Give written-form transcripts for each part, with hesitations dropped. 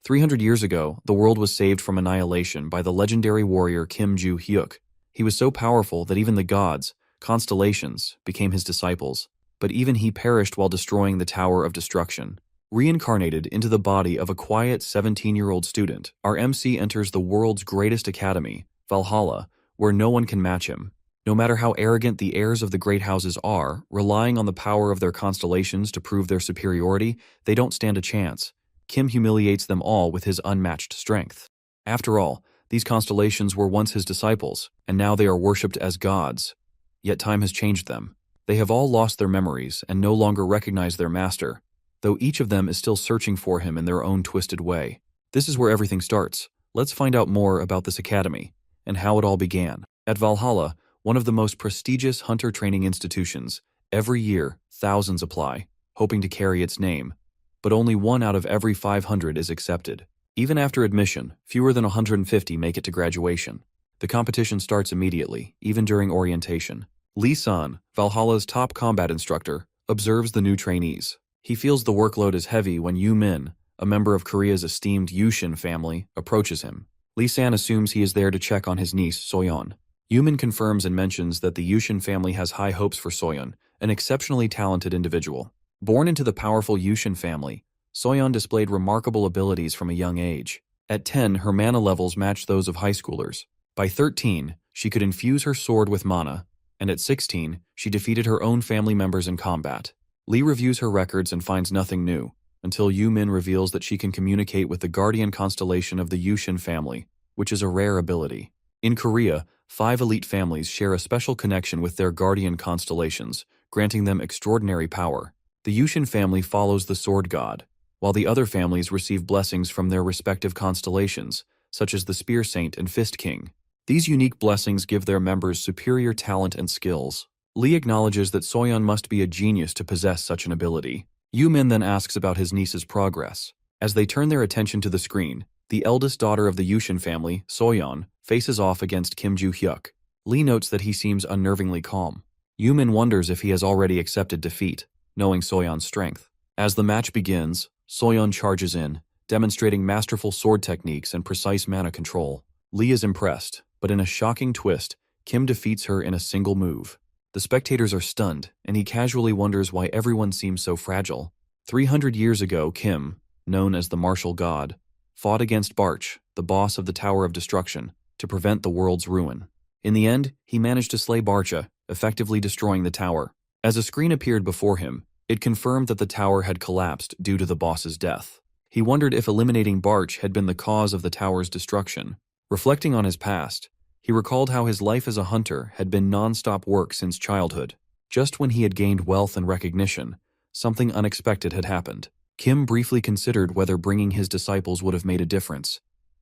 300 years ago, the world was saved from annihilation by the legendary warrior Kim Ju-hyuk. He was so powerful that even the gods, Constellations, became his disciples. But even he perished while destroying the Tower of Destruction. Reincarnated into the body of a quiet 17-year-old student, our MC enters the world's greatest academy, Valhalla, where no one can match him. No matter how arrogant the heirs of the great houses are, relying on the power of their constellations to prove their superiority, they don't stand a chance. Kim humiliates them all with his unmatched strength. After all, these constellations were once his disciples, and now they are worshipped as gods. Yet time has changed them. They have all lost their memories and no longer recognize their master, though each of them is still searching for him in their own twisted way. This is where everything starts. Let's find out more about this academy and how it all began. At Valhalla, one of the most prestigious hunter training institutions, every year thousands apply, hoping to carry its name, but only 1 out of every 500 is accepted. Even after admission, fewer than 150 make it to graduation. The competition starts immediately, even during orientation. Lee Sun, Valhalla's top combat instructor, observes the new trainees. He feels the workload is heavy when Yu Min, a member of Korea's esteemed Yushin family, approaches him. Lee San assumes he is there to check on his niece, Soyeon. Yu Min confirms and mentions that the Yushin family has high hopes for Soyeon, an exceptionally talented individual. Born into the powerful Yushin family, Soyeon displayed remarkable abilities from a young age. At 10, her mana levels matched those of high schoolers. By 13, she could infuse her sword with mana, and at 16, she defeated her own family members in combat. Lee reviews her records and finds nothing new, until Yu Min reveals that she can communicate with the guardian constellation of the Yushin family, which is a rare ability. In Korea, 5 elite families share a special connection with their guardian constellations, granting them extraordinary power. The Yushin family follows the sword god, while the other families receive blessings from their respective constellations, such as the Spear Saint and Fist King. These unique blessings give their members superior talent and skills. Lee acknowledges that Soyeon must be a genius to possess such an ability. Yu Min then asks about his niece's progress. As they turn their attention to the screen, the eldest daughter of the Yushin family, Soyeon, faces off against Kim Ju-hyuk. Lee notes that he seems unnervingly calm. Yu Min wonders if he has already accepted defeat, knowing Soyeon's strength. As the match begins, Soyeon charges in, demonstrating masterful sword techniques and precise mana control. Lee is impressed, but in a shocking twist, Kim defeats her in a single move. The spectators are stunned, and he casually wonders why everyone seems so fragile. 300 years ago, Kim, known as the martial god, fought against Barch, the boss of the Tower of Destruction, to prevent the world's ruin. In the end, he managed to slay Barcha, effectively destroying the tower. As a screen appeared before him, it confirmed that the tower had collapsed due to the boss's death. He wondered if eliminating Barch had been the cause of the tower's destruction. Reflecting on his past, he recalled how his life as a hunter had been non-stop work since childhood. Just when he had gained wealth and recognition, something unexpected had happened. Kim briefly considered whether bringing his disciples would have made a difference.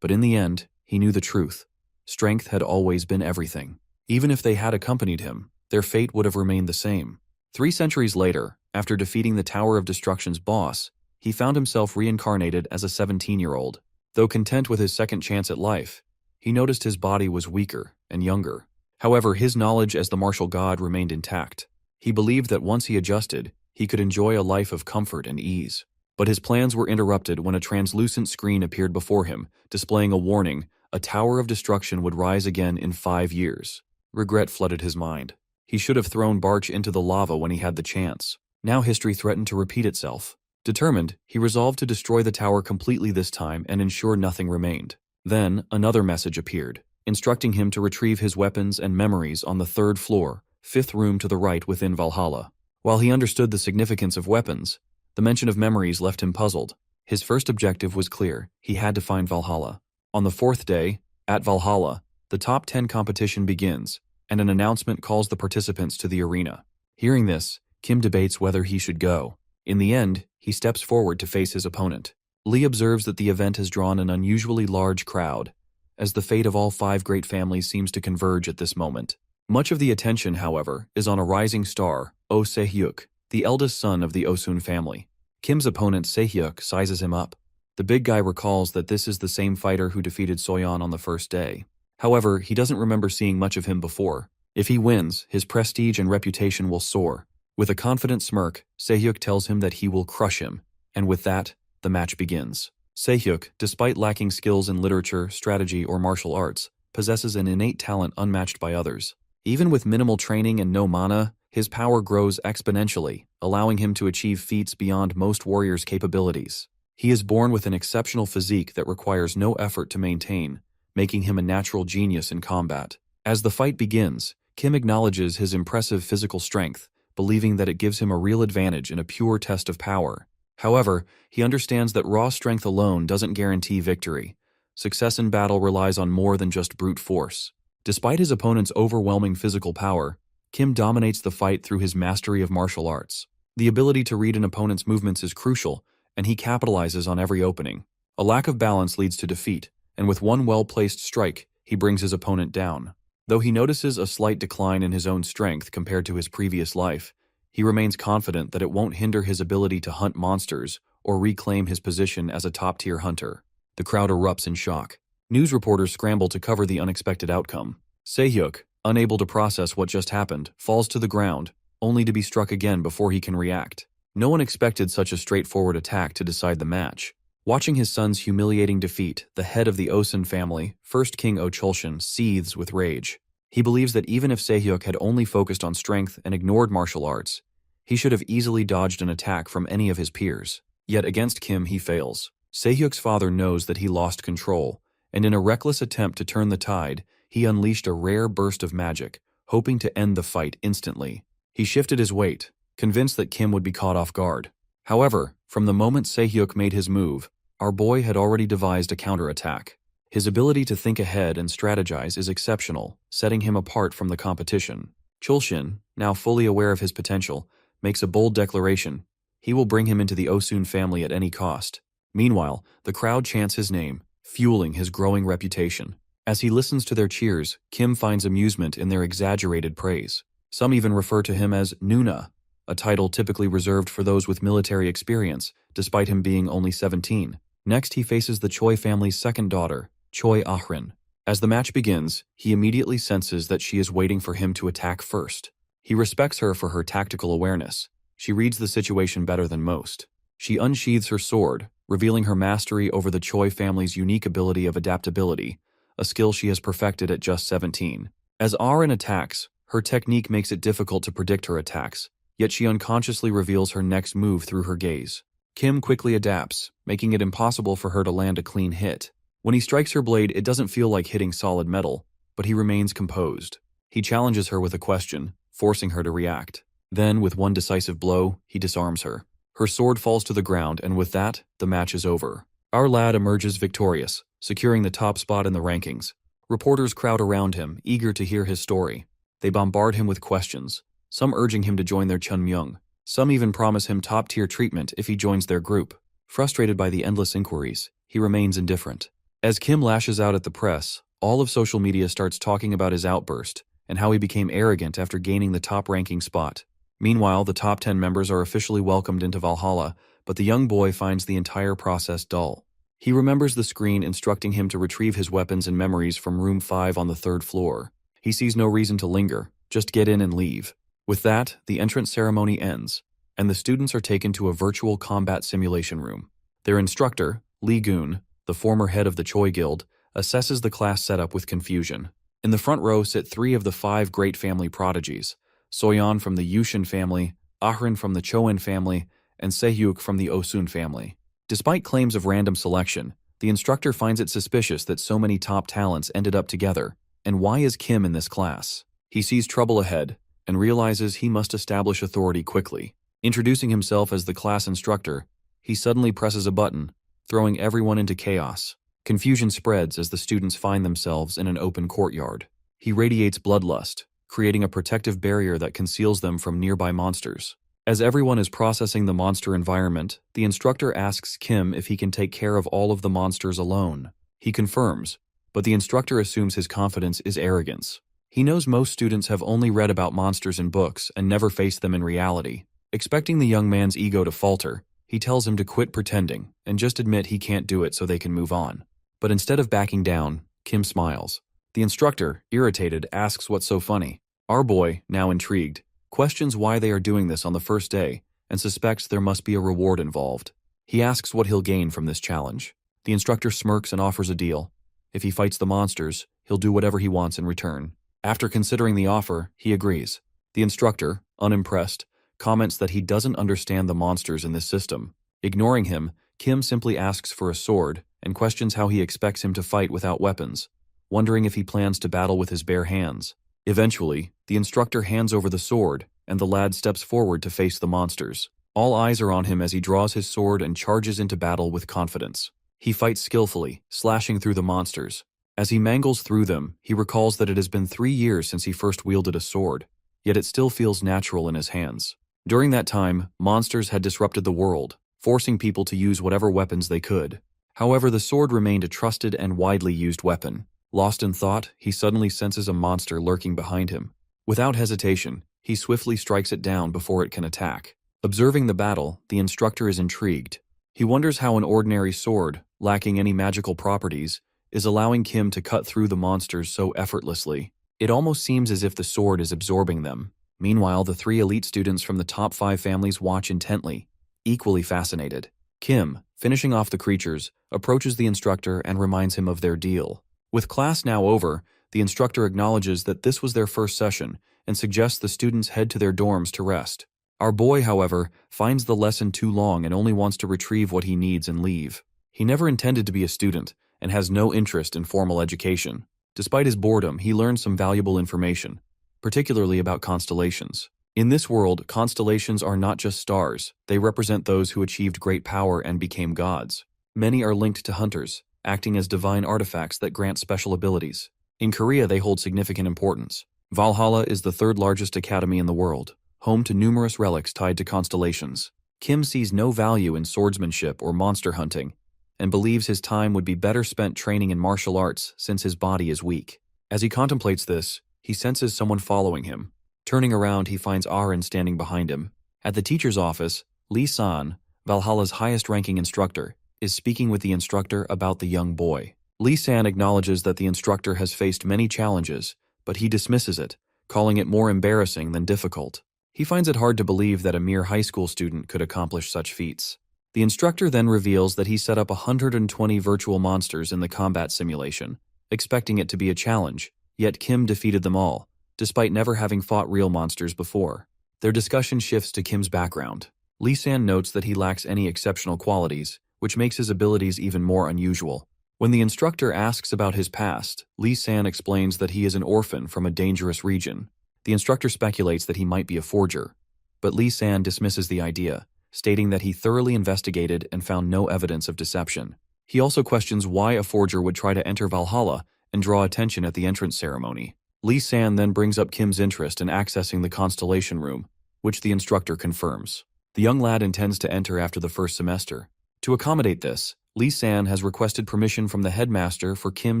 But in the end, he knew the truth. Strength had always been everything. Even if they had accompanied him, their fate would have remained the same. 3 centuries later, after defeating the Tower of Destruction's boss, he found himself reincarnated as a 17-year-old. Though content with his second chance at life, he noticed his body was weaker and younger. However, his knowledge as the martial god remained intact. He believed that once he adjusted, he could enjoy a life of comfort and ease. But his plans were interrupted when a translucent screen appeared before him, displaying a warning: a Tower of Destruction would rise again in 5 years. Regret flooded his mind. He should have thrown Barch into the lava when he had the chance. Now history threatened to repeat itself. Determined, he resolved to destroy the tower completely this time and ensure nothing remained. Then, another message appeared, instructing him to retrieve his weapons and memories on the 3rd floor, 5th room to the right within Valhalla. While he understood the significance of weapons, the mention of memories left him puzzled. His first objective was clear: he had to find Valhalla. On the 4th day, at Valhalla, the top 10 competition begins, and an announcement calls the participants to the arena. Hearing this, Kim debates whether he should go. In the end, he steps forward to face his opponent. Lee observes that the event has drawn an unusually large crowd, as the fate of all 5 great families seems to converge at this moment. Much of the attention, however, is on a rising star, Oh Se-hyuk, the eldest son of the Osun family. Kim's opponent Se-hyuk sizes him up. The big guy recalls that this is the same fighter who defeated Soyeon on the first day. However, he doesn't remember seeing much of him before. If he wins, his prestige and reputation will soar. With a confident smirk, Se-hyuk tells him that he will crush him, and with that, the match begins. Sehyuk, despite lacking skills in literature, strategy, or martial arts, possesses an innate talent unmatched by others. Even with minimal training and no mana, his power grows exponentially, allowing him to achieve feats beyond most warriors' capabilities. He is born with an exceptional physique that requires no effort to maintain, making him a natural genius in combat. As the fight begins, Kim acknowledges his impressive physical strength, believing that it gives him a real advantage in a pure test of power. However, he understands that raw strength alone doesn't guarantee victory. Success in battle relies on more than just brute force. Despite his opponent's overwhelming physical power, Kim dominates the fight through his mastery of martial arts. The ability to read an opponent's movements is crucial, and he capitalizes on every opening. A lack of balance leads to defeat, and with one well-placed strike, he brings his opponent down. Though he notices a slight decline in his own strength compared to his previous life, he remains confident that it won't hinder his ability to hunt monsters or reclaim his position as a top-tier hunter. The crowd erupts in shock. News reporters scramble to cover the unexpected outcome. Sehyuk, unable to process what just happened, falls to the ground, only to be struck again before he can react. No one expected such a straightforward attack to decide the match. Watching his son's humiliating defeat, the head of the Osun family, first King Ocholshan, seethes with rage. He believes that even if Sehyuk had only focused on strength and ignored martial arts, he should have easily dodged an attack from any of his peers. Yet against Kim he fails. Sehyuk's father knows that he lost control, and in a reckless attempt to turn the tide, he unleashed a rare burst of magic, hoping to end the fight instantly. He shifted his weight, convinced that Kim would be caught off guard. However, from the moment Sehyuk made his move, our boy had already devised a counterattack. His ability to think ahead and strategize is exceptional, setting him apart from the competition. Cholshan, now fully aware of his potential, makes a bold declaration. He will bring him into the Osun family at any cost. Meanwhile, the crowd chants his name, fueling his growing reputation. As he listens to their cheers, Kim finds amusement in their exaggerated praise. Some even refer to him as Nuna, a title typically reserved for those with military experience, despite him being only 17. Next, he faces the Choi family's second daughter, Choi Ahrin. As the match begins, he immediately senses that she is waiting for him to attack first. He respects her for her tactical awareness. She reads the situation better than most. She unsheathes her sword, revealing her mastery over the Choi family's unique ability of adaptability, a skill she has perfected at just 17. As Ahrin attacks, her technique makes it difficult to predict her attacks, yet she unconsciously reveals her next move through her gaze. Kim quickly adapts, making it impossible for her to land a clean hit. When he strikes her blade, it doesn't feel like hitting solid metal, but he remains composed. He challenges her with a question, forcing her to react. Then, with one decisive blow, he disarms her. Her sword falls to the ground, and with that, the match is over. Our lad emerges victorious, securing the top spot in the rankings. Reporters crowd around him, eager to hear his story. They bombard him with questions, some urging him to join their Chunmyung. Some even promise him top-tier treatment if he joins their group. Frustrated by the endless inquiries, he remains indifferent. As Kim lashes out at the press, all of social media starts talking about his outburst and how he became arrogant after gaining the top-ranking spot. Meanwhile, the top 10 members are officially welcomed into Valhalla, but the young boy finds the entire process dull. He remembers the screen instructing him to retrieve his weapons and memories from room 5 on the 3rd floor. He sees no reason to linger, just get in and leave. With that, the entrance ceremony ends, and the students are taken to a virtual combat simulation room. Their instructor, Lee Goon, the former head of the Choi Guild, assesses the class setup with confusion. In the front row sit 3 of the 5 great family prodigies, Soyeon from the Yushin family, Ahrin from the Choen family, and Sehyuk from the Osun family. Despite claims of random selection, the instructor finds it suspicious that so many top talents ended up together, and why is Kim in this class? He sees trouble ahead, and realizes he must establish authority quickly. Introducing himself as the class instructor, he suddenly presses a button, throwing everyone into chaos. Confusion spreads as the students find themselves in an open courtyard. He radiates bloodlust, creating a protective barrier that conceals them from nearby monsters. As everyone is processing the monster environment, the instructor asks Kim if he can take care of all of the monsters alone. He confirms, but the instructor assumes his confidence is arrogance. He knows most students have only read about monsters in books and never faced them in reality. Expecting the young man's ego to falter, he tells him to quit pretending and just admit he can't do it so they can move on. But instead of backing down, Kim smiles. The instructor, irritated, asks what's so funny. Our boy, now intrigued, questions why they are doing this on the first day and suspects there must be a reward involved. He asks what he'll gain from this challenge. The instructor smirks and offers a deal. If he fights the monsters, he'll do whatever he wants in return. After considering the offer, he agrees. The instructor, unimpressed, comments that he doesn't understand the monsters in this system. Ignoring him, Kim simply asks for a sword and questions how he expects him to fight without weapons, wondering if he plans to battle with his bare hands. Eventually, the instructor hands over the sword, and the lad steps forward to face the monsters. All eyes are on him as he draws his sword and charges into battle with confidence. He fights skillfully, slashing through the monsters. As he mangles through them, he recalls that it has been 3 years since he first wielded a sword, yet it still feels natural in his hands. During that time, monsters had disrupted the world, forcing people to use whatever weapons they could. However, the sword remained a trusted and widely used weapon. Lost in thought, he suddenly senses a monster lurking behind him. Without hesitation, he swiftly strikes it down before it can attack. Observing the battle, the instructor is intrigued. He wonders how an ordinary sword, lacking any magical properties, is allowing Kim to cut through the monsters so effortlessly. It almost seems as if the sword is absorbing them. Meanwhile, the 3 elite students from the top 5 families watch intently, equally fascinated. Kim, finishing off the creatures, approaches the instructor and reminds him of their deal. With class now over, the instructor acknowledges that this was their first session and suggests the students head to their dorms to rest. Our boy, however, finds the lesson too long and only wants to retrieve what he needs and leave. He never intended to be a student and has no interest in formal education. Despite his boredom, he learns some valuable information, particularly about constellations. In this world, constellations are not just stars, they represent those who achieved great power and became gods. Many are linked to hunters, acting as divine artifacts that grant special abilities. In Korea, they hold significant importance. Valhalla is the 3rd largest academy in the world, home to numerous relics tied to constellations. Kim sees no value in swordsmanship or monster hunting, and believes his time would be better spent training in martial arts since his body is weak. As he contemplates this, he senses someone following him. Turning around, he finds Aaron standing behind him. At the teacher's office, Lee-san, Valhalla's highest-ranking instructor, is speaking with the instructor about the young boy. Lee-san acknowledges that the instructor has faced many challenges, but he dismisses it, calling it more embarrassing than difficult. He finds it hard to believe that a mere high school student could accomplish such feats. The instructor then reveals that he set up 120 virtual monsters in the combat simulation, expecting it to be a challenge, yet Kim defeated them all, despite never having fought real monsters before. Their discussion shifts to Kim's background. Lee-san notes that he lacks any exceptional qualities, which makes his abilities even more unusual. When the instructor asks about his past, Lee-san explains that he is an orphan from a dangerous region. The instructor speculates that he might be a forger, but Lee-san dismisses the idea, stating that he thoroughly investigated and found no evidence of deception. He also questions why a forger would try to enter Valhalla and draw attention at the entrance ceremony. Lee-san then brings up Kim's interest in accessing the Constellation Room, which the instructor confirms. The young lad intends to enter after the first semester. To accommodate this, Lee-san has requested permission from the headmaster for Kim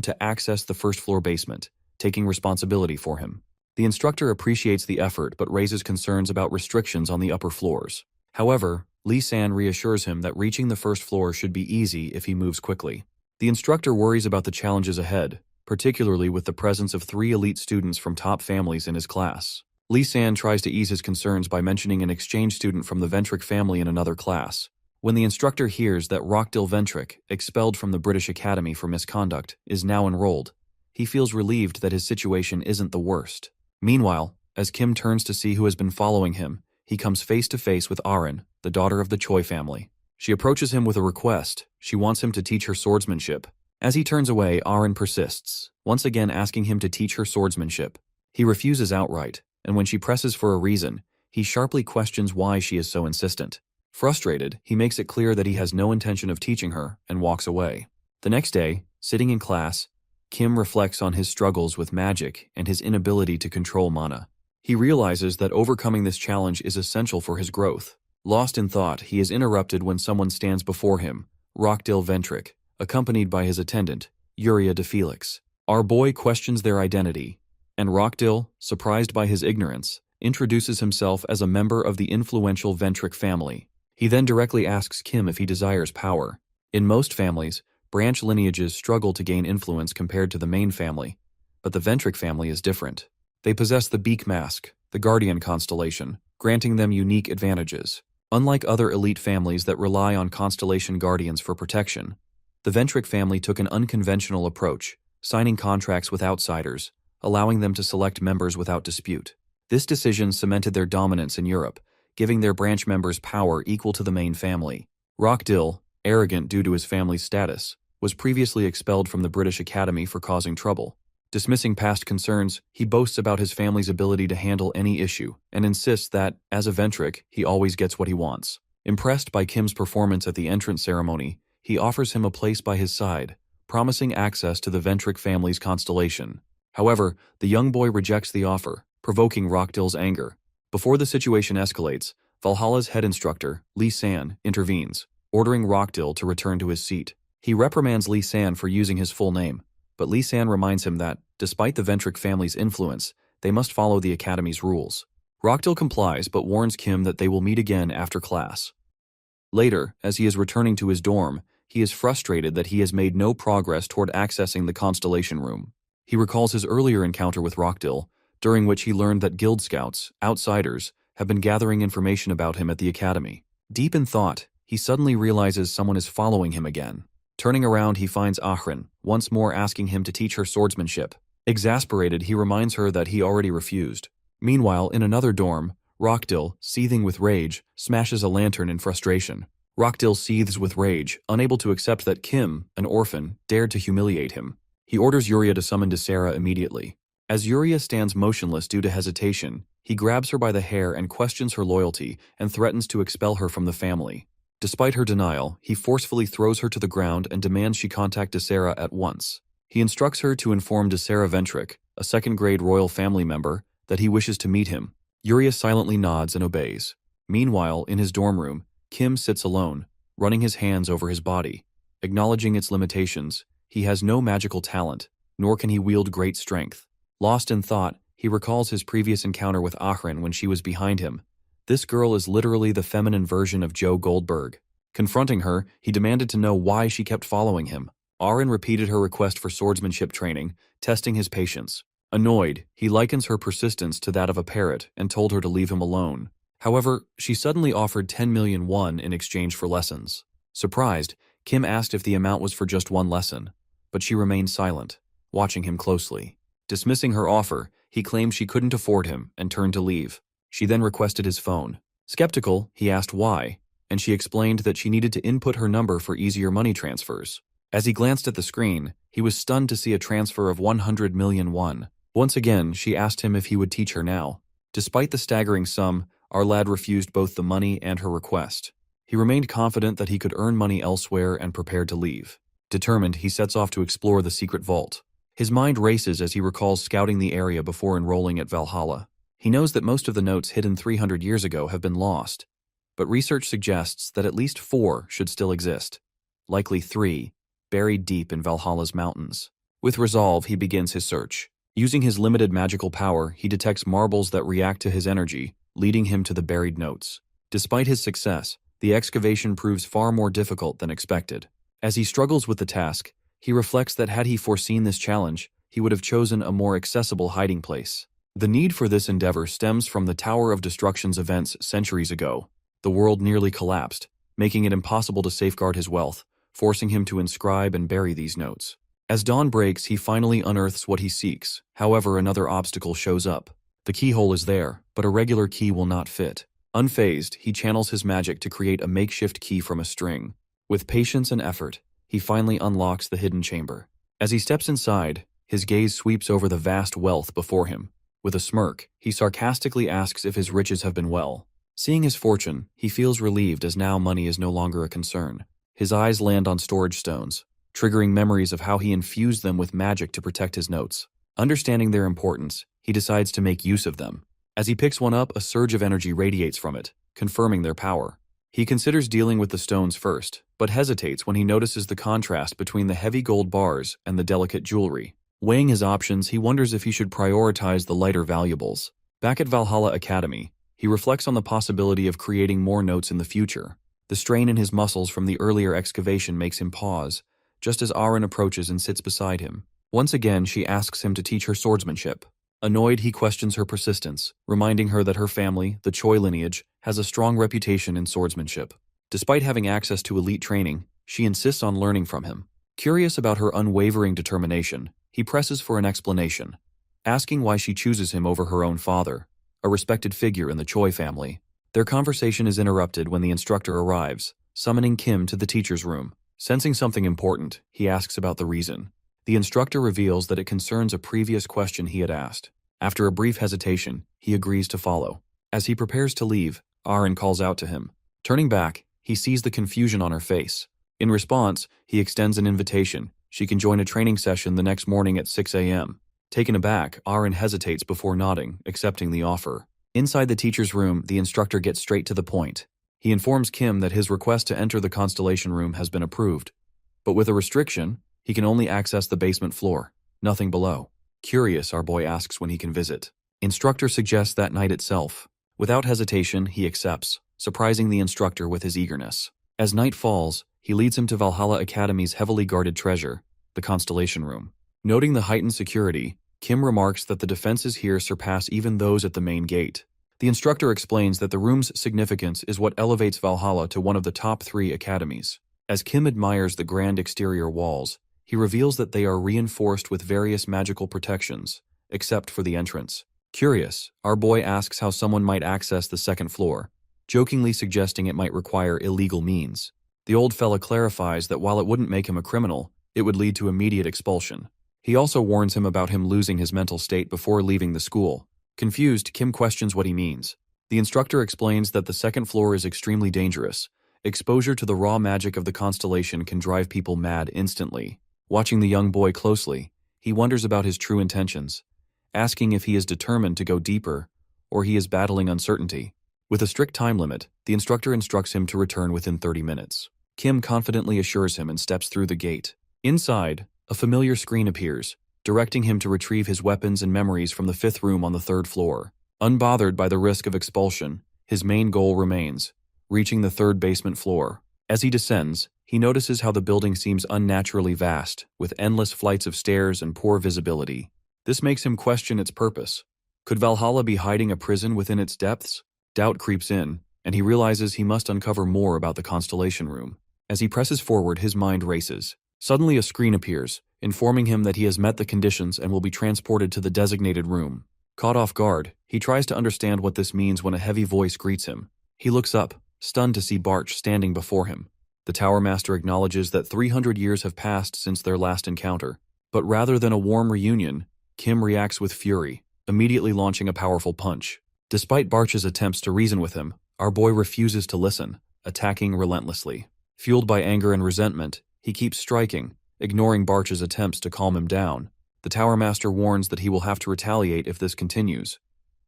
to access the first-floor basement, taking responsibility for him. The instructor appreciates the effort but raises concerns about restrictions on the upper floors. However, Lee-san reassures him that reaching the first floor should be easy if he moves quickly. The instructor worries about the challenges ahead, particularly with the presence of 3 elite students from top families in his class. Lee-san tries to ease his concerns by mentioning an exchange student from the Ventric family in another class. When the instructor hears that Rockdill Ventric, expelled from the British Academy for misconduct, is now enrolled, he feels relieved that his situation isn't the worst. Meanwhile, as Kim turns to see who has been following him, he comes face to face with Aaron, the daughter of the Choi family. She approaches him with a request. She wants him to teach her swordsmanship. As he turns away, Aaron persists, once again asking him to teach her swordsmanship. He refuses outright, and when she presses for a reason, he sharply questions why she is so insistent. Frustrated, he makes it clear that he has no intention of teaching her and walks away. The next day, sitting in class, Kim reflects on his struggles with magic and his inability to control mana. He realizes that overcoming this challenge is essential for his growth. Lost in thought, he is interrupted when someone stands before him, Rockdill Ventric, accompanied by his attendant, Uria de Felix. Our boy questions their identity, and Rockdill, surprised by his ignorance, introduces himself as a member of the influential Ventric family. He then directly asks Kim if he desires power. In most families, branch lineages struggle to gain influence compared to the main family, but the Ventric family is different. They possess the Beak Mask, the Guardian constellation, granting them unique advantages. Unlike other elite families that rely on constellation guardians for protection, The Ventric family took an unconventional approach, signing contracts with outsiders, allowing them to select members without dispute. This decision cemented their dominance in Europe, giving their branch members power equal to the main family. Rockdill, arrogant due to his family's status, was previously expelled from the British Academy for causing trouble. Dismissing past concerns, he boasts about his family's ability to handle any issue and insists that, as a Ventric, he always gets what he wants. Impressed by Kim's performance at the entrance ceremony, he offers him a place by his side, promising access to the Ventric family's constellation. However, the young boy rejects the offer, provoking Rockdill's anger. Before the situation escalates, Valhalla's head instructor, Lee San, intervenes, ordering Rockdill to return to his seat. He reprimands Lee San for using his full name, but Lee San reminds him that, despite the Ventric family's influence, they must follow the Academy's rules. Rockdill complies but warns Kim that they will meet again after class. Later, as he is returning to his dorm, he is frustrated that he has made no progress toward accessing the Constellation Room. He recalls his earlier encounter with Rockdill, during which he learned that Guild Scouts, outsiders, have been gathering information about him at the Academy. Deep in thought, he suddenly realizes someone is following him again. Turning around, he finds Ahrin, once more asking him to teach her swordsmanship. Exasperated, he reminds her that he already refused. Meanwhile, in another dorm, Rockdill, seething with rage, smashes a lantern in frustration. Rockdill seethes with rage, unable to accept that Kim, an orphan, dared to humiliate him. He orders Yuria to summon Desera immediately. As Yuria stands motionless due to hesitation, he grabs her by the hair and questions her loyalty and threatens to expel her from the family. Despite her denial, he forcefully throws her to the ground and demands she contact Desera at once. He instructs her to inform Desera Ventric, a second-grade royal family member, that he wishes to meet him. Yuria silently nods and obeys. Meanwhile, in his dorm room, Kim sits alone, running his hands over his body. Acknowledging its limitations, he has no magical talent, nor can he wield great strength. Lost in thought, he recalls his previous encounter with Ahrin when she was behind him. This girl is literally the feminine version of Joe Goldberg. Confronting her, he demanded to know why she kept following him. Ahrin repeated her request for swordsmanship training, testing his patience. Annoyed, he likens her persistence to that of a parrot and told her to leave him alone. However, she suddenly offered 10 million won in exchange for lessons. Surprised, Kim asked if the amount was for just one lesson, but she remained silent, watching him closely. Dismissing her offer, he claimed she couldn't afford him and turned to leave. She then requested his phone. Skeptical, he asked why, and she explained that she needed to input her number for easier money transfers. As he glanced at the screen, he was stunned to see a transfer of 100 million won. Once again, she asked him if he would teach her now. Despite the staggering sum, our lad refused both the money and her request. He remained confident that he could earn money elsewhere and prepared to leave. Determined, he sets off to explore the secret vault. His mind races as he recalls scouting the area before enrolling at Valhalla. He knows that most of the notes hidden 300 years ago have been lost, but research suggests that at least 4 should still exist. Likely 3, buried deep in Valhalla's mountains. With resolve, he begins his search. Using his limited magical power, he detects marbles that react to his energy, leading him to the buried notes. Despite his success, the excavation proves far more difficult than expected. As he struggles with the task, he reflects that had he foreseen this challenge, he would have chosen a more accessible hiding place. The need for this endeavor stems from the Tower of Destruction's events centuries ago. The world nearly collapsed, making it impossible to safeguard his wealth, forcing him to inscribe and bury these notes. As dawn breaks, he finally unearths what he seeks. However, another obstacle shows up. The keyhole is there, but a regular key will not fit. Unfazed, he channels his magic to create a makeshift key from a string. With patience and effort, he finally unlocks the hidden chamber. As he steps inside, his gaze sweeps over the vast wealth before him. With a smirk, he sarcastically asks if his riches have been well. Seeing his fortune, he feels relieved as now money is no longer a concern. His eyes land on storage stones, triggering memories of how he infused them with magic to protect his notes. Understanding their importance, he decides to make use of them. As he picks one up, a surge of energy radiates from it, confirming their power. He considers dealing with the stones first, but hesitates when he notices the contrast between the heavy gold bars and the delicate jewelry. Weighing his options, he wonders if he should prioritize the lighter valuables. Back at Valhalla Academy, he reflects on the possibility of creating more notes in the future. The strain in his muscles from the earlier excavation makes him pause, just as Ahrin approaches and sits beside him. Once again, she asks him to teach her swordsmanship. Annoyed, he questions her persistence, reminding her that her family, the Choi lineage, has a strong reputation in swordsmanship. Despite having access to elite training, She insists on learning from him. Curious about her unwavering determination, he presses for an explanation, asking why she chooses him over her own father, a respected figure in the Choi family. Their conversation is interrupted when the instructor arrives, summoning Kim to the teacher's room. Sensing something important, he asks about the reason. The instructor reveals that it concerns a previous question he had asked. After a brief hesitation, he agrees to follow. As he prepares to leave, Aaron calls out to him. Turning back, he sees the confusion on her face. In response, he extends an invitation. She can join a training session the next morning at 6 a.m. Taken aback, Aaron hesitates before nodding, accepting the offer. Inside the teacher's room, the instructor gets straight to the point. He informs Kim that his request to enter the Constellation room has been approved. But with a restriction, he can only access the basement floor, nothing below. Curious, our boy asks when he can visit. Instructor suggests that night itself. Without hesitation, he accepts, surprising the instructor with his eagerness. As night falls, he leads him to Valhalla Academy's heavily guarded treasure, the Constellation room. Noting the heightened security, Kim remarks that the defenses here surpass even those at the main gate. The instructor explains that the room's significance is what elevates Valhalla to one of the top 3 academies. As Kim admires the grand exterior walls, he reveals that they are reinforced with various magical protections, except for the entrance. Curious, our boy asks how someone might access the second floor, jokingly suggesting it might require illegal means. The old fella clarifies that while it wouldn't make him a criminal, it would lead to immediate expulsion. He also warns him about him losing his mental state before leaving the school. Confused, Kim questions what he means. The instructor explains that the second floor is extremely dangerous. Exposure to the raw magic of the constellation can drive people mad instantly. Watching the young boy closely, he wonders about his true intentions, asking if he is determined to go deeper or he is battling uncertainty. With a strict time limit, the instructor instructs him to return within 30 minutes. Kim confidently assures him and steps through the gate. Inside, a familiar screen appears, directing him to retrieve his weapons and memories from the 5th room on the 3rd floor. Unbothered by the risk of expulsion, his main goal remains, reaching the 3rd basement floor. As he descends, he notices how the building seems unnaturally vast, with endless flights of stairs and poor visibility. This makes him question its purpose. Could Valhalla be hiding a prison within its depths? Doubt creeps in, and he realizes he must uncover more about the Constellation room. As he presses forward, his mind races. Suddenly a screen appears, informing him that he has met the conditions and will be transported to the designated room. Caught off guard, he tries to understand what this means when a heavy voice greets him. He looks up, stunned to see Barch standing before him. The Tower Master acknowledges that 300 years have passed since their last encounter. But rather than a warm reunion, Kim reacts with fury, immediately launching a powerful punch. Despite Barch's attempts to reason with him, our boy refuses to listen, attacking relentlessly. Fueled by anger and resentment, he keeps striking, ignoring Barch's attempts to calm him down. The Tower Master warns that he will have to retaliate if this continues.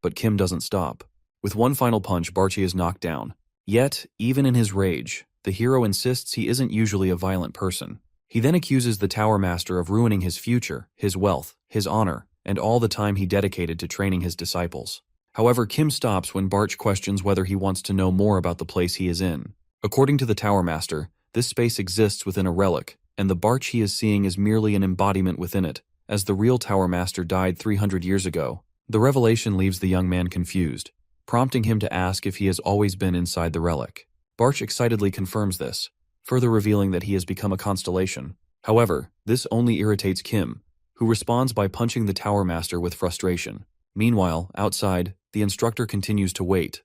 But Kim doesn't stop. With one final punch, Barchi is knocked down. Yet, even in his rage, the hero insists he isn't usually a violent person. He then accuses the Tower Master of ruining his future, his wealth, his honor, and all the time he dedicated to training his disciples. However, Kim stops when Barch questions whether he wants to know more about the place he is in. According to the Tower Master, this space exists within a relic, and the Barch he is seeing is merely an embodiment within it, as the real Tower Master died 300 years ago. The revelation leaves the young man confused, prompting him to ask if he has always been inside the relic. Barch excitedly confirms this, further revealing that he has become a constellation. However, this only irritates Kim, who responds by punching the Tower Master with frustration. Meanwhile, outside, the instructor continues to wait,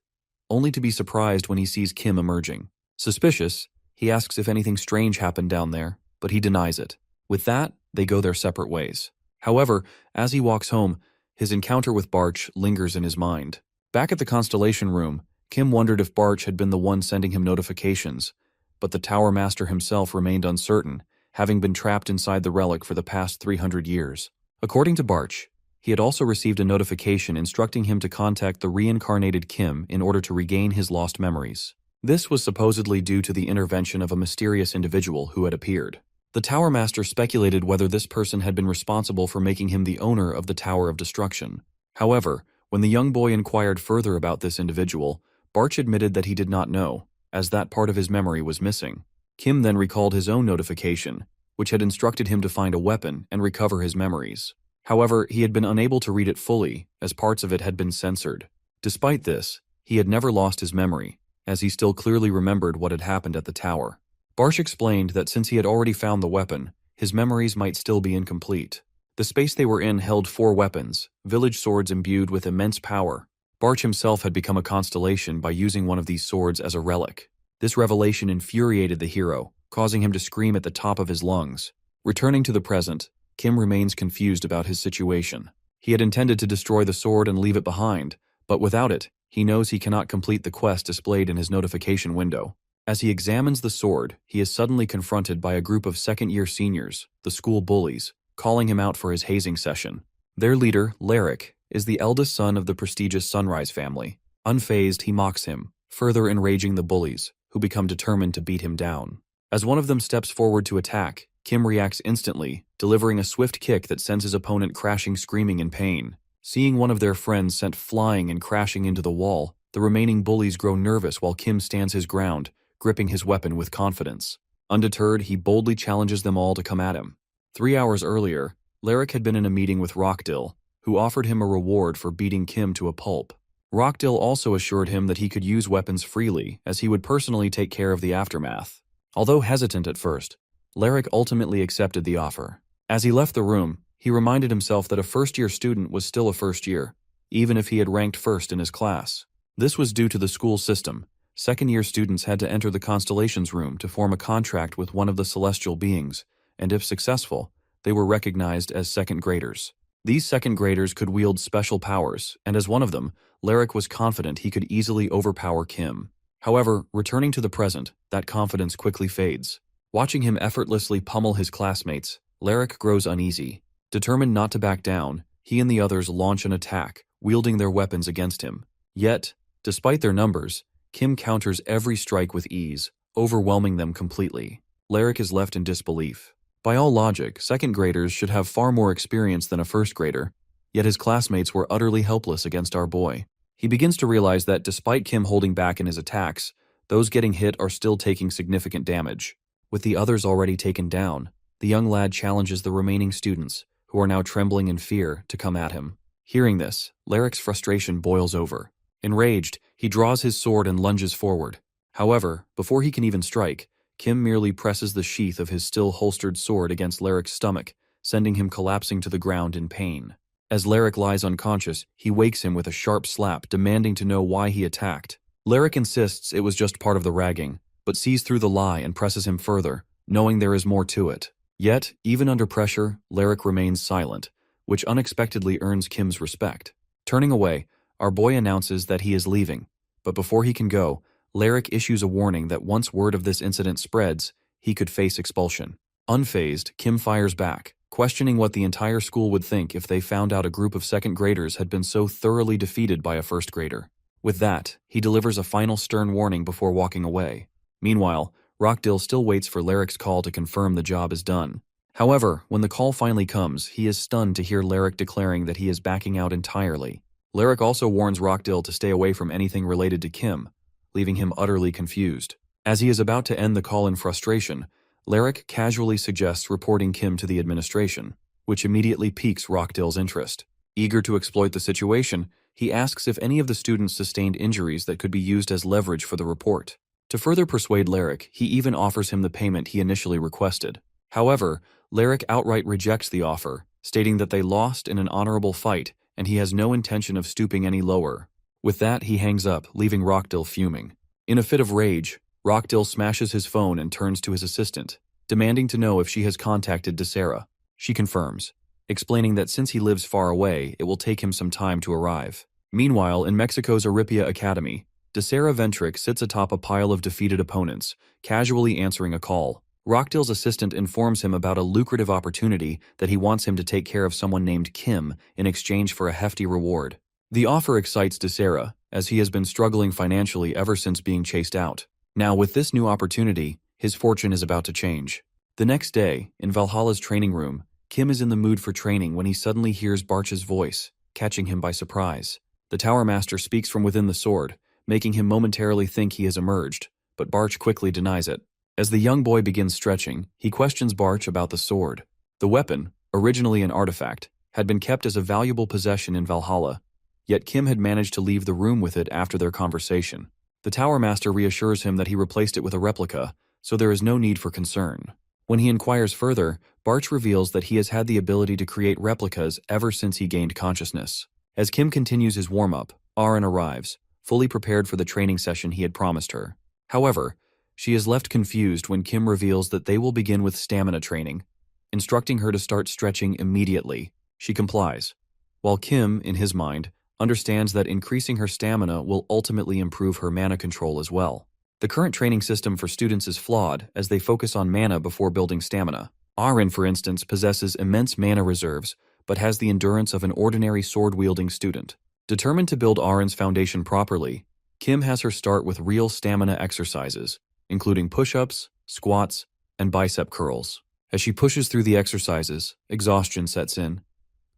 only to be surprised when he sees Kim emerging. Suspicious, he asks if anything strange happened down there, but he denies it. With that, they go their separate ways. However, as he walks home, his encounter with Barch lingers in his mind. Back at the Constellation room, Kim wondered if Barch had been the one sending him notifications, but the Tower Master himself remained uncertain, having been trapped inside the relic for the past 300 years. According to Barch, he had also received a notification instructing him to contact the reincarnated Kim in order to regain his lost memories. This was supposedly due to the intervention of a mysterious individual who had appeared. The Tower Master speculated whether this person had been responsible for making him the owner of the Tower of Destruction. However, when the young boy inquired further about this individual, Barch admitted that he did not know, as that part of his memory was missing. Kim then recalled his own notification, which had instructed him to find a weapon and recover his memories. However, he had been unable to read it fully, as parts of it had been censored. Despite this, he had never lost his memory, as he still clearly remembered what had happened at the tower. Barch explained that since he had already found the weapon, his memories might still be incomplete. The space they were in held 4 weapons, village swords imbued with immense power. Barch himself had become a constellation by using one of these swords as a relic. This revelation infuriated the hero, causing him to scream at the top of his lungs. Returning to the present, Kim remains confused about his situation. He had intended to destroy the sword and leave it behind, but without it, he knows he cannot complete the quest displayed in his notification window. As he examines the sword, he is suddenly confronted by a group of second-year seniors, the school bullies, calling him out for his hazing session. Their leader, Leric, is the eldest son of the prestigious Sunrise family. Unfazed, he mocks him, further enraging the bullies, who become determined to beat him down. As one of them steps forward to attack, Kim reacts instantly, delivering a swift kick that sends his opponent crashing screaming in pain. Seeing one of their friends sent flying and crashing into the wall, the remaining bullies grow nervous while Kim stands his ground, gripping his weapon with confidence. Undeterred, he boldly challenges them all to come at him. 3 hours earlier, Leric had been in a meeting with Rockdill, who offered him a reward for beating Kim to a pulp. Rockdill also assured him that he could use weapons freely, as he would personally take care of the aftermath. Although hesitant at first, Leric ultimately accepted the offer. As he left the room, he reminded himself that a first-year student was still a first year, even if he had ranked first in his class. This was due to the school system. Second-year students had to enter the Constellations room to form a contract with one of the celestial beings, and if successful, they were recognized as second graders. These second graders could wield special powers, and as one of them, Leric was confident he could easily overpower Kim. However, returning to the present, that confidence quickly fades. Watching him effortlessly pummel his classmates, Leric grows uneasy. Determined not to back down, he and the others launch an attack, wielding their weapons against him. Yet, despite their numbers, Kim counters every strike with ease, overwhelming them completely. Leric is left in disbelief. By all logic, second graders should have far more experience than a first grader, yet his classmates were utterly helpless against our boy. He begins to realize that despite Kim holding back in his attacks, those getting hit are still taking significant damage. With the others already taken down, the young lad challenges the remaining students, who are now trembling in fear, to come at him. Hearing this, Leric's frustration boils over. Enraged, he draws his sword and lunges forward. However, before he can even strike, Kim merely presses the sheath of his still holstered sword against Leric's stomach, sending him collapsing to the ground in pain. As Leric lies unconscious, he wakes him with a sharp slap, demanding to know why he attacked. Leric insists it was just part of the ragging, but sees through the lie and presses him further, knowing there is more to it. Yet, even under pressure, Leric remains silent, which unexpectedly earns Kim's respect. Turning away, our boy announces that he is leaving, but before he can go, Leric issues a warning that once word of this incident spreads, he could face expulsion. Unfazed, Kim fires back, questioning what the entire school would think if they found out a group of second graders had been so thoroughly defeated by a first grader. With that, he delivers a final stern warning before walking away. Meanwhile, Rockdill still waits for Leric's call to confirm the job is done. However, when the call finally comes, he is stunned to hear Leric declaring that he is backing out entirely. Leric also warns Rockdill to stay away from anything related to Kim, leaving him utterly confused. As he is about to end the call in frustration, Leric casually suggests reporting Kim to the administration, which immediately piques Rockdill's interest. Eager to exploit the situation, he asks if any of the students sustained injuries that could be used as leverage for the report. To further persuade Leric, he even offers him the payment he initially requested. However, Leric outright rejects the offer, stating that they lost in an honorable fight and he has no intention of stooping any lower. With that, he hangs up, leaving Rockdill fuming. In a fit of rage, Rockdill smashes his phone and turns to his assistant, demanding to know if she has contacted Desera. She confirms, explaining that since he lives far away, it will take him some time to arrive. Meanwhile, in Mexico's Aripia Academy, Desera Ventric sits atop a pile of defeated opponents, casually answering a call. Rockdill's assistant informs him about a lucrative opportunity that he wants him to take care of someone named Kim in exchange for a hefty reward. The offer excites Desera, as he has been struggling financially ever since being chased out. Now, with this new opportunity, his fortune is about to change. The next day, in Valhalla's training room, Kim is in the mood for training when he suddenly hears Barch's voice, catching him by surprise. The Tower Master speaks from within the sword, making him momentarily think he has emerged, but Barch quickly denies it. As the young boy begins stretching, he questions Barch about the sword. The weapon, originally an artifact, had been kept as a valuable possession in Valhalla, yet Kim had managed to leave the room with it after their conversation. The Tower Master reassures him that he replaced it with a replica, so there is no need for concern. When he inquires further, Barch reveals that he has had the ability to create replicas ever since he gained consciousness. As Kim continues his warm-up, Aaron arrives, fully prepared for the training session he had promised her. However, she is left confused when Kim reveals that they will begin with stamina training, instructing her to start stretching immediately. She complies, while Kim, in his mind, understands that increasing her stamina will ultimately improve her mana control as well. The current training system for students is flawed as they focus on mana before building stamina. Aaron, for instance, possesses immense mana reserves, but has the endurance of an ordinary sword-wielding student. Determined to build Aaron's foundation properly, Kim has her start with real stamina exercises, including push-ups, squats, and bicep curls. As she pushes through the exercises, exhaustion sets in.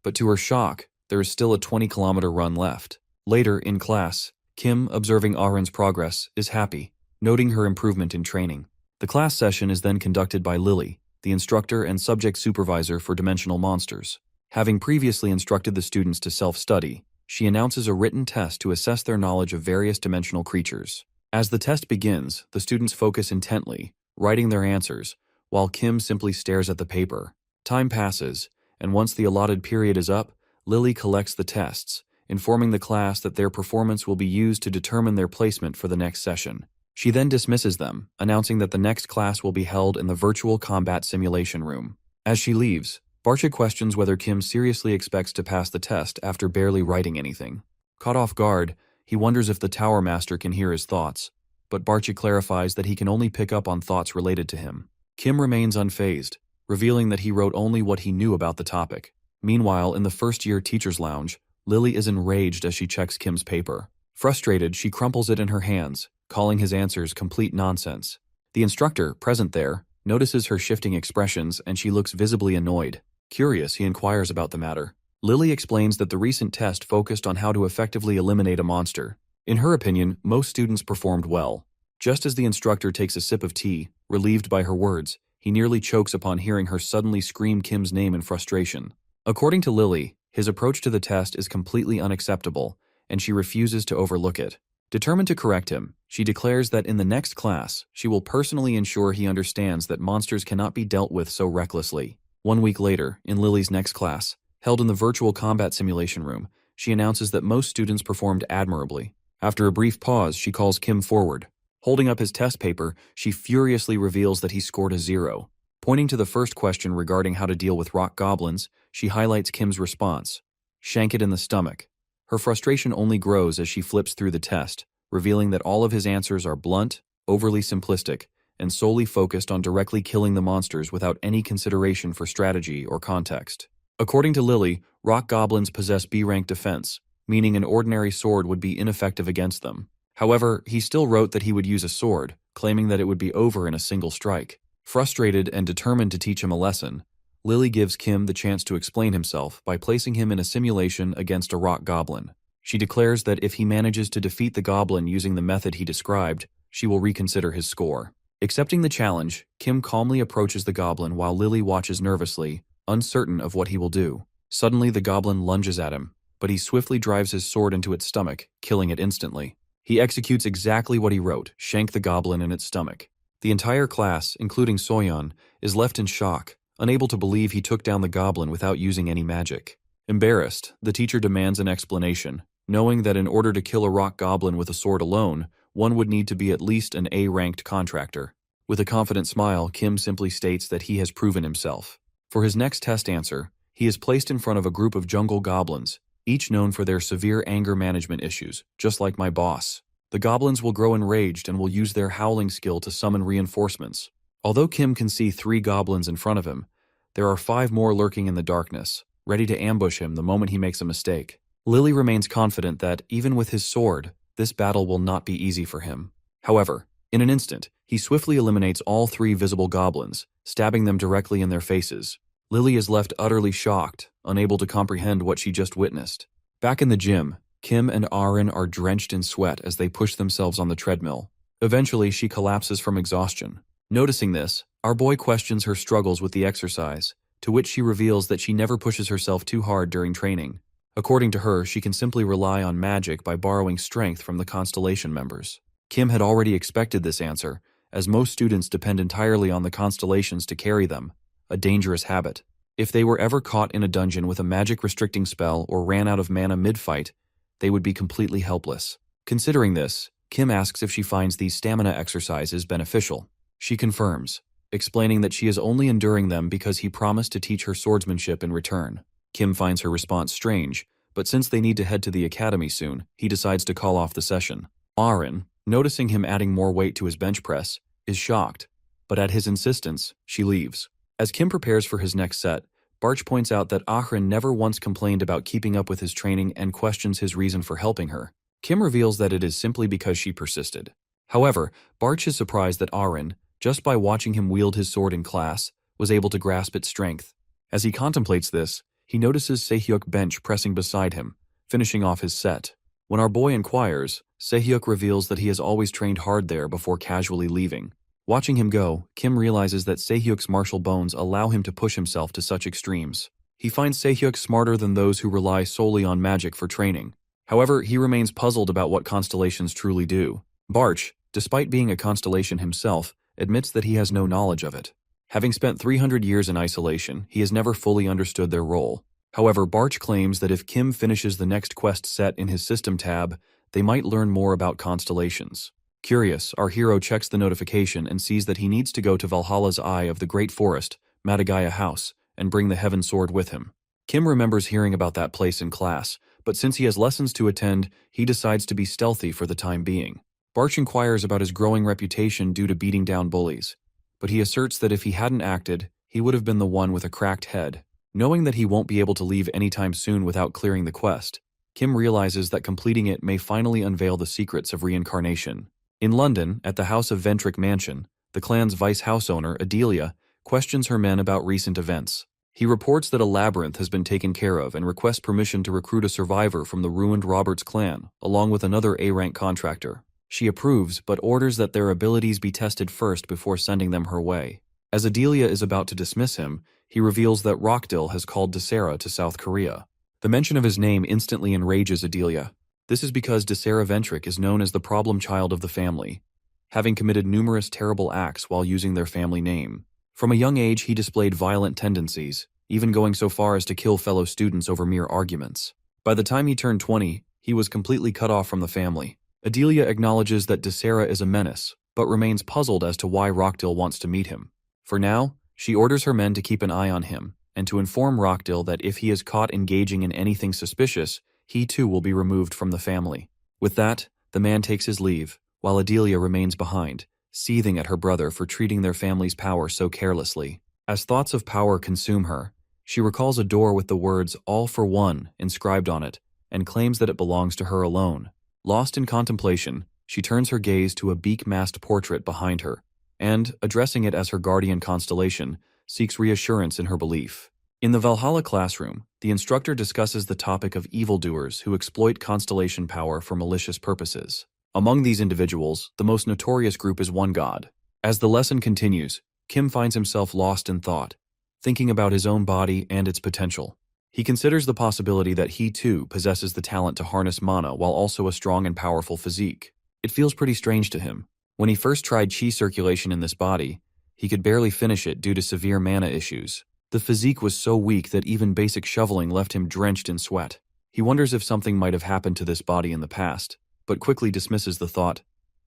But to her shock, there is still a 20-kilometer run left. Later, in class, Kim, observing Aaron's progress, is happy, noting her improvement in training. The class session is then conducted by Lily, the instructor and subject supervisor for dimensional monsters. Having previously instructed the students to self-study, she announces a written test to assess their knowledge of various dimensional creatures. As the test begins, the students focus intently, writing their answers, while Kim simply stares at the paper. Time passes, and once the allotted period is up, Lily collects the tests, informing the class that their performance will be used to determine their placement for the next session. She then dismisses them, announcing that the next class will be held in the virtual combat simulation room. As she leaves, Barcha questions whether Kim seriously expects to pass the test after barely writing anything. Caught off guard, he wonders if the Tower Master can hear his thoughts, but Barcha clarifies that he can only pick up on thoughts related to him. Kim remains unfazed, revealing that he wrote only what he knew about the topic. Meanwhile, in the first-year teacher's lounge, Lily is enraged as she checks Kim's paper. Frustrated, she crumples it in her hands, calling his answers complete nonsense. The instructor, present there, notices her shifting expressions and she looks visibly annoyed. Curious, he inquires about the matter. Lily explains that the recent test focused on how to effectively eliminate a monster. In her opinion, most students performed well. Just as the instructor takes a sip of tea, relieved by her words, he nearly chokes upon hearing her suddenly scream Kim's name in frustration. According to Lily, his approach to the test is completely unacceptable, and she refuses to overlook it. Determined to correct him, she declares that in the next class, she will personally ensure he understands that monsters cannot be dealt with so recklessly. 1 week later, in Lily's next class, held in the virtual combat simulation room, she announces that most students performed admirably. After a brief pause, she calls Kim forward. Holding up his test paper, she furiously reveals that he scored a 0. Pointing to the first question regarding how to deal with rock goblins, she highlights Kim's response. Shank it in the stomach. Her frustration only grows as she flips through the test, revealing that all of his answers are blunt, overly simplistic, and solely focused on directly killing the monsters without any consideration for strategy or context. According to Lily, rock goblins possess B-rank defense, meaning an ordinary sword would be ineffective against them. However, he still wrote that he would use a sword, claiming that it would be over in a single strike. Frustrated and determined to teach him a lesson, Lily gives Kim the chance to explain himself by placing him in a simulation against a rock goblin. She declares that if he manages to defeat the goblin using the method he described, she will reconsider his score. Accepting the challenge, Kim calmly approaches the goblin while Lily watches nervously, uncertain of what he will do. Suddenly, the goblin lunges at him, but he swiftly drives his sword into its stomach, killing it instantly. He executes exactly what he wrote, shank the goblin in its stomach. The entire class, including Soyeon, is left in shock, unable to believe he took down the goblin without using any magic. Embarrassed, the teacher demands an explanation, knowing that in order to kill a rock goblin with a sword alone, one would need to be at least an A-ranked contractor. With a confident smile, Kim simply states that he has proven himself. For his next test answer, he is placed in front of a group of jungle goblins, each known for their severe anger management issues, just like my boss. The goblins will grow enraged and will use their howling skill to summon reinforcements. Although Kim can see 3 goblins in front of him, there are 5 more lurking in the darkness, ready to ambush him the moment he makes a mistake. Lily remains confident that, even with his sword, this battle will not be easy for him. However, in an instant, he swiftly eliminates all 3 visible goblins, stabbing them directly in their faces. Lily is left utterly shocked, unable to comprehend what she just witnessed. Back in the gym, Kim and Aaron are drenched in sweat as they push themselves on the treadmill. Eventually, she collapses from exhaustion. Noticing this, our boy questions her struggles with the exercise, to which she reveals that she never pushes herself too hard during training. According to her, she can simply rely on magic by borrowing strength from the Constellation members. Kim had already expected this answer, as most students depend entirely on the constellations to carry them, a dangerous habit. If they were ever caught in a dungeon with a magic restricting spell or ran out of mana mid-fight, they would be completely helpless. Considering this, Kim asks if she finds these stamina exercises beneficial. She confirms, explaining that she is only enduring them because he promised to teach her swordsmanship in return. Kim finds her response strange, but since they need to head to the academy soon, he decides to call off the session. Arin, noticing him adding more weight to his bench press, is shocked, but at his insistence, she leaves. As Kim prepares for his next set, Barch points out that Arin never once complained about keeping up with his training and questions his reason for helping her. Kim reveals that it is simply because she persisted. However, Barch is surprised that Arin, just by watching him wield his sword in class, was able to grasp its strength. As he contemplates this, he notices Se-hyuk bench pressing beside him, finishing off his set. When our boy inquires, Se-hyuk reveals that he has always trained hard there before casually leaving. Watching him go, Kim realizes that Se-hyuk's martial bones allow him to push himself to such extremes. He finds Se-hyuk smarter than those who rely solely on magic for training. However, he remains puzzled about what constellations truly do. Barch, despite being a constellation himself, admits that he has no knowledge of it. Having spent 300 years in isolation, he has never fully understood their role. However, Barch claims that if Kim finishes the next quest set in his system tab, they might learn more about constellations. Curious, our hero checks the notification and sees that he needs to go to Valhalla's Eye of the Great Forest, Madagaya House, and bring the Heaven Sword with him. Kim remembers hearing about that place in class, but since he has lessons to attend, he decides to be stealthy for the time being. Barch inquires about his growing reputation due to beating down bullies, but he asserts that if he hadn't acted, he would have been the one with a cracked head. Knowing that he won't be able to leave anytime soon without clearing the quest, Kim realizes that completing it may finally unveil the secrets of reincarnation. In London, at the House of Ventric Mansion, the clan's vice house owner, Adelia, questions her men about recent events. He reports that a labyrinth has been taken care of and requests permission to recruit a survivor from the ruined Roberts clan, along with another A-rank contractor. She approves, but orders that their abilities be tested first before sending them her way. As Adelia is about to dismiss him, he reveals that Rockdill has called Desera to South Korea. The mention of his name instantly enrages Adelia. This is because Desera Ventric is known as the problem child of the family, having committed numerous terrible acts while using their family name. From a young age, he displayed violent tendencies, even going so far as to kill fellow students over mere arguments. By the time he turned 20, he was completely cut off from the family. Adelia acknowledges that Desera is a menace, but remains puzzled as to why Rockdill wants to meet him. For now, she orders her men to keep an eye on him, and to inform Rockdill that if he is caught engaging in anything suspicious, he too will be removed from the family. With that, the man takes his leave, while Adelia remains behind, seething at her brother for treating their family's power so carelessly. As thoughts of power consume her, she recalls a door with the words "All for One" inscribed on it, and claims that it belongs to her alone. Lost in contemplation, she turns her gaze to a beak-masked portrait behind her, and, addressing it as her guardian constellation, seeks reassurance in her belief. In the Valhalla classroom, the instructor discusses the topic of evildoers who exploit constellation power for malicious purposes. Among these individuals, the most notorious group is One God. As the lesson continues, Kim finds himself lost in thought, thinking about his own body and its potential. He considers the possibility that he too possesses the talent to harness mana while also a strong and powerful physique. It feels pretty strange to him. When he first tried chi circulation in this body, he could barely finish it due to severe mana issues. The physique was so weak that even basic shoveling left him drenched in sweat. He wonders if something might have happened to this body in the past, but quickly dismisses the thought.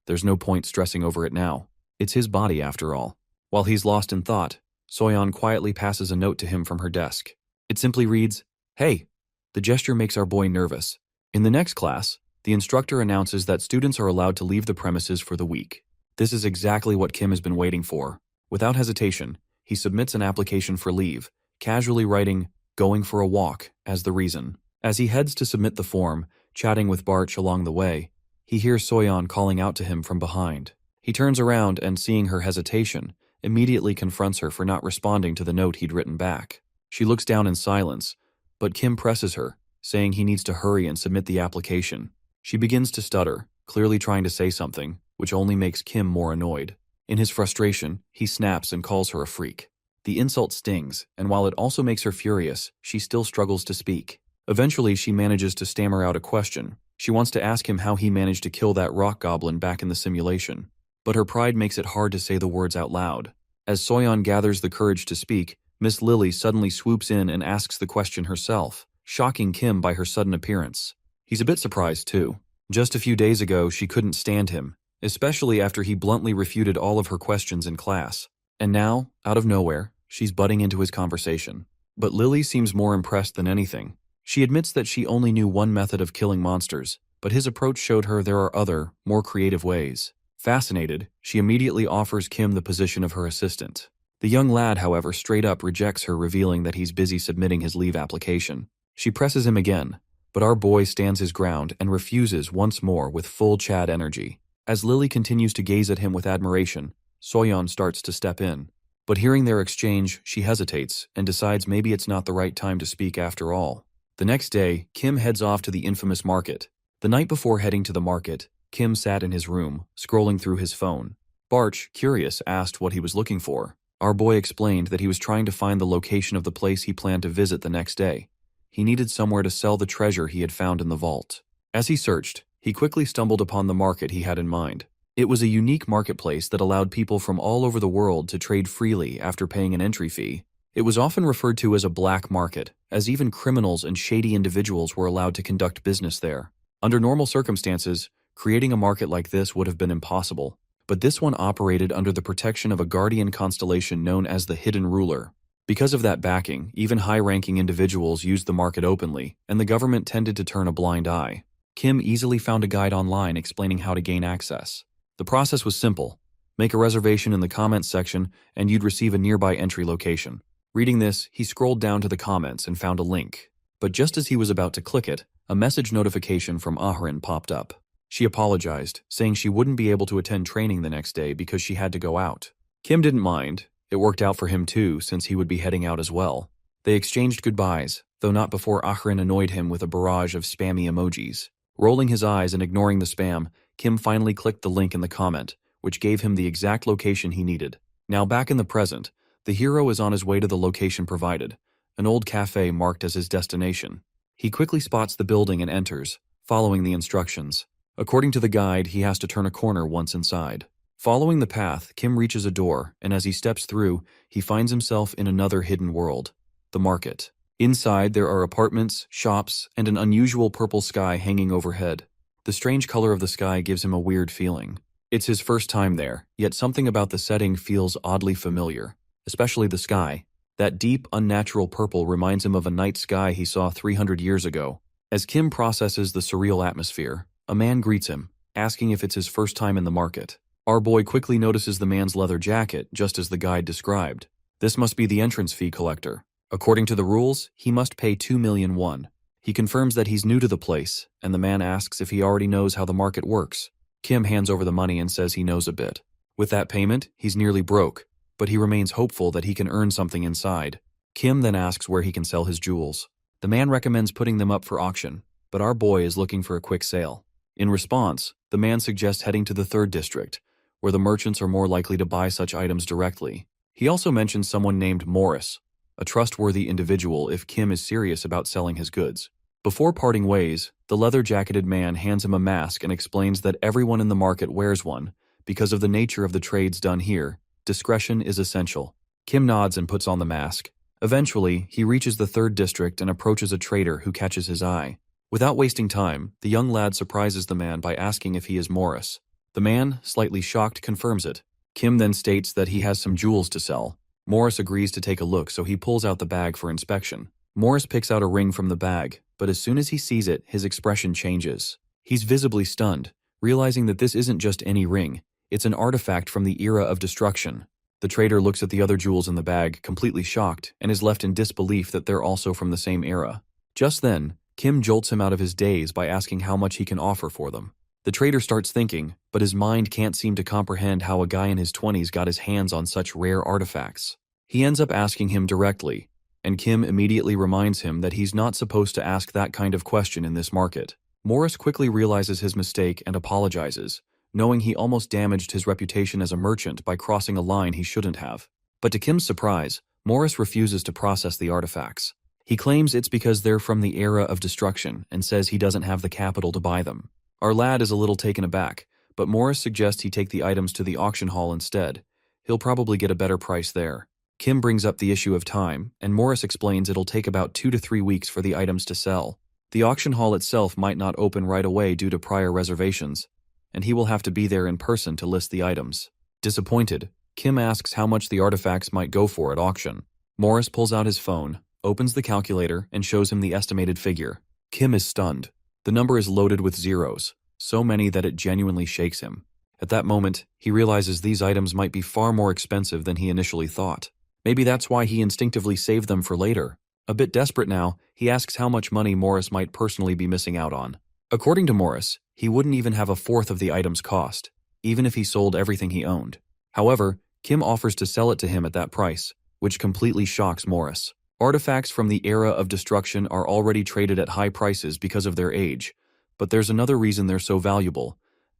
There's no point stressing over it now. It's his body after all. While he's lost in thought, Soyeon quietly passes a note to him from her desk. It simply reads, "Hey." The gesture makes our boy nervous. In the next class, the instructor announces that students are allowed to leave the premises for the week. This is exactly what Kim has been waiting for. Without hesitation, he submits an application for leave, casually writing, "going for a walk," as the reason. As he heads to submit the form, chatting with Barch along the way, he hears Soyeon calling out to him from behind. He turns around and, seeing her hesitation, immediately confronts her for not responding to the note he'd written back. She looks down in silence, but Kim presses her, saying he needs to hurry and submit the application. She begins to stutter, clearly trying to say something, which only makes Kim more annoyed. In his frustration, he snaps and calls her a freak. The insult stings, and while it also makes her furious, she still struggles to speak. Eventually, she manages to stammer out a question. She wants to ask him how he managed to kill that rock goblin back in the simulation. but her pride makes it hard to say the words out loud. As Soyeon gathers the courage to speak, Miss Lily suddenly swoops in and asks the question herself, shocking Kim by her sudden appearance. He's a bit surprised too. Just a few days ago, she couldn't stand him, especially after he bluntly refuted all of her questions in class. And now, out of nowhere, she's butting into his conversation. But Lily seems more impressed than anything. She admits that she only knew one method of killing monsters, but his approach showed her there are other, more creative ways. Fascinated, she immediately offers Kim the position of her assistant. The young lad, however, straight up rejects her, revealing that he's busy submitting his leave application. She presses him again, but our boy stands his ground and refuses once more with full Chad energy. As Lily continues to gaze at him with admiration, Soyeon starts to step in. But hearing their exchange, she hesitates and decides maybe it's not the right time to speak after all. The next day, Kim heads off to the infamous market. The night before heading to the market, Kim sat in his room, scrolling through his phone. Barch, curious, asked what he was looking for. Our boy explained that he was trying to find the location of the place he planned to visit the next day. He needed somewhere to sell the treasure he had found in the vault. As he searched, he quickly stumbled upon the market he had in mind. It was a unique marketplace that allowed people from all over the world to trade freely after paying an entry fee. It was often referred to as a black market, as even criminals and shady individuals were allowed to conduct business there. Under normal circumstances, creating a market like this would have been impossible, but this one operated under the protection of a guardian constellation known as the Hidden Ruler. Because of that backing, even high-ranking individuals used the market openly, and the government tended to turn a blind eye. Kim easily found a guide online explaining how to gain access. The process was simple. Make a reservation in the comments section, and you'd receive a nearby entry location. Reading this, he scrolled down to the comments and found a link. But just as he was about to click it, a message notification from Ahrin popped up. She apologized, saying she wouldn't be able to attend training the next day because she had to go out. Kim didn't mind. It worked out for him too, since he would be heading out as well. They exchanged goodbyes, though not before Ahrin annoyed him with a barrage of spammy emojis. Rolling his eyes and ignoring the spam, Kim finally clicked the link in the comment, which gave him the exact location he needed. Now back in the present, the hero is on his way to the location provided, an old cafe marked as his destination. He quickly spots the building and enters, following the instructions. According to the guide, he has to turn a corner once inside. Following the path, Kim reaches a door, and as he steps through, he finds himself in another hidden world, the market. Inside, there are apartments, shops, and an unusual purple sky hanging overhead. The strange color of the sky gives him a weird feeling. It's his first time there, yet something about the setting feels oddly familiar, especially the sky. That deep, unnatural purple reminds him of a night sky he saw 300 years ago. As Kim processes the surreal atmosphere, a man greets him, asking if it's his first time in the market. Our boy quickly notices the man's leather jacket, just as the guide described. This must be the entrance fee collector. According to the rules, he must pay 2 million won. He confirms that he's new to the place, and the man asks if he already knows how the market works. Kim hands over the money and says he knows a bit. With that payment, he's nearly broke, but he remains hopeful that he can earn something inside. Kim then asks where he can sell his jewels. The man recommends putting them up for auction, but our boy is looking for a quick sale. In response, the man suggests heading to the 3rd district, where the merchants are more likely to buy such items directly. He also mentions someone named Morris, a trustworthy individual if Kim is serious about selling his goods. Before parting ways, the leather-jacketed man hands him a mask and explains that everyone in the market wears one. Because of the nature of the trades done here, discretion is essential. Kim nods and puts on the mask. Eventually, he reaches the 3rd district and approaches a trader who catches his eye. Without wasting time, the young lad surprises the man by asking if he is Morris. The man, slightly shocked, confirms it. Kim then states that he has some jewels to sell. Morris agrees to take a look, so he pulls out the bag for inspection. Morris picks out a ring from the bag, but as soon as he sees it, his expression changes. He's visibly stunned, realizing that this isn't just any ring. It's an artifact from the era of destruction. The trader looks at the other jewels in the bag, completely shocked, and is left in disbelief that they're also from the same era. Just then, Kim jolts him out of his daze by asking how much he can offer for them. The trader starts thinking, but his mind can't seem to comprehend how a guy in his 20s got his hands on such rare artifacts. He ends up asking him directly, and Kim immediately reminds him that he's not supposed to ask that kind of question in this market. Morris quickly realizes his mistake and apologizes, knowing he almost damaged his reputation as a merchant by crossing a line he shouldn't have. But to Kim's surprise, Morris refuses to process the artifacts. He claims it's because they're from the era of destruction and says he doesn't have the capital to buy them. Our lad is a little taken aback, but Morris suggests he take the items to the auction hall instead. He'll probably get a better price there. Kim brings up the issue of time, and Morris explains it'll take about 2 to 3 weeks for the items to sell. The auction hall itself might not open right away due to prior reservations, and he will have to be there in person to list the items. Disappointed, Kim asks how much the artifacts might go for at auction. Morris pulls out his phone, opens the calculator, and shows him the estimated figure. Kim is stunned. The number is loaded with zeros, so many that it genuinely shakes him. At that moment, he realizes these items might be far more expensive than he initially thought. Maybe that's why he instinctively saved them for later. A bit desperate now, he asks how much money Morris might personally be missing out on. According to Morris, he wouldn't even have a fourth of the item's cost, even if he sold everything he owned. However, Kim offers to sell it to him at that price, which completely shocks Morris. Artifacts from the era of destruction are already traded at high prices because of their age, but there's another reason they're so valuable.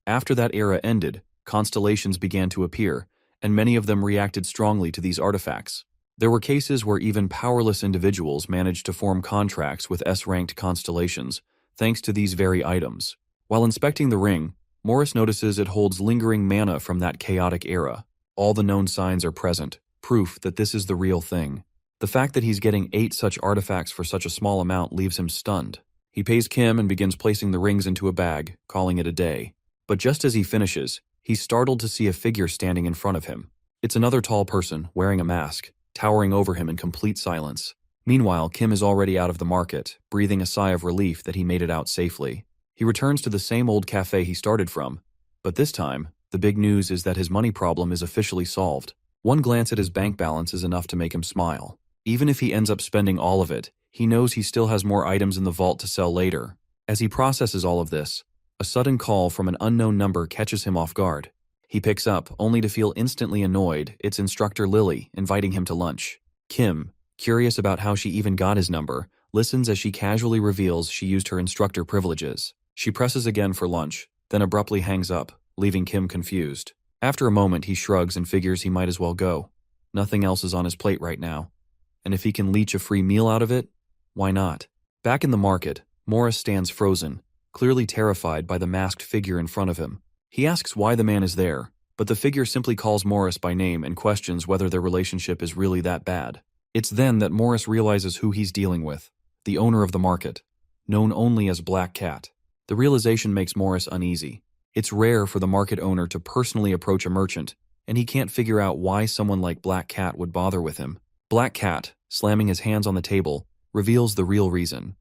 After that era ended, constellations began to appear, and many of them reacted strongly to these artifacts. There were cases where even powerless individuals managed to form contracts with S-ranked constellations, thanks to these very items. While inspecting the ring, Morris notices it holds lingering mana from that chaotic era. All the known signs are present, proof that this is the real thing. The fact that he's getting 8 such artifacts for such a small amount leaves him stunned. He pays Kim and begins placing the rings into a bag, calling it a day. But just as he finishes, he's startled to see a figure standing in front of him. It's another tall person, wearing a mask, towering over him in complete silence. Meanwhile, Kim is already out of the market, breathing a sigh of relief that he made it out safely. He returns to the same old cafe he started from, but this time, the big news is that his money problem is officially solved. One glance at his bank balance is enough to make him smile. Even if he ends up spending all of it, he knows he still has more items in the vault to sell later. As he processes all of this, a sudden call from an unknown number catches him off guard. He picks up, only to feel instantly annoyed. It's instructor Lily, inviting him to lunch. Kim, curious about how she even got his number, listens as she casually reveals she used her instructor privileges. She presses again for lunch, then abruptly hangs up, leaving Kim confused. After a moment, he shrugs and figures he might as well go. Nothing else is on his plate right now. And if he can leech a free meal out of it, why not? Back in the market, Morris stands frozen, clearly terrified by the masked figure in front of him. He asks why the man is there, but the figure simply calls Morris by name and questions whether their relationship is really that bad. It's then that Morris realizes who he's dealing with, the owner of the market, known only as Black Cat. The realization makes Morris uneasy. It's rare for the market owner to personally approach a merchant, and he can't figure out why someone like Black Cat would bother with him. Black Cat, slamming his hands on the table, reveals the real reason.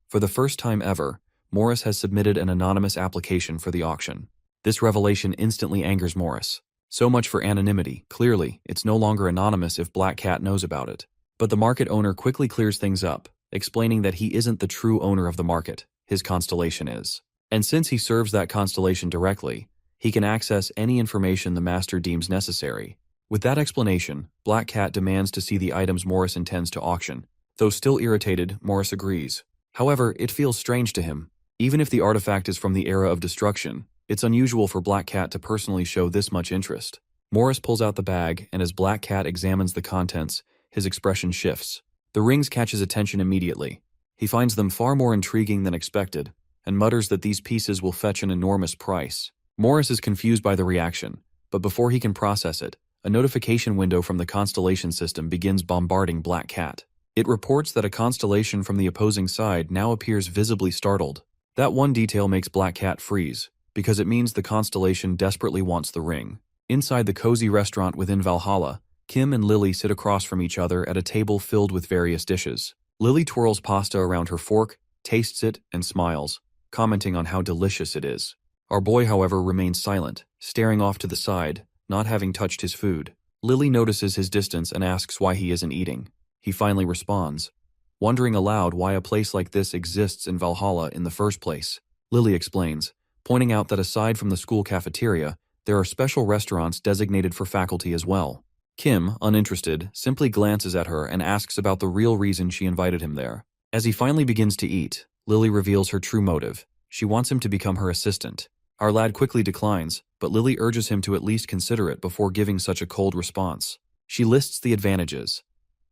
For the first time ever, Morris has submitted an anonymous application for the auction. This revelation instantly angers Morris. So much for anonymity. Clearly, it's no longer anonymous if Black Cat knows about it. But the market owner quickly clears things up, explaining that he isn't the true owner of the market. His constellation is. And since he serves that constellation directly, he can access any information the master deems necessary. With that explanation, Black Cat demands to see the items Morris intends to auction. Though still irritated, Morris agrees. However, it feels strange to him. Even if the artifact is from the era of destruction, it's unusual for Black Cat to personally show this much interest. Morris pulls out the bag, and as Black Cat examines the contents, his expression shifts. The rings catch his attention immediately. He finds them far more intriguing than expected, and mutters that these pieces will fetch an enormous price. Morris is confused by the reaction, but before he can process it, a notification window from the constellation system begins bombarding Black Cat. It reports that a constellation from the opposing side now appears visibly startled. That one detail makes Black Cat freeze, because it means the constellation desperately wants the ring. Inside the cozy restaurant within Valhalla, Kim and Lily sit across from each other at a table filled with various dishes. Lily twirls pasta around her fork, tastes it, and smiles, commenting on how delicious it is. Our boy, however, remains silent, staring off to the side, not having touched his food. Lily notices his distance and asks why he isn't eating. He finally responds, wondering aloud why a place like this exists in Valhalla in the first place. Lily explains, pointing out that aside from the school cafeteria, there are special restaurants designated for faculty as well. Kim, uninterested, simply glances at her and asks about the real reason she invited him there. As he finally begins to eat, Lily reveals her true motive. She wants him to become her assistant. Our lad quickly declines, but Lily urges him to at least consider it before giving such a cold response. She lists the advantages: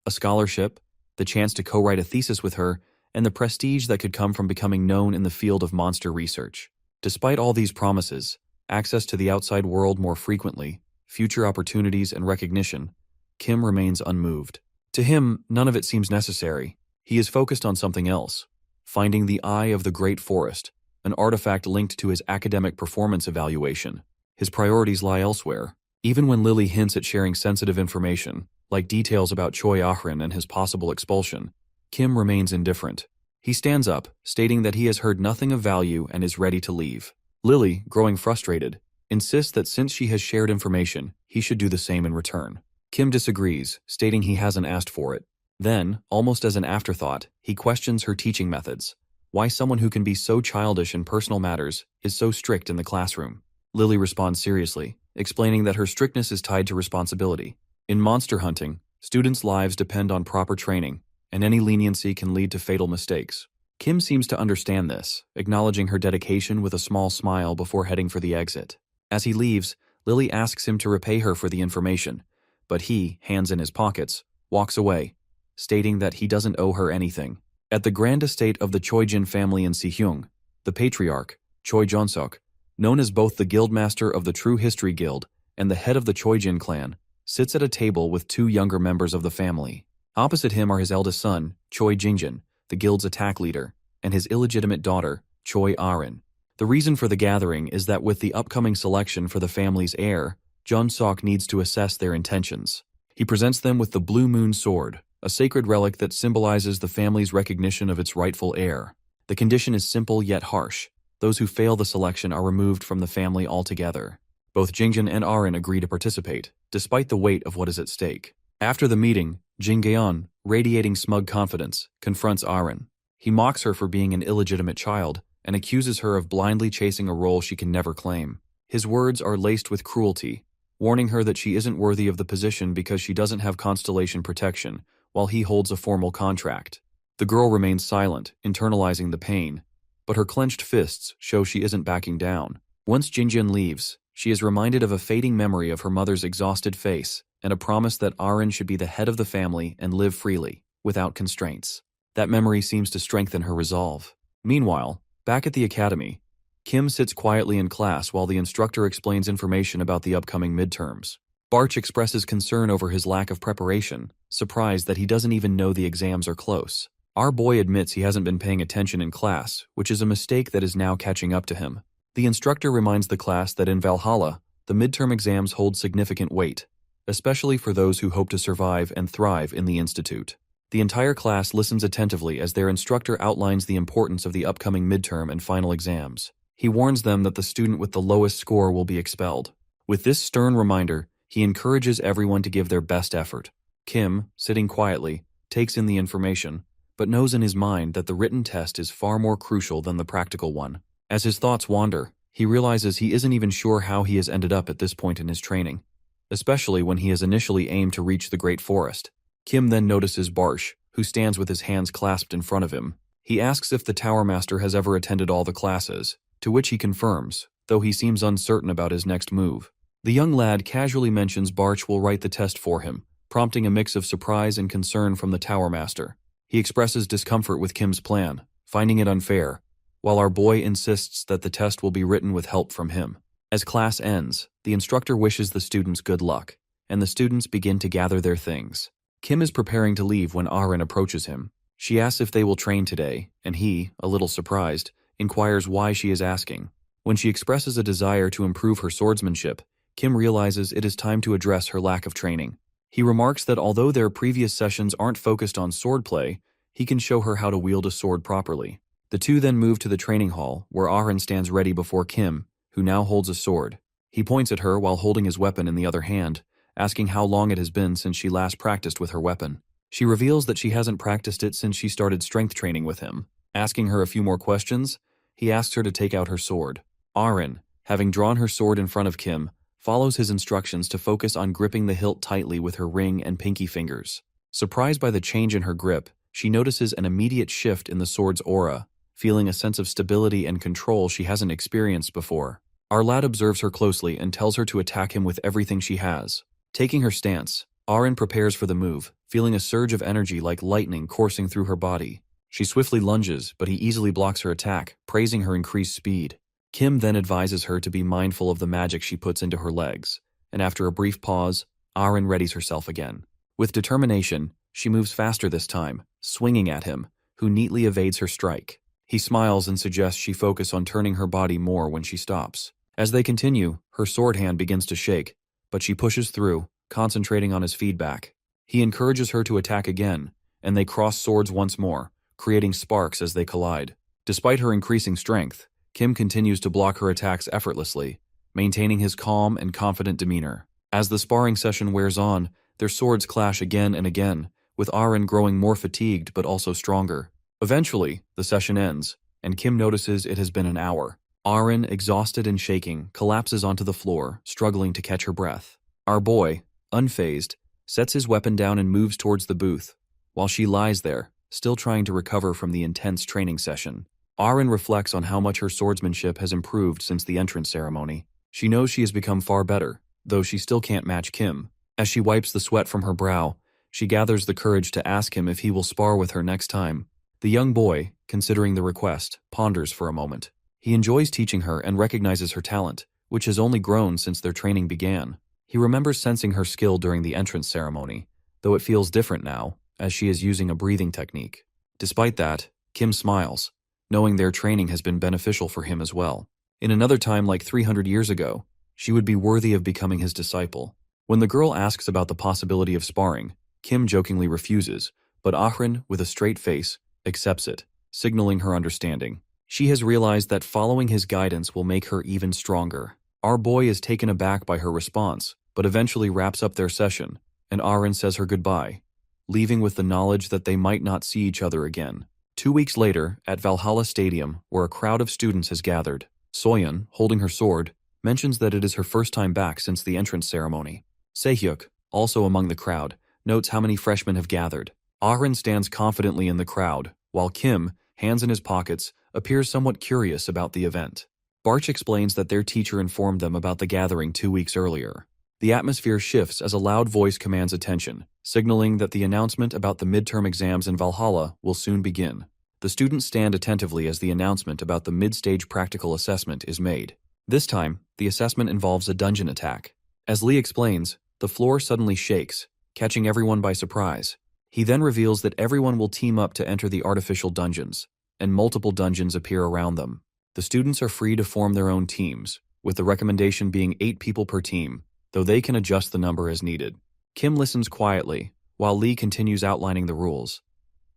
a scholarship, the chance to co-write a thesis with her, and the prestige that could come from becoming known in the field of monster research. Despite all these promises, access to the outside world more frequently, future opportunities and recognition, Kim remains unmoved. To him, none of it seems necessary. He is focused on something else, finding the Eye of the Great Forest, an artifact linked to his academic performance evaluation. His priorities lie elsewhere. Even when Lily hints at sharing sensitive information, like details about Choi Ah-rin and his possible expulsion, Kim remains indifferent. He stands up, stating that he has heard nothing of value and is ready to leave. Lily, growing frustrated, insists that since she has shared information, he should do the same in return. Kim disagrees, stating he hasn't asked for it. Then, almost as an afterthought, he questions her teaching methods. Why someone who can be so childish in personal matters is so strict in the classroom. Lily responds seriously, explaining that her strictness is tied to responsibility. In monster hunting, students' lives depend on proper training, and any leniency can lead to fatal mistakes. Kim seems to understand this, acknowledging her dedication with a small smile before heading for the exit. As he leaves, Lily asks him to repay her for the information, but he, hands in his pockets, walks away, stating that he doesn't owe her anything. At the grand estate of the Choijin family in Sihyung, the patriarch, Choi Jonsuk, known as both the guildmaster of the True History Guild and the head of the Choijin clan, sits at a table with two younger members of the family. Opposite him are his eldest son, Choi Jingjin, the guild's attack leader, and his illegitimate daughter, Choi Ah-rin. The reason for the gathering is that with the upcoming selection for the family's heir, Jonsuk needs to assess their intentions. He presents them with the Blue Moon Sword, a sacred relic that symbolizes the family's recognition of its rightful heir. The condition is simple yet harsh. Those who fail the selection are removed from the family altogether. Both Jingjin and Ah-rin agree to participate, despite the weight of what is at stake. After the meeting, Jinggeon, radiating smug confidence, confronts Ah-rin. He mocks her for being an illegitimate child and accuses her of blindly chasing a role she can never claim. His words are laced with cruelty, warning her that she isn't worthy of the position because she doesn't have Constellation protection, while he holds a formal contract. The girl remains silent, internalizing the pain, but her clenched fists show she isn't backing down. Once Jingjin leaves, she is reminded of a fading memory of her mother's exhausted face and a promise that Ah-rin should be the head of the family and live freely, without constraints. That memory seems to strengthen her resolve. Meanwhile, back at the academy, Kim sits quietly in class while the instructor explains information about the upcoming midterms. Barch expresses concern over his lack of preparation, surprised that he doesn't even know the exams are close. Our boy admits he hasn't been paying attention in class, which is a mistake that is now catching up to him. The instructor reminds the class that in Valhalla, the midterm exams hold significant weight, especially for those who hope to survive and thrive in the institute. The entire class listens attentively as their instructor outlines the importance of the upcoming midterm and final exams. He warns them that the student with the lowest score will be expelled. With this stern reminder, he encourages everyone to give their best effort. Kim, sitting quietly, takes in the information, but knows in his mind that the written test is far more crucial than the practical one. As his thoughts wander, he realizes he isn't even sure how he has ended up at this point in his training, especially when he has initially aimed to reach the Great Forest. Kim then notices Barsh, who stands with his hands clasped in front of him. He asks if the Tower Master has ever attended all the classes, to which he confirms, though he seems uncertain about his next move. The young lad casually mentions Barch will write the test for him, prompting a mix of surprise and concern from the Tower Master. He expresses discomfort with Kim's plan, finding it unfair, while our boy insists that the test will be written with help from him. As class ends, the instructor wishes the students good luck, and the students begin to gather their things. Kim is preparing to leave when Ah-rin approaches him. She asks if they will train today, and he, a little surprised, inquires why she is asking. When she expresses a desire to improve her swordsmanship, Kim realizes it is time to address her lack of training. He remarks that although their previous sessions aren't focused on swordplay, he can show her how to wield a sword properly. The two then move to the training hall, where Ah-rin stands ready before Kim, who now holds a sword. He points at her while holding his weapon in the other hand, asking how long it has been since she last practiced with her weapon. She reveals that she hasn't practiced it since she started strength training with him. Asking her a few more questions, he asks her to take out her sword. Ah-rin, having drawn her sword in front of Kim, follows his instructions to focus on gripping the hilt tightly with her ring and pinky fingers. Surprised by the change in her grip, she notices an immediate shift in the sword's aura, feeling a sense of stability and control she hasn't experienced before. Our lad observes her closely and tells her to attack him with everything she has. Taking her stance, Ah-rin prepares for the move, feeling a surge of energy like lightning coursing through her body. She swiftly lunges, but he easily blocks her attack, praising her increased speed. Kim then advises her to be mindful of the magic she puts into her legs, and after a brief pause, Arin readies herself again. With determination, she moves faster this time, swinging at him, who neatly evades her strike. He smiles and suggests she focus on turning her body more when she stops. As they continue, her sword hand begins to shake, but she pushes through, concentrating on his feedback. He encourages her to attack again, and they cross swords once more, creating sparks as they collide. Despite her increasing strength, Kim continues to block her attacks effortlessly, maintaining his calm and confident demeanor. As the sparring session wears on, their swords clash again and again, with Arin growing more fatigued but also stronger. Eventually, the session ends, and Kim notices it has been an hour. Arin, exhausted and shaking, collapses onto the floor, struggling to catch her breath. Our boy, unfazed, sets his weapon down and moves towards the booth, while she lies there, still trying to recover from the intense training session. Arin reflects on how much her swordsmanship has improved since the entrance ceremony. She knows she has become far better, though she still can't match Kim. As she wipes the sweat from her brow, she gathers the courage to ask him if he will spar with her next time. The young boy, considering the request, ponders for a moment. He enjoys teaching her and recognizes her talent, which has only grown since their training began. He remembers sensing her skill during the entrance ceremony, though it feels different now, as she is using a breathing technique. Despite that, Kim smiles, knowing their training has been beneficial for him as well. In another time like 300 years ago, she would be worthy of becoming his disciple. When the girl asks about the possibility of sparring, Kim jokingly refuses, but Arin, with a straight face, accepts it, signaling her understanding. She has realized that following his guidance will make her even stronger. Our boy is taken aback by her response, but eventually wraps up their session, and Arin says her goodbye, leaving with the knowledge that they might not see each other again. 2 weeks later, at Valhalla Stadium, where a crowd of students has gathered, Soyeon, holding her sword, mentions that it is her first time back since the entrance ceremony. Sehyuk, also among the crowd, notes how many freshmen have gathered. Arin stands confidently in the crowd, while Kim, hands in his pockets, appears somewhat curious about the event. Barch explains that their teacher informed them about the gathering 2 weeks earlier. The atmosphere shifts as a loud voice commands attention, signaling that the announcement about the midterm exams in Valhalla will soon begin. The students stand attentively as the announcement about the mid-stage practical assessment is made. This time, the assessment involves a dungeon attack. As Lee explains, the floor suddenly shakes, catching everyone by surprise. He then reveals that everyone will team up to enter the artificial dungeons, and multiple dungeons appear around them. The students are free to form their own teams, with the recommendation being 8 people per team, though they can adjust the number as needed. Kim listens quietly, while Lee continues outlining the rules.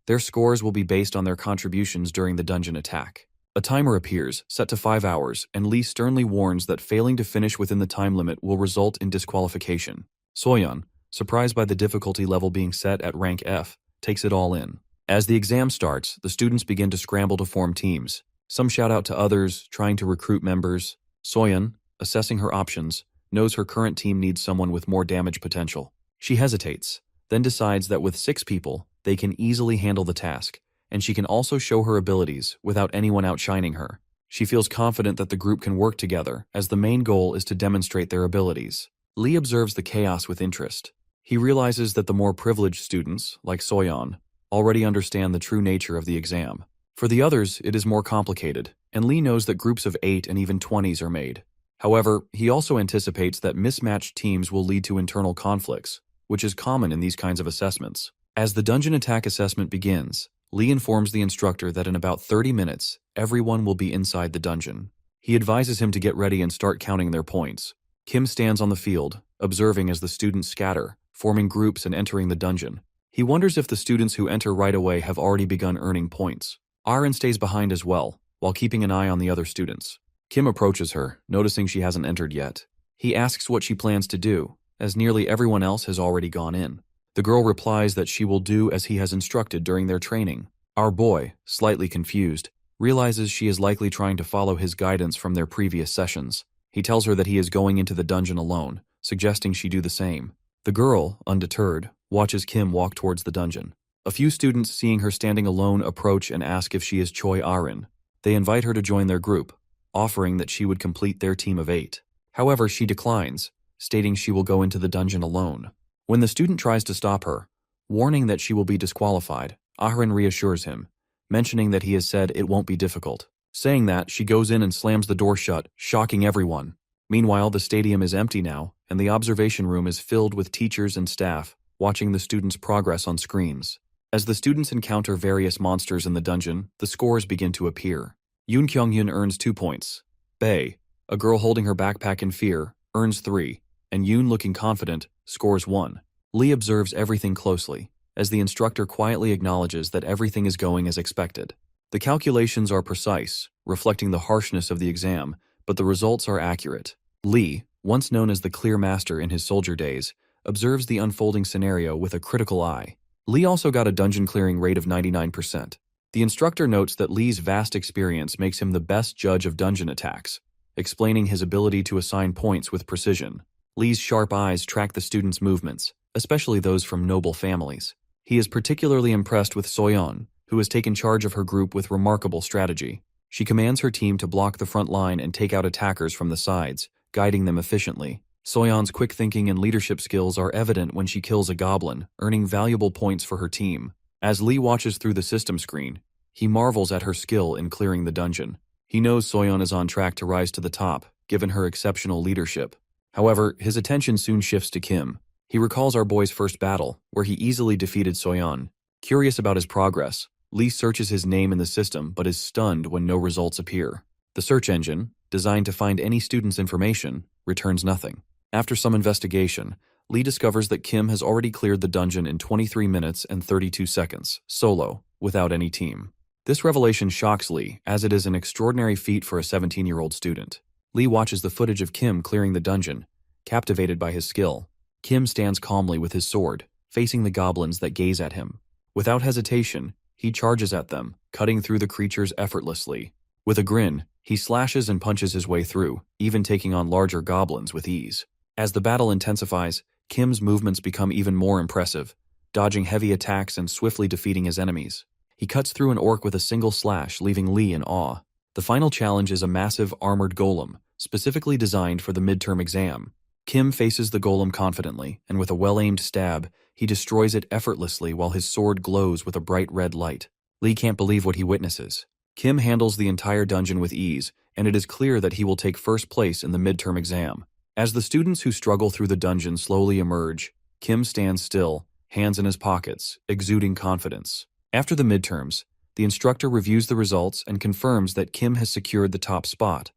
Their scores will be based on their contributions during the dungeon attack. A timer appears, set to 5 hours, and Lee sternly warns that failing to finish within the time limit will result in disqualification. Soyeon, surprised by the difficulty level being set at rank F, takes it all in. As the exam starts, the students begin to scramble to form teams. Some shout out to others, trying to recruit members. Soyeon, assessing her options, knows her current team needs someone with more damage potential. She hesitates, then decides that with 6 people, they can easily handle the task, and she can also show her abilities without anyone outshining her. She feels confident that the group can work together, as the main goal is to demonstrate their abilities. Lee observes the chaos with interest. He realizes that the more privileged students, like Soyeon, already understand the true nature of the exam. For the others, it is more complicated, and Lee knows that groups of 8 and even 20s are made. However, he also anticipates that mismatched teams will lead to internal conflicts, which is common in these kinds of assessments. As the dungeon attack assessment begins, Lee informs the instructor that in about 30 minutes, everyone will be inside the dungeon. He advises him to get ready and start counting their points. Kim stands on the field, observing as the students scatter, forming groups and entering the dungeon. He wonders if the students who enter right away have already begun earning points. Arin stays behind as well, while keeping an eye on the other students. Kim approaches her, noticing she hasn't entered yet. He asks what she plans to do, as nearly everyone else has already gone in. The girl replies that she will do as he has instructed during their training. Our boy, slightly confused, realizes she is likely trying to follow his guidance from their previous sessions. He tells her that he is going into the dungeon alone, suggesting she do the same. The girl, undeterred, watches Kim walk towards the dungeon. A few students, seeing her standing alone, approach and ask if she is Choi Arin. They invite her to join their group, offering that she would complete their team of 8. However, she declines, stating she will go into the dungeon alone. When the student tries to stop her, warning that she will be disqualified, Arin reassures him, mentioning that he has said it won't be difficult. Saying that, she goes in and slams the door shut, shocking everyone. Meanwhile, the stadium is empty now, and the observation room is filled with teachers and staff, watching the students' progress on screens. As the students encounter various monsters in the dungeon, the scores begin to appear. Yoon Kyung-hyun earns 2 points. Bae, a girl holding her backpack in fear, earns 3, and Yoon, looking confident, scores 1. Lee observes everything closely, as the instructor quietly acknowledges that everything is going as expected. The calculations are precise, reflecting the harshness of the exam, but the results are accurate. Lee, once known as the clear master in his soldier days, observes the unfolding scenario with a critical eye. Lee also got a dungeon clearing rate of 99%. The instructor notes that Lee's vast experience makes him the best judge of dungeon attacks, explaining his ability to assign points with precision. Lee's sharp eyes track the students' movements, especially those from noble families. He is particularly impressed with Soyeon, who has taken charge of her group with remarkable strategy. She commands her team to block the front line and take out attackers from the sides, guiding them efficiently. Soyeon's quick thinking and leadership skills are evident when she kills a goblin, earning valuable points for her team. As Lee watches through the system screen, he marvels at her skill in clearing the dungeon. He knows Soyeon is on track to rise to the top, given her exceptional leadership. However, his attention soon shifts to Kim. He recalls our boy's first battle, where he easily defeated Soyeon. Curious about his progress, Lee searches his name in the system but is stunned when no results appear. The search engine, designed to find any student's information, returns nothing. After some investigation, Lee discovers that Kim has already cleared the dungeon in 23 minutes and 32 seconds, solo, without any team. This revelation shocks Lee, as it is an extraordinary feat for a 17-year-old student. Lee watches the footage of Kim clearing the dungeon, captivated by his skill. Kim stands calmly with his sword, facing the goblins that gaze at him. Without hesitation, he charges at them, cutting through the creatures effortlessly. With a grin, he slashes and punches his way through, even taking on larger goblins with ease. As the battle intensifies, Kim's movements become even more impressive, dodging heavy attacks and swiftly defeating his enemies. He cuts through an orc with a single slash, leaving Lee in awe. The final challenge is a massive armored golem, specifically designed for the midterm exam. Kim faces the golem confidently, and with a well-aimed stab, he destroys it effortlessly while his sword glows with a bright red light. Lee can't believe what he witnesses. Kim handles the entire dungeon with ease, and it is clear that he will take first place in the midterm exam. As the students who struggle through the dungeon slowly emerge, Kim stands still, hands in his pockets, exuding confidence. After the midterms, the instructor reviews the results and confirms that Kim has secured the top spot,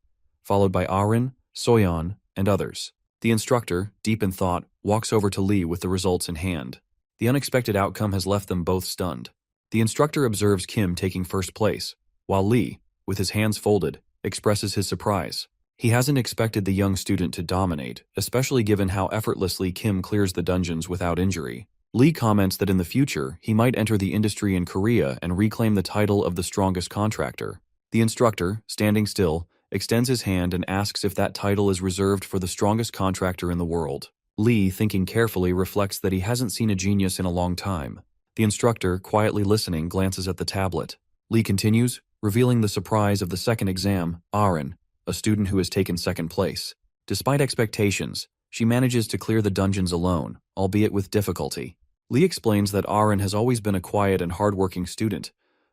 followed by Arin, Soyeon, and others. The instructor, deep in thought, walks over to Lee with the results in hand. The unexpected outcome has left them both stunned. The instructor observes Kim taking first place, while Lee, with his hands folded, expresses his surprise. He hasn't expected the young student to dominate, especially given how effortlessly Kim clears the dungeons without injury. Lee comments that in the future, he might enter the industry in Korea and reclaim the title of the strongest contractor. The instructor, standing still, extends his hand and asks if that title is reserved for the strongest contractor in the world. Lee, thinking carefully, reflects that he hasn't seen a genius in a long time. The instructor, quietly listening, glances at the tablet. Lee continues, revealing the surprise of the second exam, Arin, a student who has taken second place. Despite expectations, she manages to clear the dungeons alone, albeit with difficulty. Lee explains that Arin has always been a quiet and hardworking student,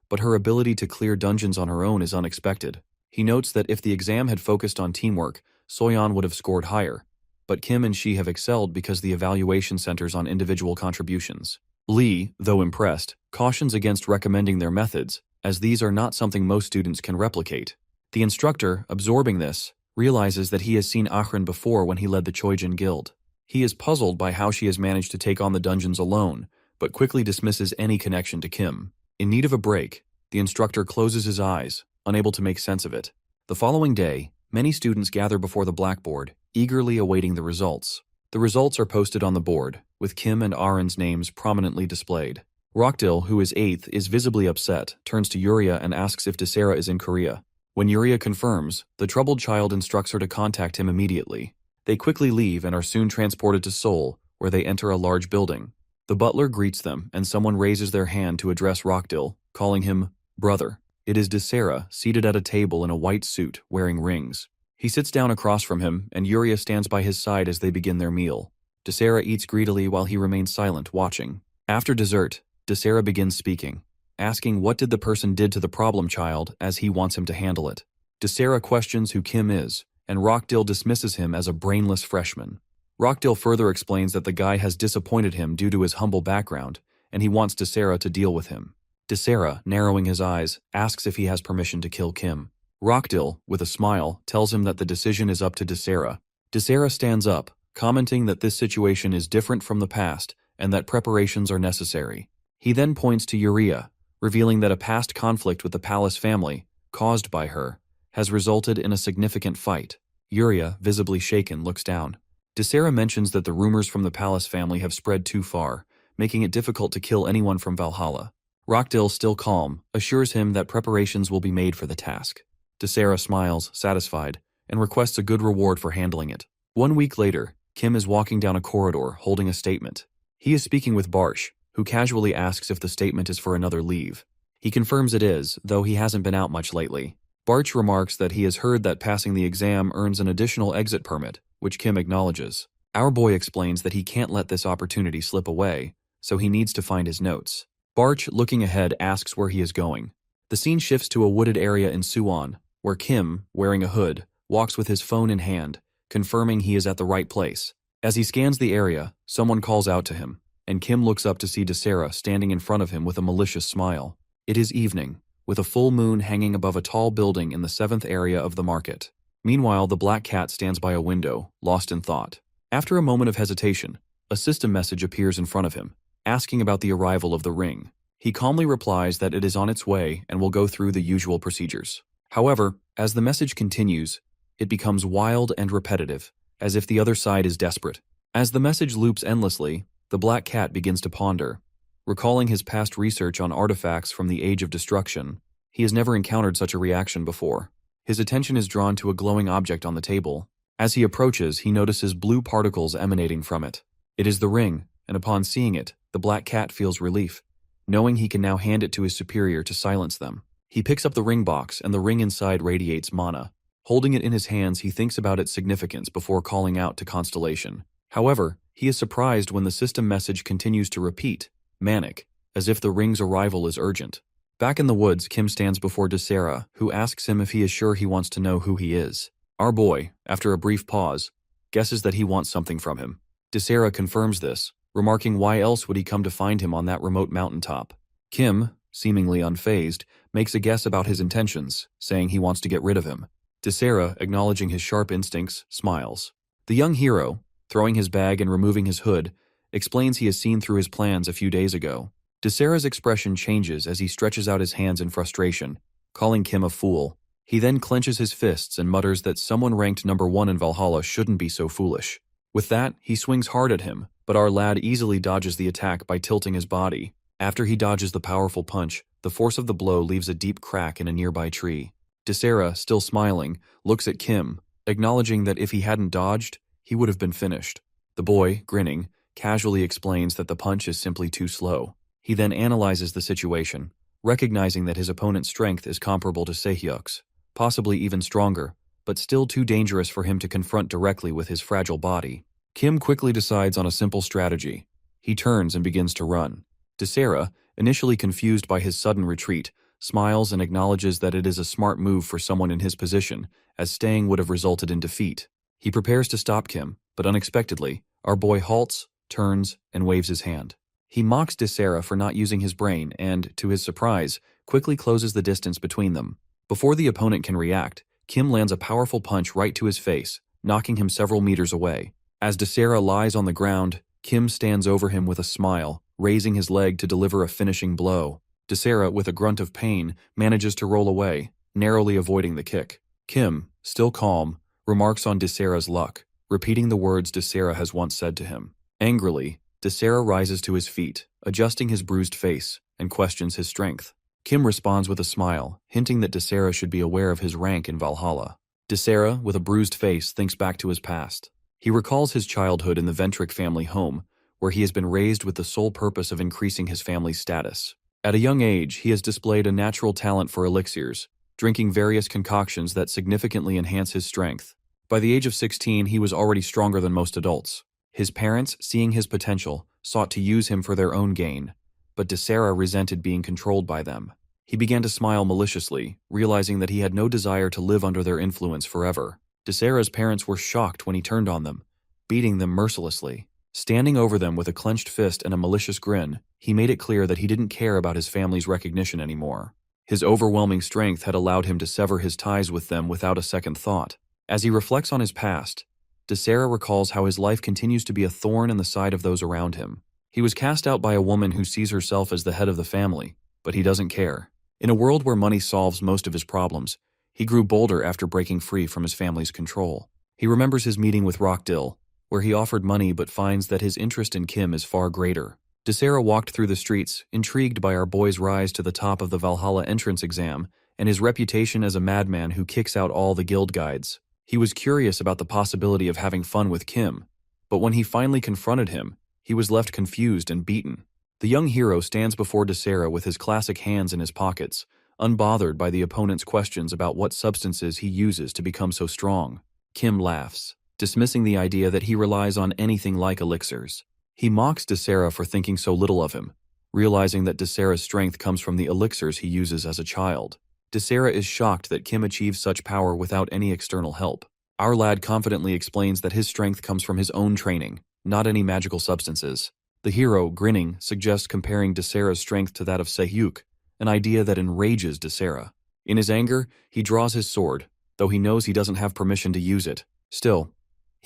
but her ability to clear dungeons on her own is unexpected. He notes that if the exam had focused on teamwork, Soyeon would have scored higher, but Kim and she have excelled because the evaluation centers on individual contributions. Lee, though impressed, cautions against recommending their methods, as these are not something most students can replicate. The instructor, absorbing this, realizes that he has seen Arin before when he led the Choijin Guild. He is puzzled by how she has managed to take on the dungeons alone, but quickly dismisses any connection to Kim. In need of a break, the instructor closes his eyes, unable to make sense of it. The following day, many students gather before the blackboard, eagerly awaiting the results. The results are posted on the board, with Kim and Arin's names prominently displayed. Rockdill, who is 8th, is visibly upset, turns to Yuria and asks if Desera is in Korea. When Yuria confirms, the troubled child instructs her to contact him immediately. They quickly leave and are soon transported to Seoul, where they enter a large building. The butler greets them, and someone raises their hand to address Rockdill, calling him brother. It is Desera, seated at a table in a white suit, wearing rings. He sits down across from him, and Yuria stands by his side as they begin their meal. Desera eats greedily while he remains silent, watching. After dessert, Desera begins speaking. asking what did the person did to the problem child as he wants him to handle it. Desera questions who Kim is, and Rockdill dismisses him as a brainless freshman. Rockdill further explains that the guy has disappointed him due to his humble background, and he wants Desera to deal with him. Desera, narrowing his eyes, asks if he has permission to kill Kim. Rockdill, with a smile, tells him that the decision is up to Desera. Desera stands up, commenting that this situation is different from the past and that preparations are necessary. He then points to Uria, revealing that a past conflict with the palace family, caused by her, has resulted in a significant fight. Uria, visibly shaken, looks down. Desera mentions that the rumors from the palace family have spread too far, making it difficult to kill anyone from Valhalla. Rockdill, still calm, assures him that preparations will be made for the task. Desera smiles, satisfied, and requests a good reward for handling it. 1 week later, Kim is walking down a corridor holding a statement. He is speaking with Barsh, who casually asks if the statement is for another leave. He confirms it is, though he hasn't been out much lately. Barch remarks that he has heard that passing the exam earns an additional exit permit, which Kim acknowledges. Our boy explains that he can't let this opportunity slip away, so he needs to find his notes. Barch, looking ahead, asks where he is going. The scene shifts to a wooded area in Suwon, where Kim, wearing a hood, walks with his phone in hand, confirming he is at the right place. As he scans the area, someone calls out to him, and Kim looks up to see Desera standing in front of him with a malicious smile. It is evening, with a full moon hanging above a tall building in the 7th area of the market. Meanwhile, the black cat stands by a window, lost in thought. After a moment of hesitation, a system message appears in front of him, asking about the arrival of the ring. He calmly replies that it is on its way and will go through the usual procedures. However, as the message continues, it becomes wild and repetitive, as if the other side is desperate. As the message loops endlessly, the black cat begins to ponder. Recalling his past research on artifacts from the Age of Destruction, he has never encountered such a reaction before. His attention is drawn to a glowing object on the table. As he approaches, he notices blue particles emanating from it. It is the ring, and upon seeing it, the black cat feels relief, knowing he can now hand it to his superior to silence them. He picks up the ring box, and the ring inside radiates mana. Holding it in his hands, he thinks about its significance before calling out to Constellation. However, he is surprised when the system message continues to repeat, manic, as if the ring's arrival is urgent. Back in the woods, Kim stands before Desera, who asks him if he is sure he wants to know who he is. Our boy, after a brief pause, guesses that he wants something from him. Desera confirms this, remarking why else would he come to find him on that remote mountaintop. Kim, seemingly unfazed, makes a guess about his intentions, saying he wants to get rid of him. Desera, acknowledging his sharp instincts, smiles. The young hero, throwing his bag and removing his hood, explains he has seen through his plans a few days ago. Desera's expression changes as he stretches out his hands in frustration, calling Kim a fool. He then clenches his fists and mutters that someone ranked number 1 in Valhalla shouldn't be so foolish. With that, he swings hard at him, but our lad easily dodges the attack by tilting his body. After he dodges the powerful punch, the force of the blow leaves a deep crack in a nearby tree. Desera, still smiling, looks at Kim, acknowledging that if he hadn't dodged, he would have been finished. The boy, grinning, casually explains that the punch is simply too slow. He then analyzes the situation, recognizing that his opponent's strength is comparable to Sehyuk's, possibly even stronger, but still too dangerous for him to confront directly with his fragile body. Kim quickly decides on a simple strategy. He turns and begins to run. Desera, initially confused by his sudden retreat, smiles and acknowledges that it is a smart move for someone in his position, as staying would have resulted in defeat. He prepares to stop Kim, but unexpectedly, our boy halts, turns, and waves his hand. He mocks Desera for not using his brain and, to his surprise, quickly closes the distance between them. Before the opponent can react, Kim lands a powerful punch right to his face, knocking him several meters away. As Desera lies on the ground, Kim stands over him with a smile, raising his leg to deliver a finishing blow. Desera, with a grunt of pain, manages to roll away, narrowly avoiding the kick. Kim, still calm, remarks on Desera's luck, repeating the words Desera has once said to him. Angrily, Desera rises to his feet, adjusting his bruised face, and questions his strength. Kim responds with a smile, hinting that Desera should be aware of his rank in Valhalla. Desera, with a bruised face, thinks back to his past. He recalls his childhood in the Ventric family home, where he has been raised with the sole purpose of increasing his family's status. At a young age, he has displayed a natural talent for elixirs, drinking various concoctions that significantly enhance his strength. By the age of 16, he was already stronger than most adults. His parents, seeing his potential, sought to use him for their own gain, but Desera resented being controlled by them. He began to smile maliciously, realizing that he had no desire to live under their influence forever. Desera's parents were shocked when he turned on them, beating them mercilessly. Standing over them with a clenched fist and a malicious grin, he made it clear that he didn't care about his family's recognition anymore. His overwhelming strength had allowed him to sever his ties with them without a second thought. As he reflects on his past, Desera recalls how his life continues to be a thorn in the side of those around him. He was cast out by a woman who sees herself as the head of the family, but he doesn't care. In a world where money solves most of his problems, he grew bolder after breaking free from his family's control. He remembers his meeting with Rockdill, where he offered money but finds that his interest in Kim is far greater. Desera walked through the streets, intrigued by our boy's rise to the top of the Valhalla entrance exam and his reputation as a madman who kicks out all the guild guides. He was curious about the possibility of having fun with Kim, but when he finally confronted him, he was left confused and beaten. The young hero stands before Desera with his classic hands in his pockets, unbothered by the opponent's questions about what substances he uses to become so strong. Kim laughs, dismissing the idea that he relies on anything like elixirs. He mocks Desera for thinking so little of him, realizing that Desera's strength comes from the elixirs he uses as a child. Desera is shocked that Kim achieves such power without any external help. Our lad confidently explains that his strength comes from his own training, not any magical substances. The hero, grinning, suggests comparing Desera's strength to that of Sehyuk, an idea that enrages Desera. In his anger, he draws his sword, though he knows he doesn't have permission to use it. Still,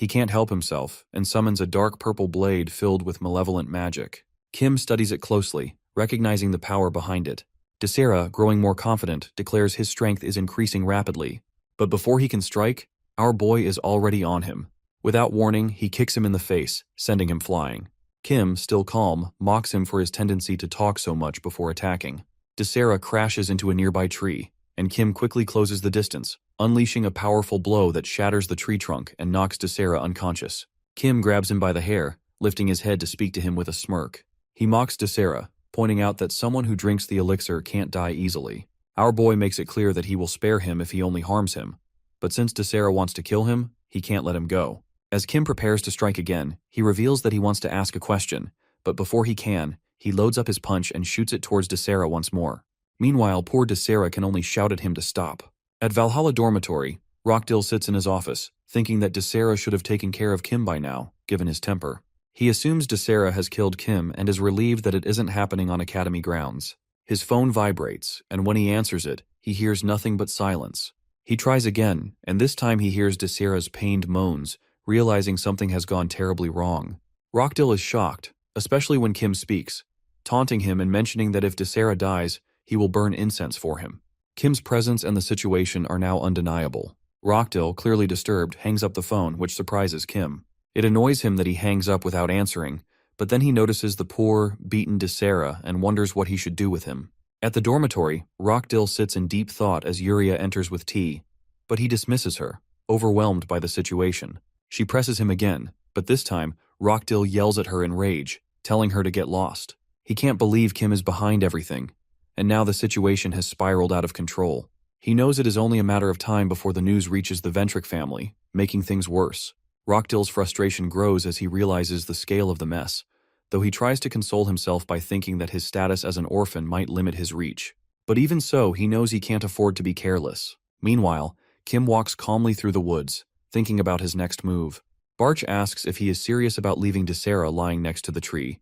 he can't help himself and summons a dark purple blade filled with malevolent magic. Kim studies it closely, recognizing the power behind it. Desera, growing more confident, declares his strength is increasing rapidly. But before he can strike, our boy is already on him. Without warning, he kicks him in the face, sending him flying. Kim, still calm, mocks him for his tendency to talk so much before attacking. Desera crashes into a nearby tree, and Kim quickly closes the distance, unleashing a powerful blow that shatters the tree trunk and knocks Desera unconscious. Kim grabs him by the hair, lifting his head to speak to him with a smirk. He mocks Desera, pointing out that someone who drinks the elixir can't die easily. Our boy makes it clear that he will spare him if he only harms him, but since Desera wants to kill him, he can't let him go. As Kim prepares to strike again, he reveals that he wants to ask a question, but before he can, he loads up his punch and shoots it towards Desera once more. Meanwhile, poor Desera can only shout at him to stop. At Valhalla Dormitory, Rockdill sits in his office, thinking that Desera should have taken care of Kim by now, given his temper. He assumes Desera has killed Kim and is relieved that it isn't happening on Academy grounds. His phone vibrates, and when he answers it, he hears nothing but silence. He tries again, and this time he hears Desera's pained moans, realizing something has gone terribly wrong. Rockdill is shocked, especially when Kim speaks, taunting him and mentioning that if Desera dies, he will burn incense for him. Kim's presence and the situation are now undeniable. Rockdill, clearly disturbed, hangs up the phone, which surprises Kim. It annoys him that he hangs up without answering, but then he notices the poor, beaten Desera and wonders what he should do with him. At the dormitory, Rockdill sits in deep thought as Yuria enters with tea, but he dismisses her, overwhelmed by the situation. She presses him again, but this time, Rockdill yells at her in rage, telling her to get lost. He can't believe Kim is behind everything, and now the situation has spiraled out of control. He knows it is only a matter of time before the news reaches the Ventric family, making things worse. Rockdill's frustration grows as he realizes the scale of the mess, though he tries to console himself by thinking that his status as an orphan might limit his reach. But even so, he knows he can't afford to be careless. Meanwhile, Kim walks calmly through the woods, thinking about his next move. Barch asks if he is serious about leaving Desera lying next to the tree,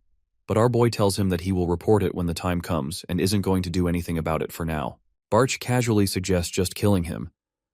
but our boy tells him that he will report it when the time comes and isn't going to do anything about it for now. Barch casually suggests just killing him,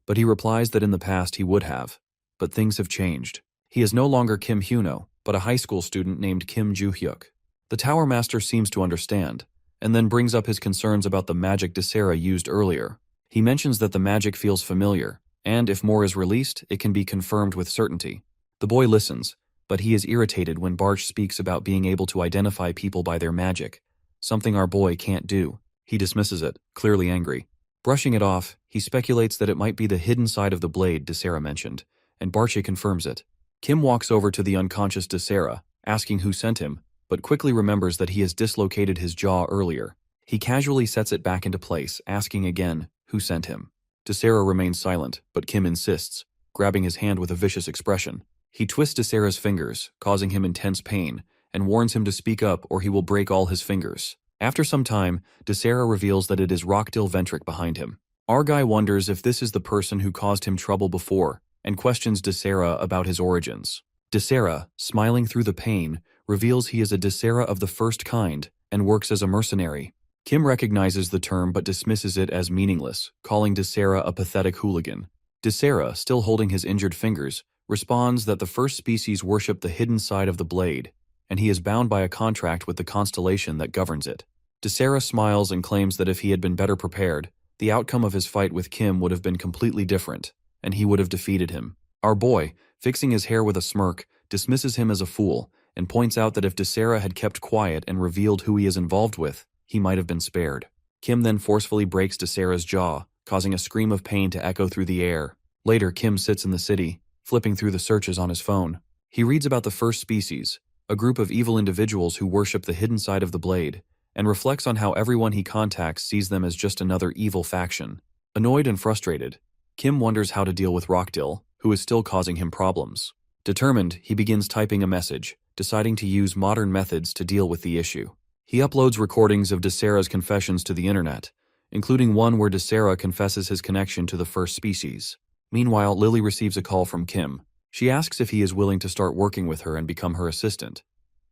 but he replies that in the past he would have. But things have changed. He is no longer Kim Hyuno, but a high school student named Kim Ju-hyuk. The Tower Master seems to understand, and then brings up his concerns about the magic Desera used earlier. He mentions that the magic feels familiar, and if more is released, it can be confirmed with certainty. The boy listens, but he is irritated when Barch speaks about being able to identify people by their magic, something our boy can't do. He dismisses it, clearly angry. Brushing it off, he speculates that it might be the hidden side of the blade Desera mentioned, and Barche confirms it. Kim walks over to the unconscious Desera, asking who sent him, but quickly remembers that he has dislocated his jaw earlier. He casually sets it back into place, asking again who sent him. Desera remains silent, but Kim insists, grabbing his hand with a vicious expression. He twists Desera's fingers, causing him intense pain, and warns him to speak up or he will break all his fingers. After some time, Desera reveals that it is Rockdill Ventric behind him. Argai wonders if this is the person who caused him trouble before, and questions Desera about his origins. Desera, smiling through the pain, reveals he is a Desera of the first kind and works as a mercenary. Kim recognizes the term but dismisses it as meaningless, calling Desera a pathetic hooligan. Desera, still holding his injured fingers, responds that the first species worship the hidden side of the blade, and he is bound by a contract with the constellation that governs it. Desera smiles and claims that if he had been better prepared, the outcome of his fight with Kim would have been completely different, and he would have defeated him. Our boy, fixing his hair with a smirk, dismisses him as a fool, and points out that if Desera had kept quiet and revealed who he is involved with, he might have been spared. Kim then forcefully breaks Desera's jaw, causing a scream of pain to echo through the air. Later, Kim sits in the city, flipping through the searches on his phone. He reads about the first species, a group of evil individuals who worship the hidden side of the blade, and reflects on how everyone he contacts sees them as just another evil faction. Annoyed and frustrated, Kim wonders how to deal with Rockdill, who is still causing him problems. Determined, he begins typing a message, deciding to use modern methods to deal with the issue. He uploads recordings of Desera's confessions to the internet, including one where Desera confesses his connection to the first species. Meanwhile, Lily receives a call from Kim. She asks if he is willing to start working with her and become her assistant,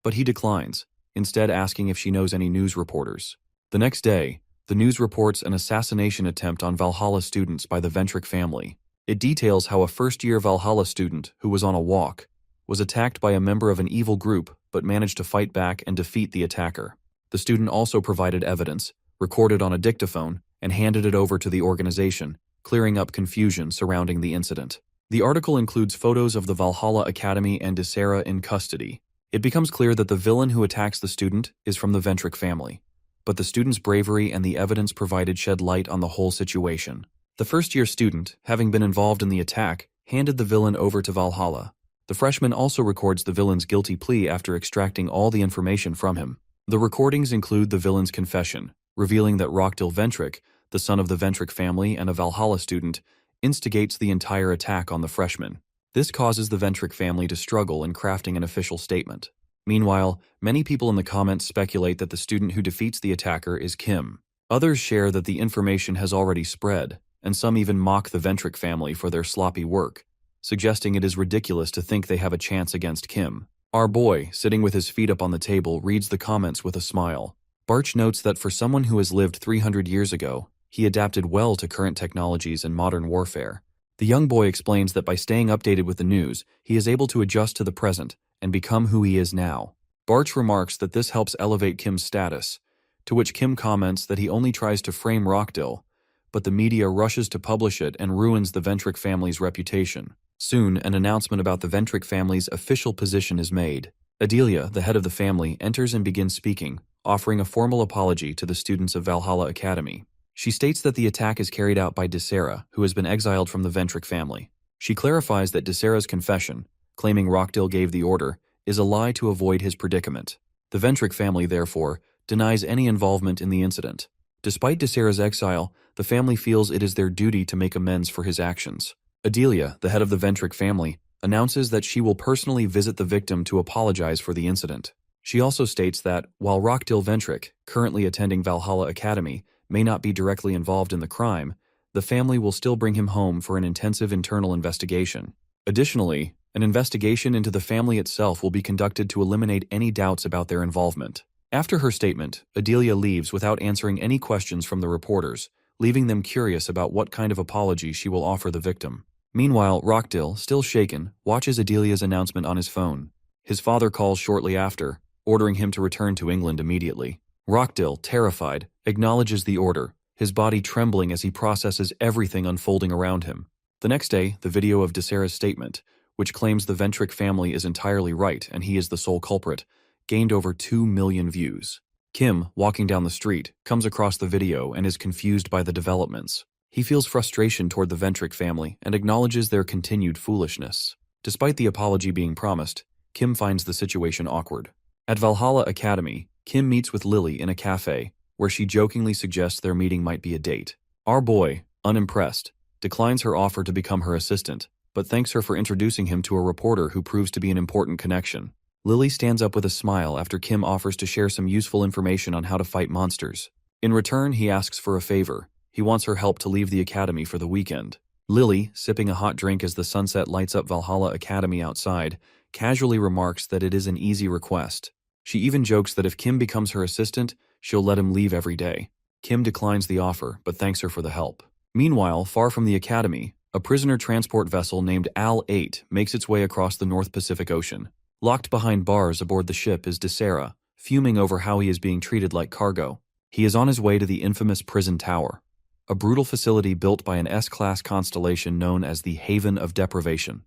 but he declines, instead asking if she knows any news reporters. The next day, the news reports an assassination attempt on Valhalla students by the Ventric family. It details how a first-year Valhalla student, who was on a walk, was attacked by a member of an evil group but managed to fight back and defeat the attacker. The student also provided evidence, recorded on a dictaphone, and handed it over to the organization, clearing up confusion surrounding the incident. The article includes photos of the Valhalla Academy and Desera in custody. It becomes clear that the villain who attacks the student is from the Ventric family, but the student's bravery and the evidence provided shed light on the whole situation. The first-year student, having been involved in the attack, handed the villain over to Valhalla. The freshman also records the villain's guilty plea after extracting all the information from him. The recordings include the villain's confession, revealing that Rockdill Ventric, the son of the Ventric family and a Valhalla student, instigates the entire attack on the freshman. This causes the Ventric family to struggle in crafting an official statement. Meanwhile, many people in the comments speculate that the student who defeats the attacker is Kim. Others share that the information has already spread, and some even mock the Ventric family for their sloppy work, suggesting it is ridiculous to think they have a chance against Kim. Our boy, sitting with his feet up on the table, reads the comments with a smile. Barch notes that for someone who has lived 300 years ago, he adapted well to current technologies and modern warfare. The young boy explains that by staying updated with the news, he is able to adjust to the present and become who he is now. Barch remarks that this helps elevate Kim's status, to which Kim comments that he only tries to frame Rockdill, but the media rushes to publish it and ruins the Ventric family's reputation. Soon, an announcement about the Ventric family's official position is made. Adelia, the head of the family, enters and begins speaking, offering a formal apology to the students of Valhalla Academy. She states that the attack is carried out by Desera, who has been exiled from the Ventric family. She clarifies that Desera's confession, claiming Rockdill gave the order, is a lie to avoid his predicament. The Ventric family, therefore, denies any involvement in the incident. Despite Desera's exile, the family feels it is their duty to make amends for his actions. Adelia, the head of the Ventric family, announces that she will personally visit the victim to apologize for the incident. She also states that, while Rockdill Ventric, currently attending Valhalla Academy, may not be directly involved in the crime, the family will still bring him home for an intensive internal investigation. Additionally, an investigation into the family itself will be conducted to eliminate any doubts about their involvement. After her statement, Adelia leaves without answering any questions from the reporters, leaving them curious about what kind of apology she will offer the victim. Meanwhile, Rockdill, still shaken, watches Adelia's announcement on his phone. His father calls shortly after, ordering him to return to England immediately. Rockdill, terrified, acknowledges the order, his body trembling as he processes everything unfolding around him. The next day, the video of Desera's statement, which claims the Ventric family is entirely right and he is the sole culprit, gained over 2 million views. Kim, walking down the street, comes across the video and is confused by the developments. He feels frustration toward the Ventric family and acknowledges their continued foolishness. Despite the apology being promised, Kim finds the situation awkward. At Valhalla Academy, Kim meets with Lily in a cafe, where she jokingly suggests their meeting might be a date. Our boy, unimpressed, declines her offer to become her assistant, but thanks her for introducing him to a reporter who proves to be an important connection. Lily stands up with a smile after Kim offers to share some useful information on how to fight monsters. In return, he asks for a favor. He wants her help to leave the academy for the weekend. Lily, sipping a hot drink as the sunset lights up Valhalla Academy outside, casually remarks that it is an easy request. She even jokes that if Kim becomes her assistant, she'll let him leave every day. Kim declines the offer, but thanks her for the help. Meanwhile, far from the academy, a prisoner transport vessel named Al-8 makes its way across the North Pacific Ocean. Locked behind bars aboard the ship is Desera, fuming over how he is being treated like cargo. He is on his way to the infamous prison tower, a brutal facility built by an S-class constellation known as the Haven of Deprivation.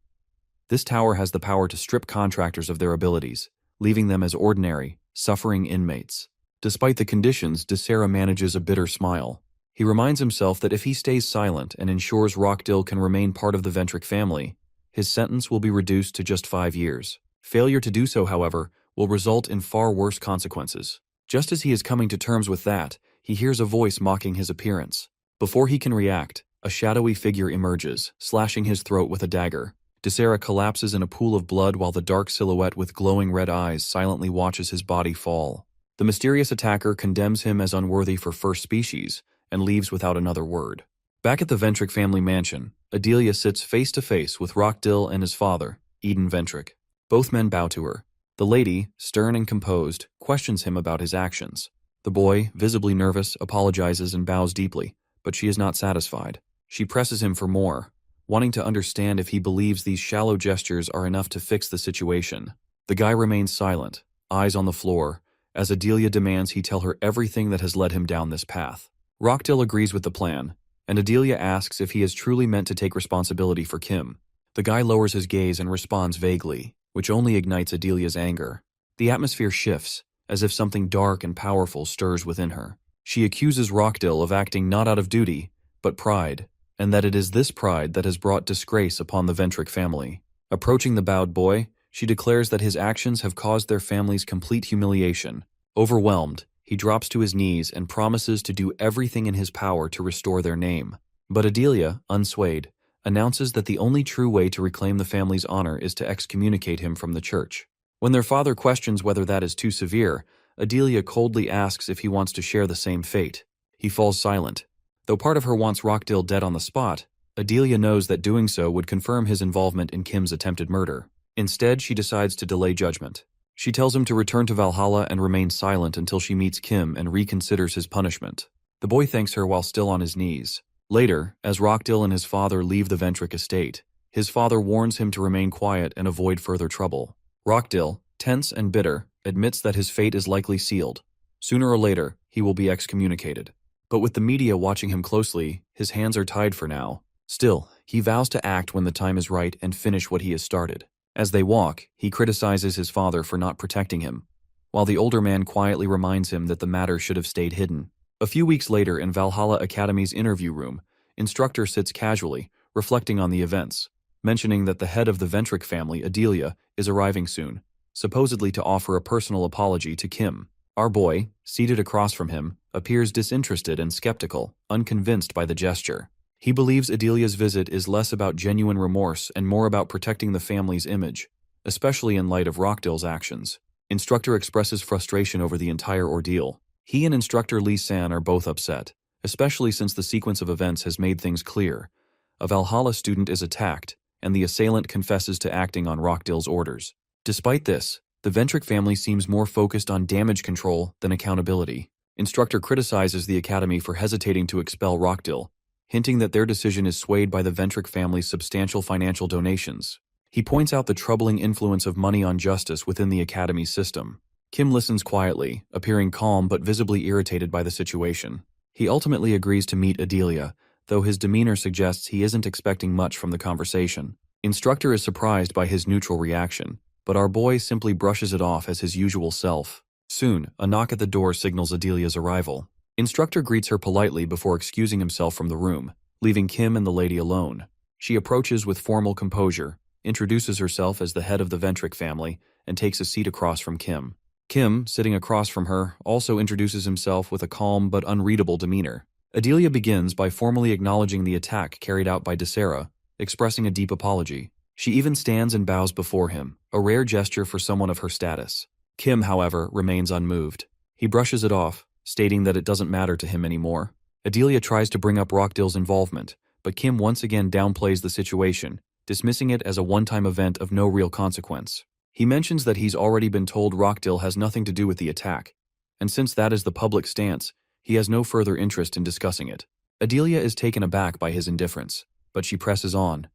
This tower has the power to strip contractors of their abilities, leaving them as ordinary, suffering inmates. Despite the conditions, Desera manages a bitter smile. He reminds himself that if he stays silent and ensures Rockdill can remain part of the Ventric family, his sentence will be reduced to just 5 years. Failure to do so, however, will result in far worse consequences. Just as he is coming to terms with that, he hears a voice mocking his appearance. Before he can react, a shadowy figure emerges, slashing his throat with a dagger. Desera collapses in a pool of blood while the dark silhouette with glowing red eyes silently watches his body fall. The mysterious attacker condemns him as unworthy for first species and leaves without another word. Back at the Ventric family mansion, Adelia sits face to face with Rockdill and his father, Eden Ventric. Both men bow to her. The lady, stern and composed, questions him about his actions. The boy, visibly nervous, apologizes and bows deeply, but she is not satisfied. She presses him for more, wanting to understand if he believes these shallow gestures are enough to fix the situation. The guy remains silent, eyes on the floor, as Adelia demands he tell her everything that has led him down this path. Rockdill agrees with the plan, and Adelia asks if he is truly meant to take responsibility for Kim. The guy lowers his gaze and responds vaguely, which only ignites Adelia's anger. The atmosphere shifts, as if something dark and powerful stirs within her. She accuses Rockdill of acting not out of duty, but pride, and that it is this pride that has brought disgrace upon the Ventric family. Approaching the bowed boy, she declares that his actions have caused their family's complete humiliation. Overwhelmed, he drops to his knees and promises to do everything in his power to restore their name. But Adelia, unswayed, announces that the only true way to reclaim the family's honor is to excommunicate him from the church. When their father questions whether that is too severe, Adelia coldly asks if he wants to share the same fate. He falls silent. Though part of her wants Rockdill dead on the spot, Adelia knows that doing so would confirm his involvement in Kim's attempted murder. Instead, she decides to delay judgment. She tells him to return to Valhalla and remain silent until she meets Kim and reconsiders his punishment. The boy thanks her while still on his knees. Later, as Rockdill and his father leave the Ventric estate, his father warns him to remain quiet and avoid further trouble. Rockdill, tense and bitter, admits that his fate is likely sealed. Sooner or later, he will be excommunicated. But with the media watching him closely, his hands are tied for now. Still, he vows to act when the time is right and finish what he has started. As they walk, he criticizes his father for not protecting him, while the older man quietly reminds him that the matter should have stayed hidden. A few weeks later, in Valhalla Academy's interview room, Instructor sits casually, reflecting on the events, mentioning that the head of the Ventric family, Adelia, is arriving soon, supposedly to offer a personal apology to Kim. Our boy, seated across from him, appears disinterested and skeptical, unconvinced by the gesture. He believes Adelia's visit is less about genuine remorse and more about protecting the family's image, especially in light of Rockdill's actions. Instructor expresses frustration over the entire ordeal. He and Instructor Lee San are both upset, especially since the sequence of events has made things clear. A Valhalla student is attacked, and the assailant confesses to acting on Rockdill's orders. Despite this, the Ventric family seems more focused on damage control than accountability. Instructor criticizes the Academy for hesitating to expel Rockdill, hinting that their decision is swayed by the Ventric family's substantial financial donations. He points out the troubling influence of money on justice within the Academy's system. Kim listens quietly, appearing calm but visibly irritated by the situation. He ultimately agrees to meet Adelia, though his demeanor suggests he isn't expecting much from the conversation. Instructor is surprised by his neutral reaction, but our boy simply brushes it off as his usual self. Soon, a knock at the door signals Adelia's arrival. Instructor greets her politely before excusing himself from the room, leaving Kim and the lady alone. She approaches with formal composure, introduces herself as the head of the Ventric family, and takes a seat across from Kim. Kim, sitting across from her, also introduces himself with a calm but unreadable demeanor. Adelia begins by formally acknowledging the attack carried out by Desera, expressing a deep apology. She even stands and bows before him, a rare gesture for someone of her status. Kim, however, remains unmoved. He brushes it off, stating that it doesn't matter to him anymore. Adelia tries to bring up Rockdill's involvement, but Kim once again downplays the situation, dismissing it as a one-time event of no real consequence. He mentions that he's already been told Rockdill has nothing to do with the attack, and since that is the public stance, he has no further interest in discussing it. Adelia is taken aback by his indifference, but she presses on,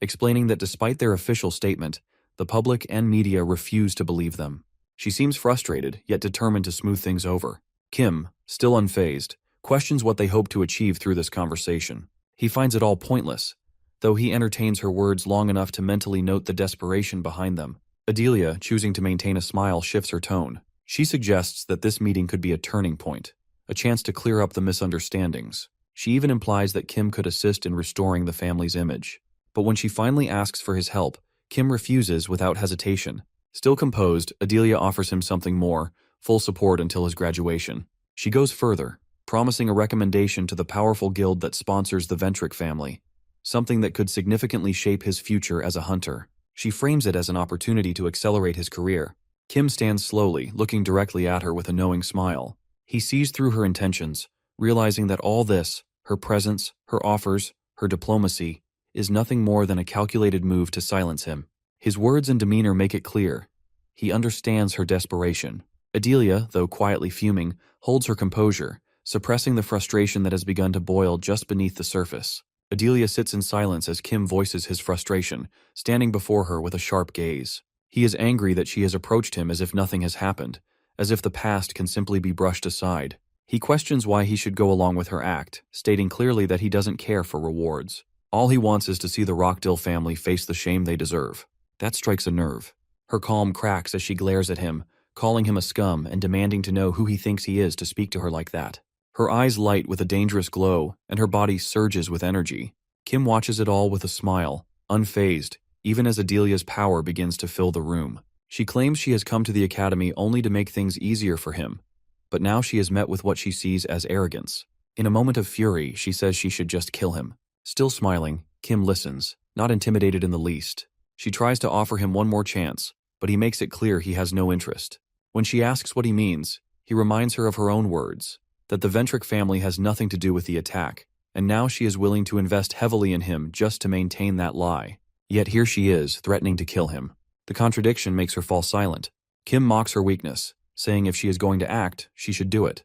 explaining that despite their official statement, the public and media refuse to believe them. She seems frustrated, yet determined to smooth things over. Kim, still unfazed, questions what they hope to achieve through this conversation. He finds it all pointless, though he entertains her words long enough to mentally note the desperation behind them. Adelia, choosing to maintain a smile, shifts her tone. She suggests that this meeting could be a turning point, a chance to clear up the misunderstandings. She even implies that Kim could assist in restoring the family's image. But when she finally asks for his help, Kim refuses without hesitation. Still composed, Adelia offers him something more, full support until his graduation. She goes further, promising a recommendation to the powerful guild that sponsors the Ventric family, something that could significantly shape his future as a hunter. She frames it as an opportunity to accelerate his career. Kim stands slowly, looking directly at her with a knowing smile. He sees through her intentions, realizing that all this, her presence, her offers, her diplomacy, is nothing more than a calculated move to silence him. His words and demeanor make it clear. He understands her desperation. Adelia, though quietly fuming, holds her composure, suppressing the frustration that has begun to boil just beneath the surface. Adelia sits in silence as Kim voices his frustration, standing before her with a sharp gaze. He is angry that she has approached him as if nothing has happened, as if the past can simply be brushed aside. He questions why he should go along with her act, stating clearly that he doesn't care for rewards. All he wants is to see the Rockdill family face the shame they deserve. That strikes a nerve. Her calm cracks as she glares at him, calling him a scum and demanding to know who he thinks he is to speak to her like that. Her eyes light with a dangerous glow, and her body surges with energy. Kim watches it all with a smile, unfazed, even as Adelia's power begins to fill the room. She claims she has come to the academy only to make things easier for him, but now she is met with what she sees as arrogance. In a moment of fury, she says she should just kill him. Still smiling, Kim listens, not intimidated in the least. She tries to offer him one more chance, but he makes it clear he has no interest. When she asks what he means, he reminds her of her own words, that the Ventric family has nothing to do with the attack, and now she is willing to invest heavily in him just to maintain that lie. Yet here she is, threatening to kill him. The contradiction makes her fall silent. Kim mocks her weakness, saying if she is going to act, she should do it.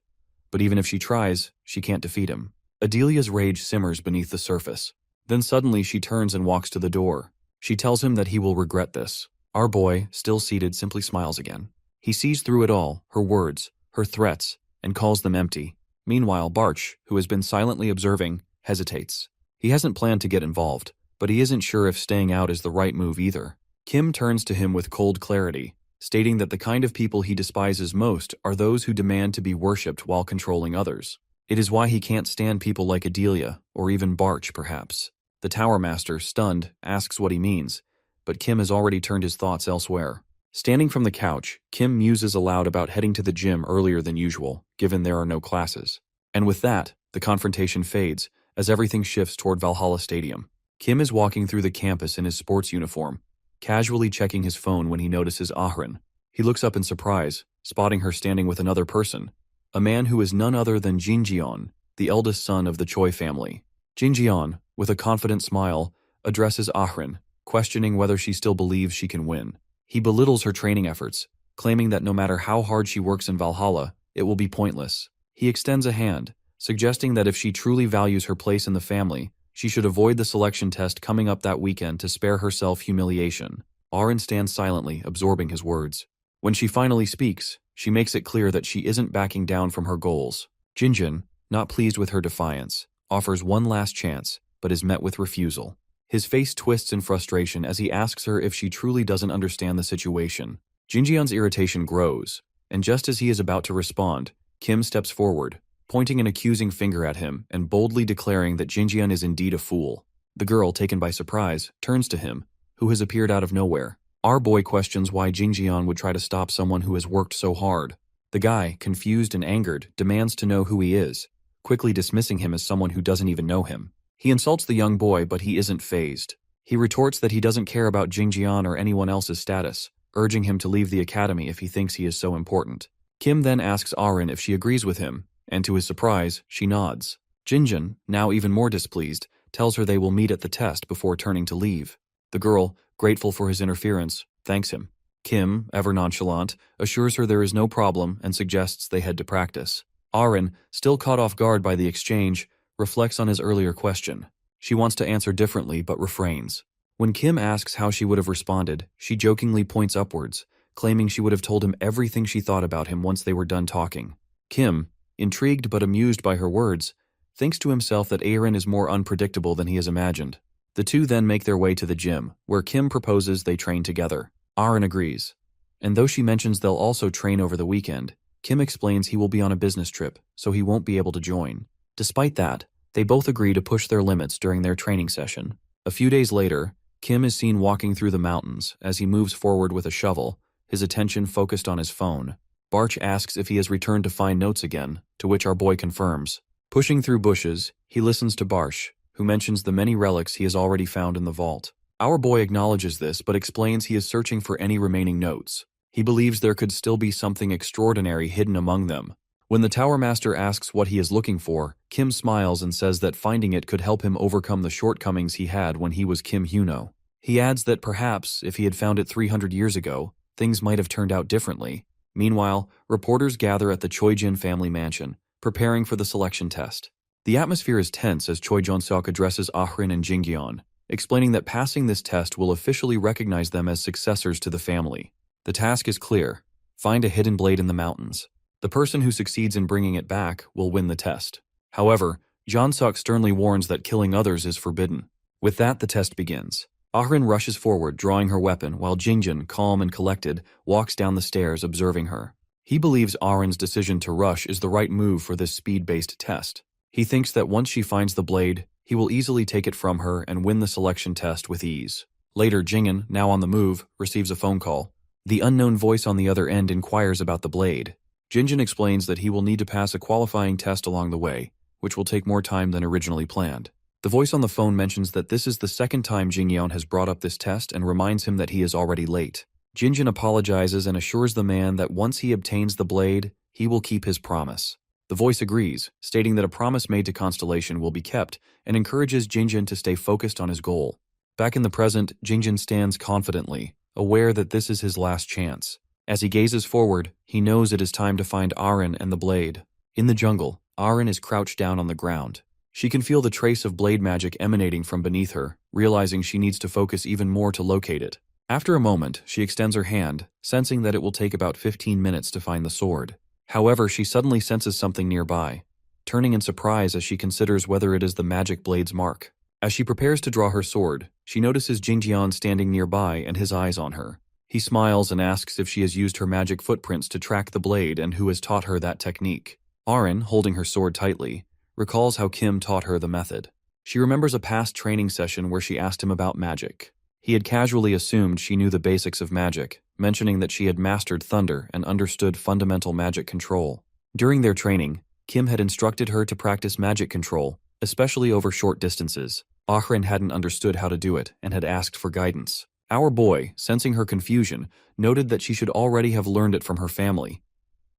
But even if she tries, she can't defeat him. Adelia's rage simmers beneath the surface. Then suddenly she turns and walks to the door. She tells him that he will regret this. Our boy, still seated, simply smiles again. He sees through it all, her words, her threats, and calls them empty. Meanwhile, Barch, who has been silently observing, hesitates. He hasn't planned to get involved, but he isn't sure if staying out is the right move either. Kim turns to him with cold clarity, stating that the kind of people he despises most are those who demand to be worshipped while controlling others. It is why he can't stand people like Adelia, or even Barch, perhaps. The Tower Master, stunned, asks what he means, but Kim has already turned his thoughts elsewhere. Standing from the couch, Kim muses aloud about heading to the gym earlier than usual, given there are no classes. And with that, the confrontation fades, as everything shifts toward Valhalla Stadium. Kim is walking through the campus in his sports uniform, casually checking his phone when he notices Ahrin. He looks up in surprise, spotting her standing with another person, a man who is none other than Jinjeon, the eldest son of the Choi family. Jinjeon, with a confident smile, addresses Ahrin, questioning whether she still believes she can win. He belittles her training efforts, claiming that no matter how hard she works in Valhalla, it will be pointless. He extends a hand, suggesting that if she truly values her place in the family, she should avoid the selection test coming up that weekend to spare herself humiliation. Ahrin stands silently, absorbing his words. When she finally speaks, she makes it clear that she isn't backing down from her goals. Jinjin, not pleased with her defiance, offers one last chance, but is met with refusal. His face twists in frustration as he asks her if she truly doesn't understand the situation. Jinjeon's irritation grows, and just as he is about to respond, Kim steps forward, pointing an accusing finger at him and boldly declaring that Jinjeon is indeed a fool. The girl, taken by surprise, turns to him, who has appeared out of nowhere. Our boy questions why Jinjeon would try to stop someone who has worked so hard. The guy, confused and angered, demands to know who he is, quickly dismissing him as someone who doesn't even know him. He insults the young boy, but he isn't fazed. He retorts that he doesn't care about Jingjian or anyone else's status, urging him to leave the academy if he thinks he is so important. Kim then asks Arin if she agrees with him, and to his surprise, she nods. Jinjin, now even more displeased, tells her they will meet at the test before turning to leave. The girl, grateful for his interference, thanks him. Kim, ever nonchalant, assures her there is no problem and suggests they head to practice. Arin, still caught off guard by the exchange, reflects on his earlier question. She wants to answer differently but refrains. When Kim asks how she would have responded, she jokingly points upwards, claiming she would have told him everything she thought about him once they were done talking. Kim, intrigued but amused by her words, thinks to himself that Arin is more unpredictable than he has imagined. The two then make their way to the gym, where Kim proposes they train together. Arin agrees. And though she mentions they'll also train over the weekend, Kim explains he will be on a business trip, so he won't be able to join. Despite that, they both agree to push their limits during their training session. A few days later, Kim is seen walking through the mountains as he moves forward with a shovel, his attention focused on his phone. Barch asks if he has returned to find notes again, to which our boy confirms. Pushing through bushes, he listens to Barch, who mentions the many relics he has already found in the vault. Our boy acknowledges this but explains he is searching for any remaining notes. He believes there could still be something extraordinary hidden among them. When the Tower Master asks what he is looking for, Kim smiles and says that finding it could help him overcome the shortcomings he had when he was Kim Huno. He adds that perhaps, if he had found it 300 years ago, things might have turned out differently. Meanwhile, reporters gather at the Choijin family mansion, preparing for the selection test. The atmosphere is tense as Choi Jong-seok addresses Ahrin and Jingyeon, explaining that passing this test will officially recognize them as successors to the family. The task is clear: find a hidden blade in the mountains. The person who succeeds in bringing it back will win the test. However, Jong-seok sternly warns that killing others is forbidden. With that, the test begins. Ahrin rushes forward, drawing her weapon, while Jingjin, calm and collected, walks down the stairs, observing her. He believes Ahrin's decision to rush is the right move for this speed-based test. He thinks that once she finds the blade, he will easily take it from her and win the selection test with ease. Later, Jingin, now on the move, receives a phone call. The unknown voice on the other end inquires about the blade. Jinjin explains that he will need to pass a qualifying test along the way, which will take more time than originally planned. The voice on the phone mentions that this is the second time Jingyeon has brought up this test and reminds him that he is already late. Jinjin apologizes and assures the man that once he obtains the blade, he will keep his promise. The voice agrees, stating that a promise made to Constellation will be kept, and encourages Jinjin to stay focused on his goal. Back in the present, Jinjin stands confidently, aware that this is his last chance. As he gazes forward, he knows it is time to find Arin and the blade. In the jungle, Arin is crouched down on the ground. She can feel the trace of blade magic emanating from beneath her, realizing she needs to focus even more to locate it. After a moment, she extends her hand, sensing that it will take about 15 minutes to find the sword. However, she suddenly senses something nearby, turning in surprise as she considers whether it is the magic blade's mark. As she prepares to draw her sword, she notices Jingjian standing nearby and his eyes on her. He smiles and asks if she has used her magic footprints to track the blade and who has taught her that technique. Arin, holding her sword tightly, recalls how Kim taught her the method. She remembers a past training session where she asked him about magic. He had casually assumed she knew the basics of magic, mentioning that she had mastered thunder and understood fundamental magic control. During their training, Kim had instructed her to practice magic control, especially over short distances. Ahrin hadn't understood how to do it and had asked for guidance. Our boy, sensing her confusion, noted that she should already have learned it from her family,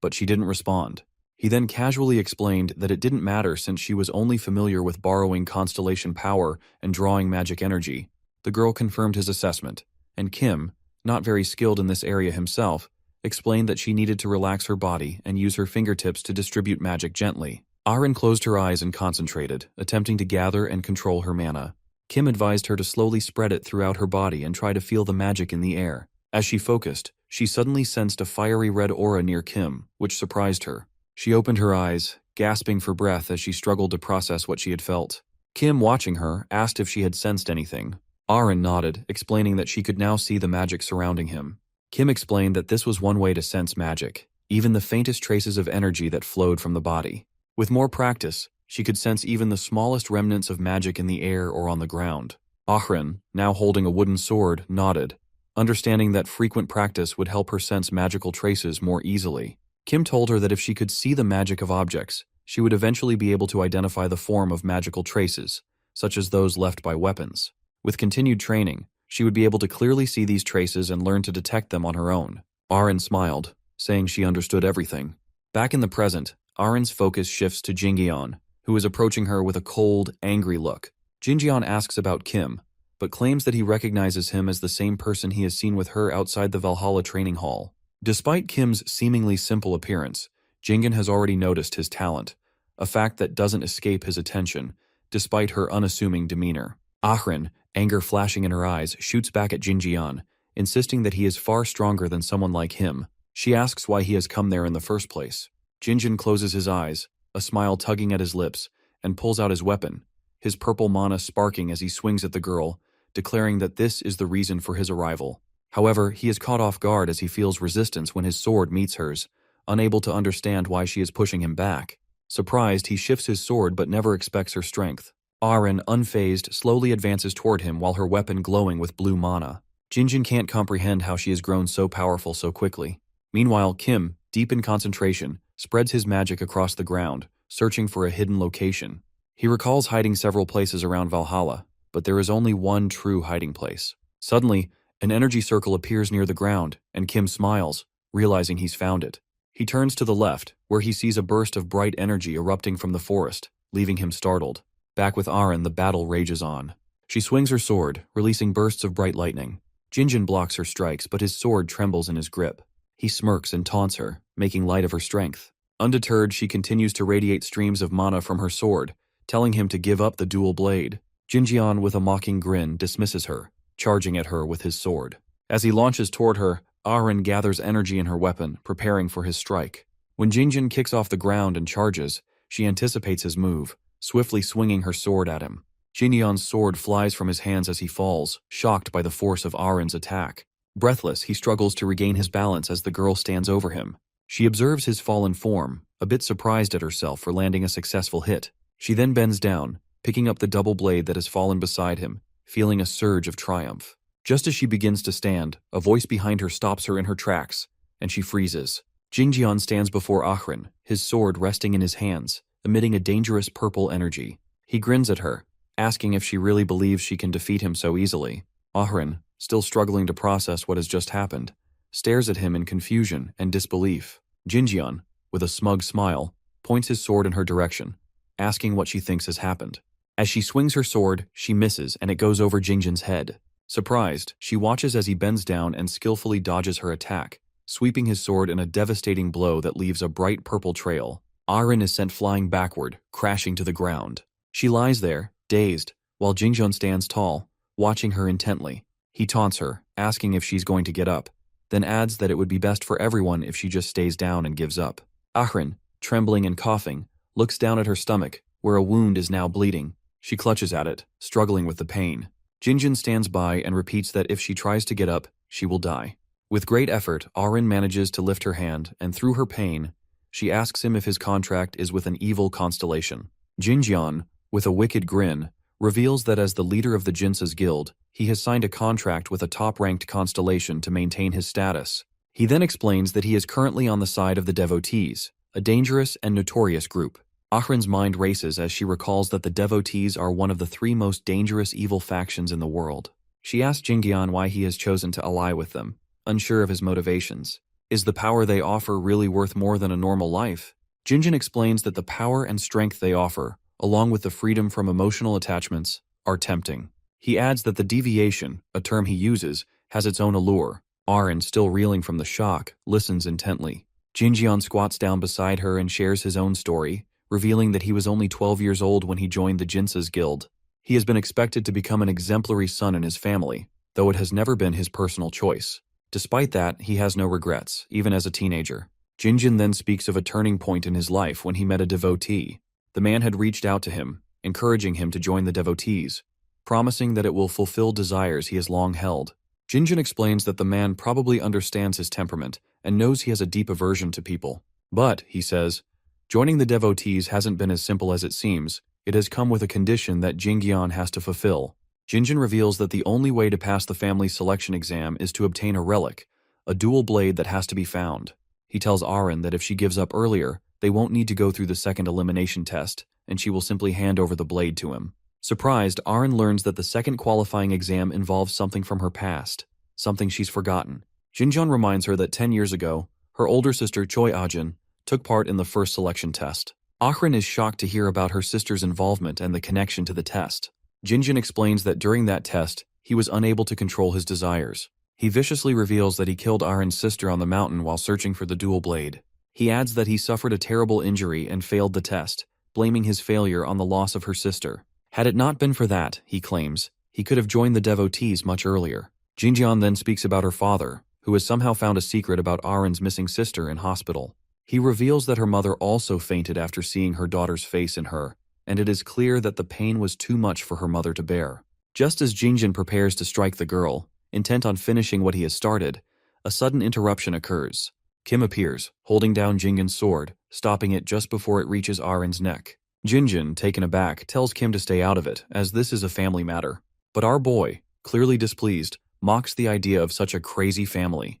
but she didn't respond. He then casually explained that it didn't matter since she was only familiar with borrowing constellation power and drawing magic energy. The girl confirmed his assessment, and Kim, not very skilled in this area himself, explained that she needed to relax her body and use her fingertips to distribute magic gently. Arin closed her eyes and concentrated, attempting to gather and control her mana. Kim advised her to slowly spread it throughout her body and try to feel the magic in the air. As she focused, she suddenly sensed a fiery red aura near Kim, which surprised her. She opened her eyes, gasping for breath as she struggled to process what she had felt. Kim, watching her, asked if she had sensed anything. Arin nodded, explaining that she could now see the magic surrounding him. Kim explained that this was one way to sense magic, even the faintest traces of energy that flowed from the body. With more practice, she could sense even the smallest remnants of magic in the air or on the ground. Ahrin, now holding a wooden sword, nodded, understanding that frequent practice would help her sense magical traces more easily. Kim told her that if she could see the magic of objects, she would eventually be able to identify the form of magical traces, such as those left by weapons. With continued training, she would be able to clearly see these traces and learn to detect them on her own. Arin smiled, saying she understood everything. Back in the present, Arin's focus shifts to Jingyeon, who is approaching her with a cold, angry look. Jingyeon asks about Kim, but claims that he recognizes him as the same person he has seen with her outside the Valhalla training hall. Despite Kim's seemingly simple appearance, Jingyeon has already noticed his talent, a fact that doesn't escape his attention, despite her unassuming demeanor. Arin, anger flashing in her eyes, shoots back at Jingyeon, insisting that he is far stronger than someone like him. She asks why he has come there in the first place. Jingyeon closes his eyes, a smile tugging at his lips, and pulls out his weapon, his purple mana sparking as he swings at the girl, declaring that this is the reason for his arrival. However, he is caught off guard as he feels resistance when his sword meets hers, unable to understand why she is pushing him back. Surprised, he shifts his sword but never expects her strength. Arin, unfazed, slowly advances toward him while her weapon glowing with blue mana. Jingyeon can't comprehend how she has grown so powerful so quickly. Meanwhile, Kim, deep in concentration, spreads his magic across the ground, searching for a hidden location. He recalls hiding several places around Valhalla, but there is only one true hiding place. Suddenly, an energy circle appears near the ground, and Kim smiles, realizing he's found it. He turns to the left, where he sees a burst of bright energy erupting from the forest, leaving him startled. Back with Arin, the battle rages on. She swings her sword, releasing bursts of bright lightning. Jingyeon blocks her strikes, but his sword trembles in his grip. He smirks and taunts her, making light of her strength. Undeterred, she continues to radiate streams of mana from her sword, telling him to give up the dual blade. Jingyeon, with a mocking grin, dismisses her, charging at her with his sword. As he launches toward her, Arin gathers energy in her weapon, preparing for his strike. When Jingyeon kicks off the ground and charges, she anticipates his move, swiftly swinging her sword at him. Jingyeon's sword flies from his hands as he falls, shocked by the force of Arin's attack. Breathless, he struggles to regain his balance as the girl stands over him. She observes his fallen form, a bit surprised at herself for landing a successful hit. She then bends down, picking up the double blade that has fallen beside him, feeling a surge of triumph. Just as she begins to stand, a voice behind her stops her in her tracks, and she freezes. Jingyeon stands before Arin, his sword resting in his hands, emitting a dangerous purple energy. He grins at her, asking if she really believes she can defeat him so easily. Arin, still struggling to process what has just happened, stares at him in confusion and disbelief. Jingyeon, with a smug smile, points his sword in her direction, asking what she thinks has happened. As she swings her sword, she misses and it goes over Jingyeon's head. Surprised, she watches as he bends down and skillfully dodges her attack, sweeping his sword in a devastating blow that leaves a bright purple trail. Arin is sent flying backward, crashing to the ground. She lies there, dazed, while Jingyeon stands tall, watching her intently. He taunts her, asking if she's going to get up, then adds that it would be best for everyone if she just stays down and gives up. Arin, trembling and coughing, looks down at her stomach, where a wound is now bleeding. She clutches at it, struggling with the pain. Jingyeon stands by and repeats that if she tries to get up, she will die. With great effort, Arin manages to lift her hand, and through her pain, she asks him if his contract is with an evil constellation. Jingyeon, with a wicked grin, reveals that as the leader of the Jinsa's guild, he has signed a contract with a top-ranked constellation to maintain his status. He then explains that he is currently on the side of the devotees, a dangerous and notorious group. Arin's mind races as she recalls that the devotees are one of the 3 most dangerous evil factions in the world. She asks Jingyeon why he has chosen to ally with them, unsure of his motivations. Is the power they offer really worth more than a normal life? Jingyeon explains that the power and strength they offer, along with the freedom from emotional attachments, are tempting. He adds that the deviation, a term he uses, has its own allure. Arin, still reeling from the shock, listens intently. Jingyeon squats down beside her and shares his own story, revealing that he was only 12 years old when he joined the Jinsa's guild. He has been expected to become an exemplary son in his family, though it has never been his personal choice. Despite that, he has no regrets, even as a teenager. Jingyeon then speaks of a turning point in his life when he met a devotee. The man had reached out to him, encouraging him to join the devotees, promising that it will fulfill desires he has long held. Jingyeon explains that the man probably understands his temperament and knows he has a deep aversion to people. But, he says, joining the devotees hasn't been as simple as it seems. It has come with a condition that Jingyeon has to fulfill. Jingyeon reveals that the only way to pass the family selection exam is to obtain a relic, a dual blade that has to be found. He tells Arin that if she gives up earlier, they won't need to go through the second elimination test, and she will simply hand over the blade to him. Surprised, Arin learns that the second qualifying exam involves something from her past, something she's forgotten. Jinjeon reminds her that 10 years ago, her older sister Choi Ajin took part in the first selection test. Arin is shocked to hear about her sister's involvement and the connection to the test. Jinjeon explains that during that test, he was unable to control his desires. He viciously reveals that he killed Arin's sister on the mountain while searching for the dual blade. He adds that he suffered a terrible injury and failed the test, blaming his failure on the loss of her sister. Had it not been for that, he claims, he could have joined the devotees much earlier. Jinjeon then speaks about her father, who has somehow found a secret about Arin's missing sister in hospital. He reveals that her mother also fainted after seeing her daughter's face in her, and it is clear that the pain was too much for her mother to bear. Just as Jinjeon prepares to strike the girl, intent on finishing what he has started, a sudden interruption occurs. Kim appears, holding down Jinjeon's sword, stopping it just before it reaches Arin's neck. Jinjeon, taken aback, tells Kim to stay out of it, as this is a family matter. But our boy, clearly displeased, mocks the idea of such a crazy family.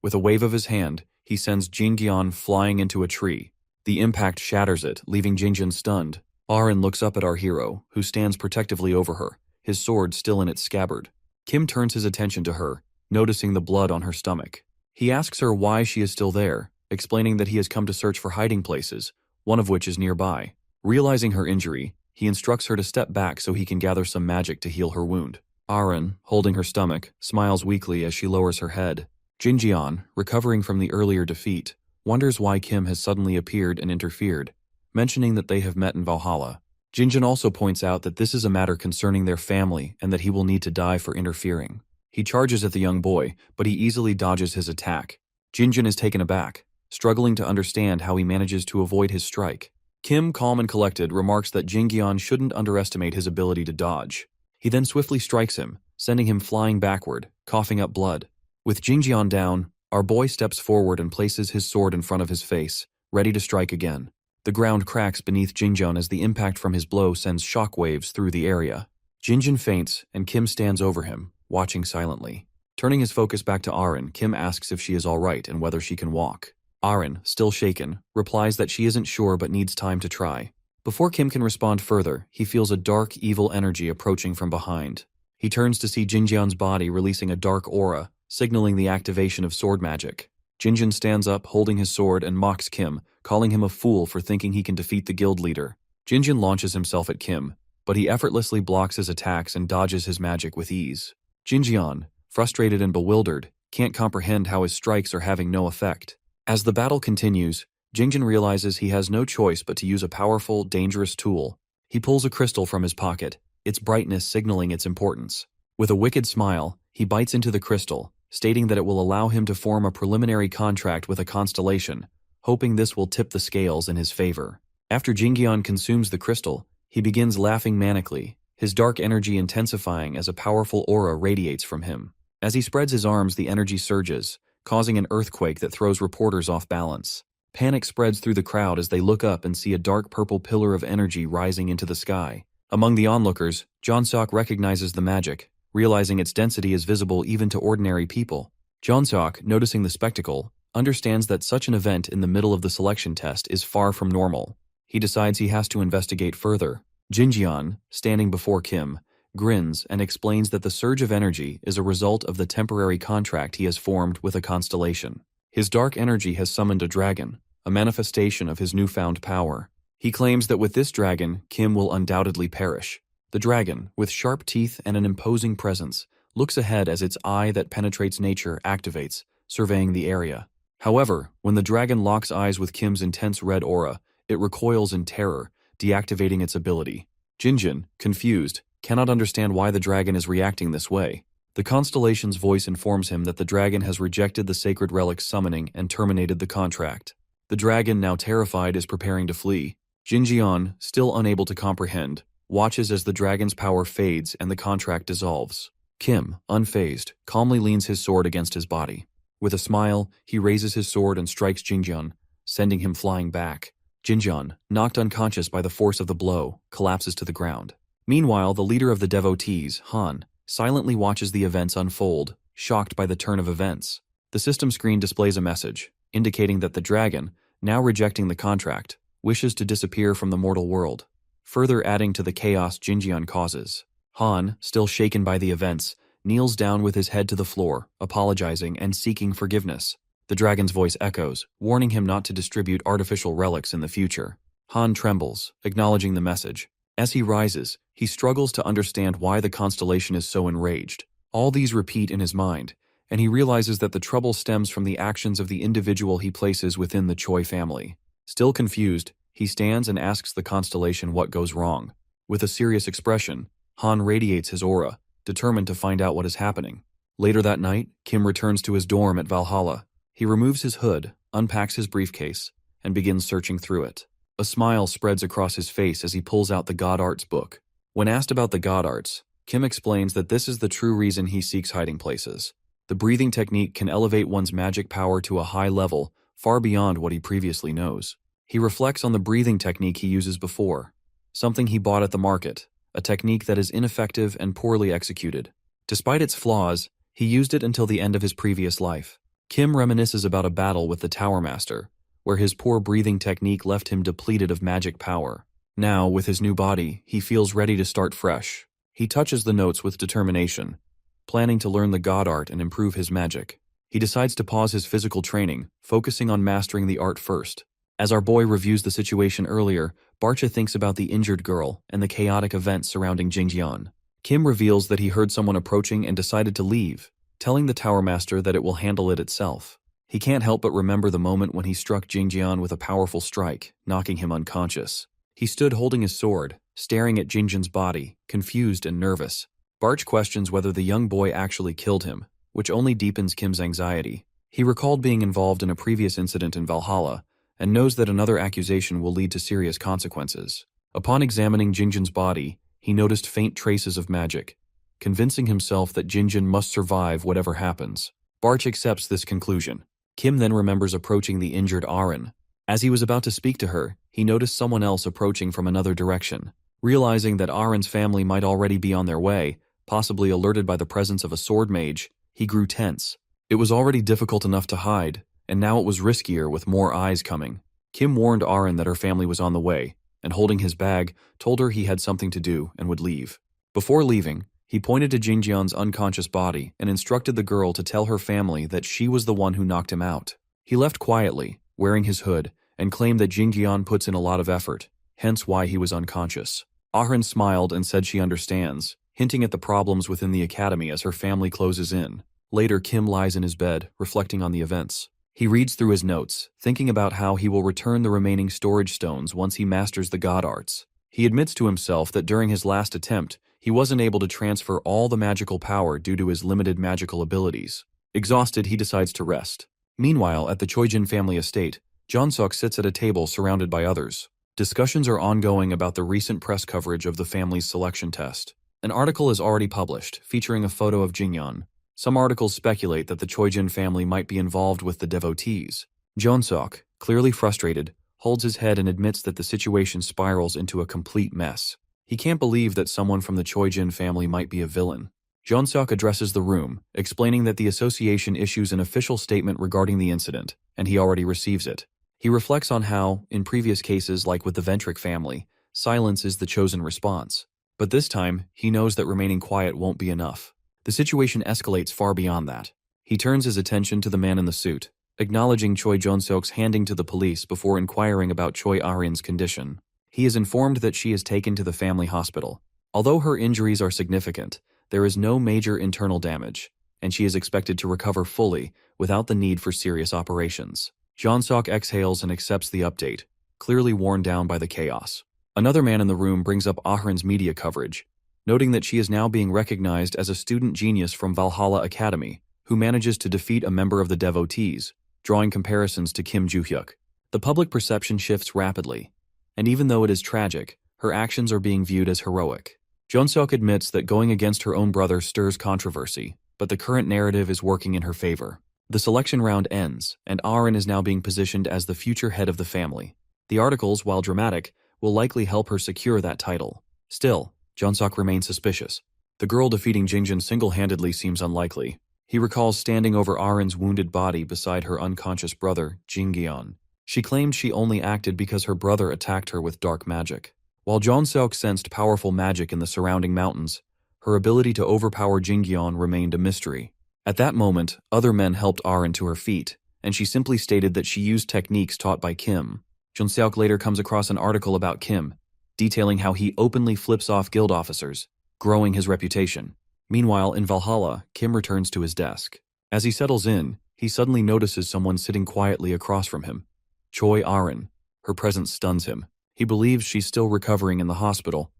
With a wave of his hand, he sends Jinjeon flying into a tree. The impact shatters it, leaving Jinjeon stunned. Arin looks up at our hero, who stands protectively over her, his sword still in its scabbard. Kim turns his attention to her, noticing the blood on her stomach. He asks her why she is still there, explaining that he has come to search for hiding places, one of which is nearby. Realizing her injury, he instructs her to step back so he can gather some magic to heal her wound. Arin, holding her stomach, smiles weakly as she lowers her head. Jinjeon, recovering from the earlier defeat, wonders why Kim has suddenly appeared and interfered, mentioning that they have met in Valhalla. Jinjeon also points out that this is a matter concerning their family and that he will need to die for interfering. He charges at the young boy, but he easily dodges his attack. Jinjeon is taken aback, struggling to understand how he manages to avoid his strike. Kim, calm and collected, remarks that Jinjeon shouldn't underestimate his ability to dodge. He then swiftly strikes him, sending him flying backward, coughing up blood. With Jinjeon down, our boy steps forward and places his sword in front of his face, ready to strike again. The ground cracks beneath Jinjeon as the impact from his blow sends shockwaves through the area. Jinjeon faints, and Kim stands over him, watching silently. Turning his focus back to Arin, Kim asks if she is all right and whether she can walk. Arin, still shaken, replies that she isn't sure but needs time to try. Before Kim can respond further, he feels a dark, evil energy approaching from behind. He turns to see Jinjeon's body releasing a dark aura, signaling the activation of sword magic. Jinjeon stands up, holding his sword, and mocks Kim, calling him a fool for thinking he can defeat the guild leader. Jinjeon launches himself at Kim, but he effortlessly blocks his attacks and dodges his magic with ease. Jinjeon, frustrated and bewildered, can't comprehend how his strikes are having no effect. As the battle continues, Jinjeon realizes he has no choice but to use a powerful, dangerous tool. He pulls a crystal from his pocket, its brightness signaling its importance. With a wicked smile, he bites into the crystal, stating that it will allow him to form a preliminary contract with a constellation, hoping this will tip the scales in his favor. After Jinjeon consumes the crystal, he begins laughing manically, his dark energy intensifying as a powerful aura radiates from him. As he spreads his arms, the energy surges, causing an earthquake that throws reporters off balance. Panic spreads through the crowd as they look up and see a dark purple pillar of energy rising into the sky. Among the onlookers, Jeonseok recognizes the magic, realizing its density is visible even to ordinary people. Jeonseok, noticing the spectacle, understands that such an event in the middle of the selection test is far from normal. He decides he has to investigate further. Jinjeon, standing before Kim, grins and explains that the surge of energy is a result of the temporary contract he has formed with a constellation. His dark energy has summoned a dragon, a manifestation of his newfound power. He claims that with this dragon, Kim will undoubtedly perish. The dragon, with sharp teeth and an imposing presence, looks ahead as its eye that penetrates nature activates, surveying the area. However, when the dragon locks eyes with Kim's intense red aura, it recoils in terror, deactivating its ability. Jinjeon, confused, cannot understand why the dragon is reacting this way. The Constellations' voice informs him that the dragon has rejected the sacred relic's summoning and terminated the contract. The dragon, now terrified, is preparing to flee. Jinjeon, still unable to comprehend, watches as the dragon's power fades and the contract dissolves. Kim, unfazed, calmly leans his sword against his body. With a smile, he raises his sword and strikes Jinjeon, sending him flying back. Jinjeon, knocked unconscious by the force of the blow, collapses to the ground. Meanwhile, the leader of the devotees, Han, silently watches the events unfold, shocked by the turn of events. The system screen displays a message, indicating that the dragon, now rejecting the contract, wishes to disappear from the mortal world. further adding to the chaos Jinjian causes. Han, still shaken by the events, kneels down with his head to the floor, apologizing and seeking forgiveness. The dragon's voice echoes, warning him not to distribute artificial relics in the future. Han trembles, acknowledging the message. As he rises, he struggles to understand why the constellation is so enraged. All these repeat in his mind, and he realizes that the trouble stems from the actions of the individual he places within the Choi family. Still confused, he stands and asks the constellation what goes wrong. With a serious expression, Han radiates his aura, determined to find out what is happening. Later that night, Kim returns to his dorm at Valhalla. He removes his hood, unpacks his briefcase, and begins searching through it. A smile spreads across his face as he pulls out the God Arts book. When asked about the God Arts, Kim explains that this is the true reason he seeks hiding places. The breathing technique can elevate one's magic power to a high level, far beyond what he previously knows. He reflects on the breathing technique he uses before, something he bought at the market, a technique that is ineffective and poorly executed. Despite its flaws, he used it until the end of his previous life. Kim reminisces about a battle with the Tower Master, where his poor breathing technique left him depleted of magic power. Now, with his new body, he feels ready to start fresh. He touches the notes with determination, planning to learn the God Art and improve his magic. He decides to pause his physical training, focusing on mastering the art first. As our boy reviews the situation earlier, Barcha thinks about the injured girl and the chaotic events surrounding Jingjian. Kim reveals that he heard someone approaching and decided to leave, telling the Tower Master that it will handle it itself. He can't help but remember the moment when he struck Jingjian with a powerful strike, knocking him unconscious. He stood holding his sword, staring at Jingjian's body, confused and nervous. Barch questions whether the young boy actually killed him, which only deepens Kim's anxiety. He recalled being involved in a previous incident in Valhalla, and knows that another accusation will lead to serious consequences. Upon examining Jingjian's body, he noticed faint traces of magic, convincing himself that Jingjian must survive whatever happens. Barch accepts this conclusion. Kim then remembers approaching the injured Aren. As he was about to speak to her, he noticed someone else approaching from another direction. Realizing that Aren's family might already be on their way, possibly alerted by the presence of a sword mage, he grew tense. It was already difficult enough to hide, and now it was riskier with more eyes coming. Kim warned Aren that her family was on the way, and holding his bag, told her he had something to do and would leave. Before leaving, he pointed to Jingjian's unconscious body and instructed the girl to tell her family that she was the one who knocked him out. He left quietly, wearing his hood, and claimed that Jingjian puts in a lot of effort, hence why he was unconscious. Aren smiled and said she understands, hinting at the problems within the academy as her family closes in. Later, Kim lies in his bed, reflecting on the events. He reads through his notes, thinking about how he will return the remaining storage stones once he masters the God Arts. He admits to himself that during his last attempt, he wasn't able to transfer all the magical power due to his limited magical abilities. Exhausted, he decides to rest. Meanwhile, at the Choijin family estate, Jeonsuk sits at a table surrounded by others. Discussions are ongoing about the recent press coverage of the family's selection test. An article is already published, featuring a photo of Jingyan. Some articles speculate that the Choijin family might be involved with the devotees. Jeonsuk, clearly frustrated, holds his head and admits that the situation spirals into a complete mess. He can't believe that someone from the Choijin family might be a villain. Jeonsuk addresses the room, explaining that the association issues an official statement regarding the incident, and he already receives it. He reflects on how, in previous cases like with the Ventric family, silence is the chosen response. But this time, he knows that remaining quiet won't be enough. The situation escalates far beyond that. He turns his attention to the man in the suit, acknowledging Choi Jeonsuk's handing to the police before inquiring about Choi Arin's condition. He is informed that she is taken to the family hospital. Although her injuries are significant, there is no major internal damage, and she is expected to recover fully without the need for serious operations. Jeonsuk exhales and accepts the update, clearly worn down by the chaos. Another man in the room brings up Ahrin's media coverage, noting that she is now being recognized as a student genius from Valhalla Academy, who manages to defeat a member of the devotees, drawing comparisons to Kim Joo-hyuk. The public perception shifts rapidly, and even though it is tragic, her actions are being viewed as heroic. Jeonsuk admits that going against her own brother stirs controversy, but the current narrative is working in her favor. The selection round ends, and Arin is now being positioned as the future head of the family. The articles, while dramatic, will likely help her secure that title. Still, Jeonsuk remains suspicious. The girl defeating Jingjian single-handedly seems unlikely. He recalls standing over Arin's wounded body beside her unconscious brother, Jingyeon. She claimed she only acted because her brother attacked her with dark magic. While Jeonseok sensed powerful magic in the surrounding mountains, her ability to overpower Jingyeon remained a mystery. At that moment, other men helped Arin to her feet, and she simply stated that she used techniques taught by Kim. Jeonseok later comes across an article about Kim, detailing how he openly flips off guild officers, growing his reputation. Meanwhile, in Valhalla, Kim returns to his desk. As he settles in, he suddenly notices someone sitting quietly across from him. Choi Arin. Her presence stuns him. He believes she's still recovering in the hospital,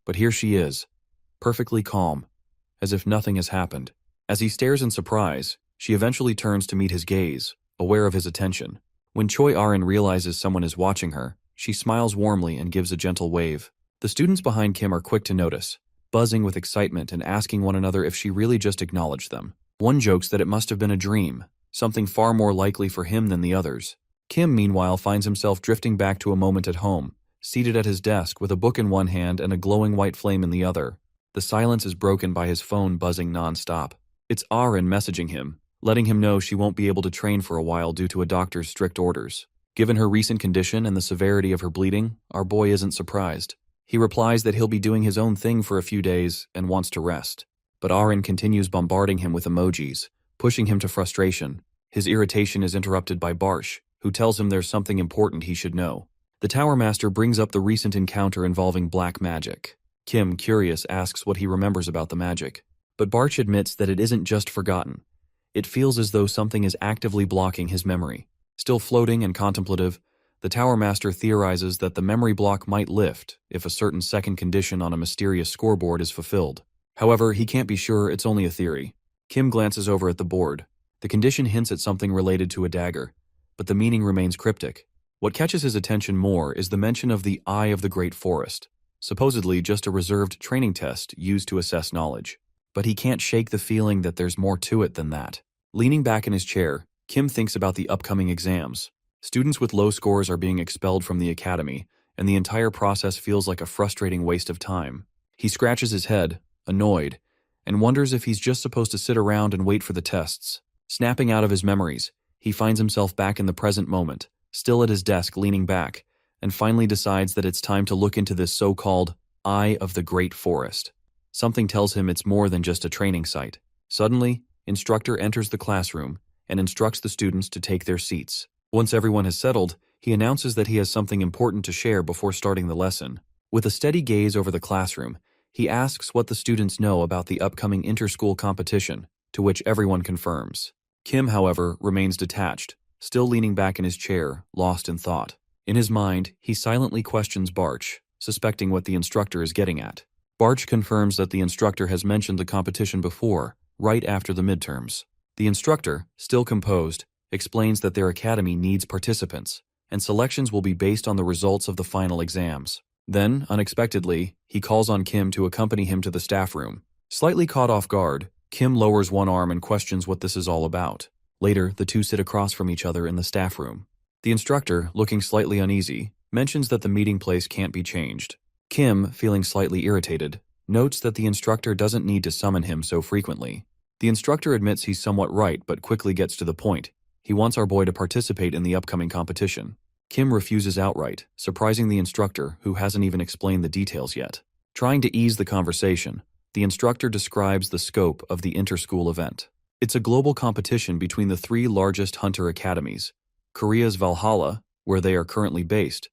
but here she is, perfectly calm, as if nothing has happened. As he stares in surprise, she eventually turns to meet his gaze, aware of his attention. When Choi Arin realizes someone is watching her, she smiles warmly and gives a gentle wave. The students behind Kim are quick to notice, buzzing with excitement and asking one another if she really just acknowledged them. One jokes that it must have been a dream, something far more likely for him than the others. Kim, meanwhile, finds himself drifting back to a moment at home, seated at his desk with a book in one hand and a glowing white flame in the other. The silence is broken by his phone buzzing non-stop. It's Arin messaging him, letting him know she won't be able to train for a while due to a doctor's strict orders. Given her recent condition and the severity of her bleeding, our boy isn't surprised. He replies that he'll be doing his own thing for a few days and wants to rest. But Arin continues bombarding him with emojis, pushing him to frustration. His irritation is interrupted by Barsh, who tells him there's something important he should know. The Tower Master brings up the recent encounter involving black magic. Kim, curious, asks what he remembers about the magic. But Barsh admits that it isn't just forgotten. It feels as though something is actively blocking his memory. Still floating and contemplative, the Tower Master theorizes that the memory block might lift if a certain second condition on a mysterious scoreboard is fulfilled. However, he can't be sure, it's only a theory. Kim glances over at the board. The condition hints at something related to a dagger, but the meaning remains cryptic. What catches his attention more is the mention of the Eye of the Great Forest, supposedly just a reserved training test used to assess knowledge. But he can't shake the feeling that there's more to it than that. Leaning back in his chair, Kim thinks about the upcoming exams. Students with low scores are being expelled from the academy, and the entire process feels like a frustrating waste of time. He scratches his head, annoyed, and wonders if he's just supposed to sit around and wait for the tests. Snapping out of his memories, he finds himself back in the present moment, still at his desk leaning back, and finally decides that it's time to look into this so-called Eye of the Great Forest. Something tells him it's more than just a training site. Suddenly, instructor enters the classroom and instructs the students to take their seats. Once everyone has settled, he announces that he has something important to share before starting the lesson. With a steady gaze over the classroom, he asks what the students know about the upcoming inter-school competition, to which everyone confirms. Kim, however, remains detached, still leaning back in his chair, lost in thought. In his mind, he silently questions Barch, suspecting what the instructor is getting at. Barch confirms that the instructor has mentioned the competition before, right after the midterms. The instructor, still composed, explains that their academy needs participants, and selections will be based on the results of the final exams. Then, unexpectedly, he calls on Kim to accompany him to the staff room. Slightly caught off guard, Kim lowers one arm and questions what this is all about. Later, the two sit across from each other in the staff room. The instructor, looking slightly uneasy, mentions that the meeting place can't be changed. Kim, feeling slightly irritated, notes that the instructor doesn't need to summon him so frequently. The instructor admits he's somewhat right but quickly gets to the point. He wants our boy to participate in the upcoming competition. Kim refuses outright, surprising the instructor, who hasn't even explained the details yet. Trying to ease the conversation, the instructor describes the scope of the inter-school event. It's a global competition between the three largest hunter academies: Korea's Valhalla, where they are currently based,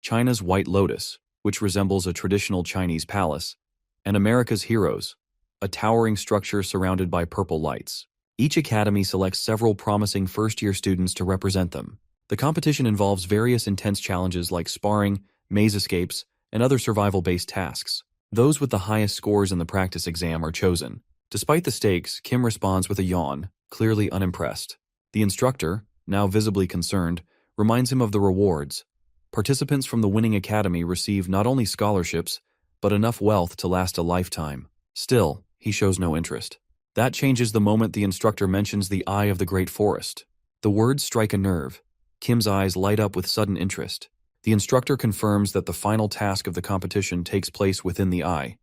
China's White Lotus, which resembles a traditional Chinese palace, and America's Heroes, a towering structure surrounded by purple lights. Each academy selects several promising first-year students to represent them. The competition involves various intense challenges like sparring, maze escapes, and other survival-based tasks. Those with the highest scores in the practice exam are chosen. Despite the stakes, Kim responds with a yawn, clearly unimpressed. The instructor, now visibly concerned, reminds him of the rewards. Participants from the winning academy receive not only scholarships, but enough wealth to last a lifetime. Still, he shows no interest. That changes the moment the instructor mentions the Eye of the Great Forest. The words strike a nerve. Kim's eyes light up with sudden interest. The instructor confirms that the final task of the competition takes place within the Eye,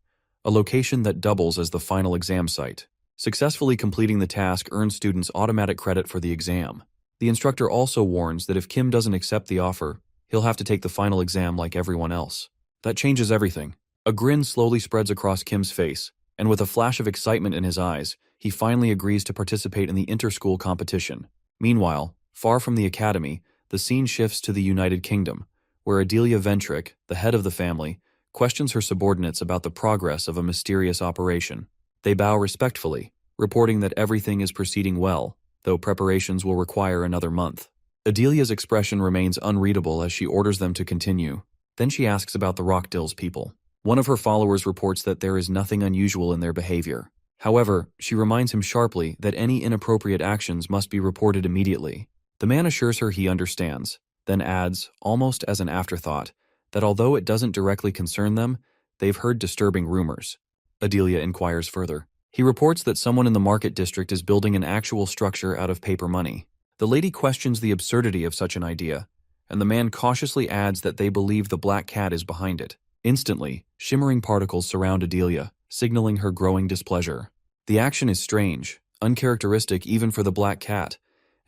a location that doubles as the final exam site. Successfully completing the task earns students automatic credit for the exam. The instructor also warns that if Kim doesn't accept the offer, he'll have to take the final exam like everyone else. That changes everything. A grin slowly spreads across Kim's face, and with a flash of excitement in his eyes, he finally agrees to participate in the inter-school competition. Meanwhile, far from the academy, the scene shifts to the United Kingdom, where Adelia Ventrick, the head of the family, questions her subordinates about the progress of a mysterious operation. They bow respectfully, reporting that everything is proceeding well, though preparations will require another month. Adelia's expression remains unreadable as she orders them to continue. Then she asks about the Rockdills people. One of her followers reports that there is nothing unusual in their behavior. However, she reminds him sharply that any inappropriate actions must be reported immediately. The man assures her he understands, then adds, almost as an afterthought, that although it doesn't directly concern them, they've heard disturbing rumors. Adelia inquires further. He reports that someone in the market district is building an actual structure out of paper money. The lady questions the absurdity of such an idea, and the man cautiously adds that they believe the black cat is behind it. Instantly, shimmering particles surround Adelia, signaling her growing displeasure. The action is strange, uncharacteristic even for the black cat,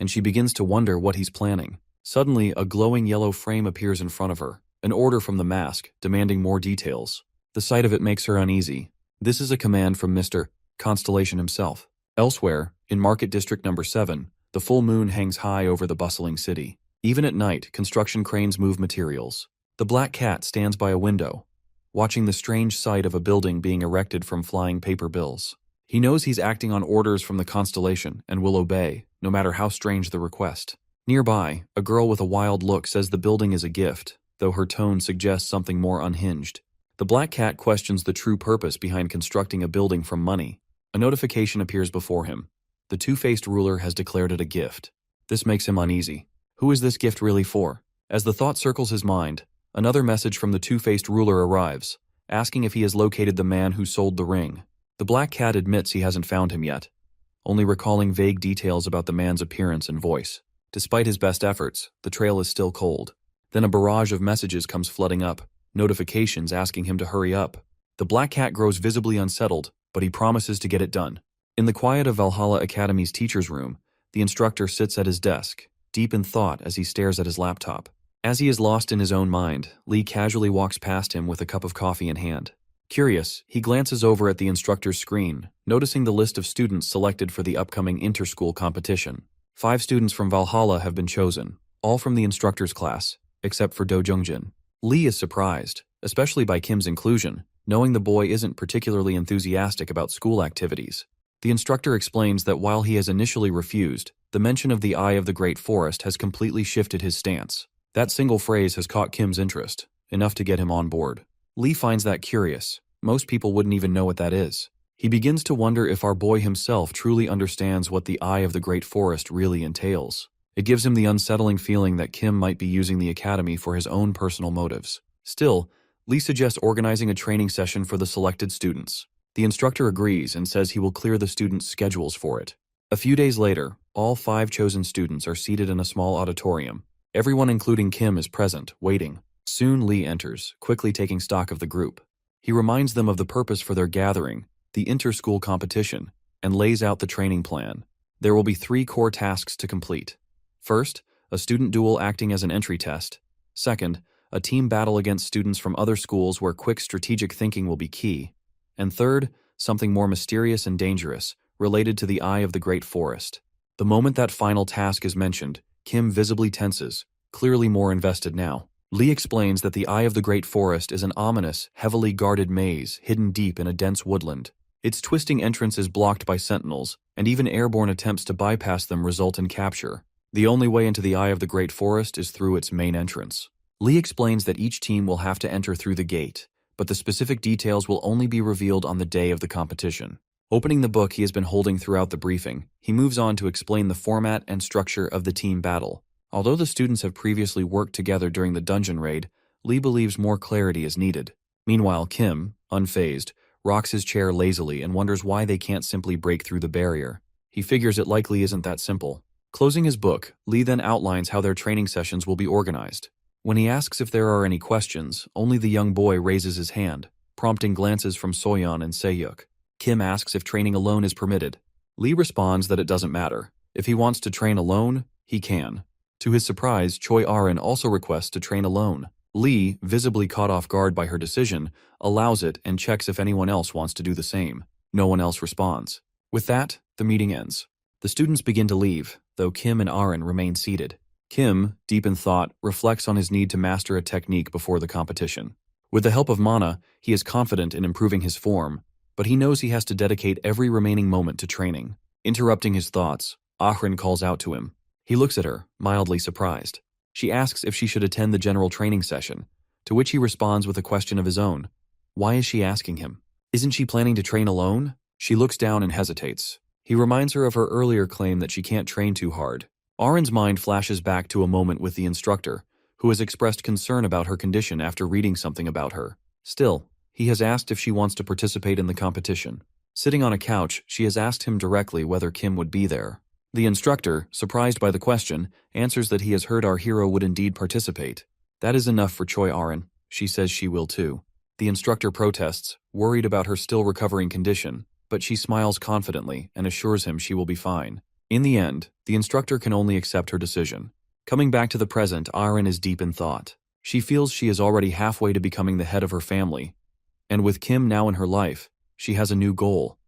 and she begins to wonder what he's planning. Suddenly, a glowing yellow frame appears in front of her, an order from the mask, demanding more details. The sight of it makes her uneasy. This is a command from Mr. Constellation himself. Elsewhere, in Market District Number 7, the full moon hangs high over the bustling city. Even at night, construction cranes move materials. The black cat stands by a window, watching the strange sight of a building being erected from flying paper bills. He knows he's acting on orders from the Constellation and will obey, no matter how strange the request. Nearby, a girl with a wild look says the building is a gift, though her tone suggests something more unhinged. The black cat questions the true purpose behind constructing a building from money. A notification appears before him. The two-faced ruler has declared it a gift. This makes him uneasy. Who is this gift really for? As the thought circles his mind, another message from the two-faced ruler arrives, asking if he has located the man who sold the ring. The black cat admits he hasn't found him yet, only recalling vague details about the man's appearance and voice. Despite his best efforts, the trail is still cold. Then a barrage of messages comes flooding up, notifications asking him to hurry up. The black cat grows visibly unsettled, but he promises to get it done. In the quiet of Valhalla Academy's teacher's room, the instructor sits at his desk, deep in thought as he stares at his laptop. As he is lost in his own mind, Lee casually walks past him with a cup of coffee in hand. Curious, he glances over at the instructor's screen, noticing the list of students selected for the upcoming inter-school competition. 5 students from Valhalla have been chosen, all from the instructor's class, except for Do Jungjin. Lee is surprised, especially by Kim's inclusion, knowing the boy isn't particularly enthusiastic about school activities. The instructor explains that while he has initially refused, the mention of the Eye of the Great Forest has completely shifted his stance. That single phrase has caught Kim's interest, enough to get him on board. Lee finds that curious. Most people wouldn't even know what that is. He begins to wonder if our boy himself truly understands what the Eye of the Great Forest really entails. It gives him the unsettling feeling that Kim might be using the academy for his own personal motives. Still, Lee suggests organizing a training session for the selected students. The instructor agrees and says he will clear the students' schedules for it. A few days later, all 5 chosen students are seated in a small auditorium. Everyone including Kim is present, waiting. Soon Lee enters, quickly taking stock of the group. He reminds them of the purpose for their gathering, the inter-school competition, and lays out the training plan. There will be 3 core tasks to complete. First, a student duel acting as an entry test. Second, a team battle against students from other schools where quick strategic thinking will be key. And third, something more mysterious and dangerous, related to the Eye of the Great Forest. The moment that final task is mentioned, Kim visibly tenses, clearly more invested now. Lee explains that the Eye of the Great Forest is an ominous, heavily guarded maze hidden deep in a dense woodland. Its twisting entrance is blocked by sentinels, and even airborne attempts to bypass them result in capture. The only way into the Eye of the Great Forest is through its main entrance. Lee explains that each team will have to enter through the gate, but the specific details will only be revealed on the day of the competition. Opening the book he has been holding throughout the briefing, he moves on to explain the format and structure of the team battle. Although the students have previously worked together during the dungeon raid, Lee believes more clarity is needed. Meanwhile, Kim, unfazed, rocks his chair lazily and wonders why they can't simply break through the barrier. He figures it likely isn't that simple. Closing his book, Lee then outlines how their training sessions will be organized. When he asks if there are any questions, only the young boy raises his hand, prompting glances from Soyeon and Seyuk. Kim asks if training alone is permitted. Lee responds that it doesn't matter. If he wants to train alone, he can. To his surprise, Choi Arin also requests to train alone. Lee, visibly caught off guard by her decision, allows it and checks if anyone else wants to do the same. No one else responds. With that, the meeting ends. The students begin to leave, though Kim and Aaron remain seated. Kim, deep in thought, reflects on his need to master a technique before the competition. With the help of mana, he is confident in improving his form, but he knows he has to dedicate every remaining moment to training. Interrupting his thoughts, Aaron calls out to him. He looks at her, mildly surprised. She asks if she should attend the general training session, to which he responds with a question of his own. Why is she asking him? Isn't she planning to train alone? She looks down and hesitates. He reminds her of her earlier claim that she can't train too hard. Aaron's mind flashes back to a moment with the instructor, who has expressed concern about her condition after reading something about her. Still, he has asked if she wants to participate in the competition. Sitting on a couch, she has asked him directly whether Kim would be there. The instructor, surprised by the question, answers that he has heard our hero would indeed participate. That is enough for Choi Aaron. She says she will too. The instructor protests, worried about her still recovering condition, but she smiles confidently and assures him she will be fine. In the end, the instructor can only accept her decision. Coming back to the present, Aaron is deep in thought. She feels she is already halfway to becoming the head of her family. And with Kim now in her life, she has a new goal: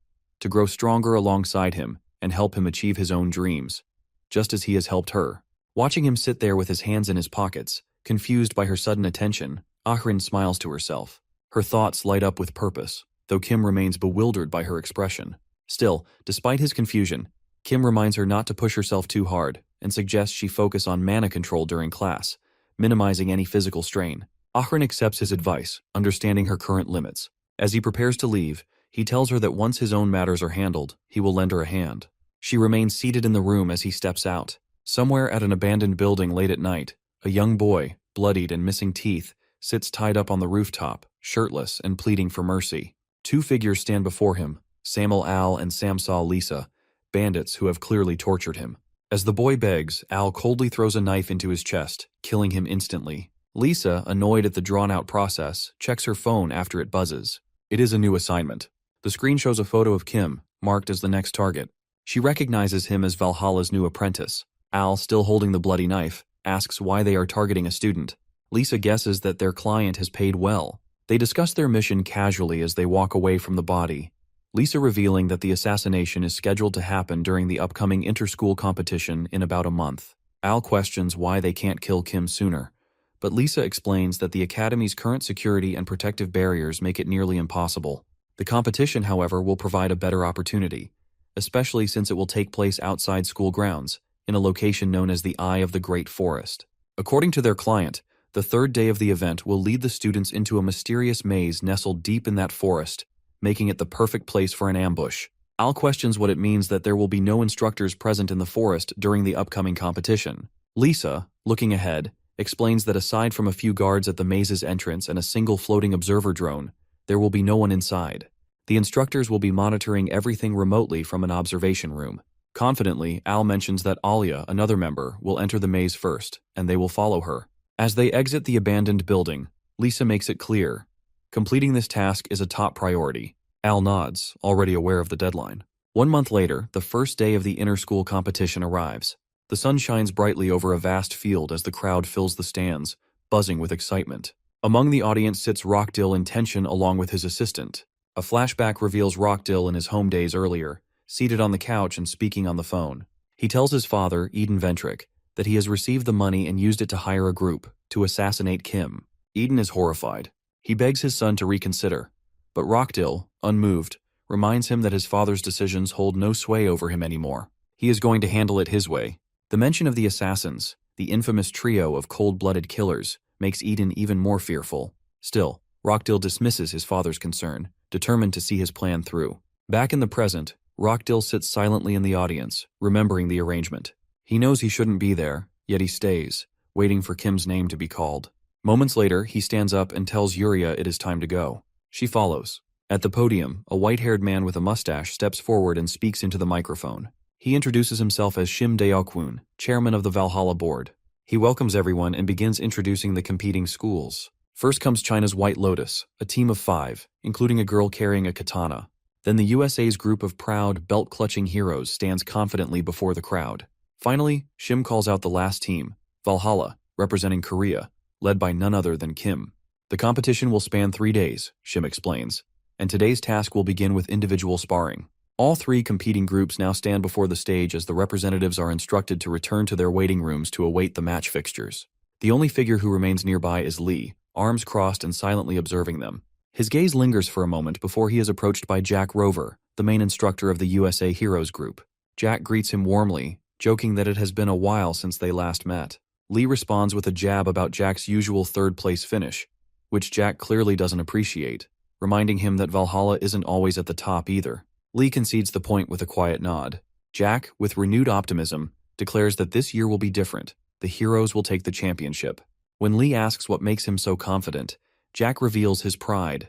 to grow stronger alongside him and help him achieve his own dreams, just as he has helped her. Watching him sit there with his hands in his pockets, confused by her sudden attention, Aaron smiles to herself. Her thoughts light up with purpose, though Kim remains bewildered by her expression. Still, despite his confusion, Kim reminds her not to push herself too hard and suggests she focus on mana control during class, minimizing any physical strain. Aaron accepts his advice, understanding her current limits. As he prepares to leave, he tells her that once his own matters are handled, he will lend her a hand. She remains seated in the room as he steps out. Somewhere at an abandoned building late at night, a young boy, bloodied and missing teeth, sits tied up on the rooftop, shirtless and pleading for mercy. Two figures stand before him, Samuel Al and Samsal Lisa, bandits who have clearly tortured him. As the boy begs, Al coldly throws a knife into his chest, killing him instantly. Lisa, annoyed at the drawn-out process, checks her phone after it buzzes. It is a new assignment. The screen shows a photo of Kim, marked as the next target. She recognizes him as Valhalla's new apprentice. Al, still holding the bloody knife, asks why they are targeting a student. Lisa guesses that their client has paid well. They discuss their mission casually as they walk away from the body, Lisa revealing that the assassination is scheduled to happen during the upcoming inter-school competition in about a month. Al questions why they can't kill Kim sooner, but Lisa explains that the Academy's current security and protective barriers make it nearly impossible. The competition, however, will provide a better opportunity, especially since it will take place outside school grounds, in a location known as the Eye of the Great Forest. According to their client, the third day of the event will lead the students into a mysterious maze nestled deep in that forest, making it the perfect place for an ambush. Al questions what it means that there will be no instructors present in the forest during the upcoming competition. Lisa, looking ahead, explains that aside from a few guards at the maze's entrance and a single floating observer drone, there will be no one inside. The instructors will be monitoring everything remotely from an observation room. Confidently, Al mentions that Alia, another member, will enter the maze first, and they will follow her. As they exit the abandoned building, Lisa makes it clear: completing this task is a top priority. Al nods, already aware of the deadline. 1 month later, the first day of the inter-school competition arrives. The sun shines brightly over a vast field as the crowd fills the stands, buzzing with excitement. Among the audience sits Rockdill in tension along with his assistant. A flashback reveals Rockdill in his home days earlier, seated on the couch and speaking on the phone. He tells his father, Eden Ventrick, that he has received the money and used it to hire a group to assassinate Kim. Eden is horrified. He begs his son to reconsider, but Rockdill, unmoved, reminds him that his father's decisions hold no sway over him anymore. He is going to handle it his way. The mention of the assassins, the infamous trio of cold-blooded killers, makes Eden even more fearful. Still, Rockdill dismisses his father's concern, determined to see his plan through. Back in the present, Rockdill sits silently in the audience, remembering the arrangement. He knows he shouldn't be there, yet he stays, waiting for Kim's name to be called. Moments later, he stands up and tells Yuria it is time to go. She follows. At the podium, a white-haired man with a mustache steps forward and speaks into the microphone. He introduces himself as Shim Daeokwon, chairman of the Valhalla board. He welcomes everyone and begins introducing the competing schools. First comes China's White Lotus, a team of 5, including a girl carrying a katana. Then the USA's group of proud, belt-clutching heroes stands confidently before the crowd. Finally, Shim calls out the last team, Valhalla, representing Korea, led by none other than Kim. The competition will span 3 days, Shim explains, and today's task will begin with individual sparring. All 3 competing groups now stand before the stage as the representatives are instructed to return to their waiting rooms to await the match fixtures. The only figure who remains nearby is Lee, arms crossed and silently observing them. His gaze lingers for a moment before he is approached by Jack Rover, the main instructor of the USA Heroes group. Jack greets him warmly, joking that it has been a while since they last met. Lee responds with a jab about Jack's usual third-place finish, which Jack clearly doesn't appreciate, reminding him that Valhalla isn't always at the top either. Lee concedes the point with a quiet nod. Jack, with renewed optimism, declares that this year will be different. The heroes will take the championship. When Lee asks what makes him so confident, Jack reveals his pride.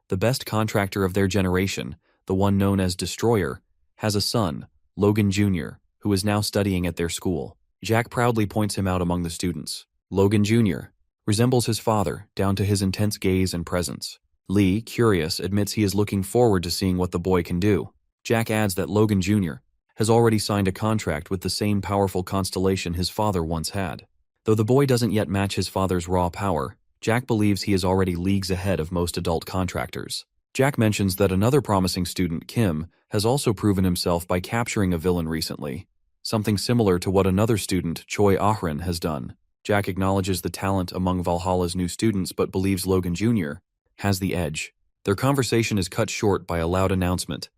The best contractor of their generation, the one known as Destroyer, has a son, Logan Jr., who is now studying at their school. Jack proudly points him out among the students. Logan Jr. resembles his father, down to his intense gaze and presence. Lee, curious, admits he is looking forward to seeing what the boy can do. Jack adds that Logan Jr. has already signed a contract with the same powerful constellation his father once had. Though the boy doesn't yet match his father's raw power, Jack believes he is already leagues ahead of most adult contractors. Jack mentions that another promising student, Kim, has also proven himself by capturing a villain recently, something similar to what another student, Choi Ahran, has done. Jack acknowledges the talent among Valhalla's new students but believes Logan Jr. has the edge. Their conversation is cut short by a loud announcement.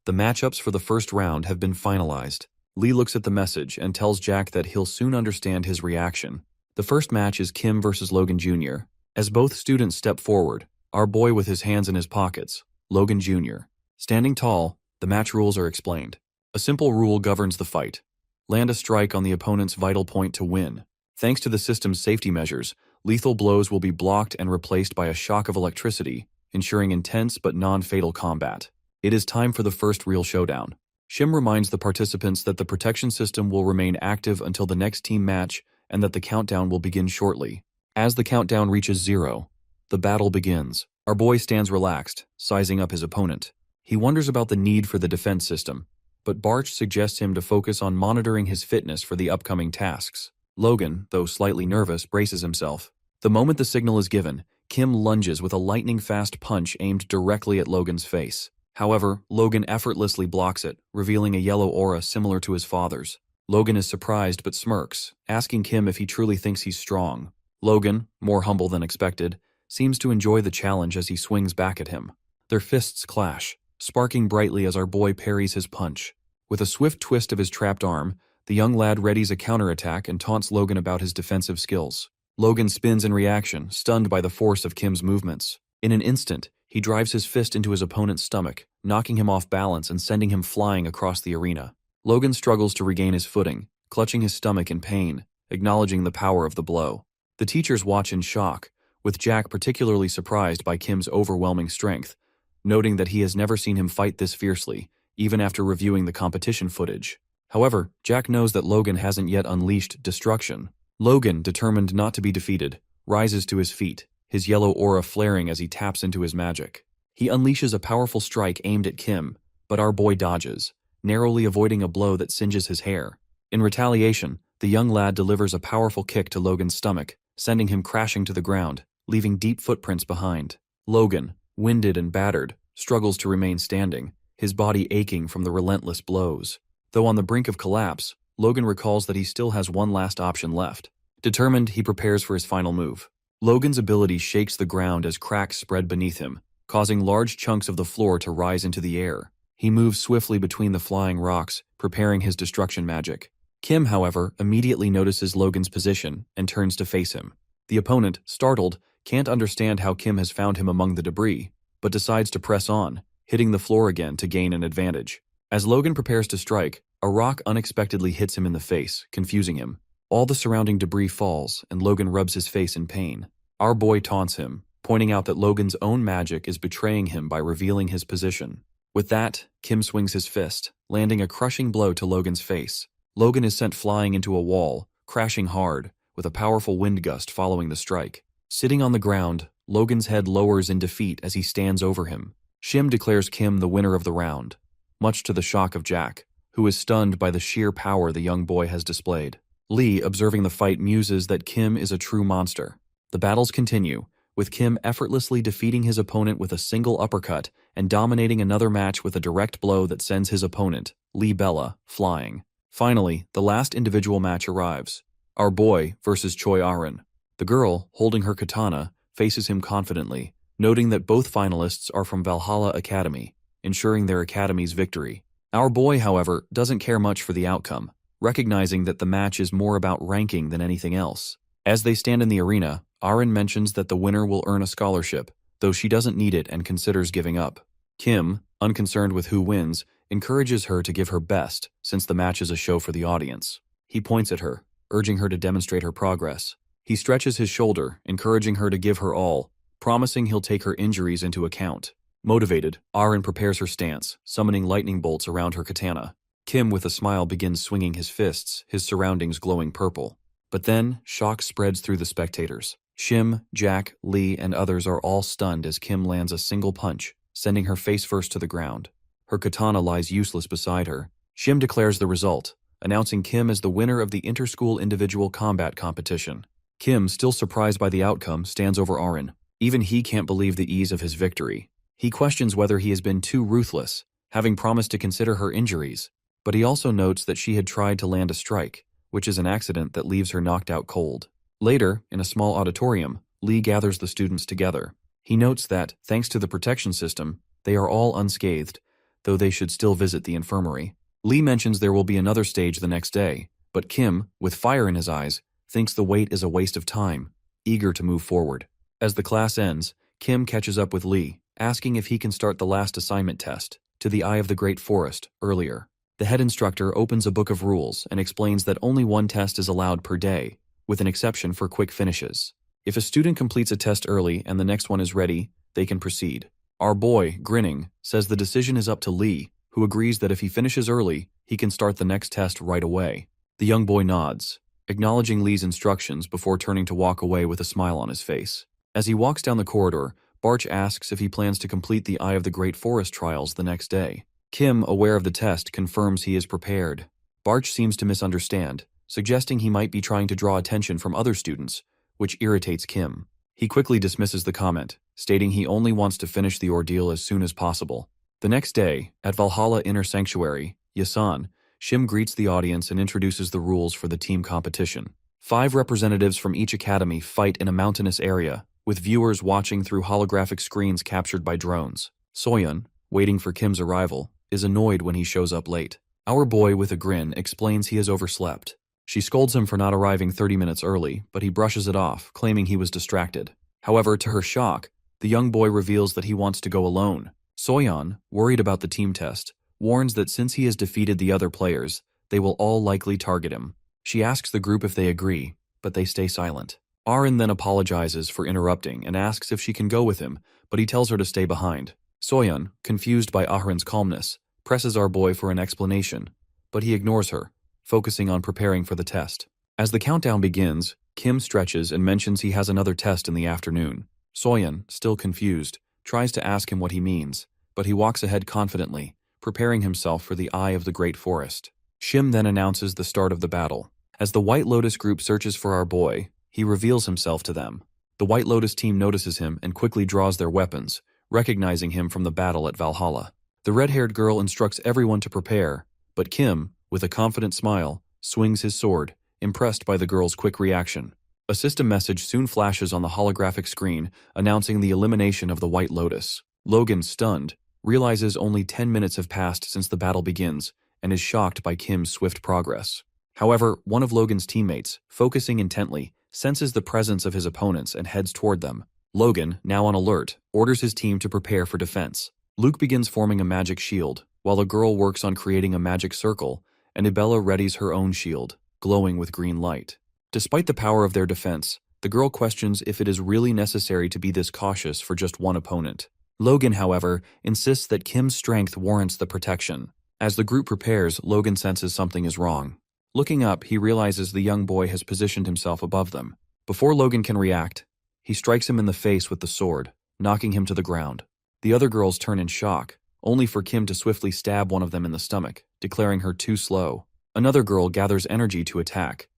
The matchups for the first round have been finalized. Lee looks at the message and tells Jack that he'll soon understand his reaction. The first match is Kim versus Logan Jr. As both students step forward, our boy with his hands in his pockets, Logan Jr. Standing tall, the match rules are explained. A simple rule governs the fight. Land a strike on the opponent's vital point to win. Thanks to the system's safety measures, lethal blows will be blocked and replaced by a shock of electricity, ensuring intense but non-fatal combat. It is time for the first real showdown. Shim reminds the participants that the protection system will remain active until the next team match and that the countdown will begin shortly. As the countdown reaches 0, the battle begins. Our boy stands relaxed, sizing up his opponent. He wonders about the need for the defense system, but Barch suggests him to focus on monitoring his fitness for the upcoming tasks. Logan, though slightly nervous, braces himself. The moment the signal is given, Kim lunges with a lightning-fast punch aimed directly at Logan's face. However, Logan effortlessly blocks it, revealing a yellow aura similar to his father's. Logan is surprised but smirks, asking Kim if he truly thinks he's strong. Logan, more humble than expected, seems to enjoy the challenge as he swings back at him. Their fists clash, sparking brightly as our boy parries his punch. With a swift twist of his trapped arm, the young lad readies a counterattack and taunts Logan about his defensive skills. Logan spins in reaction, stunned by the force of Kim's movements. In an instant, he drives his fist into his opponent's stomach, knocking him off balance and sending him flying across the arena. Logan struggles to regain his footing, clutching his stomach in pain, acknowledging the power of the blow. The teachers watch in shock, with Jack particularly surprised by Kim's overwhelming strength, noting that he has never seen him fight this fiercely, even after reviewing the competition footage. However, Jack knows that Logan hasn't yet unleashed destruction. Logan, determined not to be defeated, rises to his feet, his yellow aura flaring as he taps into his magic. He unleashes a powerful strike aimed at Kim, but our boy dodges, narrowly avoiding a blow that singes his hair. In retaliation, the young lad delivers a powerful kick to Logan's stomach, sending him crashing to the ground, leaving deep footprints behind. Logan, winded and battered, struggles to remain standing, his body aching from the relentless blows. Though on the brink of collapse, Logan recalls that he still has one last option left. Determined, he prepares for his final move. Logan's ability shakes the ground as cracks spread beneath him, causing large chunks of the floor to rise into the air. He moves swiftly between the flying rocks, preparing his destruction magic. Kim, however, immediately notices Logan's position and turns to face him. The opponent, startled, can't understand how Kim has found him among the debris, but decides to press on, hitting the floor again to gain an advantage. As Logan prepares to strike, a rock unexpectedly hits him in the face, confusing him. All the surrounding debris falls, and Logan rubs his face in pain. Our boy taunts him, pointing out that Logan's own magic is betraying him by revealing his position. With that, Kim swings his fist, landing a crushing blow to Logan's face. Logan is sent flying into a wall, crashing hard, with a powerful wind gust following the strike. Sitting on the ground, Logan's head lowers in defeat as he stands over him. Shim declares Kim the winner of the round, much to the shock of Jack, who is stunned by the sheer power the young boy has displayed. Lee, observing the fight, muses that Kim is a true monster. The battles continue, with Kim effortlessly defeating his opponent with a single uppercut and dominating another match with a direct blow that sends his opponent, Lee Bella, flying. Finally, the last individual match arrives. Our boy versus Choi Arin. The girl, holding her katana, faces him confidently, noting that both finalists are from Valhalla Academy, ensuring their academy's victory. Our boy, however, doesn't care much for the outcome, recognizing that the match is more about ranking than anything else. As they stand in the arena, Arin mentions that the winner will earn a scholarship, though she doesn't need it and considers giving up. Kim, unconcerned with who wins, encourages her to give her best, since the match is a show for the audience. He points at her, urging her to demonstrate her progress. He stretches his shoulder, encouraging her to give her all, promising he'll take her injuries into account. Motivated, Arin prepares her stance, summoning lightning bolts around her katana. Kim, with a smile, begins swinging his fists, his surroundings glowing purple. But then, shock spreads through the spectators. Shim, Jack, Lee, and others are all stunned as Kim lands a single punch, sending her face first to the ground. Her katana lies useless beside her. Shim declares the result, announcing Kim as the winner of the inter-school individual combat competition. Kim, still surprised by the outcome, stands over Arin. Even he can't believe the ease of his victory. He questions whether he has been too ruthless, having promised to consider her injuries, but he also notes that she had tried to land a strike, which is an accident that leaves her knocked out cold. Later, in a small auditorium, Lee gathers the students together. He notes that, thanks to the protection system, they are all unscathed, though they should still visit the infirmary. Lee mentions there will be another stage the next day, but Kim, with fire in his eyes, thinks the wait is a waste of time, eager to move forward. As the class ends, Kim catches up with Lee, asking if he can start the last assignment test, to the Eye of the Great Forest, earlier. The head instructor opens a book of rules and explains that only one test is allowed per day, with an exception for quick finishes. If a student completes a test early and the next one is ready, they can proceed. Our boy, grinning, says the decision is up to Lee, who agrees that if he finishes early, he can start the next test right away. The young boy nods, acknowledging Lee's instructions before turning to walk away with a smile on his face. As he walks down the corridor, Barch asks if he plans to complete the Eye of the Great Forest trials the next day. Kim, aware of the test, confirms he is prepared. Barch seems to misunderstand, suggesting he might be trying to draw attention from other students, which irritates Kim. He quickly dismisses the comment, stating he only wants to finish the ordeal as soon as possible. The next day, at Valhalla Inner Sanctuary, Yasan, Shim greets the audience and introduces the rules for the team competition. 5 representatives from each academy fight in a mountainous area, with viewers watching through holographic screens captured by drones. Soyeon, waiting for Kim's arrival, is annoyed when he shows up late. Our boy, with a grin, explains he has overslept. She scolds him for not arriving 30 minutes early, but he brushes it off, claiming he was distracted. However, to her shock, the young boy reveals that he wants to go alone. Soyeon, worried about the team test, warns that since he has defeated the other players, they will all likely target him. She asks the group if they agree, but they stay silent. Arin then apologizes for interrupting and asks if she can go with him, but he tells her to stay behind. Soyeon, confused by Arin's calmness, presses our boy for an explanation, but he ignores her, focusing on preparing for the test. As the countdown begins, Kim stretches and mentions he has another test in the afternoon. Soyeon, still confused, tries to ask him what he means, but he walks ahead confidently, preparing himself for the Eye of the Great Forest. Shim then announces the start of the battle. As the White Lotus group searches for our boy, he reveals himself to them. The White Lotus team notices him and quickly draws their weapons, recognizing him from the battle at Valhalla. The red-haired girl instructs everyone to prepare, but Kim, with a confident smile, swings his sword, impressed by the girl's quick reaction. A system message soon flashes on the holographic screen, announcing the elimination of the White Lotus. Logan, stunned, realizes only 10 minutes have passed since the battle begins, and is shocked by Kim's swift progress. However, one of Logan's teammates, focusing intently, senses the presence of his opponents and heads toward them. Logan, now on alert, orders his team to prepare for defense. Luke begins forming a magic shield, while a girl works on creating a magic circle, and Ibella readies her own shield, glowing with green light. Despite the power of their defense, the girl questions if it is really necessary to be this cautious for just one opponent. Logan, however, insists that Kim's strength warrants the protection. As the group prepares, Logan senses something is wrong. Looking up, he realizes the young boy has positioned himself above them. Before Logan can react, he strikes him in the face with the sword, knocking him to the ground. The other girls turn in shock, only for Kim to swiftly stab one of them in the stomach, declaring her too slow. Another girl gathers energy to attack.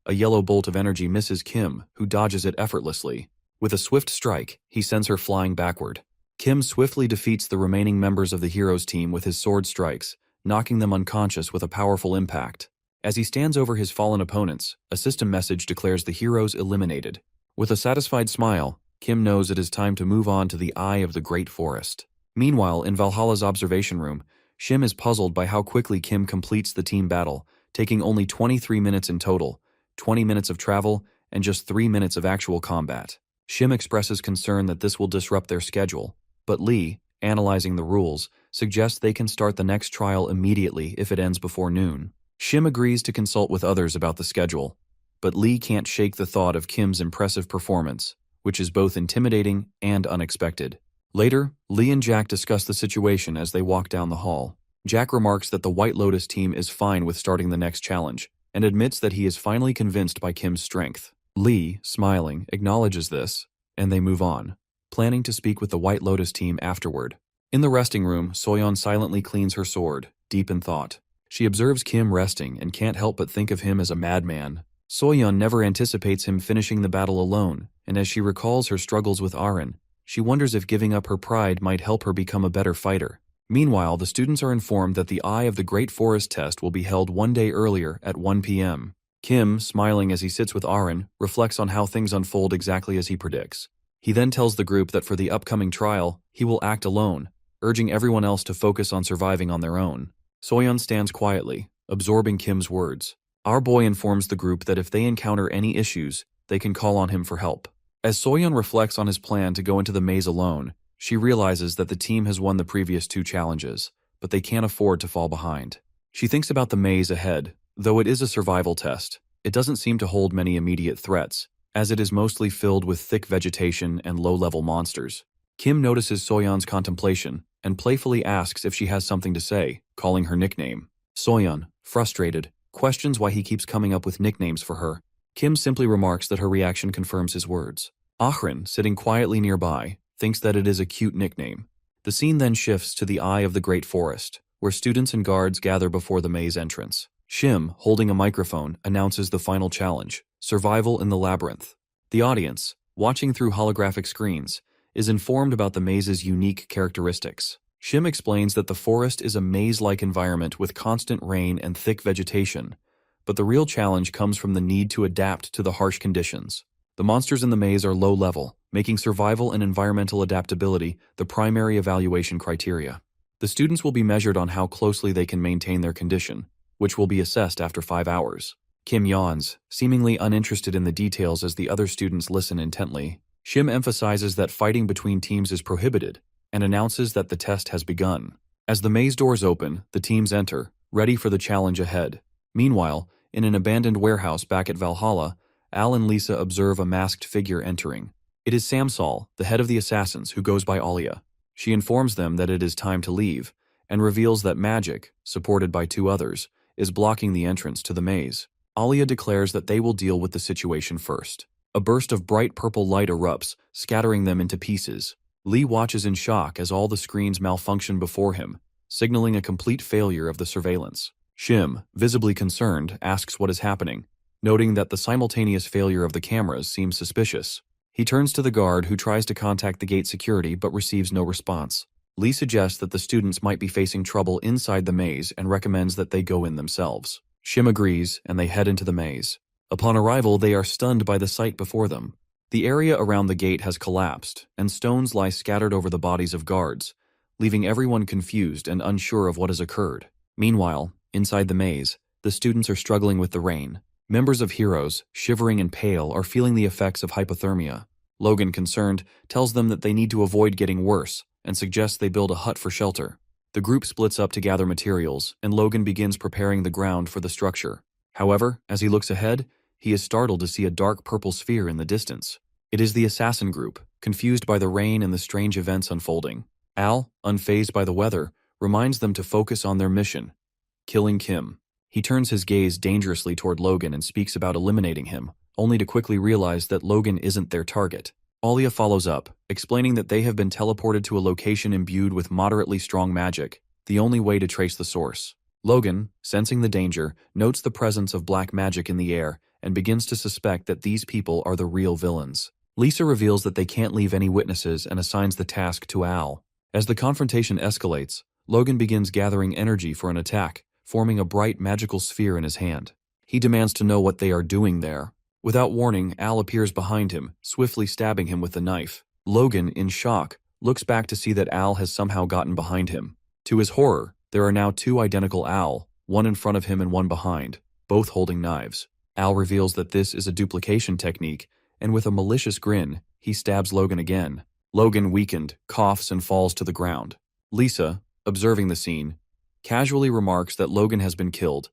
A yellow bolt of energy misses Kim, who dodges it effortlessly. With a swift strike, he sends her flying backward. Kim swiftly defeats the remaining members of the hero's team with his sword strikes, knocking them unconscious with a powerful impact. As he stands over his fallen opponents, a system message declares the heroes eliminated. With a satisfied smile, Kim knows it is time to move on to the Eye of the Great Forest. Meanwhile, in Valhalla's observation room, Shim is puzzled by how quickly Kim completes the team battle, taking only 23 minutes in total, 20 minutes of travel, and just 3 minutes of actual combat. Shim expresses concern that this will disrupt their schedule, but Lee, analyzing the rules, suggests they can start the next trial immediately if it ends before noon. Shim agrees to consult with others about the schedule, but Lee can't shake the thought of Kim's impressive performance, which is both intimidating and unexpected. Later, Lee and Jack discuss the situation as they walk down the hall. Jack remarks that the White Lotus team is fine with starting the next challenge, and admits that he is finally convinced by Kim's strength. Lee, smiling, acknowledges this, and they move on, planning to speak with the White Lotus team afterward. In the resting room, Soyeon silently cleans her sword, deep in thought. She observes Kim resting and can't help but think of him as a madman. Soyeon never anticipates him finishing the battle alone, and as she recalls her struggles with Aren, she wonders if giving up her pride might help her become a better fighter. Meanwhile, the students are informed that the Eye of the Great Forest test will be held one day earlier at 1 p.m. Kim, smiling as he sits with Aren, reflects on how things unfold exactly as he predicts. He then tells the group that for the upcoming trial, he will act alone, urging everyone else to focus on surviving on their own. Soyeon stands quietly, absorbing Kim's words. Our boy informs the group that if they encounter any issues, they can call on him for help. As Soyeon reflects on his plan to go into the maze alone, she realizes that the team has won the previous 2 challenges, but they can't afford to fall behind. She thinks about the maze ahead. Though it is a survival test, it doesn't seem to hold many immediate threats, as it is mostly filled with thick vegetation and low-level monsters. Kim notices Soyeon's contemplation and playfully asks if she has something to say, calling her nickname. Soyeon, frustrated, questions why he keeps coming up with nicknames for her. Kim simply remarks that her reaction confirms his words. Ahrin, sitting quietly nearby, thinks that it is a cute nickname. The scene then shifts to the Eye of the Great Forest, where students and guards gather before the maze entrance. Shim, holding a microphone, announces the final challenge, Survival in the Labyrinth. The audience, watching through holographic screens, is informed about the maze's unique characteristics. Shim explains that the forest is a maze-like environment with constant rain and thick vegetation, but the real challenge comes from the need to adapt to the harsh conditions. The monsters in the maze are low-level, making survival and environmental adaptability the primary evaluation criteria. The students will be measured on how closely they can maintain their condition, which will be assessed after 5 hours. Kim yawns, seemingly uninterested in the details as the other students listen intently. Shim emphasizes that fighting between teams is prohibited and announces that the test has begun. As the maze doors open, the teams enter, ready for the challenge ahead. Meanwhile, in an abandoned warehouse back at Valhalla, Al and Lisa observe a masked figure entering. It is Samsal, the head of the assassins, who goes by Alia. She informs them that it is time to leave, and reveals that magic, supported by 2 others, is blocking the entrance to the maze. Alia declares that they will deal with the situation first. A burst of bright purple light erupts, scattering them into pieces. Lee watches in shock as all the screens malfunction before him, signaling a complete failure of the surveillance. Shim, visibly concerned, asks what is happening, noting that the simultaneous failure of the cameras seems suspicious. He turns to the guard who tries to contact the gate security but receives no response. Lee suggests that the students might be facing trouble inside the maze and recommends that they go in themselves. Shim agrees, and they head into the maze. Upon arrival, they are stunned by the sight before them. The area around the gate has collapsed, and stones lie scattered over the bodies of guards, leaving everyone confused and unsure of what has occurred. Meanwhile, inside the maze, the students are struggling with the rain. Members of Heroes, shivering and pale, are feeling the effects of hypothermia. Logan, concerned, tells them that they need to avoid getting worse and suggests they build a hut for shelter. The group splits up to gather materials, and Logan begins preparing the ground for the structure. However, as he looks ahead, he is startled to see a dark purple sphere in the distance. It is the assassin group, confused by the rain and the strange events unfolding. Al, unfazed by the weather, reminds them to focus on their mission, killing Kim. He turns his gaze dangerously toward Logan and speaks about eliminating him, only to quickly realize that Logan isn't their target. Alia follows up, explaining that they have been teleported to a location imbued with moderately strong magic, the only way to trace the source. Logan, sensing the danger, notes the presence of black magic in the air and begins to suspect that these people are the real villains. Lisa reveals that they can't leave any witnesses and assigns the task to Al. As the confrontation escalates, Logan begins gathering energy for an attack, forming a bright magical sphere in his hand. He demands to know what they are doing there. Without warning, Al appears behind him, swiftly stabbing him with the knife. Logan, in shock, looks back to see that Al has somehow gotten behind him. To his horror, there are now two identical Al, one in front of him and one behind, both holding knives. Al reveals that this is a duplication technique, and with a malicious grin, he stabs Logan again. Logan, weakened, coughs and falls to the ground. Lisa, observing the scene, casually remarks that Logan has been killed,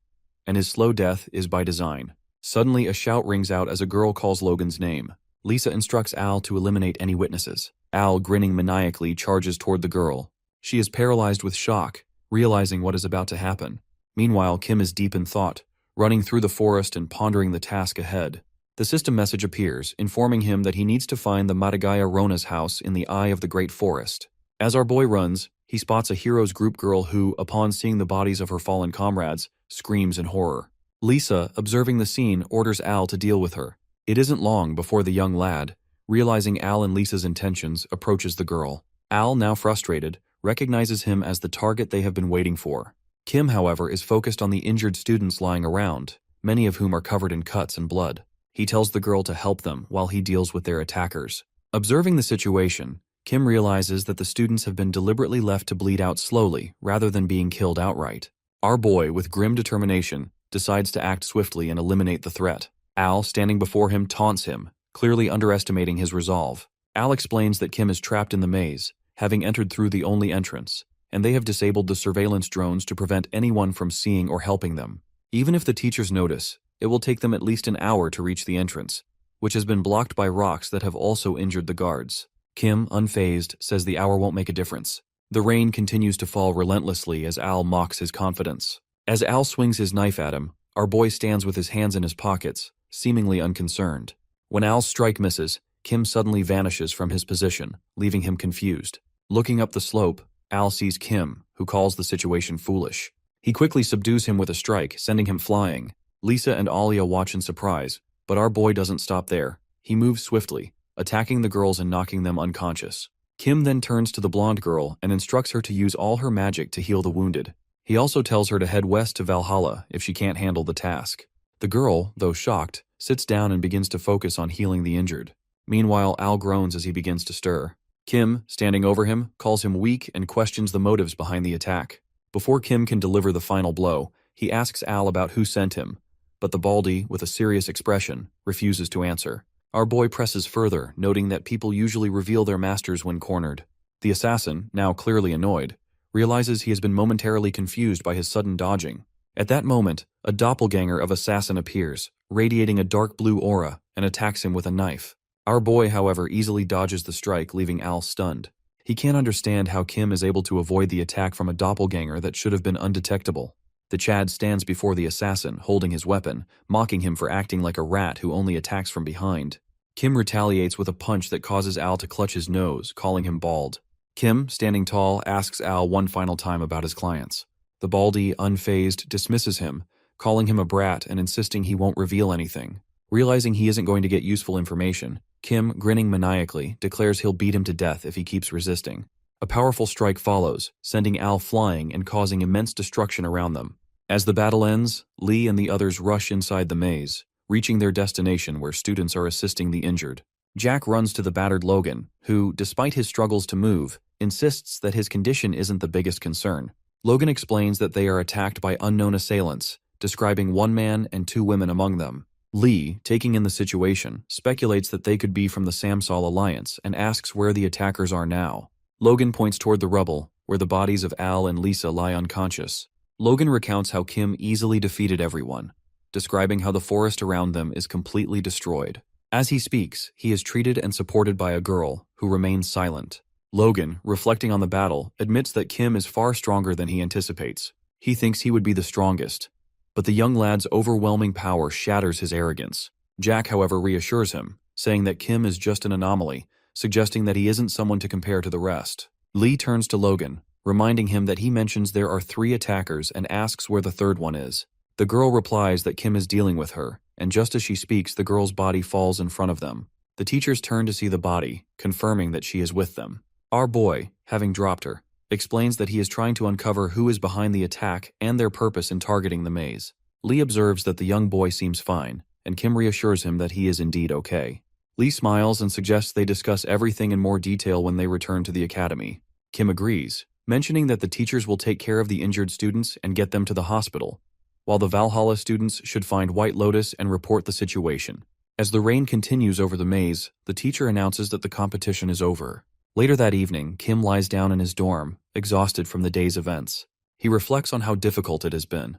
and his slow death is by design. Suddenly, a shout rings out as a girl calls Logan's name. Lisa instructs Al to eliminate any witnesses. Al, grinning maniacally, charges toward the girl. She is paralyzed with shock, realizing what is about to happen. Meanwhile, Kim is deep in thought, running through the forest and pondering the task ahead. The system message appears, informing him that he needs to find the Madagaya Rona's house in the eye of the great forest. As our boy runs, he spots a heroes group girl who, upon seeing the bodies of her fallen comrades, screams in horror. Lisa, observing the scene, orders Al to deal with her. It isn't long before the young lad, realizing Al and Lisa's intentions, approaches the girl. Al, now frustrated, recognizes him as the target they have been waiting for. Kim, however, is focused on the injured students lying around, many of whom are covered in cuts and blood. He tells the girl to help them while he deals with their attackers. Observing the situation, Kim realizes that the students have been deliberately left to bleed out slowly rather than being killed outright. Our boy, with grim determination, decides to act swiftly and eliminate the threat. Al, standing before him, taunts him, clearly underestimating his resolve. Al explains that Kim is trapped in the maze, having entered through the only entrance, and they have disabled the surveillance drones to prevent anyone from seeing or helping them. Even if the teachers notice, it will take them at least an hour to reach the entrance, which has been blocked by rocks that have also injured the guards. Kim, unfazed, says the hour won't make a difference. The rain continues to fall relentlessly as Al mocks his confidence. As Al swings his knife at him, our boy stands with his hands in his pockets, seemingly unconcerned. When Al's strike misses, Kim suddenly vanishes from his position, leaving him confused. Looking up the slope, Al sees Kim, who calls the situation foolish. He quickly subdues him with a strike, sending him flying. Lisa and Alia watch in surprise, but our boy doesn't stop there. He moves swiftly, attacking the girls and knocking them unconscious. Kim then turns to the blonde girl and instructs her to use all her magic to heal the wounded. He also tells her to head west to Valhalla if she can't handle the task. The girl, though shocked, sits down and begins to focus on healing the injured. Meanwhile, Al groans as he begins to stir. Kim, standing over him, calls him weak and questions the motives behind the attack. Before Kim can deliver the final blow, he asks Al about who sent him, but the baldy, with a serious expression, refuses to answer. Our boy presses further, noting that people usually reveal their masters when cornered. The assassin, now clearly annoyed, realizes he has been momentarily confused by his sudden dodging. At that moment, a doppelganger of assassin appears, radiating a dark blue aura, and attacks him with a knife. Our boy, however, easily dodges the strike, leaving Al stunned. He can't understand how Kim is able to avoid the attack from a doppelganger that should have been undetectable. The Chad stands before the assassin, holding his weapon, mocking him for acting like a rat who only attacks from behind. Kim retaliates with a punch that causes Al to clutch his nose, calling him bald. Kim, standing tall, asks Al one final time about his clients. The baldy, unfazed, dismisses him, calling him a brat and insisting he won't reveal anything. Realizing he isn't going to get useful information, Kim, grinning maniacally, declares he'll beat him to death if he keeps resisting. A powerful strike follows, sending Al flying and causing immense destruction around them. As the battle ends, Lee and the others rush inside the maze, reaching their destination where students are assisting the injured. Jack runs to the battered Logan, who, despite his struggles to move, insists that his condition isn't the biggest concern. Logan explains that they are attacked by unknown assailants, describing one man and two women among them. Lee, taking in the situation, speculates that they could be from the Samsal Alliance and asks where the attackers are now. Logan points toward the rubble, where the bodies of Al and Lisa lie unconscious. Logan recounts how Kim easily defeated everyone, describing how the forest around them is completely destroyed. As he speaks, he is treated and supported by a girl, who remains silent. Logan, reflecting on the battle, admits that Kim is far stronger than he anticipates. He thinks he would be the strongest, but the young lad's overwhelming power shatters his arrogance. Jack, however, reassures him, saying that Kim is just an anomaly, suggesting that he isn't someone to compare to the rest. Lee turns to Logan, reminding him that he mentions there are 3 attackers and asks where the third one is. The girl replies that Kim is dealing with her, and just as she speaks, the girl's body falls in front of them. The teachers turn to see the body, confirming that she is with them. Our boy, having dropped her, explains that he is trying to uncover who is behind the attack and their purpose in targeting the maze. Lee observes that the young boy seems fine, and Kim reassures him that he is indeed okay. Lee smiles and suggests they discuss everything in more detail when they return to the academy. Kim agrees, mentioning that the teachers will take care of the injured students and get them to the hospital, while the Valhalla students should find White Lotus and report the situation. As the rain continues over the maze, the teacher announces that the competition is over. Later that evening, Kim lies down in his dorm, exhausted from the day's events. He reflects on how difficult it has been,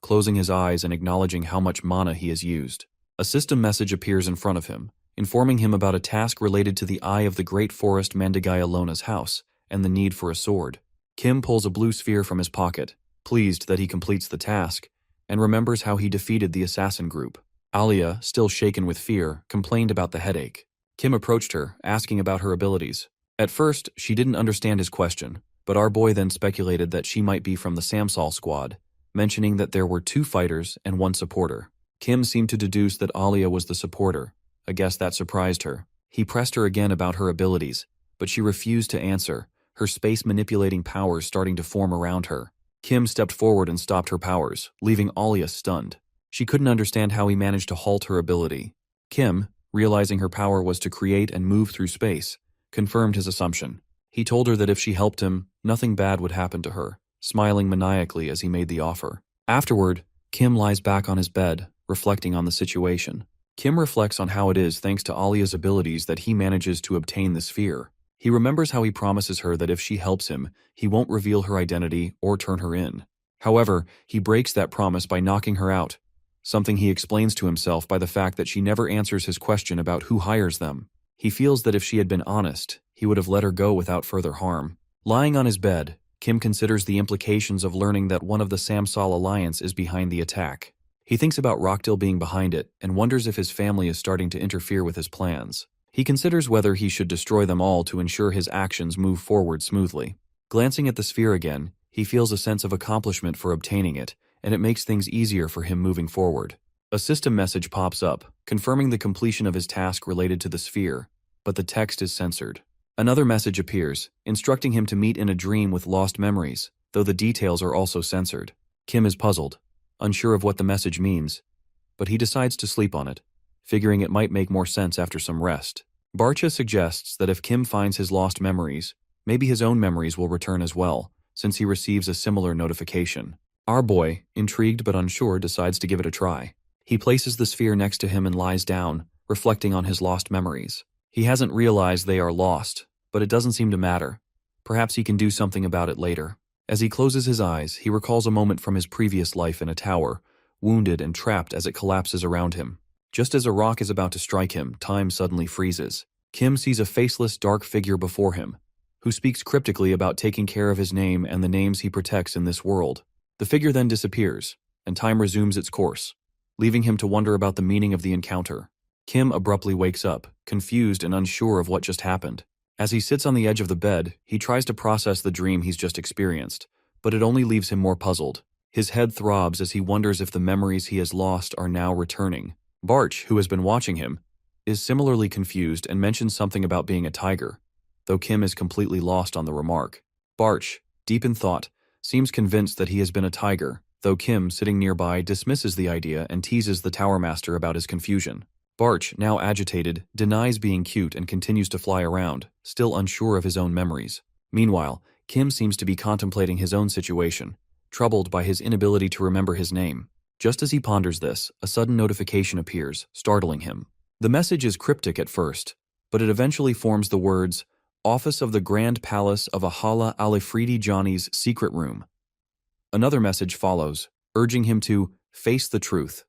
closing his eyes and acknowledging how much mana he has used. A system message appears in front of him, informing him about a task related to the Eye of the Great Forest Mandagaya Lona's house and the need for a sword. Kim pulls a blue sphere from his pocket, pleased that he completes the task, and remembers how he defeated the assassin group. Alia, still shaken with fear, complained about the headache. Kim approached her, asking about her abilities. At first, she didn't understand his question, but our boy then speculated that she might be from the Samsal squad, mentioning that there were 2 fighters and 1 supporter. Kim seemed to deduce that Alia was the supporter, a guess that surprised her. He pressed her again about her abilities, but she refused to answer, her space-manipulating powers starting to form around her. Kim stepped forward and stopped her powers, leaving Alia stunned. She couldn't understand how he managed to halt her ability. Kim, realizing her power was to create and move through space, confirmed his assumption. He told her that if she helped him, nothing bad would happen to her, smiling maniacally as he made the offer. Afterward, Kim lies back on his bed, reflecting on the situation. Kim reflects on how it is thanks to Alia's abilities that he manages to obtain the sphere. He remembers how he promises her that if she helps him, he won't reveal her identity or turn her in. However, he breaks that promise by knocking her out, something he explains to himself by the fact that she never answers his question about who hires them. He feels that if she had been honest, he would have let her go without further harm. Lying on his bed, Kim considers the implications of learning that one of the Samsal Alliance is behind the attack. He thinks about Rockdale being behind it and wonders if his family is starting to interfere with his plans. He considers whether he should destroy them all to ensure his actions move forward smoothly. Glancing at the sphere again, he feels a sense of accomplishment for obtaining it, and it makes things easier for him moving forward. A system message pops up, confirming the completion of his task related to the sphere, but the text is censored. Another message appears, instructing him to meet in a dream with lost memories, though the details are also censored. Kim is puzzled, unsure of what the message means, but he decides to sleep on it, figuring it might make more sense after some rest. Barcha suggests that if Kim finds his lost memories, maybe his own memories will return as well, since he receives a similar notification. Our boy, intrigued but unsure, decides to give it a try. He places the sphere next to him and lies down, reflecting on his lost memories. He hasn't realized they are lost, but it doesn't seem to matter. Perhaps he can do something about it later. As he closes his eyes, he recalls a moment from his previous life in a tower, wounded and trapped as it collapses around him. Just as a rock is about to strike him, time suddenly freezes. Kim sees a faceless, dark figure before him, who speaks cryptically about taking care of his name and the names he protects in this world. The figure then disappears, and time resumes its course, leaving him to wonder about the meaning of the encounter. Kim abruptly wakes up, confused and unsure of what just happened. As he sits on the edge of the bed, he tries to process the dream he's just experienced, but it only leaves him more puzzled. His head throbs as he wonders if the memories he has lost are now returning. Barch, who has been watching him, is similarly confused and mentions something about being a tiger, though Kim is completely lost on the remark. Barch, deep in thought, seems convinced that he has been a tiger, though Kim, sitting nearby, dismisses the idea and teases the Tower Master about his confusion. Barch, now agitated, denies being cute and continues to fly around, still unsure of his own memories. Meanwhile, Kim seems to be contemplating his own situation, troubled by his inability to remember his name. Just as he ponders this, a sudden notification appears, startling him. The message is cryptic at first, but it eventually forms the words, "Office of the Grand Palace of Ahala Alifridi Johnny's secret room." Another message follows, urging him to face the truth.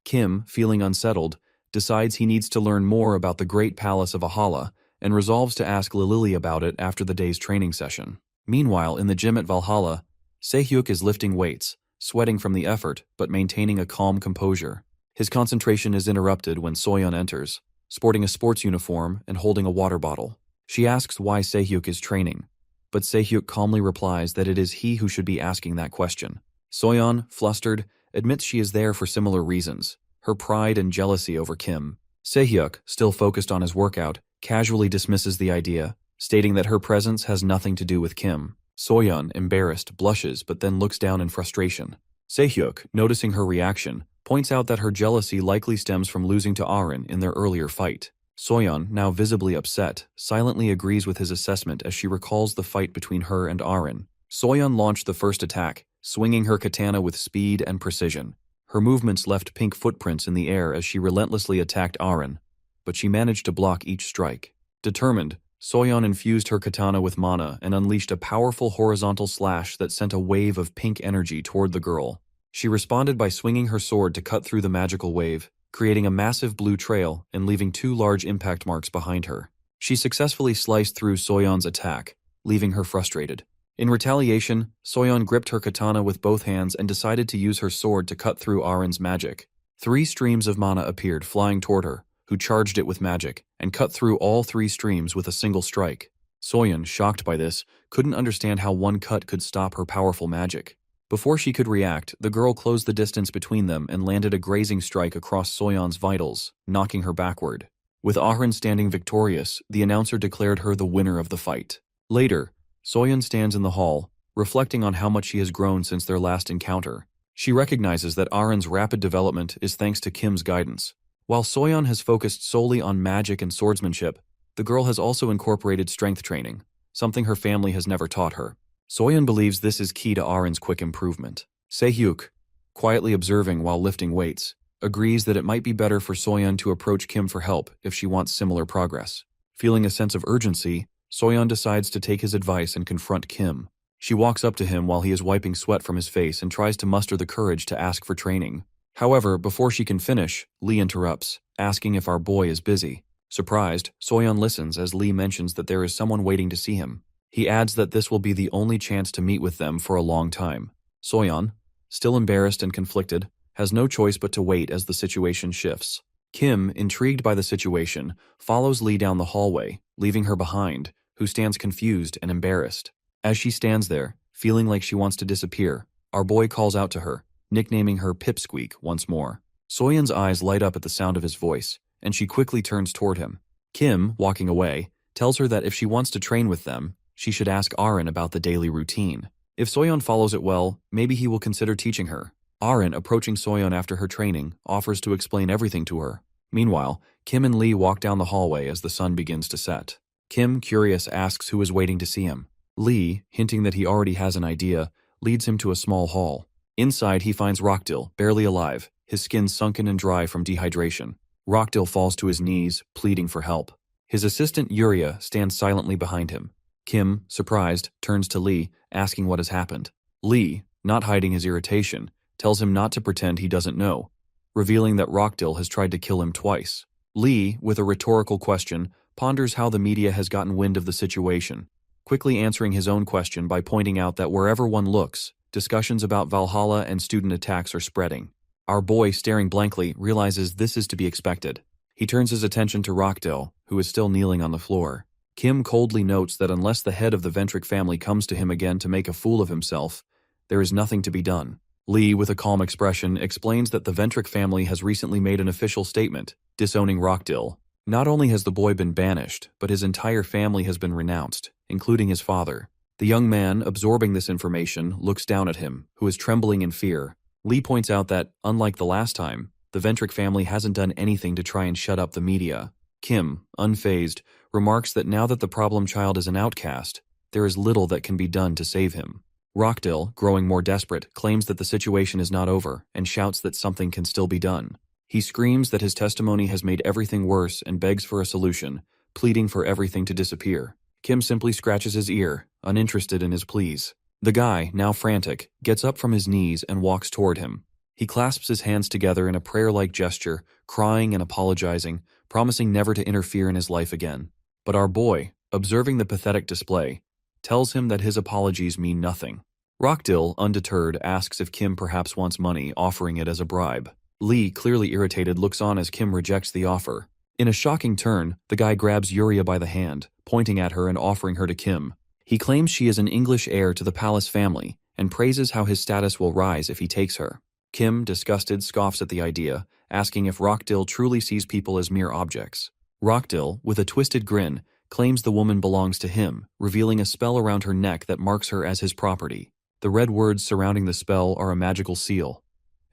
Kim, feeling unsettled, decides he needs to learn more about the Great Palace of Ahala and resolves to ask Lilili about it after the day's training session. Meanwhile, in the gym at Valhalla, Sehyuk is lifting weights, sweating from the effort but maintaining a calm composure. His concentration is interrupted when Soyeon enters, sporting a sports uniform and holding a water bottle. She asks why Sehyuk is training, but Sehyuk calmly replies that it is he who should be asking that question. Soyeon, flustered, admits she is there for similar reasons, her pride and jealousy over Kim. Sehyuk, still focused on his workout, casually dismisses the idea, stating that her presence has nothing to do with Kim. Soyeon, embarrassed, blushes but then looks down in frustration. Sehyuk, noticing her reaction, points out that her jealousy likely stems from losing to Arin in their earlier fight. Soyeon, now visibly upset, silently agrees with his assessment as she recalls the fight between her and Arin. Soyeon launched the first attack, swinging her katana with speed and precision. Her movements left pink footprints in the air as she relentlessly attacked Arin, but she managed to block each strike. Determined, Soyeon infused her katana with mana and unleashed a powerful horizontal slash that sent a wave of pink energy toward the girl. She responded by swinging her sword to cut through the magical wave, creating a massive blue trail and leaving 2 large impact marks behind her. She successfully sliced through Soyeon's attack, leaving her frustrated. In retaliation, Soyeon gripped her katana with both hands and decided to use her sword to cut through Arin's magic. 3 streams of mana appeared flying toward her, who charged it with magic, and cut through all 3 streams with a single strike. Soyeon, shocked by this, couldn't understand how one cut could stop her powerful magic. Before she could react, the girl closed the distance between them and landed a grazing strike across Soyeon's vitals, knocking her backward. With Arin standing victorious, the announcer declared her the winner of the fight. Later, Soyeon stands in the hall, reflecting on how much she has grown since their last encounter. She recognizes that Arin's rapid development is thanks to Kim's guidance. While Soyeon has focused solely on magic and swordsmanship, the girl has also incorporated strength training, something her family has never taught her. Soyeon believes this is key to Arin's quick improvement. Sehyuk, quietly observing while lifting weights, agrees that it might be better for Soyeon to approach Kim for help if she wants similar progress. Feeling a sense of urgency, Soyeon decides to take his advice and confront Kim. She walks up to him while he is wiping sweat from his face and tries to muster the courage to ask for training. However, before she can finish, Lee interrupts, asking if our boy is busy. Surprised, Soyeon listens as Lee mentions that there is someone waiting to see him. He adds that this will be the only chance to meet with them for a long time. Soyeon, still embarrassed and conflicted, has no choice but to wait as the situation shifts. Kim, intrigued by the situation, follows Lee down the hallway, leaving her behind, who stands confused and embarrassed. As she stands there, feeling like she wants to disappear, our boy calls out to her, nicknaming her Pipsqueak once more. Soyeon's eyes light up at the sound of his voice, and she quickly turns toward him. Kim, walking away, tells her that if she wants to train with them, she should ask Arin about the daily routine. If Soyeon follows it well, maybe he will consider teaching her. Arin, approaching Soyeon after her training, offers to explain everything to her. Meanwhile, Kim and Lee walk down the hallway as the sun begins to set. Kim, curious, asks who is waiting to see him. Lee, hinting that he already has an idea, leads him to a small hall. Inside, he finds Rockdill, barely alive, his skin sunken and dry from dehydration. Rockdill falls to his knees, pleading for help. His assistant, Yuria, stands silently behind him. Kim, surprised, turns to Lee, asking what has happened. Lee, not hiding his irritation, tells him not to pretend he doesn't know, revealing that Rockdill has tried to kill him twice. Lee, with a rhetorical question, ponders how the media has gotten wind of the situation, quickly answering his own question by pointing out that wherever one looks, discussions about Valhalla and student attacks are spreading. Our boy, staring blankly, realizes this is to be expected. He turns his attention to Rockdill, who is still kneeling on the floor. Kim coldly notes that unless the head of the Ventric family comes to him again to make a fool of himself, there is nothing to be done. Lee, with a calm expression, explains that the Ventric family has recently made an official statement, disowning Rockdill. Not only has the boy been banished, but his entire family has been renounced, including his father. The young man, absorbing this information, looks down at him, who is trembling in fear. Lee points out that, unlike the last time, the Ventric family hasn't done anything to try and shut up the media. Kim, unfazed, remarks that now that the problem child is an outcast, there is little that can be done to save him. Rockdill, growing more desperate, claims that the situation is not over and shouts that something can still be done. He screams that his testimony has made everything worse and begs for a solution, pleading for everything to disappear. Kim simply scratches his ear, uninterested in his pleas. The guy, now frantic, gets up from his knees and walks toward him. He clasps his hands together in a prayer-like gesture, crying and apologizing, promising never to interfere in his life again. But our boy, observing the pathetic display, tells him that his apologies mean nothing. Rockdill, undeterred, asks if Kim perhaps wants money, offering it as a bribe. Lee, clearly irritated, looks on as Kim rejects the offer. In a shocking turn, the guy grabs Yuria by the hand, pointing at her and offering her to Kim. He claims she is an English heir to the palace family, and praises how his status will rise if he takes her. Kim, disgusted, scoffs at the idea, asking if Rockdill truly sees people as mere objects. Rockdill, with a twisted grin, claims the woman belongs to him, revealing a spell around her neck that marks her as his property. The red words surrounding the spell are a magical seal,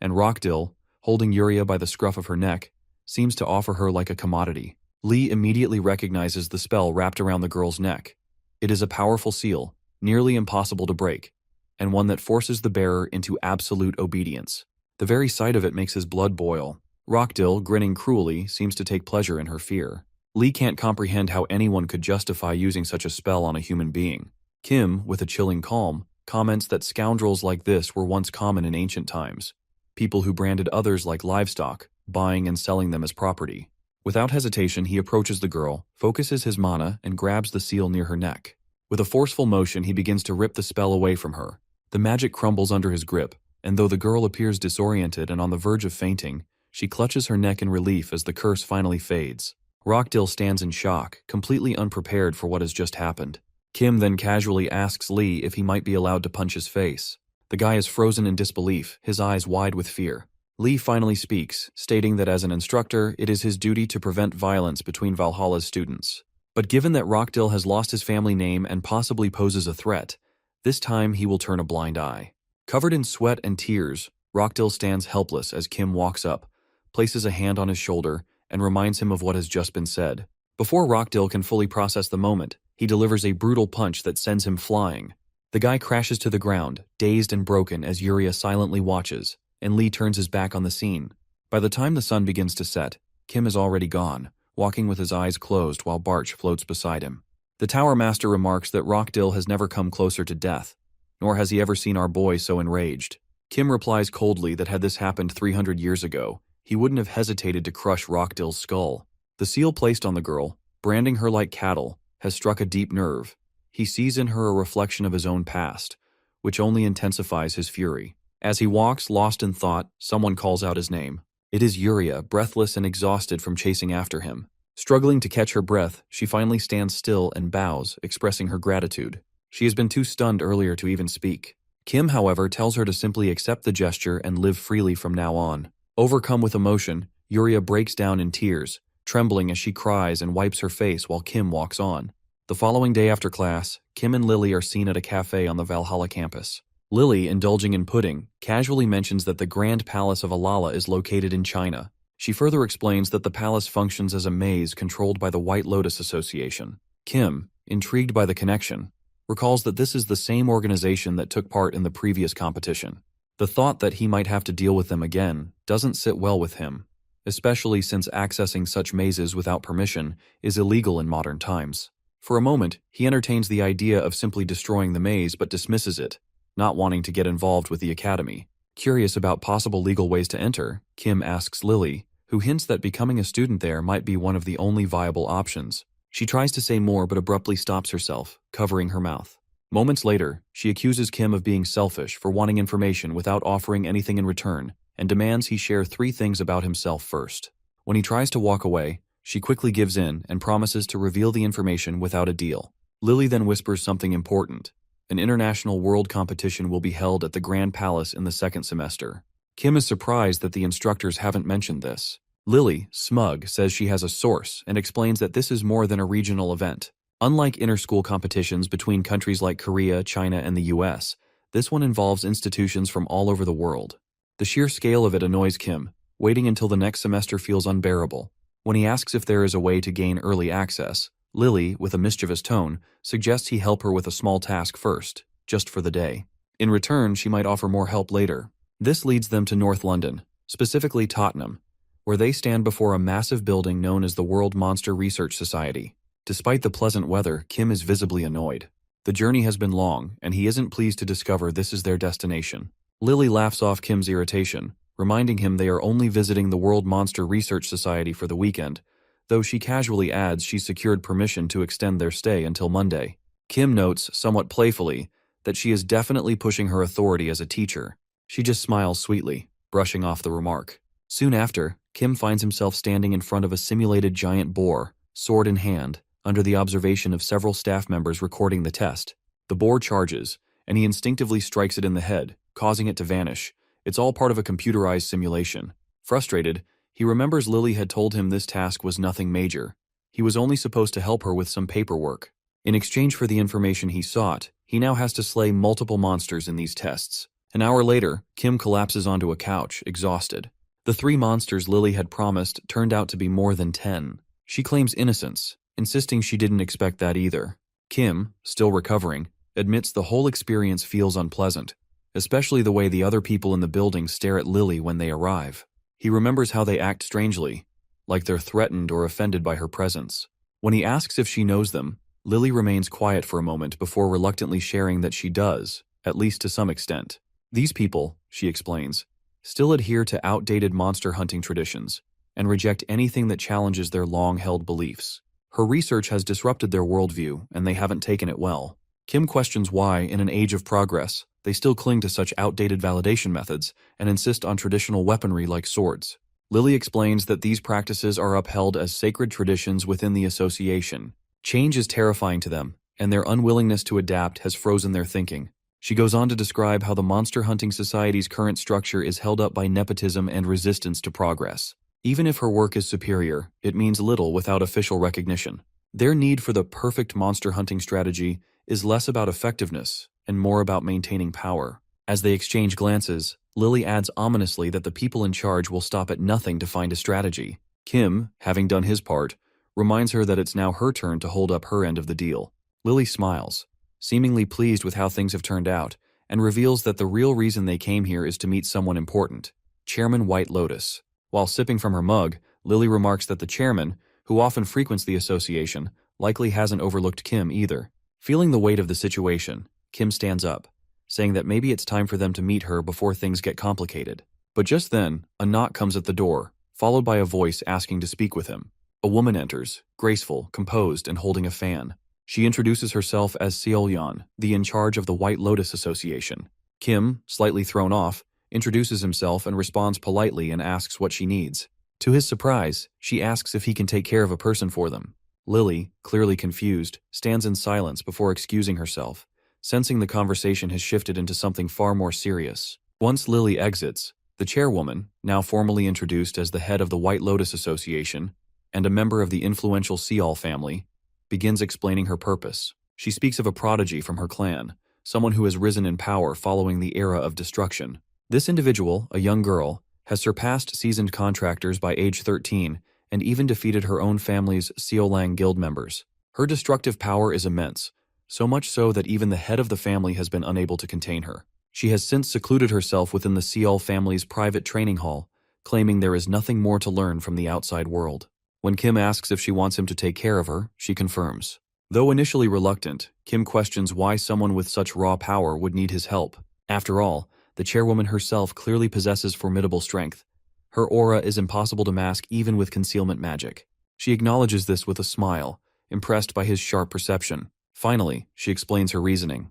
and Rockdill, holding Yuria by the scruff of her neck, seems to offer her like a commodity. Lee immediately recognizes the spell wrapped around the girl's neck. It is a powerful seal, nearly impossible to break, and one that forces the bearer into absolute obedience. The very sight of it makes his blood boil. Rockdill, grinning cruelly, seems to take pleasure in her fear. Lee can't comprehend how anyone could justify using such a spell on a human being. Kim, with a chilling calm, comments that scoundrels like this were once common in ancient times. People who branded others like livestock, buying and selling them as property. Without hesitation, he approaches the girl, focuses his mana, and grabs the seal near her neck. With a forceful motion, he begins to rip the spell away from her. The magic crumbles under his grip, and though the girl appears disoriented and on the verge of fainting, she clutches her neck in relief as the curse finally fades. Rockdill stands in shock, completely unprepared for what has just happened. Kim then casually asks Lee if he might be allowed to punch his face. The guy is frozen in disbelief, his eyes wide with fear. Lee finally speaks, stating that as an instructor, it is his duty to prevent violence between Valhalla's students. But given that Rockdill has lost his family name and possibly poses a threat, this time he will turn a blind eye. Covered in sweat and tears, Rockdill stands helpless as Kim walks up, places a hand on his shoulder, and reminds him of what has just been said. Before Rockdill can fully process the moment, he delivers a brutal punch that sends him flying. The guy crashes to the ground, dazed and broken as Yuria silently watches, and Lee turns his back on the scene. By the time the sun begins to set, Kim is already gone, walking with his eyes closed while Barch floats beside him. The Tower Master remarks that Rockdill has never come closer to death, nor has he ever seen our boy so enraged. Kim replies coldly that had this happened 300 years ago, he wouldn't have hesitated to crush Rockdill's skull. The seal placed on the girl, branding her like cattle, has struck a deep nerve. He sees in her a reflection of his own past, which only intensifies his fury. As he walks, lost in thought, someone calls out his name. It is Yuria, breathless and exhausted from chasing after him. Struggling to catch her breath, she finally stands still and bows, expressing her gratitude. She has been too stunned earlier to even speak. Kim, however, tells her to simply accept the gesture and live freely from now on. Overcome with emotion, Yuria breaks down in tears, trembling as she cries and wipes her face while Kim walks on. The following day after class, Kim and Lily are seen at a cafe on the Valhalla campus. Lily, indulging in pudding, casually mentions that the Grand Palace of Alala is located in China. She further explains that the palace functions as a maze controlled by the White Lotus Association. Kim, intrigued by the connection, recalls that this is the same organization that took part in the previous competition. The thought that he might have to deal with them again doesn't sit well with him, especially since accessing such mazes without permission is illegal in modern times. For a moment, he entertains the idea of simply destroying the maze but dismisses it, not wanting to get involved with the academy. Curious about possible legal ways to enter, Kim asks Lily, who hints that becoming a student there might be one of the only viable options. She tries to say more but abruptly stops herself, covering her mouth. Moments later, she accuses Kim of being selfish for wanting information without offering anything in return, and demands he share 3 things about himself first. When he tries to walk away, she quickly gives in and promises to reveal the information without a deal. Lily then whispers something important. An international world competition will be held at the Grand Palace in the 2nd semester. Kim is surprised that the instructors haven't mentioned this. Lily, smug, says she has a source and explains that this is more than a regional event. Unlike inter-school competitions between countries like Korea, China, and the US, this one involves institutions from all over the world. The sheer scale of it annoys Kim. Waiting until the next semester feels unbearable. When he asks if there is a way to gain early access, Lily, with a mischievous tone, suggests he help her with a small task first, just for the day. In return, she might offer more help later. This leads them to North London, specifically Tottenham, where they stand before a massive building known as the World Monster Research Society. Despite the pleasant weather, Kim is visibly annoyed. The journey has been long, and he isn't pleased to discover this is their destination. Lily laughs off Kim's irritation, reminding him they are only visiting the World Monster Research Society for the weekend, though she casually adds she's secured permission to extend their stay until Monday. Kim notes, somewhat playfully, that she is definitely pushing her authority as a teacher. She just smiles sweetly, brushing off the remark. Soon after, Kim finds himself standing in front of a simulated giant boar, sword in hand, under the observation of several staff members recording the test. The boar charges, and he instinctively strikes it in the head, causing it to vanish. It's all part of a computerized simulation. Frustrated, He remembers Lily had told him this task was nothing major. He was only supposed to help her with some paperwork. In exchange for the information he sought, he now has to slay multiple monsters in these tests. An hour later, Kim collapses onto a couch, exhausted. The 3 monsters Lily had promised turned out to be more than 10. She claims innocence, insisting she didn't expect that either. Kim, still recovering, admits the whole experience feels unpleasant, especially the way the other people in the building stare at Lily when they arrive. He remembers how they act strangely, like they're threatened or offended by her presence. When he asks if she knows them, Lily remains quiet for a moment before reluctantly sharing that she does, at least to some extent. These people, she explains, still adhere to outdated monster hunting traditions and reject anything that challenges their long-held beliefs. Her research has disrupted their worldview, and they haven't taken it well. Kim questions why, in an age of progress, they still cling to such outdated validation methods and insist on traditional weaponry like swords. Lily explains that these practices are upheld as sacred traditions within the association. Change is terrifying to them, and their unwillingness to adapt has frozen their thinking. She goes on to describe how the Monster Hunting Society's current structure is held up by nepotism and resistance to progress. Even if her work is superior, it means little without official recognition. Their need for the perfect monster hunting strategy is less about effectiveness and more about maintaining power. As they exchange glances, Lily adds ominously that the people in charge will stop at nothing to find a strategy. Kim, having done his part, reminds her that it's now her turn to hold up her end of the deal. Lily smiles, seemingly pleased with how things have turned out, and reveals that the real reason they came here is to meet someone important, Chairman White Lotus. While sipping from her mug, Lily remarks that the chairman, who often frequents the association, likely hasn't overlooked Kim either. Feeling the weight of the situation, Kim stands up, saying that maybe it's time for them to meet her before things get complicated. But just then, a knock comes at the door, followed by a voice asking to speak with him. A woman enters, graceful, composed, and holding a fan. She introduces herself as Seolyeon, the in charge of the White Lotus Association. Kim, slightly thrown off, introduces himself and responds politely and asks what she needs. To his surprise, she asks if he can take care of a person for them. Lily, clearly confused, stands in silence before excusing herself, sensing the conversation has shifted into something far more serious. Once Lily exits, the chairwoman, now formally introduced as the head of the White Lotus Association and a member of the influential Seol family, begins explaining her purpose. She speaks of a prodigy from her clan, someone who has risen in power following the era of destruction. This individual, a young girl, has surpassed seasoned contractors by age 13 and even defeated her own family's Seolang guild members. Her destructive power is immense, so much so that even the head of the family has been unable to contain her. She has since secluded herself within the Seol family's private training hall, claiming there is nothing more to learn from the outside world. When Kim asks if she wants him to take care of her, she confirms. Though initially reluctant, Kim questions why someone with such raw power would need his help. After all, the chairwoman herself clearly possesses formidable strength. Her aura is impossible to mask even with concealment magic. She acknowledges this with a smile, impressed by his sharp perception. Finally, she explains her reasoning.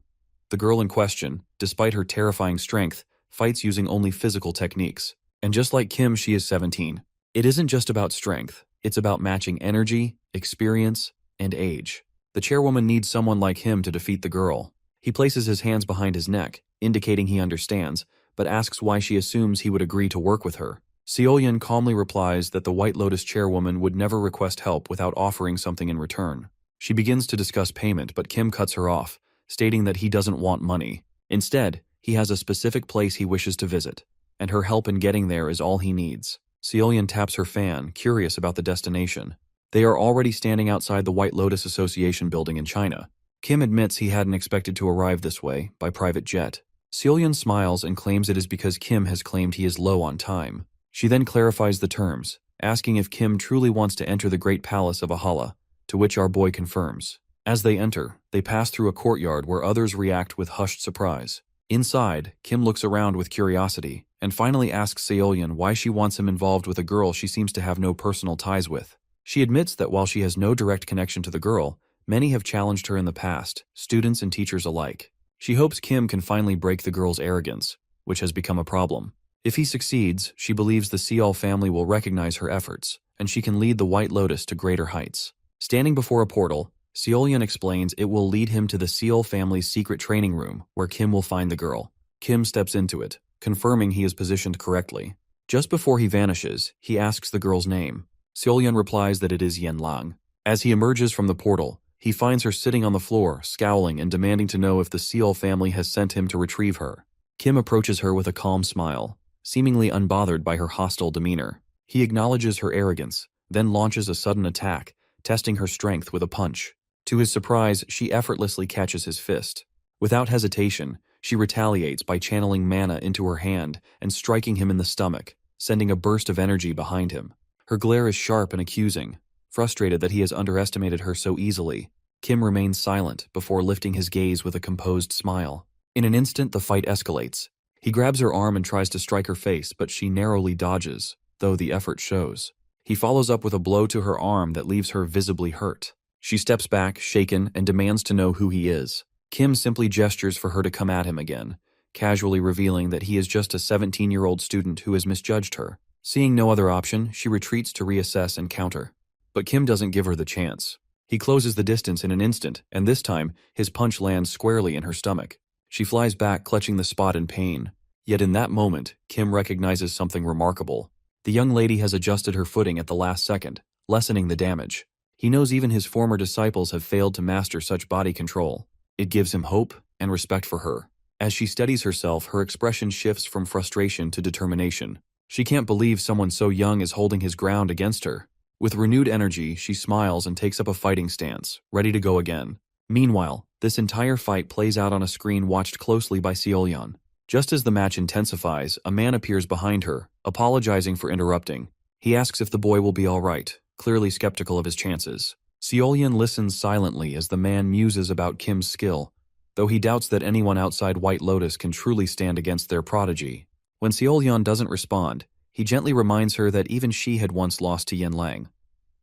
The girl in question, despite her terrifying strength, fights using only physical techniques. And just like Kim, she is 17. It isn't just about strength, it's about matching energy, experience, and age. The chairwoman needs someone like him to defeat the girl. He places his hands behind his neck, indicating he understands, but asks why she assumes he would agree to work with her. Seolyeon calmly replies that the White Lotus chairwoman would never request help without offering something in return. She begins to discuss payment, but Kim cuts her off, stating that he doesn't want money. Instead, he has a specific place he wishes to visit, and her help in getting there is all he needs. Seolyeon taps her fan, curious about the destination. They are already standing outside the White Lotus Association building in China. Kim admits he hadn't expected to arrive this way, by private jet. Seolyeon smiles and claims it is because Kim has claimed he is low on time. She then clarifies the terms, asking if Kim truly wants to enter the Great Palace of Yahello, to which our boy confirms. As they enter, they pass through a courtyard where others react with hushed surprise. Inside, Kim looks around with curiosity, and finally asks Seolyeon why she wants him involved with a girl she seems to have no personal ties with. She admits that while she has no direct connection to the girl, many have challenged her in the past, students and teachers alike. She hopes Kim can finally break the girl's arrogance, which has become a problem. If he succeeds, she believes the Seol family will recognize her efforts, and she can lead the White Lotus to greater heights. Standing before a portal, Seolyeon explains it will lead him to the Seol family's secret training room, where Kim will find the girl. Kim steps into it, confirming he is positioned correctly. Just before he vanishes, he asks the girl's name. Seolyun replies that it is Yenlang. As he emerges from the portal, he finds her sitting on the floor, scowling and demanding to know if the Seol family has sent him to retrieve her. Kim approaches her with a calm smile, seemingly unbothered by her hostile demeanor. He acknowledges her arrogance, then launches a sudden attack, testing her strength with a punch. To his surprise, she effortlessly catches his fist. Without hesitation, she retaliates by channeling mana into her hand and striking him in the stomach, sending a burst of energy behind him. Her glare is sharp and accusing. Frustrated that he has underestimated her so easily, Kim remains silent before lifting his gaze with a composed smile. In an instant, the fight escalates. He grabs her arm and tries to strike her face, but she narrowly dodges, though the effort shows. He follows up with a blow to her arm that leaves her visibly hurt. She steps back, shaken, and demands to know who he is. Kim simply gestures for her to come at him again, casually revealing that he is just a 17-year-old student who has misjudged her. Seeing no other option, she retreats to reassess and counter. But Kim doesn't give her the chance. He closes the distance in an instant, and this time, his punch lands squarely in her stomach. She flies back, clutching the spot in pain. Yet in that moment, Kim recognizes something remarkable. The young lady has adjusted her footing at the last second, lessening the damage. He knows even his former disciples have failed to master such body control. It gives him hope and respect for her. As she steadies herself, her expression shifts from frustration to determination. She can't believe someone so young is holding his ground against her. With renewed energy, she smiles and takes up a fighting stance, ready to go again. Meanwhile, this entire fight plays out on a screen watched closely by Seolyun. Just as the match intensifies, a man appears behind her, apologizing for interrupting. He asks if the boy will be all right, clearly skeptical of his chances. Seolyun listens silently as the man muses about Kim's skill, though he doubts that anyone outside White Lotus can truly stand against their prodigy. When Seolyun doesn't respond, he gently reminds her that even she had once lost to Yenlang,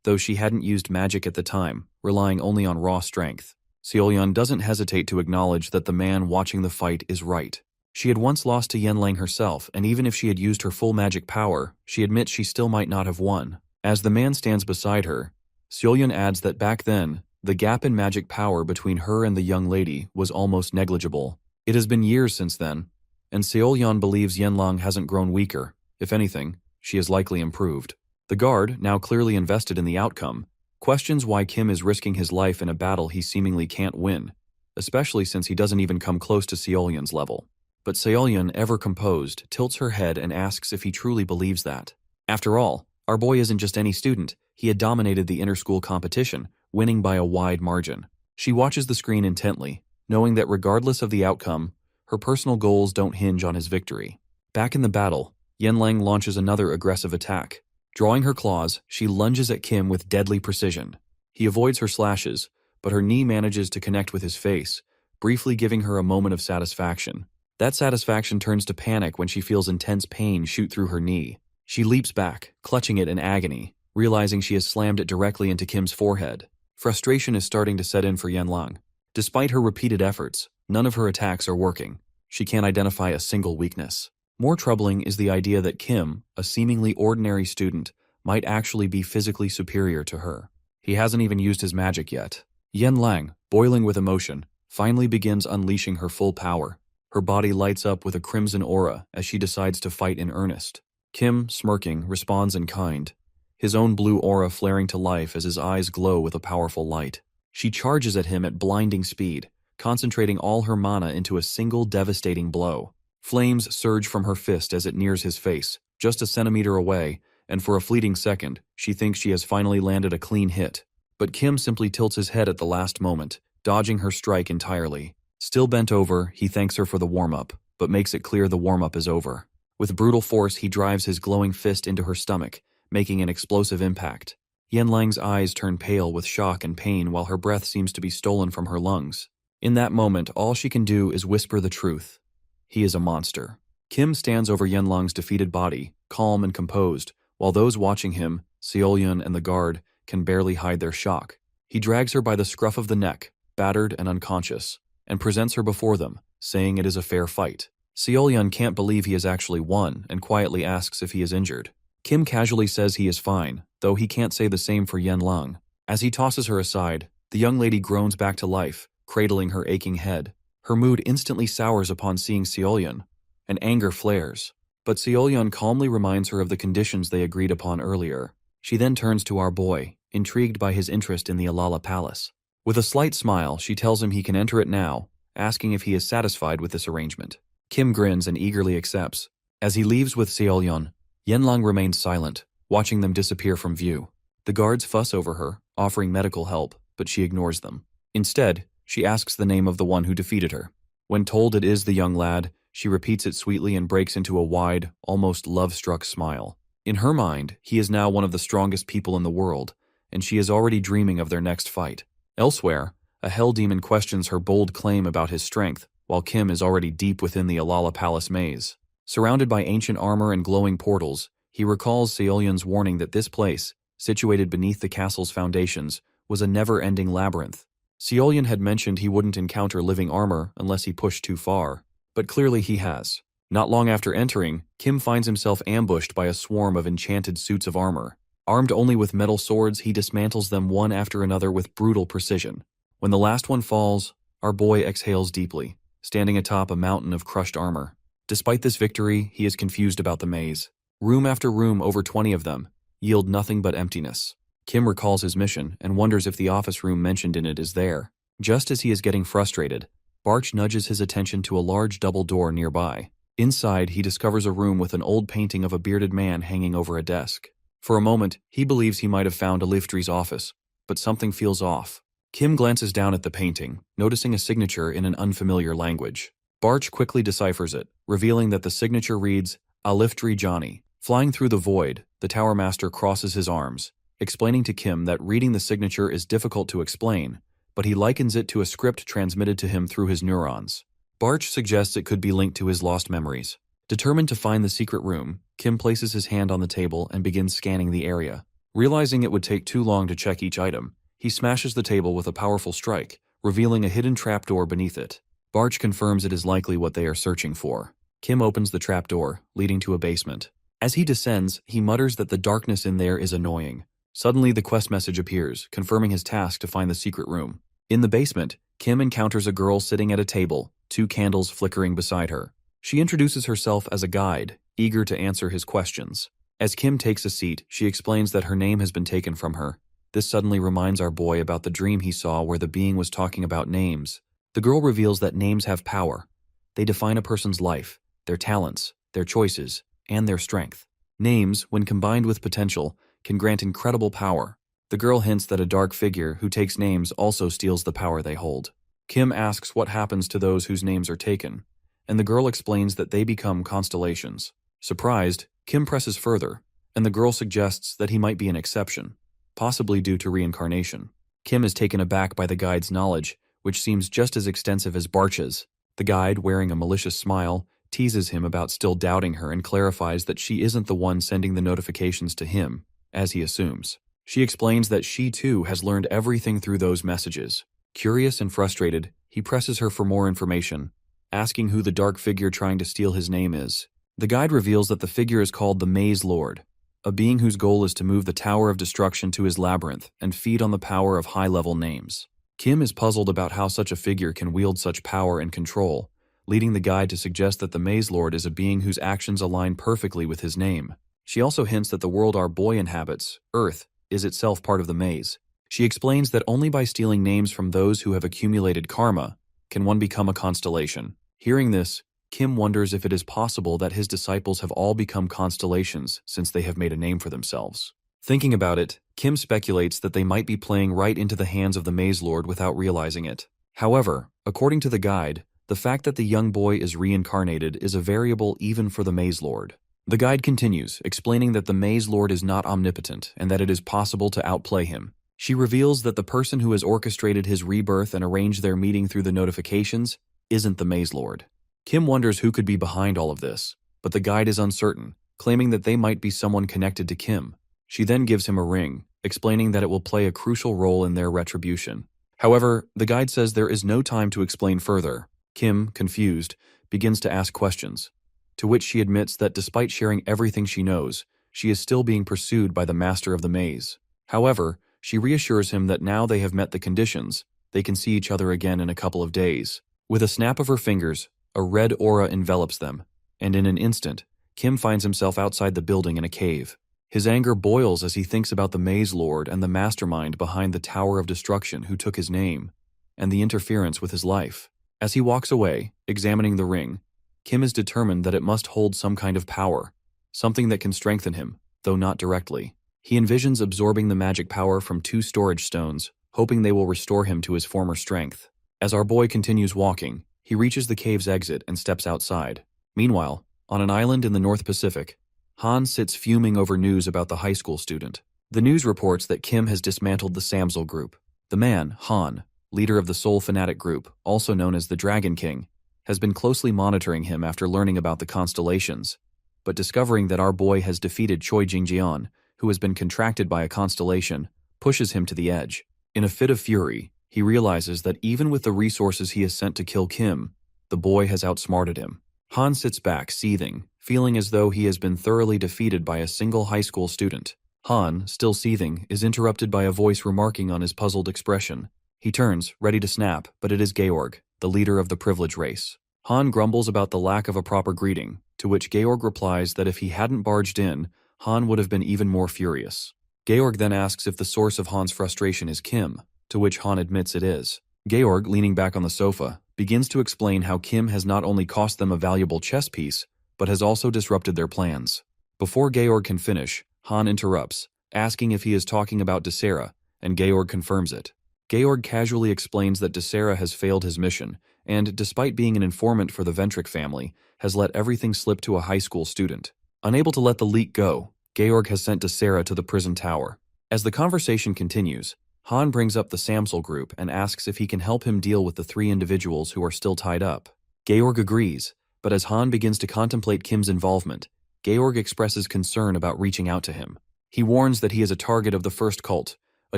though she hadn't used magic at the time, relying only on raw strength. Seolyun doesn't hesitate to acknowledge that the man watching the fight is right. She had once lost to Yenlang herself, and even if she had used her full magic power, she admits she still might not have won. As the man stands beside her, Seolyun adds that back then, the gap in magic power between her and the young lady was almost negligible. It has been years since then, and Seolyun believes Yenlang hasn't grown weaker. If anything, she has likely improved. The guard, now clearly invested in the outcome, questions why Kim is risking his life in a battle he seemingly can't win, especially since he doesn't even come close to Seolyun's level. But Seolyun, ever composed, tilts her head and asks if he truly believes that. After all, our boy isn't just any student. He had dominated the inter-school competition, winning by a wide margin. She watches the screen intently, knowing that regardless of the outcome, her personal goals don't hinge on his victory. Back in the battle, Yenlang launches another aggressive attack. Drawing her claws, she lunges at Kim with deadly precision. He avoids her slashes, but her knee manages to connect with his face, briefly giving her a moment of satisfaction. That satisfaction turns to panic when she feels intense pain shoot through her knee. She leaps back, clutching it in agony, realizing she has slammed it directly into Kim's forehead. Frustration is starting to set in for Yenlang. Despite her repeated efforts, none of her attacks are working. She can't identify a single weakness. More troubling is the idea that Kim, a seemingly ordinary student, might actually be physically superior to her. He hasn't even used his magic yet. Yenlang, boiling with emotion, finally begins unleashing her full power. Her body lights up with a crimson aura as she decides to fight in earnest. Kim, smirking, responds in kind, his own blue aura flaring to life as his eyes glow with a powerful light. She charges at him at blinding speed, concentrating all her mana into a single devastating blow. Flames surge from her fist as it nears his face, just a centimeter away, and for a fleeting second, she thinks she has finally landed a clean hit. But Kim simply tilts his head at the last moment, dodging her strike entirely. Still bent over, he thanks her for the warm-up, but makes it clear the warm-up is over. With brutal force, he drives his glowing fist into her stomach, making an explosive impact. Yenlang's eyes turn pale with shock and pain while her breath seems to be stolen from her lungs. In that moment, all she can do is whisper the truth. He is a monster. Kim stands over Yenlang's defeated body, calm and composed, while those watching him, Seolyun and the guard, can barely hide their shock. He drags her by the scruff of the neck, battered and unconscious, and presents her before them, saying it is a fair fight. Seolyun can't believe he has actually won and quietly asks if he is injured. Kim casually says he is fine, though he can't say the same for Yenlang. As he tosses her aside, the young lady groans back to life, cradling her aching head. Her mood instantly sours upon seeing Seolyun, and anger flares. but Seolyeon calmly reminds her of the conditions they agreed upon earlier. She then turns to our boy, intrigued by his interest in the Alala Palace. With a slight smile, she tells him he can enter it now, asking if he is satisfied with this arrangement. Kim grins and eagerly accepts. As he leaves with Seolyeon, Yenlang remains silent, watching them disappear from view. The guards fuss over her, offering medical help, but she ignores them. Instead, she asks the name of the one who defeated her. When told it is the young lad, she repeats it sweetly and breaks into a wide, almost love-struck smile. In her mind, he is now one of the strongest people in the world, and she is already dreaming of their next fight. Elsewhere, a hell demon questions her bold claim about his strength, while Kim is already deep within the Alala Palace maze. Surrounded by ancient armor and glowing portals, he recalls Seolyeon's warning that this place, situated beneath the castle's foundations, was a never-ending labyrinth. Seolyeon had mentioned he wouldn't encounter living armor unless he pushed too far, but clearly he has. Not long after entering, Kim finds himself ambushed by a swarm of enchanted suits of armor. Armed only with metal swords, he dismantles them one after another with brutal precision. When the last one falls, our boy exhales deeply, standing atop a mountain of crushed armor. Despite this victory, he is confused about the maze. Room after room, over 20 of them, yield nothing but emptiness. Kim recalls his mission and wonders if the office room mentioned in it is there. Just as he is getting frustrated, Barch nudges his attention to a large double door nearby. Inside, he discovers a room with an old painting of a bearded man hanging over a desk. For a moment, he believes he might have found Aliftry's office, but something feels off. Kim glances down at the painting, noticing a signature in an unfamiliar language. Barch quickly deciphers it, revealing that the signature reads, Aliftry Johnny. Flying through the void, the Tower Master crosses his arms, explaining to Kim that reading the signature is difficult to explain, but he likens it to a script transmitted to him through his neurons. Barch suggests it could be linked to his lost memories. Determined to find the secret room, Kim places his hand on the table and begins scanning the area. Realizing it would take too long to check each item, he smashes the table with a powerful strike, revealing a hidden trapdoor beneath it. Barch confirms it is likely what they are searching for. Kim opens the trapdoor, leading to a basement. As he descends, he mutters that the darkness in there is annoying. Suddenly, the quest message appears, confirming his task to find the secret room. In the basement, Kim encounters a girl sitting at a table, 2 candles flickering beside her. She introduces herself as a guide, eager to answer his questions. As Kim takes a seat, she explains that her name has been taken from her. This suddenly reminds our boy about the dream he saw where the being was talking about names. The girl reveals that names have power. They define a person's life, their talents, their choices, and their strength. Names, when combined with potential, can grant incredible power. The girl hints that a dark figure who takes names also steals the power they hold. Kim asks what happens to those whose names are taken, and the girl explains that they become constellations. Surprised, Kim presses further, and the girl suggests that he might be an exception, possibly due to reincarnation. Kim is taken aback by the guide's knowledge, which seems just as extensive as Barch's. The guide, wearing a malicious smile, teases him about still doubting her and clarifies that she isn't the one sending the notifications to him, as he assumes. She explains that she too has learned everything through those messages. Curious and frustrated, he presses her for more information, asking who the dark figure trying to steal his name is. The guide reveals that the figure is called the Maze Lord, a being whose goal is to move the Tower of Destruction to his labyrinth and feed on the power of high-level names. Kim is puzzled about how such a figure can wield such power and control, leading the guide to suggest that the Maze Lord is a being whose actions align perfectly with his name. She also hints that the world our boy inhabits, Earth, is itself part of the maze. She explains that only by stealing names from those who have accumulated karma can one become a constellation. Hearing this, Kim wonders if it is possible that his disciples have all become constellations since they have made a name for themselves. Thinking about it, Kim speculates that they might be playing right into the hands of the Maze Lord without realizing it. However, according to the guide, the fact that the young boy is reincarnated is a variable even for the Maze Lord. The guide continues, explaining that the Maze Lord is not omnipotent and that it is possible to outplay him. She reveals that the person who has orchestrated his rebirth and arranged their meeting through the notifications isn't the Maze Lord. Kim wonders who could be behind all of this, but the guide is uncertain, claiming that they might be someone connected to Kim. She then gives him a ring, explaining that it will play a crucial role in their retribution. However, the guide says there is no time to explain further. Kim, confused, begins to ask questions, to which she admits that despite sharing everything she knows, she is still being pursued by the master of the maze. However, she reassures him that now they have met the conditions, they can see each other again in a couple of days. With a snap of her fingers, a red aura envelops them, and in an instant, Kim finds himself outside the building in a cave. His anger boils as he thinks about the Maze Lord and the mastermind behind the Tower of Destruction who took his name, and the interference with his life. As he walks away, examining the ring, Kim is determined that it must hold some kind of power, something that can strengthen him, though not directly. He envisions absorbing the magic power from 2 storage stones, hoping they will restore him to his former strength. As our boy continues walking, he reaches the cave's exit and steps outside. Meanwhile, on an island in the North Pacific, Han sits fuming over news about the high school student. The news reports that Kim has dismantled the Samsel group. The man, Han, leader of the Soul Fanatic group, also known as the Dragon King, has been closely monitoring him after learning about the Constellations, but discovering that our boy has defeated Choi Jingjian, who has been contracted by a constellation, pushes him to the edge. In a fit of fury, he realizes that even with the resources he has sent to kill Kim, the boy has outsmarted him. Han sits back, seething, feeling as though he has been thoroughly defeated by a single high school student. Han, still seething, is interrupted by a voice remarking on his puzzled expression. He turns, ready to snap, but it is Georg, the leader of the privilege race. Han grumbles about the lack of a proper greeting, to which Georg replies that if he hadn't barged in, Han would have been even more furious. Georg then asks if the source of Han's frustration is Kim, to which Han admits it is. Georg, leaning back on the sofa, begins to explain how Kim has not only cost them a valuable chess piece, but has also disrupted their plans. Before Georg can finish, Han interrupts, asking if he is talking about Desera, and Georg confirms it. Georg casually explains that Desera has failed his mission, and, despite being an informant for the Ventric family, has let everything slip to a high school student. Unable to let the leak go, Georg has sent Desera to the prison tower. As the conversation continues, Han brings up the Samsel group and asks if he can help him deal with the 3 individuals who are still tied up. Georg agrees, but as Han begins to contemplate Kim's involvement, Georg expresses concern about reaching out to him. He warns that he is a target of the first cult, a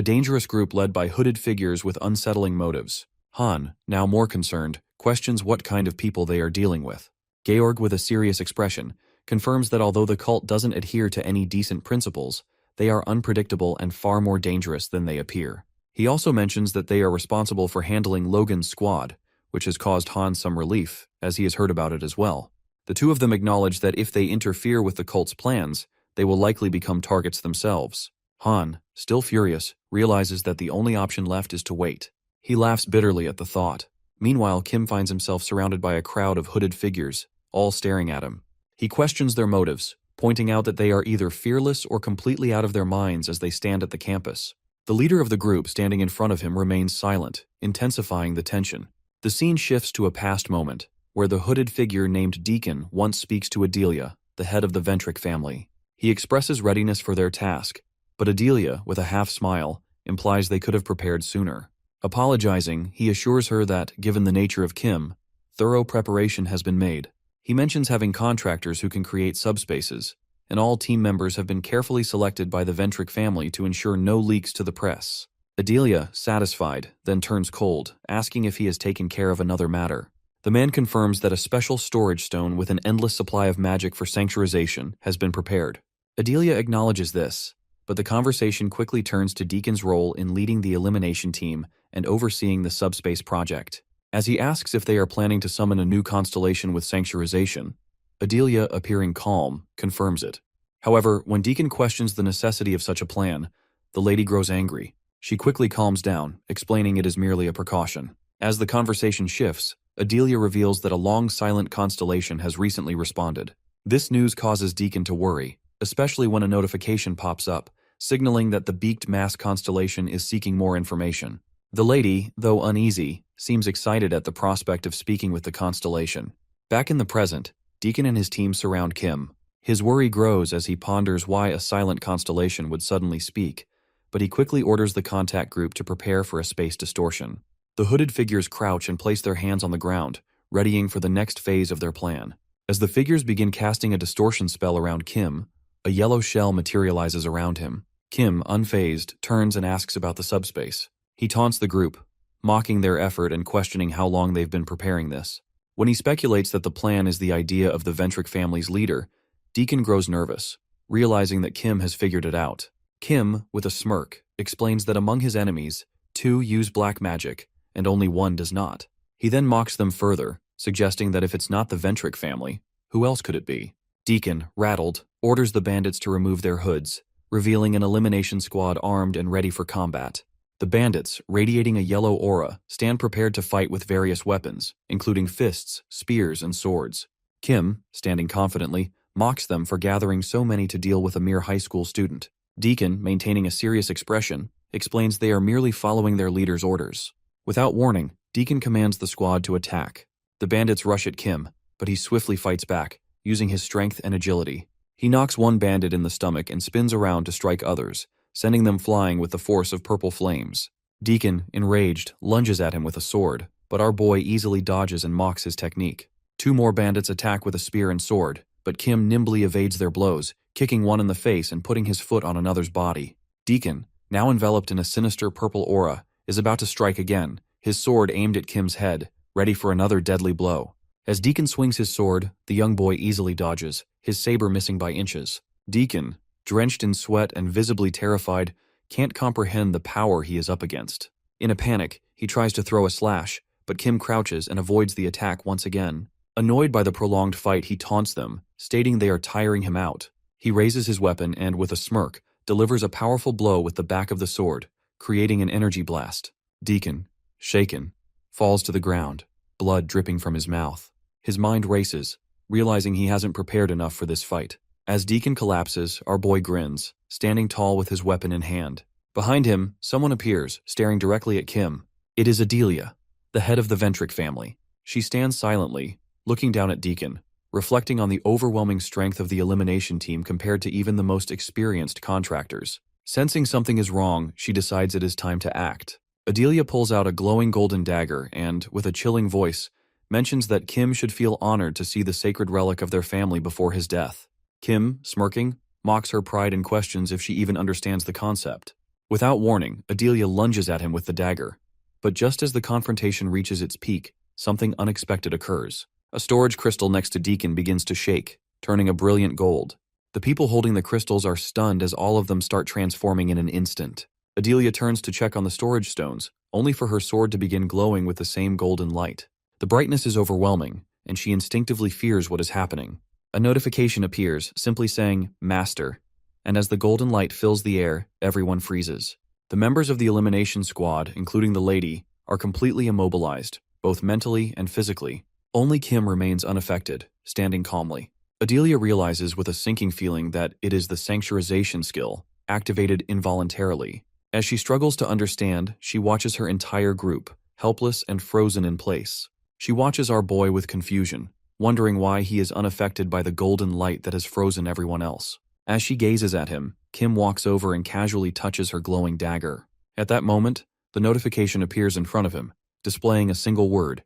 dangerous group led by hooded figures with unsettling motives. Han, now more concerned, questions what kind of people they are dealing with. Georg, with a serious expression, confirms that although the cult doesn't adhere to any decent principles, they are unpredictable and far more dangerous than they appear. He also mentions that they are responsible for handling Logan's squad, which has caused Han some relief, as he has heard about it as well. The 2 of them acknowledge that if they interfere with the cult's plans, they will likely become targets themselves. Han, still furious, realizes that the only option left is to wait. He laughs bitterly at the thought. Meanwhile, Kim finds himself surrounded by a crowd of hooded figures, all staring at him. He questions their motives, pointing out that they are either fearless or completely out of their minds as they stand at the campus. The leader of the group standing in front of him remains silent, intensifying the tension. The scene shifts to a past moment, where the hooded figure named Deacon once speaks to Adelia, the head of the Ventric family. He expresses readiness for their task, but Adelia, with a half-smile, implies they could have prepared sooner. Apologizing, he assures her that, given the nature of Kim, thorough preparation has been made. He mentions having contractors who can create subspaces, and all team members have been carefully selected by the Ventric family to ensure no leaks to the press. Adelia, satisfied, then turns cold, asking if he has taken care of another matter. The man confirms that a special storage stone with an endless supply of magic for sanctuarization has been prepared. Adelia acknowledges this, but the conversation quickly turns to Deacon's role in leading the elimination team and overseeing the subspace project. As he asks if they are planning to summon a new constellation with sanctuarization, Adelia, appearing calm, confirms it. However, when Deacon questions the necessity of such a plan, the lady grows angry. She quickly calms down, explaining it is merely a precaution. As the conversation shifts, Adelia reveals that a long silent constellation has recently responded. This news causes Deacon to worry, especially when a notification pops up, signaling that the beaked mass constellation is seeking more information. The lady, though uneasy, seems excited at the prospect of speaking with the constellation. Back in the present, Deacon and his team surround Kim. His worry grows as he ponders why a silent constellation would suddenly speak, but he quickly orders the contact group to prepare for a space distortion. The hooded figures crouch and place their hands on the ground, readying for the next phase of their plan. As the figures begin casting a distortion spell around Kim, a yellow shell materializes around him. Kim, unfazed, turns and asks about the subspace. He taunts the group, mocking their effort and questioning how long they've been preparing this. When he speculates that the plan is the idea of the Ventric family's leader, Deacon grows nervous, realizing that Kim has figured it out. Kim, with a smirk, explains that among his enemies, 2 use black magic, and only 1 does not. He then mocks them further, suggesting that if it's not the Ventric family, who else could it be? Deacon, rattled, orders the bandits to remove their hoods, revealing an elimination squad armed and ready for combat. The bandits, radiating a yellow aura, stand prepared to fight with various weapons, including fists, spears, and swords. Kim, standing confidently, mocks them for gathering so many to deal with a mere high school student. Deacon, maintaining a serious expression, explains they are merely following their leader's orders. Without warning, Deacon commands the squad to attack. The bandits rush at Kim, but he swiftly fights back, using his strength and agility. He knocks one bandit in the stomach and spins around to strike others, sending them flying with the force of purple flames. Deacon, enraged, lunges at him with a sword, but our boy easily dodges and mocks his technique. Two more bandits attack with a spear and sword, but Kim nimbly evades their blows, kicking one in the face and putting his foot on another's body. Deacon, now enveloped in a sinister purple aura, is about to strike again, his sword aimed at Kim's head, ready for another deadly blow. As Deacon swings his sword, the young boy easily dodges, his saber missing by inches. Deacon, drenched in sweat and visibly terrified, can't comprehend the power he is up against. In a panic, he tries to throw a slash, but Kim crouches and avoids the attack once again. Annoyed by the prolonged fight, he taunts them, stating they are tiring him out. He raises his weapon and, with a smirk, delivers a powerful blow with the back of the sword, creating an energy blast. Deacon, shaken, falls to the ground, blood dripping from his mouth. His mind races, realizing he hasn't prepared enough for this fight. As Deacon collapses, our boy grins, standing tall with his weapon in hand. Behind him, someone appears, staring directly at Kim. It is Adelia, the head of the Ventric family. She stands silently, looking down at Deacon, reflecting on the overwhelming strength of the elimination team compared to even the most experienced contractors. Sensing something is wrong, she decides it is time to act. Adelia pulls out a glowing golden dagger and, with a chilling voice, mentions that Kim should feel honored to see the sacred relic of their family before his death. Kim, smirking, mocks her pride and questions if she even understands the concept. Without warning, Adelia lunges at him with the dagger. But just as the confrontation reaches its peak, something unexpected occurs. A storage crystal next to Deacon begins to shake, turning a brilliant gold. The people holding the crystals are stunned as all of them start transforming in an instant. Adelia turns to check on the storage stones, only for her sword to begin glowing with the same golden light. The brightness is overwhelming, and she instinctively fears what is happening. A notification appears, simply saying, "Master," and as the golden light fills the air, everyone freezes. The members of the elimination squad, including the lady, are completely immobilized, both mentally and physically. Only Kim remains unaffected, standing calmly. Adelia realizes with a sinking feeling that it is the sanctuarization skill, activated involuntarily. As she struggles to understand, she watches her entire group, helpless and frozen in place. She watches our boy with confusion, wondering why he is unaffected by the golden light that has frozen everyone else. As she gazes at him, Kim walks over and casually touches her glowing dagger. At that moment, the notification appears in front of him, displaying a single word: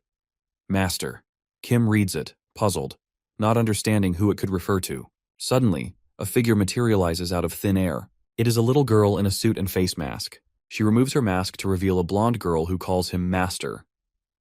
Master. Kim reads it, puzzled, not understanding who it could refer to. Suddenly, a figure materializes out of thin air. It is a little girl in a suit and face mask. She removes her mask to reveal a blonde girl who calls him Master.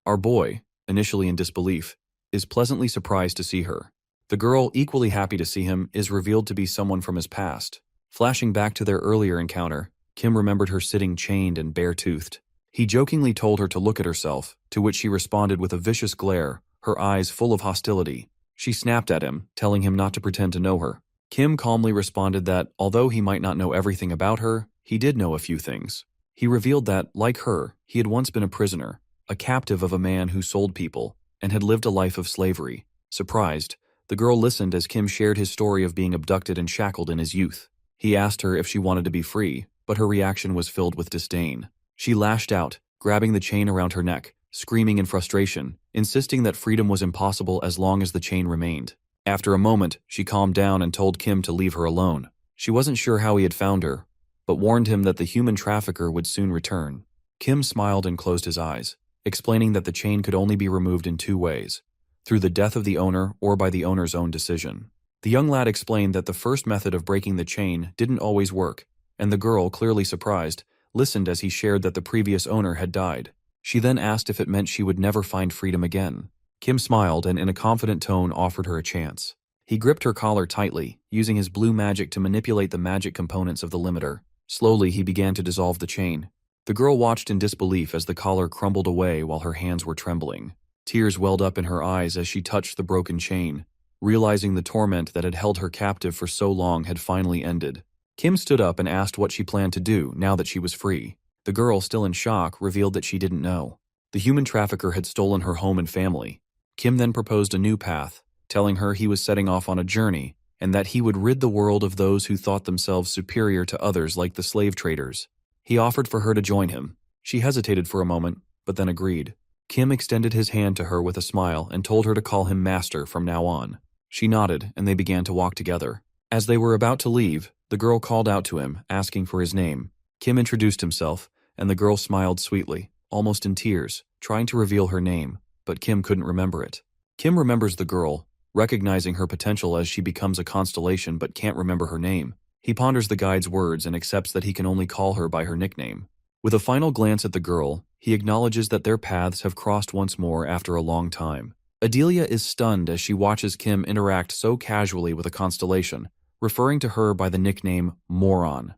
Our boy, initially in disbelief, is pleasantly surprised to see her. The girl, equally happy to see him, is revealed to be someone from his past. Flashing back to their earlier encounter, Kim remembered her sitting chained and bare-toothed. He jokingly told her to look at herself, to which she responded with a vicious glare, her eyes full of hostility. She snapped at him, telling him not to pretend to know her. Kim calmly responded that, although he might not know everything about her, he did know a few things. He revealed that, like her, he had once been a prisoner, a captive of a man who sold people, and had lived a life of slavery. Surprised, the girl listened as Kim shared his story of being abducted and shackled in his youth. He asked her if she wanted to be free, but her reaction was filled with disdain. She lashed out, grabbing the chain around her neck, screaming in frustration, insisting that freedom was impossible as long as the chain remained. After a moment, she calmed down and told Kim to leave her alone. She wasn't sure how he had found her, but warned him that the human trafficker would soon return. Kim smiled and closed his eyes, explaining that the chain could only be removed in two ways: through the death of the owner or by the owner's own decision. The young lad explained that the first method of breaking the chain didn't always work, and the girl, clearly surprised, listened as he shared that the previous owner had died. She then asked if it meant she would never find freedom again. Kim smiled and in a confident tone offered her a chance. He gripped her collar tightly, using his blue magic to manipulate the magic components of the limiter. Slowly, he began to dissolve the chain. The girl watched in disbelief as the collar crumbled away while her hands were trembling. Tears welled up in her eyes as she touched the broken chain, realizing the torment that had held her captive for so long had finally ended. Kim stood up and asked what she planned to do now that she was free. The girl, still in shock, revealed that she didn't know. The human trafficker had stolen her home and family. Kim then proposed a new path, telling her he was setting off on a journey and that he would rid the world of those who thought themselves superior to others like the slave traders. He offered for her to join him. She hesitated for a moment, but then agreed. Kim extended his hand to her with a smile and told her to call him master from now on. She nodded, and they began to walk together. As they were about to leave, the girl called out to him, asking for his name. Kim introduced himself, and the girl smiled sweetly, almost in tears, trying to reveal her name, but Kim couldn't remember it. Kim remembers the girl, recognizing her potential as she becomes a constellation but can't remember her name. He ponders the guide's words and accepts that he can only call her by her nickname. With a final glance at the girl, he acknowledges that their paths have crossed once more after a long time. Adelia is stunned as she watches Kim interact so casually with a constellation, referring to her by the nickname Moron.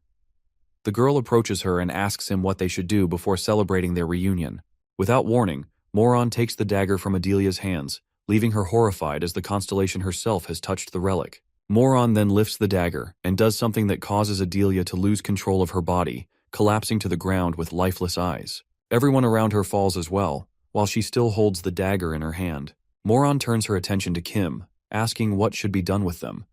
The girl approaches her and asks him what they should do before celebrating their reunion. Without warning, Moron takes the dagger from Adelia's hands, leaving her horrified as the constellation herself has touched the relic. Moron then lifts the dagger and does something that causes Adelia to lose control of her body, collapsing to the ground with lifeless eyes. Everyone around her falls as well, while she still holds the dagger in her hand. Moron turns her attention to Kim, asking what should be done with them,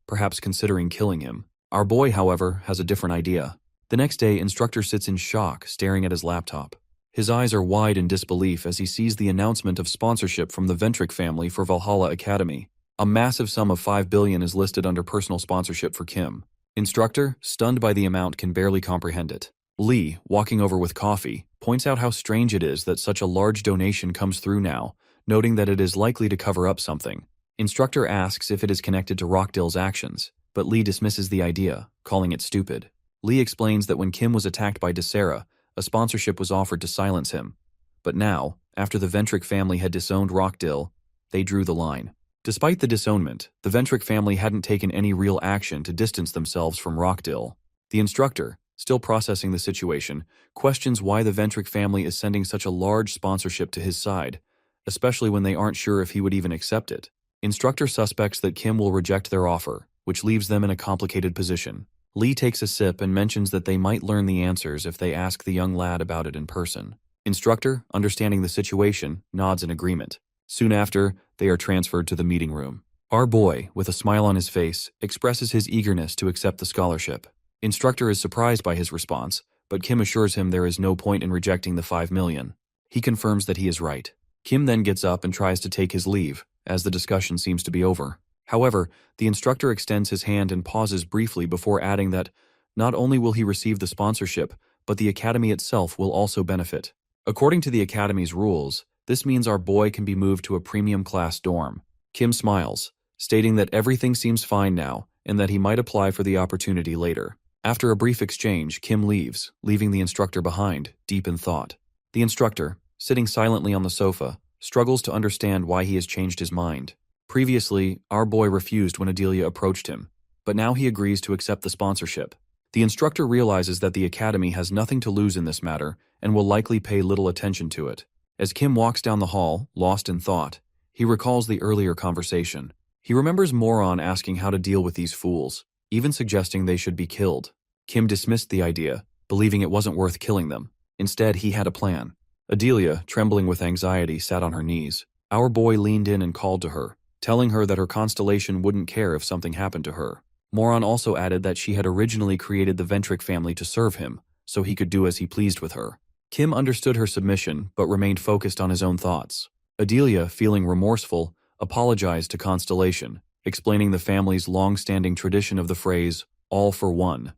perhaps considering killing him. Our boy, however, has a different idea. The next day, Instructor sits in shock, staring at his laptop. His eyes are wide in disbelief as he sees the announcement of sponsorship from the Ventric family for Valhalla Academy. A massive sum of $5 billion is listed under personal sponsorship for Kim. Instructor, stunned by the amount, can barely comprehend it. Lee, walking over with coffee, points out how strange it is that such a large donation comes through now, noting that it is likely to cover up something. Instructor asks if it is connected to Rockdale's actions, but Lee dismisses the idea, calling it stupid. Lee explains that when Kim was attacked by Desera, a sponsorship was offered to silence him. But now, after the Ventric family had disowned Rockdale, they drew the line. Despite the disownment, the Ventric family hadn't taken any real action to distance themselves from Rockdale. The Instructor, still processing the situation, questions why the Ventric family is sending such a large sponsorship to his side, especially when they aren't sure if he would even accept it. Instructor suspects that Kim will reject their offer, which leaves them in a complicated position. Lee takes a sip and mentions that they might learn the answers if they ask the young lad about it in person. Instructor, understanding the situation, nods in agreement. Soon after, they are transferred to the meeting room. Our boy, with a smile on his face, expresses his eagerness to accept the scholarship. Instructor is surprised by his response, but Kim assures him there is no point in rejecting the $5 million. He confirms that he is right. Kim then gets up and tries to take his leave, as the discussion seems to be over. However, the instructor extends his hand and pauses briefly before adding that not only will he receive the sponsorship, but the academy itself will also benefit. According to the academy's rules, this means our boy can be moved to a premium class dorm. Kim smiles, stating that everything seems fine now and that he might apply for the opportunity later. After a brief exchange, Kim leaves, leaving the instructor behind, deep in thought. The instructor, sitting silently on the sofa, struggles to understand why he has changed his mind. Previously, our boy refused when Adelia approached him, but now he agrees to accept the sponsorship. The instructor realizes that the academy has nothing to lose in this matter and will likely pay little attention to it. As Kim walks down the hall, lost in thought, he recalls the earlier conversation. He remembers Moron asking how to deal with these fools, even suggesting they should be killed. Kim dismissed the idea, believing it wasn't worth killing them. Instead, he had a plan. Adelia, trembling with anxiety, sat on her knees. Our boy leaned in and called to her, telling her that her constellation wouldn't care if something happened to her. Moron also added that she had originally created the Ventric family to serve him, so he could do as he pleased with her. Kim understood her submission, but remained focused on his own thoughts. Adelia, feeling remorseful, apologized to Constellation, explaining the family's long-standing tradition of the phrase, all for one.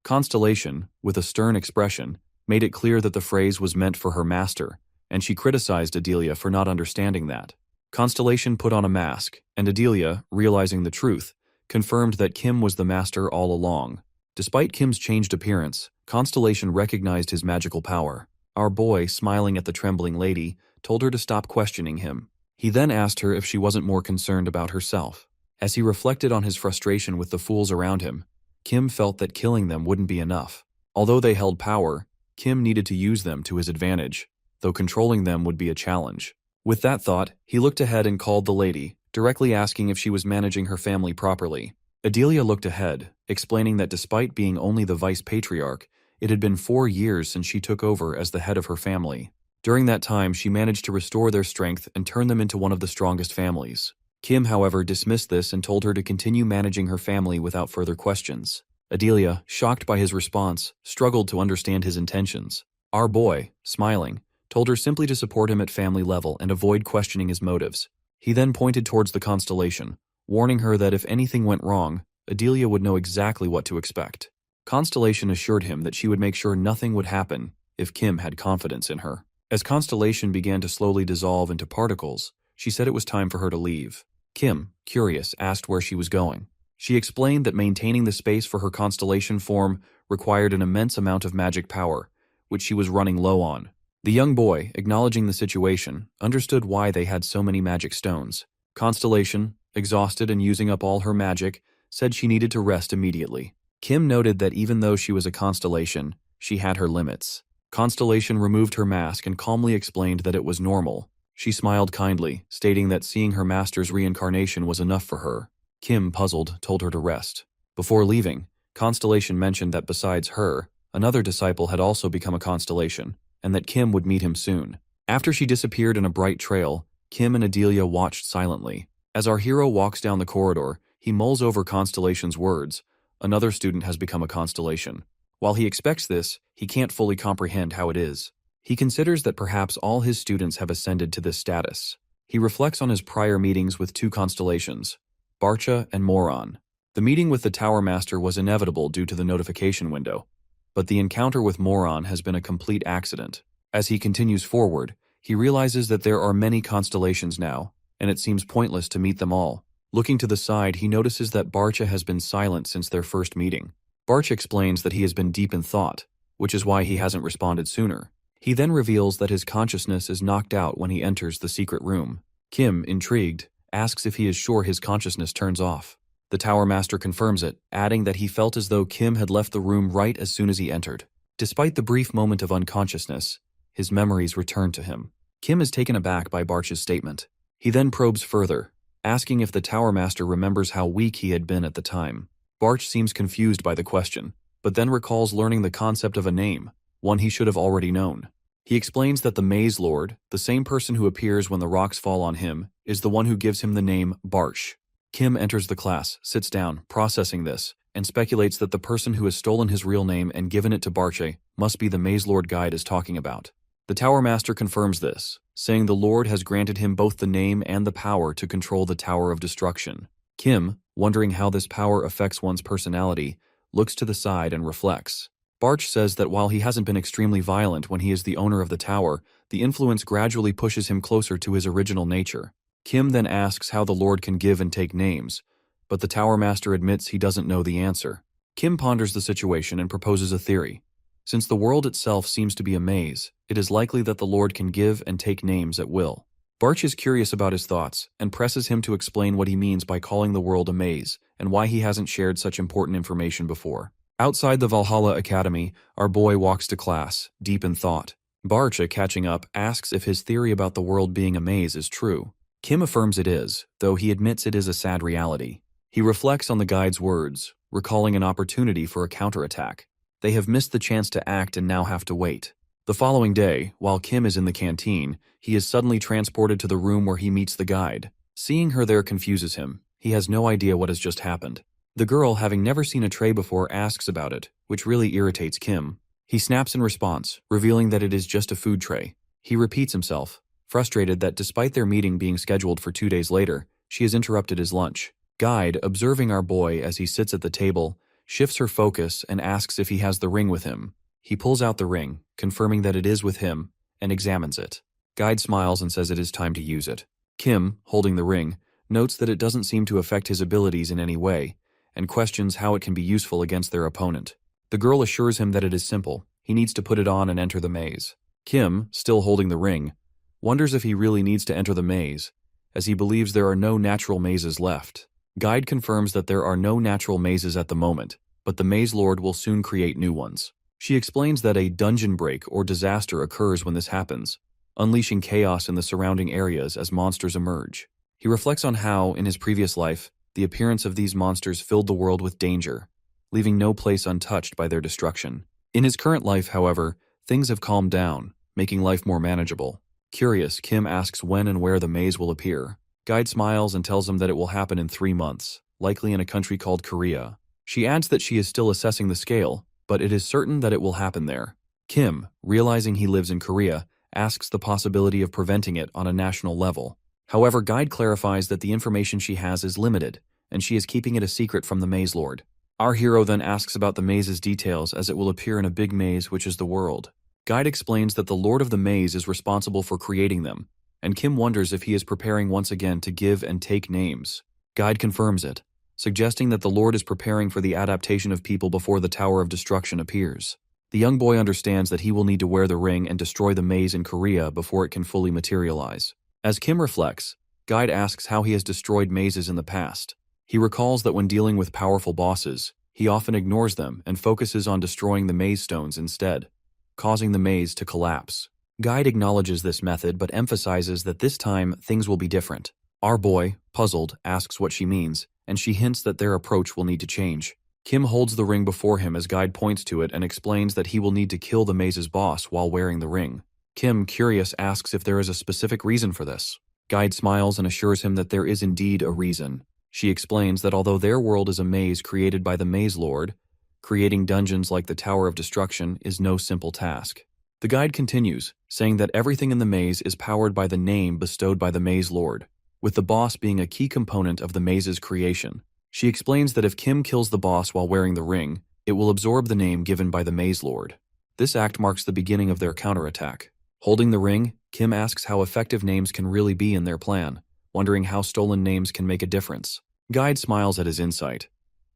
Constellation, with a stern expression, made it clear that the phrase was meant for her master, and she criticized Adelia for not understanding that. Constellation put on a mask, and Adelia, realizing the truth, confirmed that Kim was the master all along. Despite Kim's changed appearance, Constellation recognized his magical power. Our boy, smiling at the trembling lady, told her to stop questioning him. He then asked her if she wasn't more concerned about herself. As he reflected on his frustration with the fools around him, Kim felt that killing them wouldn't be enough. Although they held power, Kim needed to use them to his advantage, though controlling them would be a challenge. With that thought, he looked ahead and called the lady, directly asking if she was managing her family properly. Adelia looked ahead, explaining that despite being only the vice patriarch, it had been 4 years since she took over as the head of her family. During that time, she managed to restore their strength and turn them into one of the strongest families. Kim, however, dismissed this and told her to continue managing her family without further questions. Adelia, shocked by his response, struggled to understand his intentions. Our boy, smiling, told her simply to support him at family level and avoid questioning his motives. He then pointed towards the constellation, warning her that if anything went wrong, Adelia would know exactly what to expect. Constellation assured him that she would make sure nothing would happen if Kim had confidence in her. As Constellation began to slowly dissolve into particles, she said it was time for her to leave. Kim, curious, asked where she was going. She explained that maintaining the space for her constellation form required an immense amount of magic power, which she was running low on. The young boy, acknowledging the situation, understood why they had so many magic stones. Constellation, exhausted and using up all her magic, said she needed to rest immediately. Kim noted that even though she was a constellation, she had her limits. Constellation removed her mask and calmly explained that it was normal. She smiled kindly, stating that seeing her master's reincarnation was enough for her. Kim, puzzled, told her to rest. Before leaving, Constellation mentioned that besides her, another disciple had also become a constellation, and that Kim would meet him soon. After she disappeared in a bright trail, Kim and Adelia watched silently. As our hero walks down the corridor, he mulls over Constellation's words. Another student has become a constellation. While he expects this, he can't fully comprehend how it is. He considers that perhaps all his students have ascended to this status. He reflects on his prior meetings with 2 constellations, Barcha and Moron. The meeting with the Tower Master was inevitable due to the notification window, but the encounter with Moron has been a complete accident. As he continues forward, he realizes that there are many constellations now, and it seems pointless to meet them all. Looking to the side, he notices that Barcha has been silent since their first meeting. Barcha explains that he has been deep in thought, which is why he hasn't responded sooner. He then reveals that his consciousness is knocked out when he enters the secret room. Kim, intrigued, asks if he is sure his consciousness turns off. The Tower Master confirms it, adding that he felt as though Kim had left the room right as soon as he entered. Despite the brief moment of unconsciousness, his memories return to him. Kim is taken aback by Barcha's statement. He then probes further, asking if the Tower Master remembers how weak he had been at the time. Barch seems confused by the question, but then recalls learning the concept of a name, one he should have already known. He explains that the Maze Lord, the same person who appears when the rocks fall on him, is the one who gives him the name Barch. Kim enters the class, sits down, processing this, and speculates that the person who has stolen his real name and given it to Barche must be the Maze Lord guide is talking about. The Tower Master confirms this, saying the Lord has granted him both the name and the power to control the Tower of Destruction. Kim, wondering how this power affects one's personality, looks to the side and reflects. Barch says that while he hasn't been extremely violent when he is the owner of the tower, the influence gradually pushes him closer to his original nature. Kim then asks how the Lord can give and take names, but the Tower Master admits he doesn't know the answer. Kim ponders the situation and proposes a theory. Since the world itself seems to be a maze, it is likely that the Lord can give and take names at will. Barch is curious about his thoughts and presses him to explain what he means by calling the world a maze and why he hasn't shared such important information before. Outside the Valhalla Academy, our boy walks to class, deep in thought. Barcha, catching up, asks if his theory about the world being a maze is true. Kim affirms it is, though he admits it is a sad reality. He reflects on the guide's words, recalling an opportunity for a counterattack. They have missed the chance to act and now have to wait. The following day, while Kim is in the canteen, he is suddenly transported to the room where he meets the guide. Seeing her there confuses him. He has no idea what has just happened. The girl, having never seen a tray before, asks about it, which really irritates Kim. He snaps in response, revealing that it is just a food tray. He repeats himself, frustrated that despite their meeting being scheduled for 2 days later, she has interrupted his lunch. Guide, observing our boy as he sits at the table, shifts her focus and asks if he has the ring with him. He pulls out the ring, confirming that it is with him, and examines it. Guide smiles and says it is time to use it. Kim, holding the ring, notes that it doesn't seem to affect his abilities in any way, and questions how it can be useful against their opponent. The girl assures him that it is simple. He needs to put it on and enter the maze. Kim, still holding the ring, wonders if he really needs to enter the maze, as he believes there are no natural mazes left. Guide confirms that there are no natural mazes at the moment, but the Maze Lord will soon create new ones. She explains that a dungeon break or disaster occurs when this happens, unleashing chaos in the surrounding areas as monsters emerge. He reflects on how, in his previous life, the appearance of these monsters filled the world with danger, leaving no place untouched by their destruction. In his current life, however, things have calmed down, making life more manageable. Curious, Kim asks when and where the maze will appear. Guide smiles and tells him that it will happen in 3 months, likely in a country called Korea. She adds that she is still assessing the scale, but it is certain that it will happen there. Kim, realizing he lives in Korea, asks the possibility of preventing it on a national level. However, Guide clarifies that the information she has is limited, and she is keeping it a secret from the Maze Lord. Our hero then asks about the maze's details as it will appear in a big maze which is the world. Guide explains that the Lord of the Maze is responsible for creating them, and Kim wonders if he is preparing once again to give and take names. Guide confirms it, suggesting that the Lord is preparing for the adaptation of people before the Tower of Destruction appears. The young boy understands that he will need to wear the ring and destroy the maze in Korea before it can fully materialize. As Kim reflects, Guide asks how he has destroyed mazes in the past. He recalls that when dealing with powerful bosses, he often ignores them and focuses on destroying the maze stones instead, causing the maze to collapse. Guide acknowledges this method but emphasizes that this time things will be different. Our boy, puzzled, asks what she means, and she hints that their approach will need to change. Kim holds the ring before him as Guide points to it and explains that he will need to kill the maze's boss while wearing the ring. Kim, curious, asks if there is a specific reason for this. Guide smiles and assures him that there is indeed a reason. She explains that although their world is a maze created by the Maze Lord, creating dungeons like the Tower of Destruction is no simple task. The guide continues, saying that everything in the maze is powered by the name bestowed by the Maze Lord, with the boss being a key component of the maze's creation. She explains that if Kim kills the boss while wearing the ring, it will absorb the name given by the Maze Lord. This act marks the beginning of their counterattack. Holding the ring, Kim asks how effective names can really be in their plan, wondering how stolen names can make a difference. Guide smiles at his insight,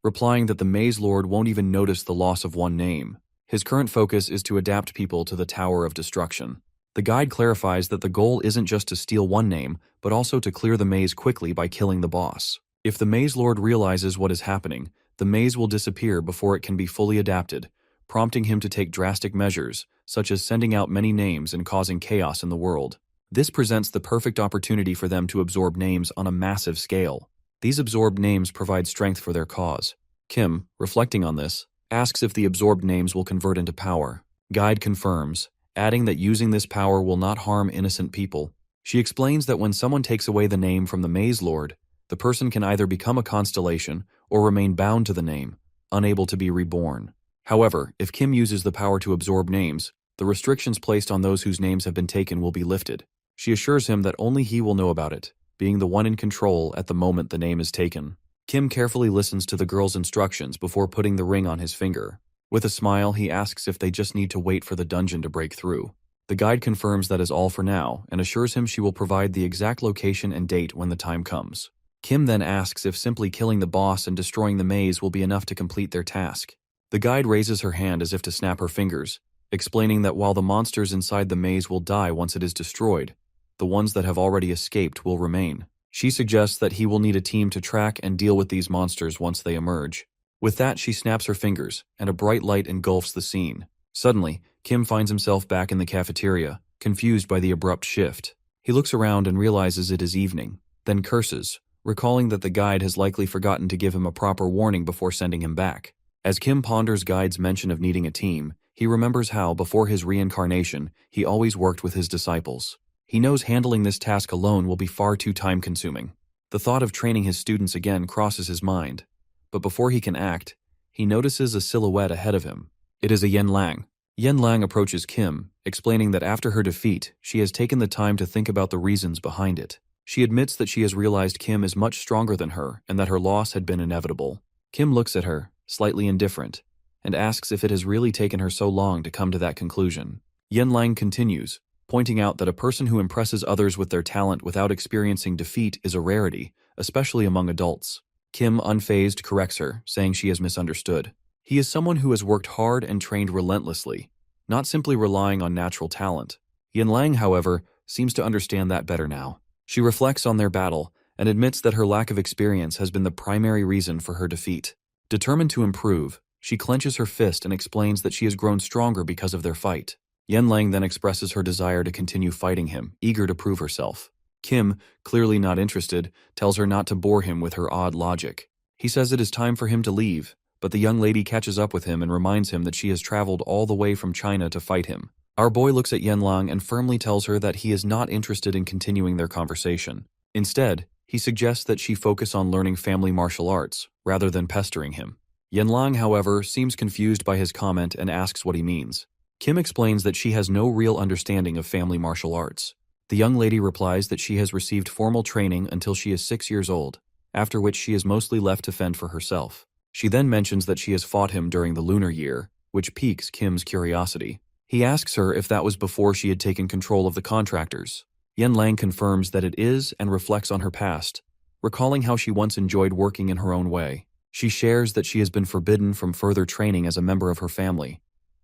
replying that the Maze Lord won't even notice the loss of one name. His current focus is to adapt people to the Tower of Destruction. The guide clarifies that the goal isn't just to steal one name, but also to clear the maze quickly by killing the boss. If the Maze Lord realizes what is happening, the maze will disappear before it can be fully adapted, prompting him to take drastic measures, such as sending out many names and causing chaos in the world. This presents the perfect opportunity for them to absorb names on a massive scale. These absorbed names provide strength for their cause. Kim, reflecting on this, asks if the absorbed names will convert into power. Guide confirms, adding that using this power will not harm innocent people. She explains that when someone takes away the name from the Maze Lord, the person can either become a constellation or remain bound to the name, unable to be reborn. However, if Kim uses the power to absorb names, the restrictions placed on those whose names have been taken will be lifted. She assures him that only he will know about it, being the one in control at the moment the name is taken. Kim carefully listens to the girl's instructions before putting the ring on his finger. With a smile, he asks if they just need to wait for the dungeon to break through. The guide confirms that is all for now and assures him she will provide the exact location and date when the time comes. Kim then asks if simply killing the boss and destroying the maze will be enough to complete their task. The guide raises her hand as if to snap her fingers, explaining that while the monsters inside the maze will die once it is destroyed, the ones that have already escaped will remain. She suggests that he will need a team to track and deal with these monsters once they emerge. With that, she snaps her fingers, and a bright light engulfs the scene. Suddenly, Kim finds himself back in the cafeteria, confused by the abrupt shift. He looks around and realizes it is evening, then curses, recalling that the guide has likely forgotten to give him a proper warning before sending him back. As Kim ponders Guide's mention of needing a team, he remembers how, before his reincarnation, he always worked with his disciples. He knows handling this task alone will be far too time-consuming. The thought of training his students again crosses his mind, but before he can act, he notices a silhouette ahead of him. It is a Yen Lang. Yen Lang approaches Kim, explaining that after her defeat, she has taken the time to think about the reasons behind it. She admits that she has realized Kim is much stronger than her and that her loss had been inevitable. Kim looks at her, slightly indifferent, and asks if it has really taken her so long to come to that conclusion. Yen Lang continues, pointing out that a person who impresses others with their talent without experiencing defeat is a rarity, especially among adults. Kim, unfazed, corrects her, saying she has misunderstood. He is someone who has worked hard and trained relentlessly, not simply relying on natural talent. Yen Lang, however, seems to understand that better now. She reflects on their battle and admits that her lack of experience has been the primary reason for her defeat. Determined to improve, she clenches her fist and explains that she has grown stronger because of their fight. Yen Lang then expresses her desire to continue fighting him, eager to prove herself. Kim, clearly not interested, tells her not to bore him with her odd logic. He says it is time for him to leave, but the young lady catches up with him and reminds him that she has traveled all the way from China to fight him. Our boy looks at Yanlang and firmly tells her that he is not interested in continuing their conversation. Instead, he suggests that she focus on learning family martial arts, rather than pestering him. Yanlang, however, seems confused by his comment and asks what he means. Kim explains that she has no real understanding of family martial arts. The young lady replies that she has received formal training until she is 6 years old, after which she is mostly left to fend for herself. She then mentions that she has fought him during the lunar year, which piques Kim's curiosity. He asks her if that was before she had taken control of the contractors. Yanlang confirms that it is and reflects on her past, recalling how she once enjoyed working in her own way. She shares that she has been forbidden from further training as a member of her family,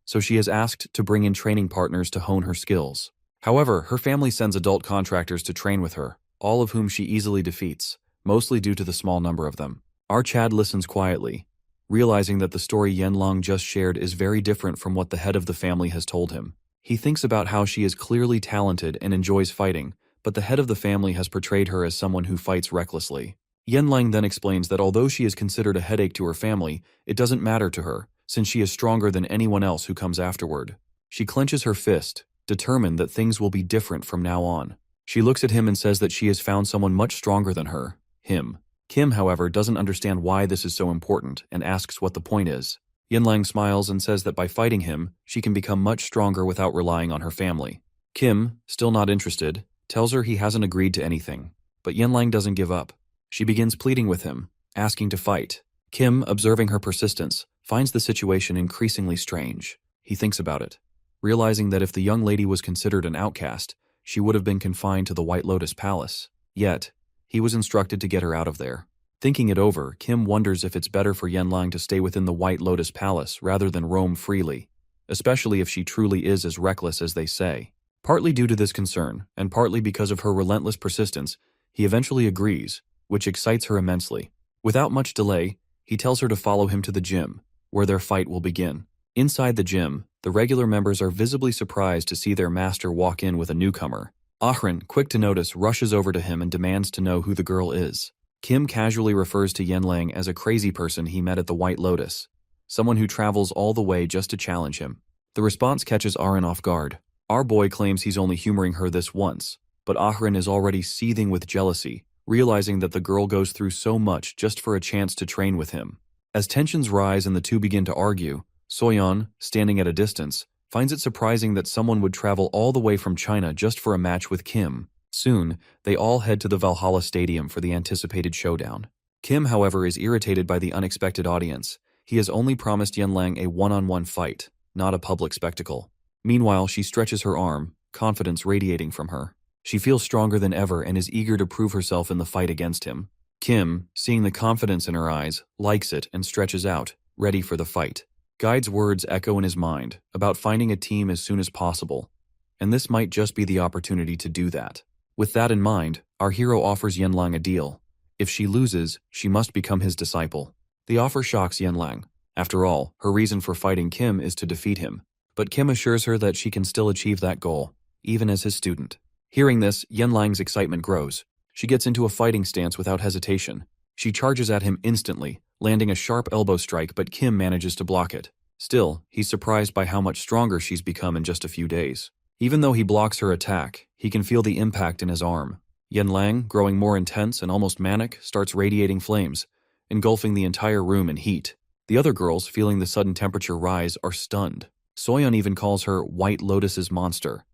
so she is asked to bring in training partners to hone her skills. However, her family sends adult contractors to train with her, all of whom she easily defeats, mostly due to the small number of them. Our Chad listens quietly, realizing that the story Yanlang just shared is very different from what the head of the family has told him. He thinks about how she is clearly talented and enjoys fighting, but the head of the family has portrayed her as someone who fights recklessly. Yanlang then explains that although she is considered a headache to her family, it doesn't matter to her, since she is stronger than anyone else who comes afterward. She clenches her fist, determined that things will be different from now on. She looks at him and says that she has found someone much stronger than her, him. Kim, however, doesn't understand why this is so important and asks what the point is. Yanlang smiles and says that by fighting him, she can become much stronger without relying on her family. Kim, still not interested, tells her he hasn't agreed to anything, but Yanlang doesn't give up. She begins pleading with him, asking to fight. Kim, observing her persistence, finds the situation increasingly strange. He thinks about it, realizing that if the young lady was considered an outcast, she would have been confined to the White Lotus Palace. Yet, he was instructed to get her out of there. Thinking it over, Kim wonders if it's better for Yanlang to stay within the White Lotus Palace rather than roam freely, especially if she truly is as reckless as they say. Partly due to this concern, and partly because of her relentless persistence, he eventually agrees, which excites her immensely. Without much delay, he tells her to follow him to the gym, where their fight will begin. Inside the gym, the regular members are visibly surprised to see their master walk in with a newcomer. Ahran, quick to notice, rushes over to him and demands to know who the girl is. Kim casually refers to Yanlang as a crazy person he met at the White Lotus, someone who travels all the way just to challenge him. The response catches Ahran off guard. Our boy claims he's only humoring her this once, but Ahran is already seething with jealousy, realizing that the girl goes through so much just for a chance to train with him. As tensions rise and the two begin to argue, Soyeon, standing at a distance, finds it surprising that someone would travel all the way from China just for a match with Kim. Soon, they all head to the Valhalla Stadium for the anticipated showdown. Kim, however, is irritated by the unexpected audience. He has only promised Yanlang a one-on-one fight, not a public spectacle. Meanwhile, she stretches her arm, confidence radiating from her. She feels stronger than ever and is eager to prove herself in the fight against him. Kim, seeing the confidence in her eyes, likes it and stretches out, ready for the fight. Guide's words echo in his mind about finding a team as soon as possible, and this might just be the opportunity to do that. With that in mind, our hero offers Yanlang a deal. If she loses, she must become his disciple. The offer shocks Yanlang. After all, her reason for fighting Kim is to defeat him, but Kim assures her that she can still achieve that goal, even as his student. Hearing this, Yanlang's excitement grows. She gets into a fighting stance without hesitation. She charges at him instantly, landing a sharp elbow strike, but Kim manages to block it. Still, he's surprised by how much stronger she's become in just a few days. Even though he blocks her attack, he can feel the impact in his arm. Yanlang, growing more intense and almost manic, starts radiating flames, engulfing the entire room in heat. The other girls, feeling the sudden temperature rise, are stunned. Soyeon even calls her White Lotus's monster.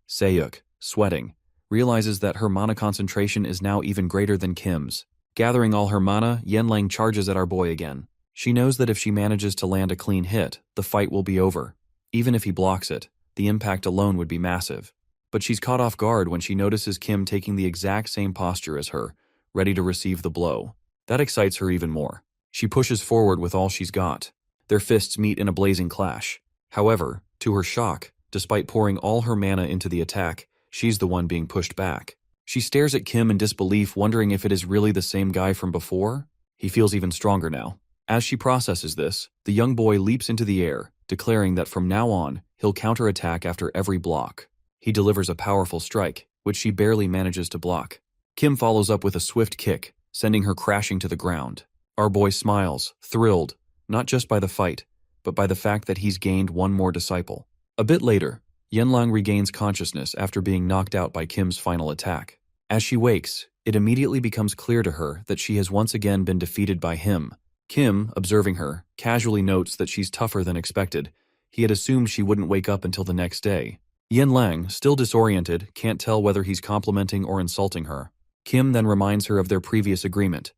Seyuk, sweating, realizes that her mana concentration is now even greater than Kim's. Gathering all her mana, Yanlang charges at our boy again. She knows that if she manages to land a clean hit, the fight will be over. Even if he blocks it, the impact alone would be massive. But she's caught off guard when she notices Kim taking the exact same posture as her, ready to receive the blow. That excites her even more. She pushes forward with all she's got. Their fists meet in a blazing clash. However, to her shock, despite pouring all her mana into the attack, she's the one being pushed back. She stares at Kim in disbelief, wondering if it is really the same guy from before. He feels even stronger now. As she processes this, the young boy leaps into the air, declaring that from now on, he'll counterattack after every block. He delivers a powerful strike, which she barely manages to block. Kim follows up with a swift kick, sending her crashing to the ground. Our boy smiles, thrilled, not just by the fight, but by the fact that he's gained one more disciple. A bit later, Yanlang regains consciousness after being knocked out by Kim's final attack. As she wakes, it immediately becomes clear to her that she has once again been defeated by him. Kim, observing her, casually notes that she's tougher than expected. He had assumed she wouldn't wake up until the next day. Yanlang, still disoriented, can't tell whether he's complimenting or insulting her. Kim then reminds her of their previous agreement.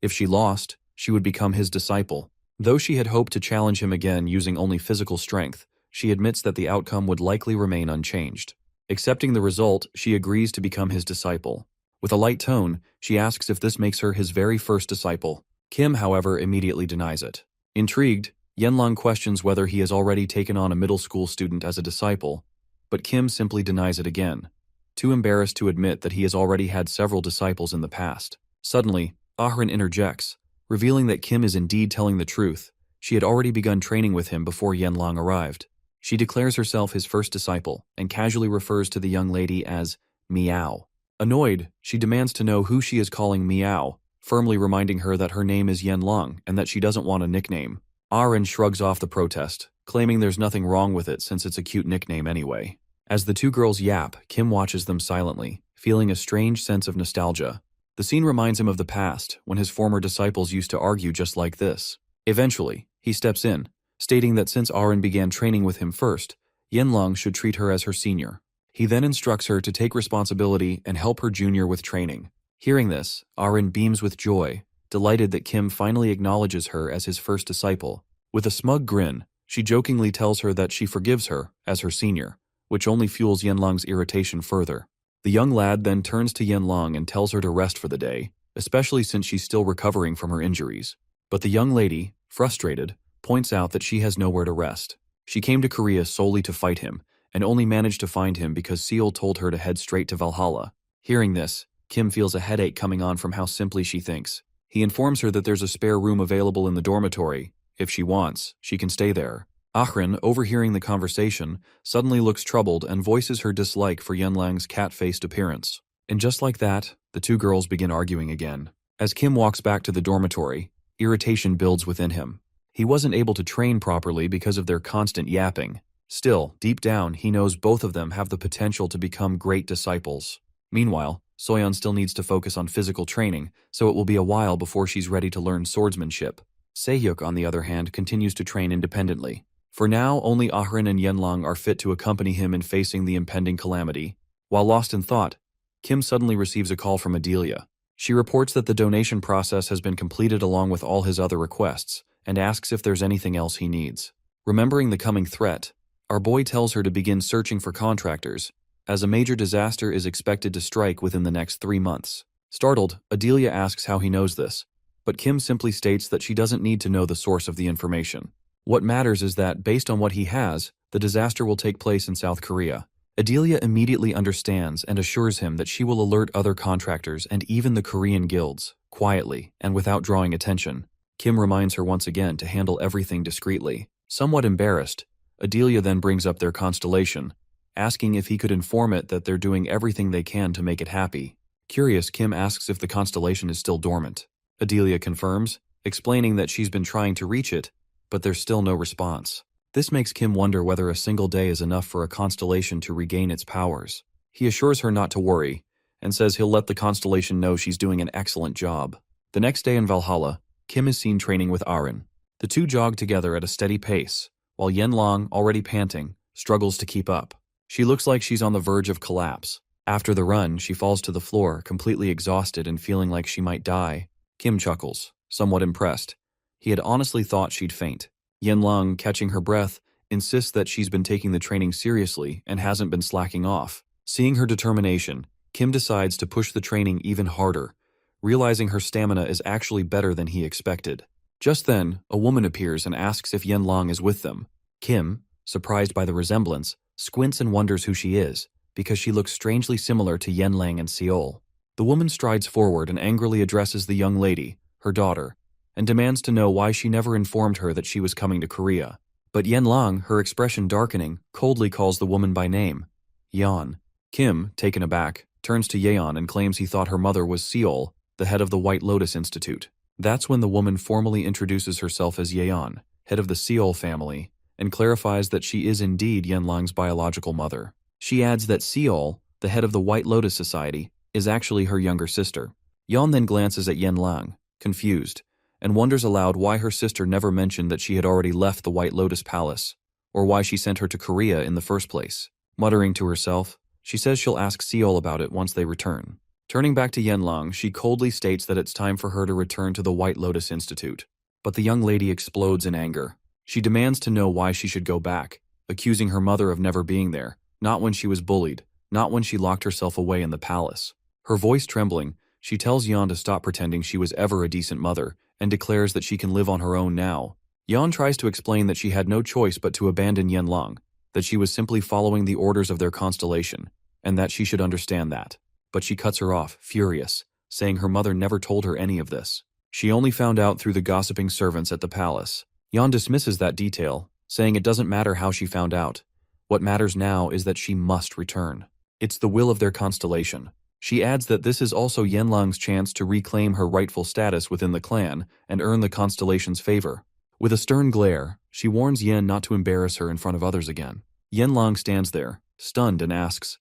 If she lost, she would become his disciple. Though she had hoped to challenge him again using only physical strength, she admits that the outcome would likely remain unchanged. Accepting the result, she agrees to become his disciple. With a light tone, she asks if this makes her his very first disciple. Kim, however, immediately denies it. Intrigued, Yanlang questions whether he has already taken on a middle school student as a disciple, but Kim simply denies it again, too embarrassed to admit that he has already had several disciples in the past. Suddenly, Ahrin interjects, revealing that Kim is indeed telling the truth. She had already begun training with him before Yanlang arrived. She declares herself his first disciple and casually refers to the young lady as Meow. Annoyed, she demands to know who she is calling Meow, firmly reminding her that her name is Yanlang and that she doesn't want a nickname. Ahrin shrugs off the protest, claiming there's nothing wrong with it since it's a cute nickname anyway. As the two girls yap, Kim watches them silently, feeling a strange sense of nostalgia. The scene reminds him of the past, when his former disciples used to argue just like this. Eventually, he steps in, stating that since Ahrin began training with him first, Yanlang should treat her as her senior. He then instructs her to take responsibility and help her junior with training. Hearing this, Ahrin beams with joy, delighted that Kim finally acknowledges her as his first disciple. With a smug grin, she jokingly tells her that she forgives her as her senior, which only fuels Yanlang's irritation further. The young lad then turns to Yanlang and tells her to rest for the day, especially since she's still recovering from her injuries. But the young lady, frustrated, points out that she has nowhere to rest. She came to Korea solely to fight him, and only managed to find him because Seol told her to head straight to Valhalla. Hearing this, Kim feels a headache coming on from how simply she thinks. He informs her that there's a spare room available in the dormitory. If she wants, she can stay there. Ahrin, overhearing the conversation, suddenly looks troubled and voices her dislike for Yanlang's cat-faced appearance. And just like that, the two girls begin arguing again. As Kim walks back to the dormitory, irritation builds within him. He wasn't able to train properly because of their constant yapping. Still, deep down, he knows both of them have the potential to become great disciples. Meanwhile, Soyeon still needs to focus on physical training, so it will be a while before she's ready to learn swordsmanship. Sehyuk, on the other hand, continues to train independently. For now, only Ahrin and Yanlang are fit to accompany him in facing the impending calamity. While lost in thought, Kim suddenly receives a call from Adelia. She reports that the donation process has been completed along with all his other requests, and asks if there's anything else he needs. Remembering the coming threat, our boy tells her to begin searching for contractors, as a major disaster is expected to strike within the next 3 months. Startled, Adelia asks how he knows this, but Kim simply states that she doesn't need to know the source of the information. What matters is that, based on what he has, the disaster will take place in South Korea. Adelia immediately understands and assures him that she will alert other contractors and even the Korean guilds, quietly and without drawing attention. Kim reminds her once again to handle everything discreetly. Somewhat embarrassed, Adelia then brings up their constellation, asking if he could inform it that they're doing everything they can to make it happy. Curious, Kim asks if the constellation is still dormant. Adelia confirms, explaining that she's been trying to reach it, but there's still no response. This makes Kim wonder whether a single day is enough for a constellation to regain its powers. He assures her not to worry, and says he'll let the constellation know she's doing an excellent job. The next day in Valhalla, Kim is seen training with Ahrin. The two jog together at a steady pace, while Yanlang, already panting, struggles to keep up. She looks like she's on the verge of collapse. After the run, she falls to the floor, completely exhausted and feeling like she might die. Kim chuckles, somewhat impressed. He had honestly thought she'd faint. Yanlang, catching her breath, insists that she's been taking the training seriously and hasn't been slacking off. Seeing her determination, Kim decides to push the training even harder, realizing her stamina is actually better than he expected. Just then, a woman appears and asks if Yanlang is with them. Kim, surprised by the resemblance, squints and wonders who she is, because she looks strangely similar to Yanlang and Seol. The woman strides forward and angrily addresses the young lady, her daughter, and demands to know why she never informed her that she was coming to Korea. But Yanlang, her expression darkening, coldly calls the woman by name, Yan. Kim, taken aback, turns to Yeon and claims he thought her mother was Seol, the head of the White Lotus Institute. That's when the woman formally introduces herself as Yeon, head of the Seol family, and clarifies that she is indeed Yenlang's biological mother. She adds that Seol, the head of the White Lotus Society, is actually her younger sister. Yeon then glances at Yenlang, confused, and wonders aloud why her sister never mentioned that she had already left the White Lotus Palace, or why she sent her to Korea in the first place. Muttering to herself, she says she'll ask Seol about it once they return. Turning back to Yenlang, she coldly states that it's time for her to return to the White Lotus Institute. But the young lady explodes in anger. She demands to know why she should go back, accusing her mother of never being there, not when she was bullied, not when she locked herself away in the palace. Her voice trembling, she tells Yeon to stop pretending she was ever a decent mother, and declares that she can live on her own now. Yeon tries to explain that she had no choice but to abandon Yenlang, that she was simply following the orders of their constellation, and that she should understand that. But she cuts her off, furious, saying her mother never told her any of this. She only found out through the gossiping servants at the palace. Yeon dismisses that detail, saying it doesn't matter how she found out. What matters now is that she must return. It's the will of their constellation. She adds that this is also Yenlang's chance to reclaim her rightful status within the clan and earn the constellation's favor. With a stern glare, she warns Yen not to embarrass her in front of others again. Yenlang stands there, stunned, and asks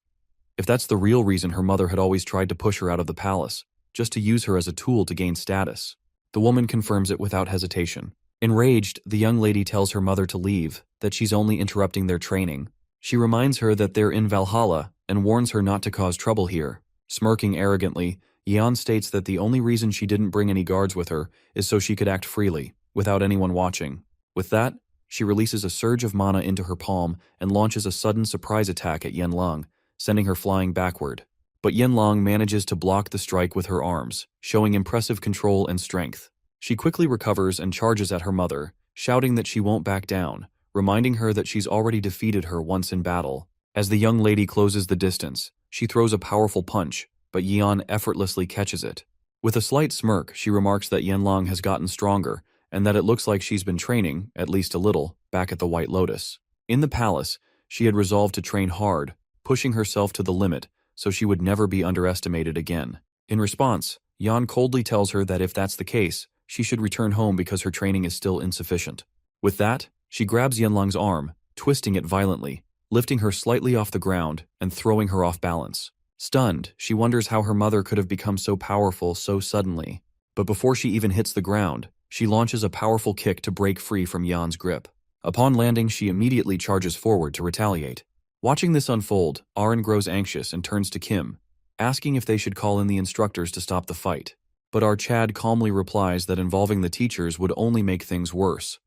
if that's the real reason her mother had always tried to push her out of the palace, just to use her as a tool to gain status. The woman confirms it without hesitation. Enraged, the young lady tells her mother to leave, that she's only interrupting their training. She reminds her that they're in Valhalla and warns her not to cause trouble here. Smirking arrogantly, Yeon states that the only reason she didn't bring any guards with her is so she could act freely, without anyone watching. With that, she releases a surge of mana into her palm and launches a sudden surprise attack at Yenlang, sending her flying backward. But Yenlang manages to block the strike with her arms, showing impressive control and strength. She quickly recovers and charges at her mother, shouting that she won't back down, reminding her that she's already defeated her once in battle. As the young lady closes the distance, she throws a powerful punch, but Yeon effortlessly catches it. With a slight smirk, she remarks that Yenlang has gotten stronger, and that it looks like she's been training, at least a little, back at the White Lotus. In the palace, she had resolved to train hard, pushing herself to the limit so she would never be underestimated again. In response, Yeon coldly tells her that if that's the case, she should return home because her training is still insufficient. With that, she grabs Yenlang's arm, twisting it violently, lifting her slightly off the ground and throwing her off balance. Stunned, she wonders how her mother could have become so powerful so suddenly. But before she even hits the ground, she launches a powerful kick to break free from Yeon's grip. Upon landing, she immediately charges forward to retaliate. Watching this unfold, Arin grows anxious and turns to Kim, asking if they should call in the instructors to stop the fight. But Chad calmly replies that involving the teachers would only make things worse.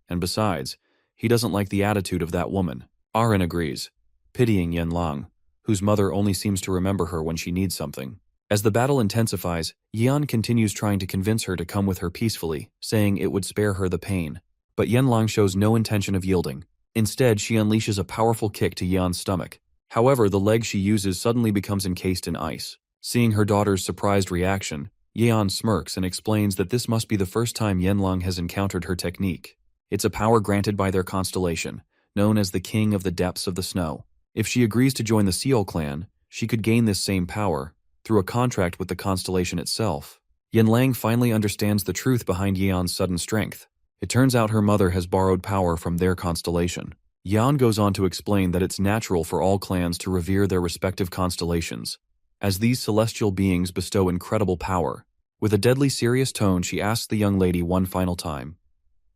And besides, he doesn't like the attitude of that woman. Arin agrees, pitying Yenlang, whose mother only seems to remember her when she needs something. As the battle intensifies, Yeon continues trying to convince her to come with her peacefully, saying it would spare her the pain. But Yenlang shows no intention of yielding. Instead, she unleashes a powerful kick to Yeon's stomach. However, the leg she uses suddenly becomes encased in ice. Seeing her daughter's surprised reaction, Yeon smirks and explains that this must be the first time Yenlang has encountered her technique. It's a power granted by their constellation, known as the King of the Depths of the Snow. If she agrees to join the Seol clan, she could gain this same power through a contract with the constellation itself. Yenlang finally understands the truth behind Yeon's sudden strength. It turns out her mother has borrowed power from their constellation. Yeon goes on to explain that it's natural for all clans to revere their respective constellations, as these celestial beings bestow incredible power. With a deadly serious tone, she asks the young lady one final time,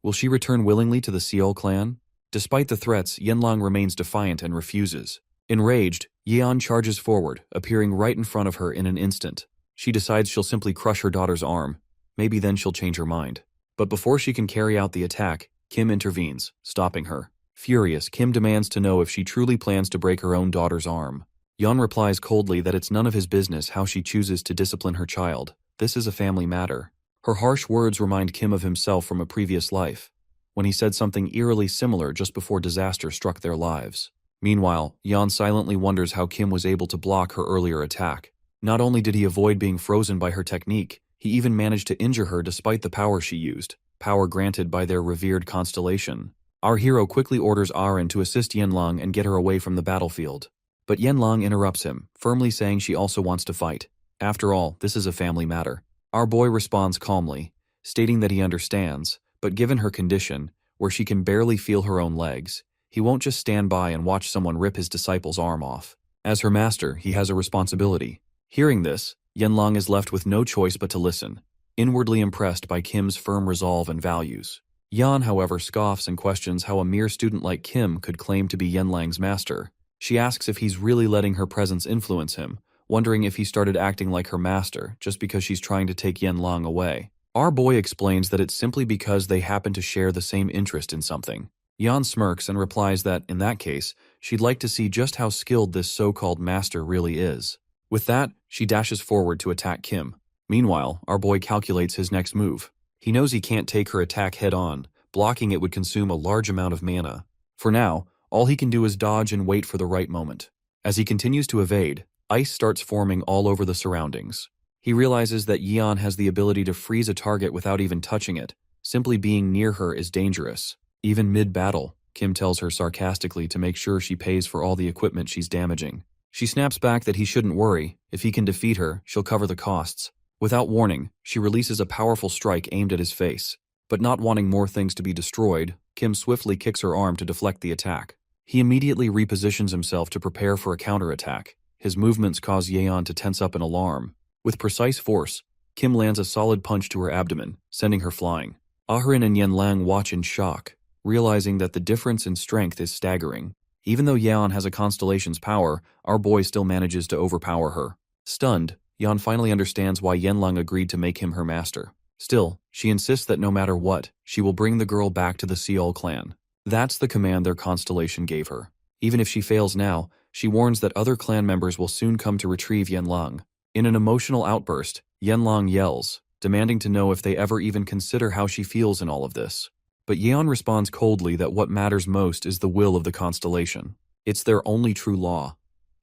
will she return willingly to the Seol clan? Despite the threats, Yenlang remains defiant and refuses. Enraged, Yeon charges forward, appearing right in front of her in an instant. She decides she'll simply crush her daughter's arm. Maybe then she'll change her mind. But before she can carry out the attack, Kim intervenes, stopping her. Furious, Kim demands to know if she truly plans to break her own daughter's arm. Yeon replies coldly that it's none of his business how she chooses to discipline her child. This is a family matter. Her harsh words remind Kim of himself from a previous life, when he said something eerily similar just before disaster struck their lives. Meanwhile, Yeon silently wonders how Kim was able to block her earlier attack. Not only did he avoid being frozen by her technique, he even managed to injure her despite the power she used, power granted by their revered constellation. Our hero quickly orders Arin to assist Yenlang and get her away from the battlefield. But Yanlang interrupts him, firmly saying she also wants to fight. After all, this is a family matter. Our boy responds calmly, stating that he understands, but given her condition, where she can barely feel her own legs, he won't just stand by and watch someone rip his disciple's arm off. As her master, he has a responsibility. Hearing this, Yanlang is left with no choice but to listen, inwardly impressed by Kim's firm resolve and values. Yan, however, scoffs and questions how a mere student like Kim could claim to be Yanlang's master. She asks if he's really letting her presence influence him, wondering if he started acting like her master just because she's trying to take Yanlang away. Our boy explains that it's simply because they happen to share the same interest in something. Yan smirks and replies that, in that case, she'd like to see just how skilled this so-called master really is. With that, she dashes forward to attack Kim. Meanwhile, our boy calculates his next move. He knows he can't take her attack head-on. Blocking it would consume a large amount of mana. For now, all he can do is dodge and wait for the right moment. As he continues to evade, ice starts forming all over the surroundings. He realizes that Yeon has the ability to freeze a target without even touching it. Simply being near her is dangerous. Even mid-battle, Kim tells her sarcastically to make sure she pays for all the equipment she's damaging. She snaps back that he shouldn't worry. If he can defeat her, she'll cover the costs. Without warning, she releases a powerful strike aimed at his face. But not wanting more things to be destroyed, Kim swiftly kicks her arm to deflect the attack. He immediately repositions himself to prepare for a counterattack. His movements cause Yeon to tense up in alarm. With precise force, Kim lands a solid punch to her abdomen, sending her flying. Ahrin and Yanlang watch in shock, realizing that the difference in strength is staggering. Even though Yeon has a Constellation's power, our boy still manages to overpower her. Stunned, Yeon finally understands why Yanlang agreed to make him her master. Still, she insists that no matter what, she will bring the girl back to the Seol clan. That's the command their Constellation gave her. Even if she fails now, she warns that other clan members will soon come to retrieve Yanlang. In an emotional outburst, Yanlang yells, demanding to know if they ever even consider how she feels in all of this. But Yeon responds coldly that what matters most is the will of the Constellation. It's their only true law,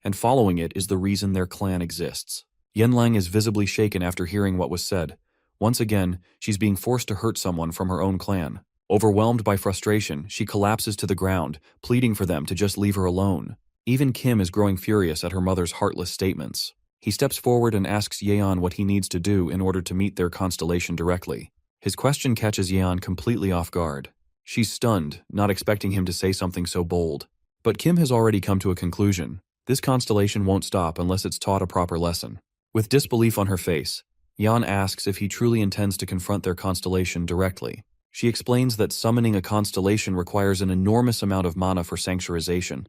and following it is the reason their clan exists. Yanlang is visibly shaken after hearing what was said. Once again, she's being forced to hurt someone from her own clan. Overwhelmed by frustration, she collapses to the ground, pleading for them to just leave her alone. Even Kim is growing furious at her mother's heartless statements. He steps forward and asks Yeon what he needs to do in order to meet their Constellation directly. His question catches Yeon completely off guard. She's stunned, not expecting him to say something so bold. But Kim has already come to a conclusion. This Constellation won't stop unless it's taught a proper lesson. With disbelief on her face, Yeon asks if he truly intends to confront their Constellation directly. She explains that summoning a Constellation requires an enormous amount of mana for sanctuarization,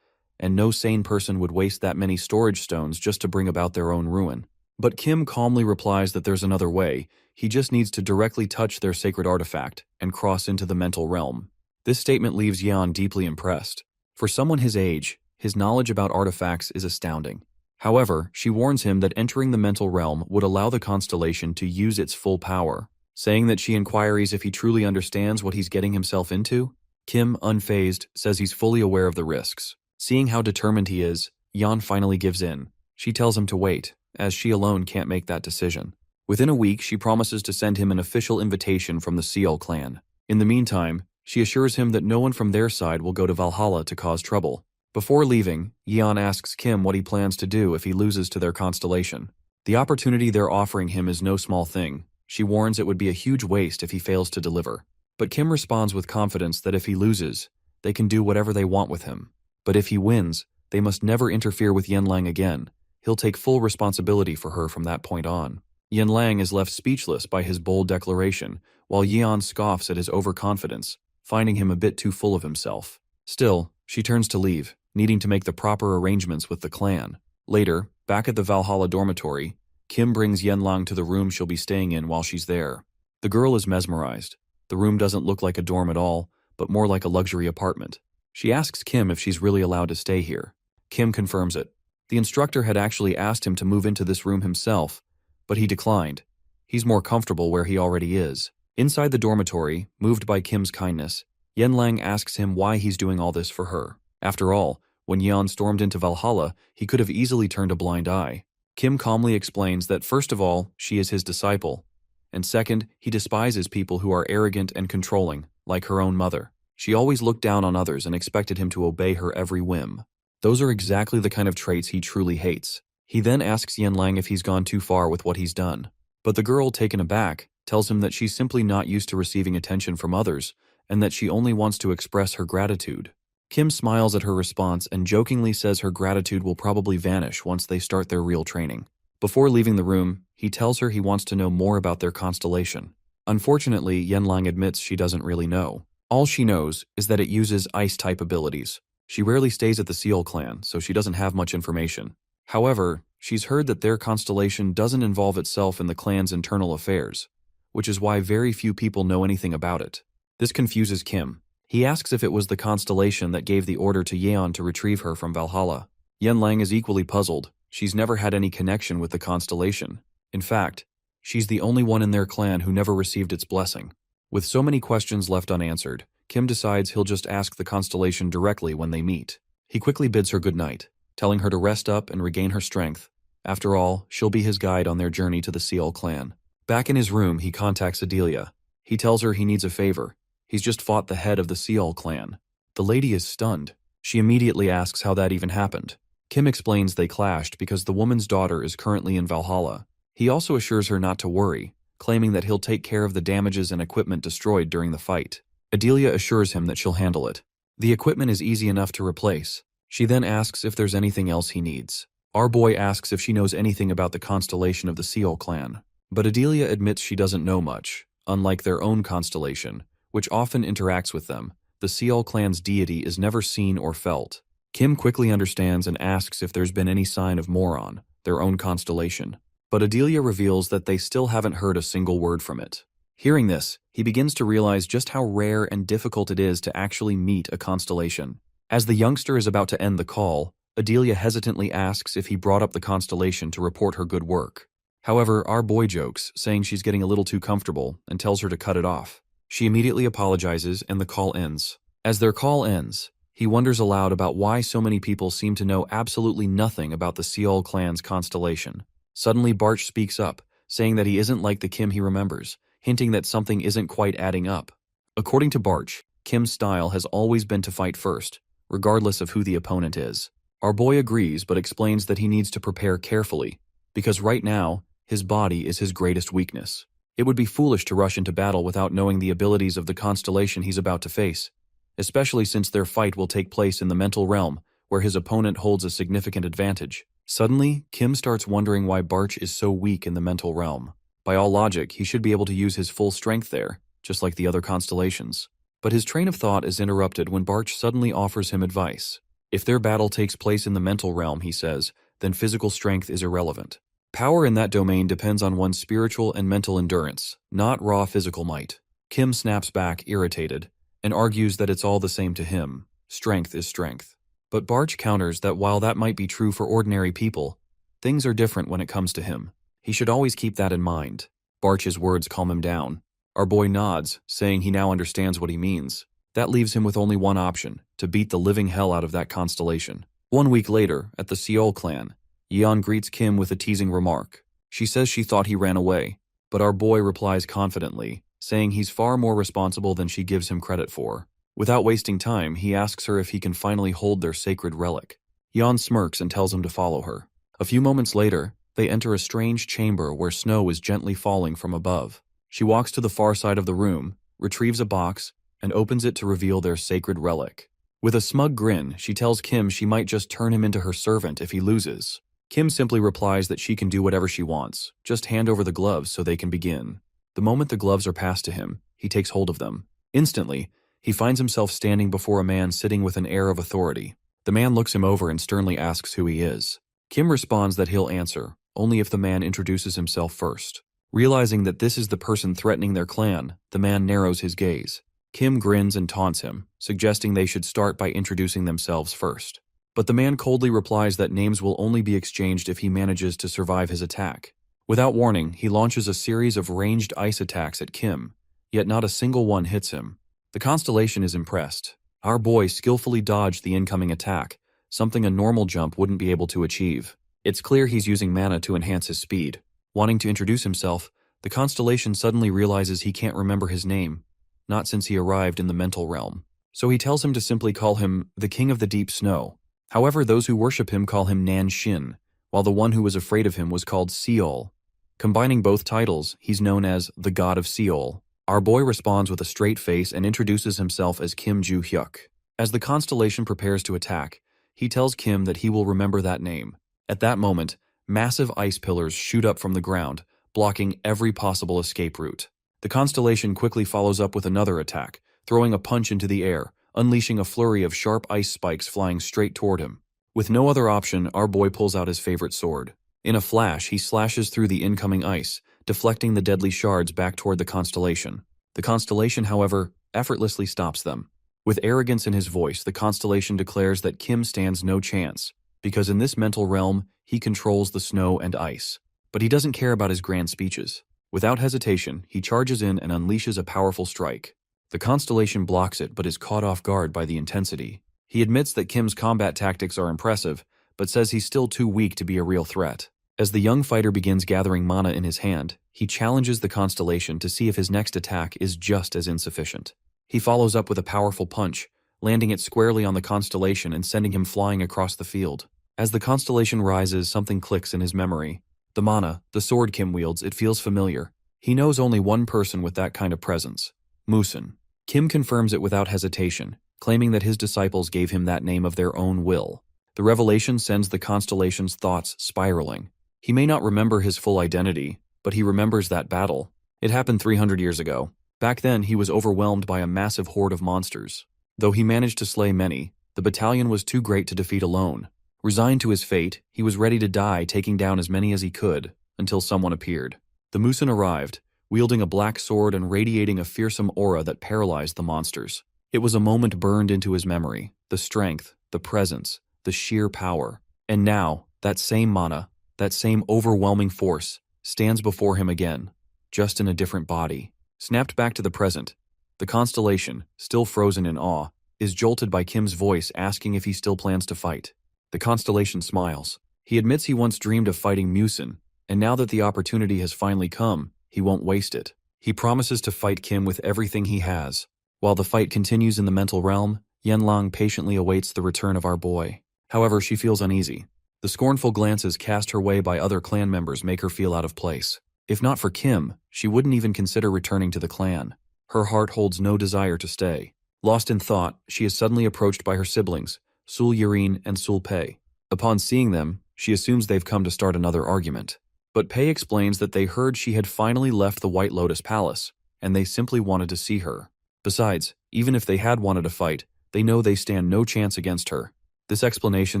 and no sane person would waste that many storage stones just to bring about their own ruin. But Kim calmly replies that there's another way. He just needs to directly touch their sacred artifact and cross into the mental realm. This statement leaves Yeon deeply impressed. For someone his age, his knowledge about artifacts is astounding. However, she warns him that entering the mental realm would allow the Constellation to use its full power, saying that she inquires if he truly understands what he's getting himself into. Kim, unfazed, says he's fully aware of the risks. Seeing how determined he is, Yeon finally gives in. She tells him to wait, as she alone can't make that decision. Within a week, she promises to send him an official invitation from the Seol clan. In the meantime, she assures him that no one from their side will go to Valhalla to cause trouble. Before leaving, Yeon asks Kim what he plans to do if he loses to their Constellation. The opportunity they're offering him is no small thing. She warns it would be a huge waste if he fails to deliver. But Kim responds with confidence that if he loses, they can do whatever they want with him. But if he wins, they must never interfere with Yanlang again. He'll take full responsibility for her from that point on. Yanlang is left speechless by his bold declaration, while Yeon scoffs at his overconfidence, finding him a bit too full of himself. Still, she turns to leave, needing to make the proper arrangements with the clan. Later, back at the Valhalla dormitory, Kim brings Yanlang to the room she'll be staying in while she's there. The girl is mesmerized. The room doesn't look like a dorm at all, but more like a luxury apartment. She asks Kim if she's really allowed to stay here. Kim confirms it. The instructor had actually asked him to move into this room himself, but he declined. He's more comfortable where he already is. Inside the dormitory, moved by Kim's kindness, Yanlang asks him why he's doing all this for her. After all, when Yeon stormed into Valhalla, he could have easily turned a blind eye. Kim calmly explains that first of all, she is his disciple, and second, he despises people who are arrogant and controlling, like her own mother. She always looked down on others and expected him to obey her every whim. Those are exactly the kind of traits he truly hates. He then asks Yanlang if he's gone too far with what he's done. But the girl, taken aback, tells him that she's simply not used to receiving attention from others and that she only wants to express her gratitude. Kim smiles at her response and jokingly says her gratitude will probably vanish once they start their real training. Before leaving the room, he tells her he wants to know more about their constellation. Unfortunately, Yanlang admits she doesn't really know. All she knows is that it uses ice-type abilities. She rarely stays at the Seal clan, so she doesn't have much information. However, she's heard that their constellation doesn't involve itself in the clan's internal affairs, which is why very few people know anything about it. This confuses Kim. He asks if it was the constellation that gave the order to Yeon to retrieve her from Valhalla. Yanlang is equally puzzled. She's never had any connection with the constellation. In fact, she's the only one in their clan who never received its blessing. With so many questions left unanswered, Kim decides he'll just ask the constellation directly when they meet. He quickly bids her goodnight, telling her to rest up and regain her strength. After all, she'll be his guide on their journey to the Seal clan. Back in his room, he contacts Adelia. He tells her he needs a favor. He's just fought the head of the Seal clan. The lady is stunned. She immediately asks how that even happened. Kim explains they clashed because the woman's daughter is currently in Valhalla. He also assures her not to worry, claiming that he'll take care of the damages and equipment destroyed during the fight. Adelia assures him that she'll handle it. The equipment is easy enough to replace. She then asks if there's anything else he needs. Our boy asks if she knows anything about the constellation of the Seal clan. But Adelia admits she doesn't know much. Unlike their own constellation, which often interacts with them, the Seal clan's deity is never seen or felt. Kim quickly understands and asks if there's been any sign of Moron, their own constellation. But Adelia reveals that they still haven't heard a single word from it. Hearing this, he begins to realize just how rare and difficult it is to actually meet a constellation. As the youngster is about to end the call, Adelia hesitantly asks if he brought up the constellation to report her good work. However, our boy jokes, saying she's getting a little too comfortable, and tells her to cut it off. She immediately apologizes and the call ends. As their call ends, he wonders aloud about why so many people seem to know absolutely nothing about the Seal clan's constellation. Suddenly, Barch speaks up, saying that he isn't like the Kim he remembers, hinting that something isn't quite adding up. According to Barch, Kim's style has always been to fight first, regardless of who the opponent is. Our boy agrees but explains that he needs to prepare carefully, because right now, his body is his greatest weakness. It would be foolish to rush into battle without knowing the abilities of the constellation he's about to face, especially since their fight will take place in the mental realm, where his opponent holds a significant advantage. Suddenly, Kim starts wondering why Barch is so weak in the mental realm. By all logic, he should be able to use his full strength there, just like the other constellations. But his train of thought is interrupted when Barch suddenly offers him advice. If their battle takes place in the mental realm, he says, then physical strength is irrelevant. Power in that domain depends on one's spiritual and mental endurance, not raw physical might. Kim snaps back, irritated, and argues that it's all the same to him. Strength is strength. But Barch counters that while that might be true for ordinary people, things are different when it comes to him. He should always keep that in mind. Barch's words calm him down. Our boy nods, saying he now understands what he means. That leaves him with only one option, to beat the living hell out of that constellation. 1 week later, at the Seol clan, Yeon greets Kim with a teasing remark. She says she thought he ran away, but our boy replies confidently, saying he's far more responsible than she gives him credit for. Without wasting time, he asks her if he can finally hold their sacred relic. Yeon smirks and tells him to follow her. A few moments later, they enter a strange chamber where snow is gently falling from above. She walks to the far side of the room, retrieves a box, and opens it to reveal their sacred relic. With a smug grin, she tells Kim she might just turn him into her servant if he loses. Kim simply replies that she can do whatever she wants, just hand over the gloves so they can begin. The moment the gloves are passed to him, he takes hold of them. Instantly, he finds himself standing before a man sitting with an air of authority. The man looks him over and sternly asks who he is. Kim responds that he'll answer, only if the man introduces himself first. Realizing that this is the person threatening their clan, the man narrows his gaze. Kim grins and taunts him, suggesting they should start by introducing themselves first. But the man coldly replies that names will only be exchanged if he manages to survive his attack. Without warning, he launches a series of ranged ice attacks at Kim, yet not a single one hits him. The constellation is impressed. Our boy skillfully dodged the incoming attack, something a normal jump wouldn't be able to achieve. It's clear he's using mana to enhance his speed. Wanting to introduce himself, the constellation suddenly realizes he can't remember his name, not since he arrived in the mental realm. So he tells him to simply call him the King of the Deep Snow. However, those who worship him call him Nan Shin, while the one who was afraid of him was called Seol. Combining both titles, he's known as the God of Seol. Our boy responds with a straight face and introduces himself as Kim Ju Hyuk. As the constellation prepares to attack, he tells Kim that he will remember that name. At that moment, massive ice pillars shoot up from the ground, blocking every possible escape route. The constellation quickly follows up with another attack, throwing a punch into the air, unleashing a flurry of sharp ice spikes flying straight toward him. With no other option, our boy pulls out his favorite sword. In a flash, he slashes through the incoming ice, deflecting the deadly shards back toward the constellation. The constellation, however, effortlessly stops them. With arrogance in his voice, the constellation declares that Kim stands no chance, because in this mental realm, he controls the snow and ice. But he doesn't care about his grand speeches. Without hesitation, he charges in and unleashes a powerful strike. The constellation blocks it but is caught off guard by the intensity. He admits that Kim's combat tactics are impressive, but says he's still too weak to be a real threat. As the young fighter begins gathering mana in his hand, he challenges the constellation to see if his next attack is just as insufficient. He follows up with a powerful punch, landing it squarely on the constellation and sending him flying across the field. As the constellation rises, something clicks in his memory. The mana, the sword Kim wields, it feels familiar. He knows only one person with that kind of presence: Musen. Kim confirms it without hesitation, claiming that his disciples gave him that name of their own will. The revelation sends the constellation's thoughts spiraling. He may not remember his full identity, but he remembers that battle. It happened 300 years ago. Back then, he was overwhelmed by a massive horde of monsters. Though he managed to slay many, the battalion was too great to defeat alone. Resigned to his fate, he was ready to die, taking down as many as he could, until someone appeared. The Musen arrived, wielding a black sword and radiating a fearsome aura that paralyzed the monsters. It was a moment burned into his memory, the strength, the presence, the sheer power. And now, that same mana, that same overwhelming force, stands before him again, just in a different body. Snapped back to the present, the constellation, still frozen in awe, is jolted by Kim's voice asking if he still plans to fight. The constellation smiles. He admits he once dreamed of fighting Musen, and now that the opportunity has finally come, he won't waste it. He promises to fight Kim with everything he has. While the fight continues in the mental realm, Yanlang patiently awaits the return of our boy. However, she feels uneasy. The scornful glances cast her way by other clan members make her feel out of place. If not for Kim, she wouldn't even consider returning to the clan. Her heart holds no desire to stay. Lost in thought, she is suddenly approached by her siblings, Sul Yurin and Sul Pei. Upon seeing them, she assumes they've come to start another argument. But Pei explains that they heard she had finally left the White Lotus Palace, and they simply wanted to see her. Besides, even if they had wanted to fight, they know they stand no chance against her. This explanation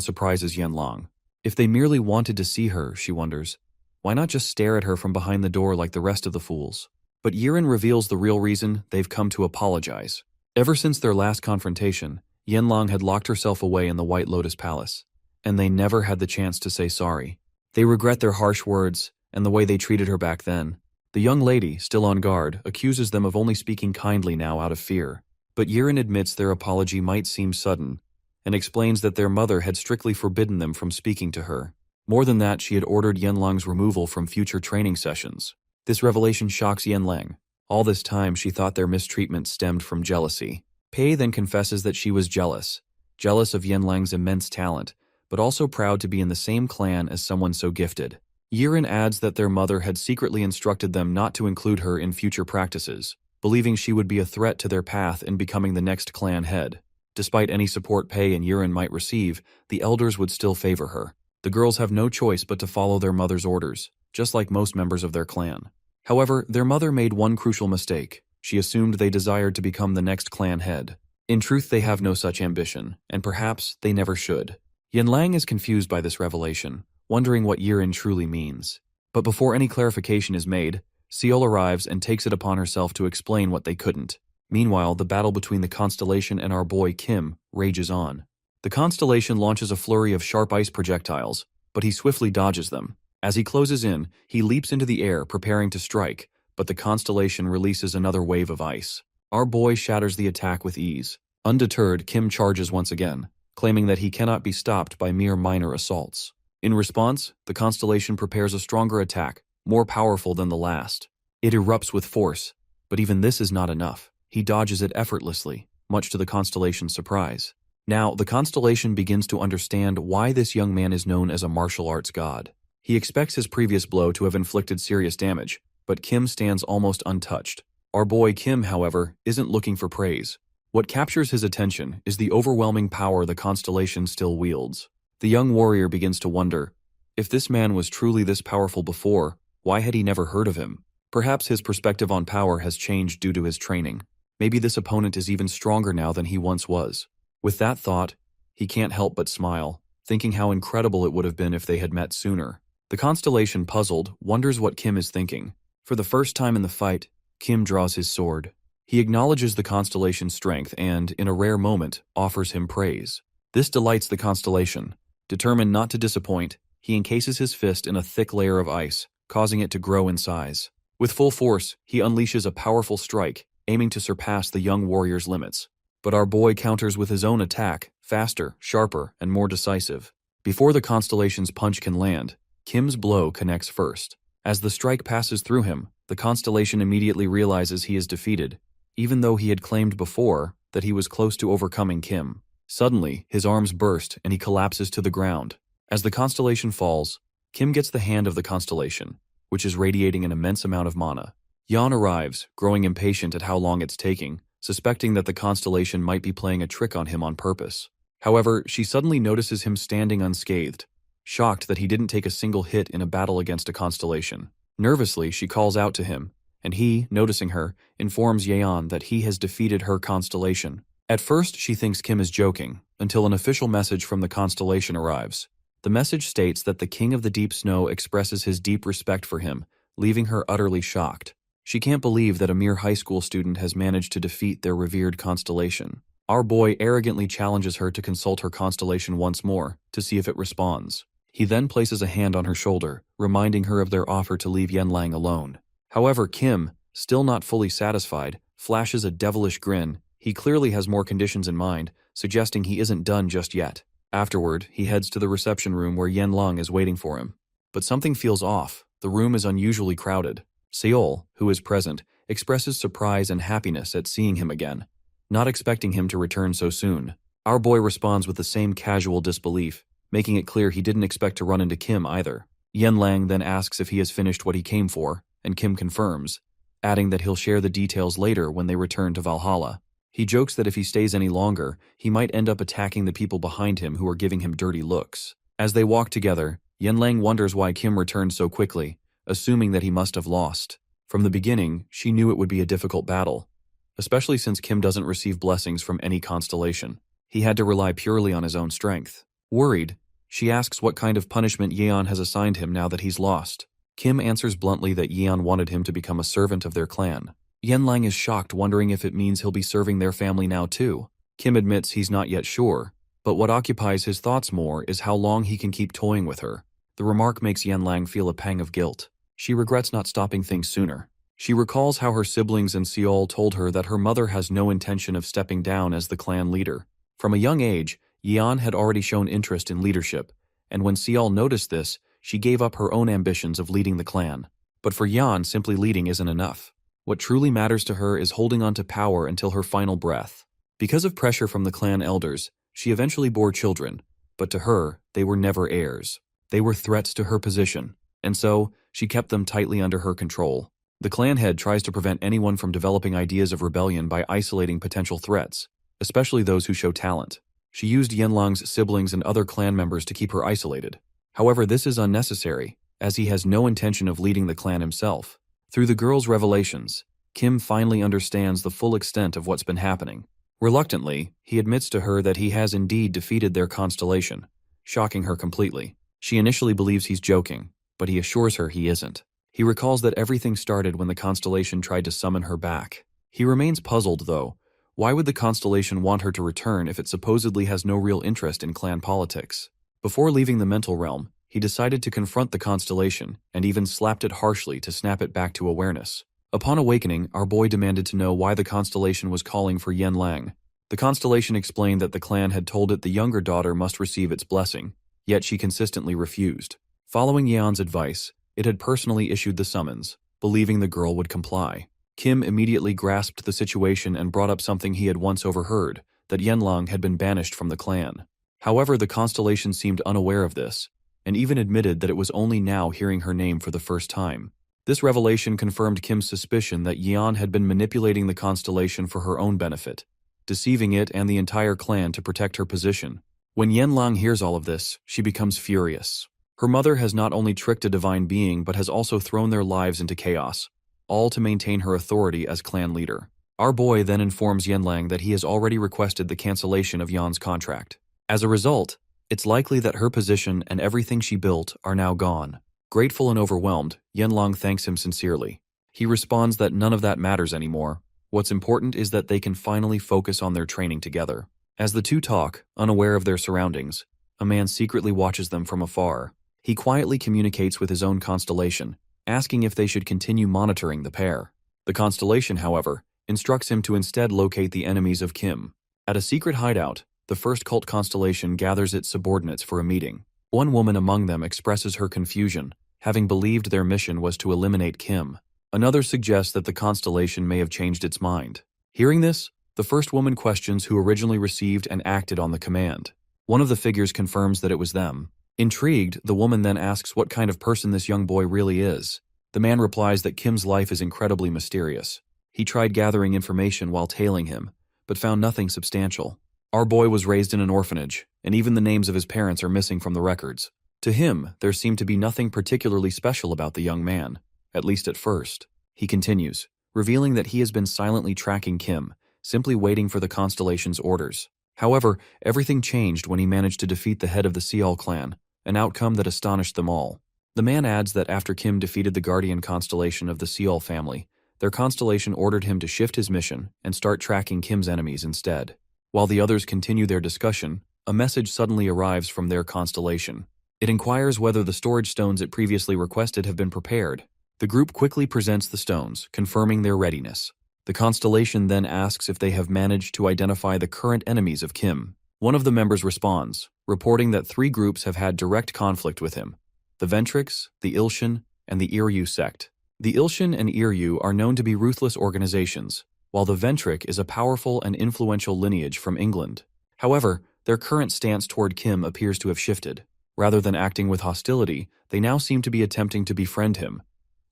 surprises Yanlang. If they merely wanted to see her, she wonders, why not just stare at her from behind the door like the rest of the fools? But Yiren reveals the real reason they've come to apologize. Ever since their last confrontation, Yanlang had locked herself away in the White Lotus Palace, and they never had the chance to say sorry. They regret their harsh words and the way they treated her back then. The young lady, still on guard, accuses them of only speaking kindly now out of fear. But Yiren admits their apology might seem sudden, and explains that their mother had strictly forbidden them from speaking to her. More than that, she had ordered Yanlang's removal from future training sessions. This revelation shocks Yanlang. All this time, she thought their mistreatment stemmed from jealousy. Pei then confesses that she was jealous of Yanlang's immense talent, but also proud to be in the same clan as someone so gifted. Yiren adds that their mother had secretly instructed them not to include her in future practices, believing she would be a threat to their path in becoming the next clan head. Despite any support Pei and Yiren might receive, the elders would still favor her. The girls have no choice but to follow their mother's orders, just like most members of their clan. However, their mother made one crucial mistake. She assumed they desired to become the next clan head. In truth, they have no such ambition, and perhaps they never should. Yanlang is confused by this revelation, wondering what Yiren truly means. But before any clarification is made, Seol arrives and takes it upon herself to explain what they couldn't. Meanwhile, the battle between the Constellation and our boy Kim rages on. The Constellation launches a flurry of sharp ice projectiles, but he swiftly dodges them. As he closes in, he leaps into the air, preparing to strike, but the Constellation releases another wave of ice. Our boy shatters the attack with ease. Undeterred, Kim charges once again, claiming that he cannot be stopped by mere minor assaults. In response, the Constellation prepares a stronger attack, more powerful than the last. It erupts with force, but even this is not enough. He dodges it effortlessly, much to the Constellation's surprise. Now, the constellation begins to understand why this young man is known as a martial arts god. He expects his previous blow to have inflicted serious damage, but Kim stands almost untouched. Our boy Kim, however, isn't looking for praise. What captures his attention is the overwhelming power the constellation still wields. The young warrior begins to wonder, if this man was truly this powerful before, why had he never heard of him? Perhaps his perspective on power has changed due to his training. Maybe this opponent is even stronger now than he once was. With that thought, he can't help but smile, thinking how incredible it would have been if they had met sooner. The constellation, puzzled, wonders what Kim is thinking. For the first time in the fight, Kim draws his sword. He acknowledges the constellation's strength and, in a rare moment, offers him praise. This delights the constellation. Determined not to disappoint, he encases his fist in a thick layer of ice, causing it to grow in size. With full force, he unleashes a powerful strike, aiming to surpass the young warrior's limits. But our boy counters with his own attack, faster, sharper, and more decisive. Before the constellation's punch can land, Kim's blow connects first. As the strike passes through him, the constellation immediately realizes he is defeated, even though he had claimed before that he was close to overcoming Kim. Suddenly, his arms burst and he collapses to the ground. As the constellation falls, Kim gets the hand of the constellation, which is radiating an immense amount of mana. Yan arrives, growing impatient at how long it's taking, suspecting that the constellation might be playing a trick on him on purpose. However, she suddenly notices him standing unscathed, shocked that he didn't take a single hit in a battle against a constellation. Nervously, she calls out to him, and he, noticing her, informs Yeon that he has defeated her constellation. At first, she thinks Kim is joking, until an official message from the constellation arrives. The message states that the King of the Deep Snow expresses his deep respect for him, leaving her utterly shocked. She can't believe that a mere high school student has managed to defeat their revered constellation. Our boy arrogantly challenges her to consult her constellation once more, to see if it responds. He then places a hand on her shoulder, reminding her of their offer to leave Yenlang alone. However, Kim, still not fully satisfied, flashes a devilish grin. He clearly has more conditions in mind, suggesting he isn't done just yet. Afterward, he heads to the reception room where Yenlang is waiting for him. But something feels off. The room is unusually crowded. Seol, who is present, expresses surprise and happiness at seeing him again, not expecting him to return so soon. Our boy responds with the same casual disbelief, making it clear he didn't expect to run into Kim either. Yenlang then asks if he has finished what he came for, and Kim confirms, adding that he'll share the details later when they return to Valhalla. He jokes that if he stays any longer, he might end up attacking the people behind him who are giving him dirty looks. As they walk together, Yenlang wonders why Kim returned so quickly, assuming that he must have lost. From the beginning, she knew it would be a difficult battle, especially since Kim doesn't receive blessings from any constellation. He had to rely purely on his own strength. Worried, she asks what kind of punishment Yeon has assigned him now that he's lost. Kim answers bluntly that Yeon wanted him to become a servant of their clan. Yenlang is shocked, wondering if it means he'll be serving their family now too. Kim admits he's not yet sure, but what occupies his thoughts more is how long he can keep toying with her. The remark makes Yenlang feel a pang of guilt. She regrets not stopping things sooner. She recalls how her siblings and Seol told her that her mother has no intention of stepping down as the clan leader. From a young age, Yeon had already shown interest in leadership, and when Seol noticed this, she gave up her own ambitions of leading the clan. But for Yeon, simply leading isn't enough. What truly matters to her is holding on to power until her final breath. Because of pressure from the clan elders, she eventually bore children, but to her, they were never heirs. They were threats to her position, and so, she kept them tightly under her control. The clan head tries to prevent anyone from developing ideas of rebellion by isolating potential threats, especially those who show talent. She used Yenlang's siblings and other clan members to keep her isolated. However, this is unnecessary, as he has no intention of leading the clan himself. Through the girl's revelations, Kim finally understands the full extent of what's been happening. Reluctantly, he admits to her that he has indeed defeated their constellation, shocking her completely. She initially believes he's joking, but he assures her he isn't. He recalls that everything started when the constellation tried to summon her back. He remains puzzled, though. Why would the constellation want her to return if it supposedly has no real interest in clan politics? Before leaving the mental realm, he decided to confront the constellation and even slapped it harshly to snap it back to awareness. Upon awakening, our boy demanded to know why the constellation was calling for Yenlang. The constellation explained that the clan had told it the younger daughter must receive its blessing, yet she consistently refused. Following Yeon's advice, it had personally issued the summons, believing the girl would comply. Kim immediately grasped the situation and brought up something he had once overheard, that Yanlang had been banished from the clan. However, the Constellation seemed unaware of this, and even admitted that it was only now hearing her name for the first time. This revelation confirmed Kim's suspicion that Yan had been manipulating the Constellation for her own benefit, deceiving it and the entire clan to protect her position. When Yanlang hears all of this, she becomes furious. Her mother has not only tricked a divine being but has also thrown their lives into chaos, all to maintain her authority as clan leader. Our boy then informs Yanlang that he has already requested the cancellation of Yan's contract. As a result, it's likely that her position and everything she built are now gone. Grateful and overwhelmed, Yanlang thanks him sincerely. He responds that none of that matters anymore. What's important is that they can finally focus on their training together. As the two talk, unaware of their surroundings, a man secretly watches them from afar. He quietly communicates with his own constellation, asking if they should continue monitoring the pair. The constellation, however, instructs him to instead locate the enemies of Kim. At a secret hideout, the first cult constellation gathers its subordinates for a meeting. One woman among them expresses her confusion, having believed their mission was to eliminate Kim. Another suggests that the constellation may have changed its mind. Hearing this, the first woman questions who originally received and acted on the command. One of the figures confirms that it was them. Intrigued, the woman then asks what kind of person this young boy really is. The man replies that Kim's life is incredibly mysterious. He tried gathering information while tailing him, but found nothing substantial. Our boy was raised in an orphanage, and even the names of his parents are missing from the records. To him, there seemed to be nothing particularly special about the young man, at least at first. He continues, revealing that he has been silently tracking Kim, simply waiting for the Constellation's orders. However, everything changed when he managed to defeat the head of the Seol clan, an outcome that astonished them all. The man adds that after Kim defeated the guardian constellation of the Seol family, their constellation ordered him to shift his mission and start tracking Kim's enemies instead. While the others continue their discussion, a message suddenly arrives from their constellation. It inquires whether the storage stones it previously requested have been prepared. The group quickly presents the stones, confirming their readiness. The constellation then asks if they have managed to identify the current enemies of Kim. One of the members responds, reporting that 3 groups have had direct conflict with him: the Ventrix, the Ilshan, and the Iryu sect. The Ilshan and Iryu are known to be ruthless organizations, while the Ventric is a powerful and influential lineage from England. However, their current stance toward Kim appears to have shifted. Rather than acting with hostility, they now seem to be attempting to befriend him,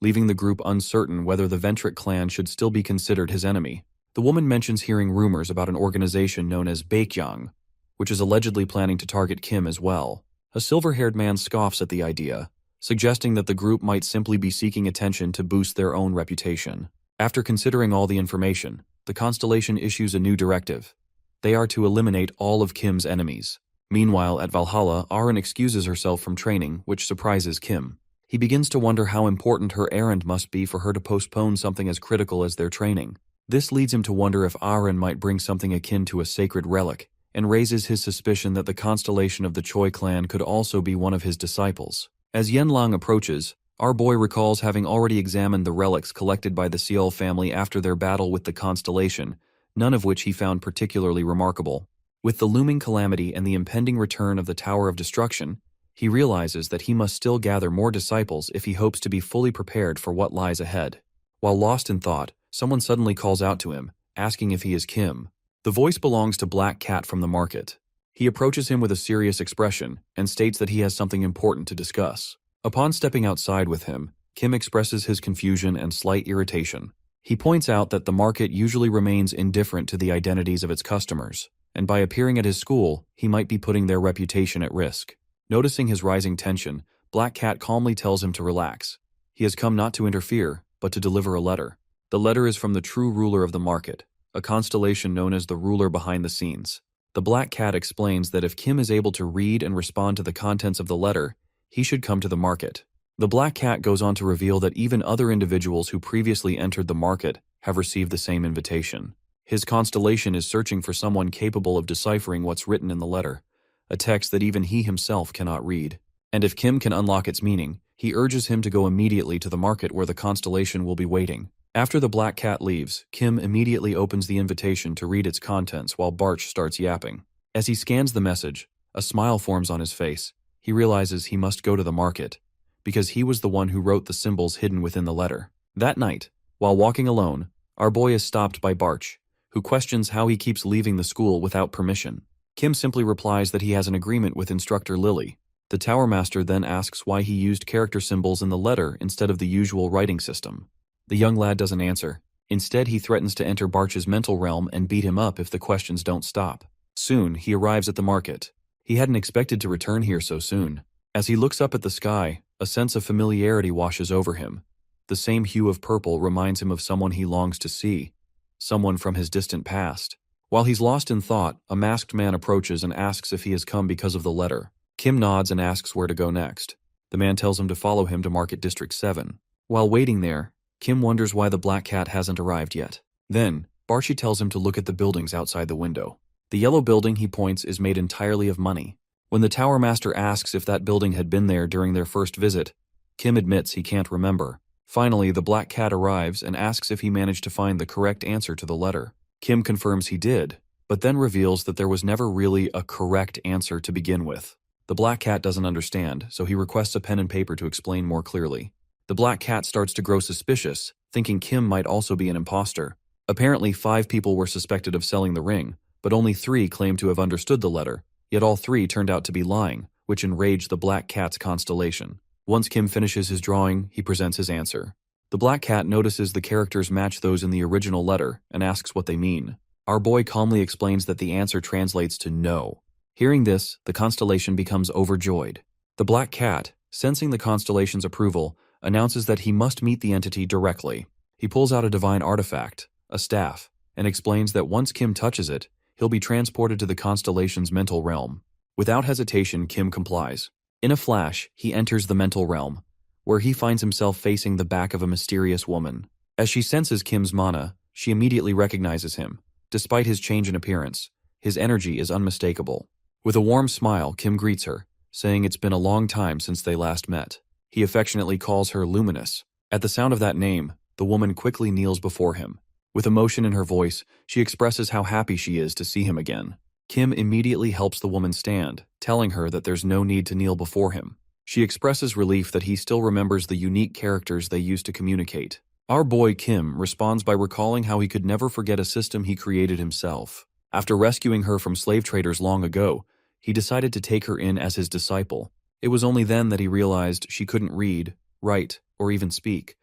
leaving the group uncertain whether the Ventric clan should still be considered his enemy. The woman mentions hearing rumors about an organization known as Baekhyang, which is allegedly planning to target Kim as well. A silver-haired man scoffs at the idea, suggesting that the group might simply be seeking attention to boost their own reputation. After considering all the information, the constellation issues a new directive. They are to eliminate all of Kim's enemies. Meanwhile, at Valhalla, Aren excuses herself from training, which surprises Kim. He begins to wonder how important her errand must be for her to postpone something as critical as their training. This leads him to wonder if Aren might bring something akin to a sacred relic, and raises his suspicion that the constellation of the Choi clan could also be one of his disciples. As Yanlang approaches, our boy recalls having already examined the relics collected by the Seol family after their battle with the constellation, none of which he found particularly remarkable. With the looming calamity and the impending return of the Tower of Destruction, he realizes that he must still gather more disciples if he hopes to be fully prepared for what lies ahead. While lost in thought, someone suddenly calls out to him, asking if he is Kim. The voice belongs to Black Cat from the market. He approaches him with a serious expression and states that he has something important to discuss. Upon stepping outside with him, Kim expresses his confusion and slight irritation. He points out that the market usually remains indifferent to the identities of its customers, and by appearing at his school, he might be putting their reputation at risk. Noticing his rising tension, Black Cat calmly tells him to relax. He has come not to interfere, but to deliver a letter. The letter is from the true ruler of the market, a constellation known as the ruler behind the scenes. The Black Cat explains that if Kim is able to read and respond to the contents of the letter, he should come to the market. The Black Cat goes on to reveal that even other individuals who previously entered the market have received the same invitation. His constellation is searching for someone capable of deciphering what's written in the letter, a text that even he himself cannot read. And if Kim can unlock its meaning, he urges him to go immediately to the market where the constellation will be waiting. After the Black Cat leaves, Kim immediately opens the invitation to read its contents while Barch starts yapping. As he scans the message, a smile forms on his face. He realizes he must go to the market, because he was the one who wrote the symbols hidden within the letter. That night, while walking alone, our boy is stopped by Barch, who who questions how he keeps leaving the school without permission. Kim simply replies that he has an agreement with instructor Lily. The Tower Master then asks why he used character symbols in the letter instead of the usual writing system. The young lad doesn't answer. Instead, he threatens to enter Barch's mental realm and beat him up if the questions don't stop. Soon, he arrives at the market. He hadn't expected to return here so soon. As he looks up at the sky, a sense of familiarity washes over him. The same hue of purple reminds him of someone he longs to see, someone from his distant past. While he's lost in thought, a masked man approaches and asks if he has come because of the letter. Kim nods and asks where to go next. The man tells him to follow him to Market District 7. While waiting there, Kim wonders why the black cat hasn't arrived yet. Then, Barchi tells him to look at the buildings outside the window. The yellow building, he points, is made entirely of money. When the Tower Master asks if that building had been there during their first visit, Kim admits he can't remember. Finally, the black cat arrives and asks if he managed to find the correct answer to the letter. Kim confirms he did, but then reveals that there was never really a correct answer to begin with. The black cat doesn't understand, so he requests a pen and paper to explain more clearly. The black cat starts to grow suspicious, thinking Kim might also be an imposter. Apparently, 5 people were suspected of selling the ring, but only 3 claimed to have understood the letter, yet all 3 turned out to be lying, which enraged the black cat's Constellation. Once Kim finishes his drawing, he presents his answer. The black cat notices the characters match those in the original letter and asks what they mean. Our boy calmly explains that the answer translates to no. Hearing this, the Constellation becomes overjoyed. The black cat, sensing the Constellation's approval, announces that he must meet the entity directly. He pulls out a divine artifact, a staff, and explains that once Kim touches it, he'll be transported to the Constellation's mental realm. Without hesitation, Kim complies. In a flash, he enters the mental realm, where he finds himself facing the back of a mysterious woman. As she senses Kim's mana, she immediately recognizes him. Despite his change in appearance, his energy is unmistakable. With a warm smile, Kim greets her, saying it's been a long time since they last met. He affectionately calls her Luminous. At the sound of that name, the woman quickly kneels before him. With emotion in her voice, she expresses how happy she is to see him again. Kim immediately helps the woman stand, telling her that there's no need to kneel before him. She expresses relief that he still remembers the unique characters they used to communicate. Our boy Kim responds by recalling how he could never forget a system he created himself. After rescuing her from slave traders long ago, he decided to take her in as his disciple. It was only then that he realized she couldn't read, write, or even speak,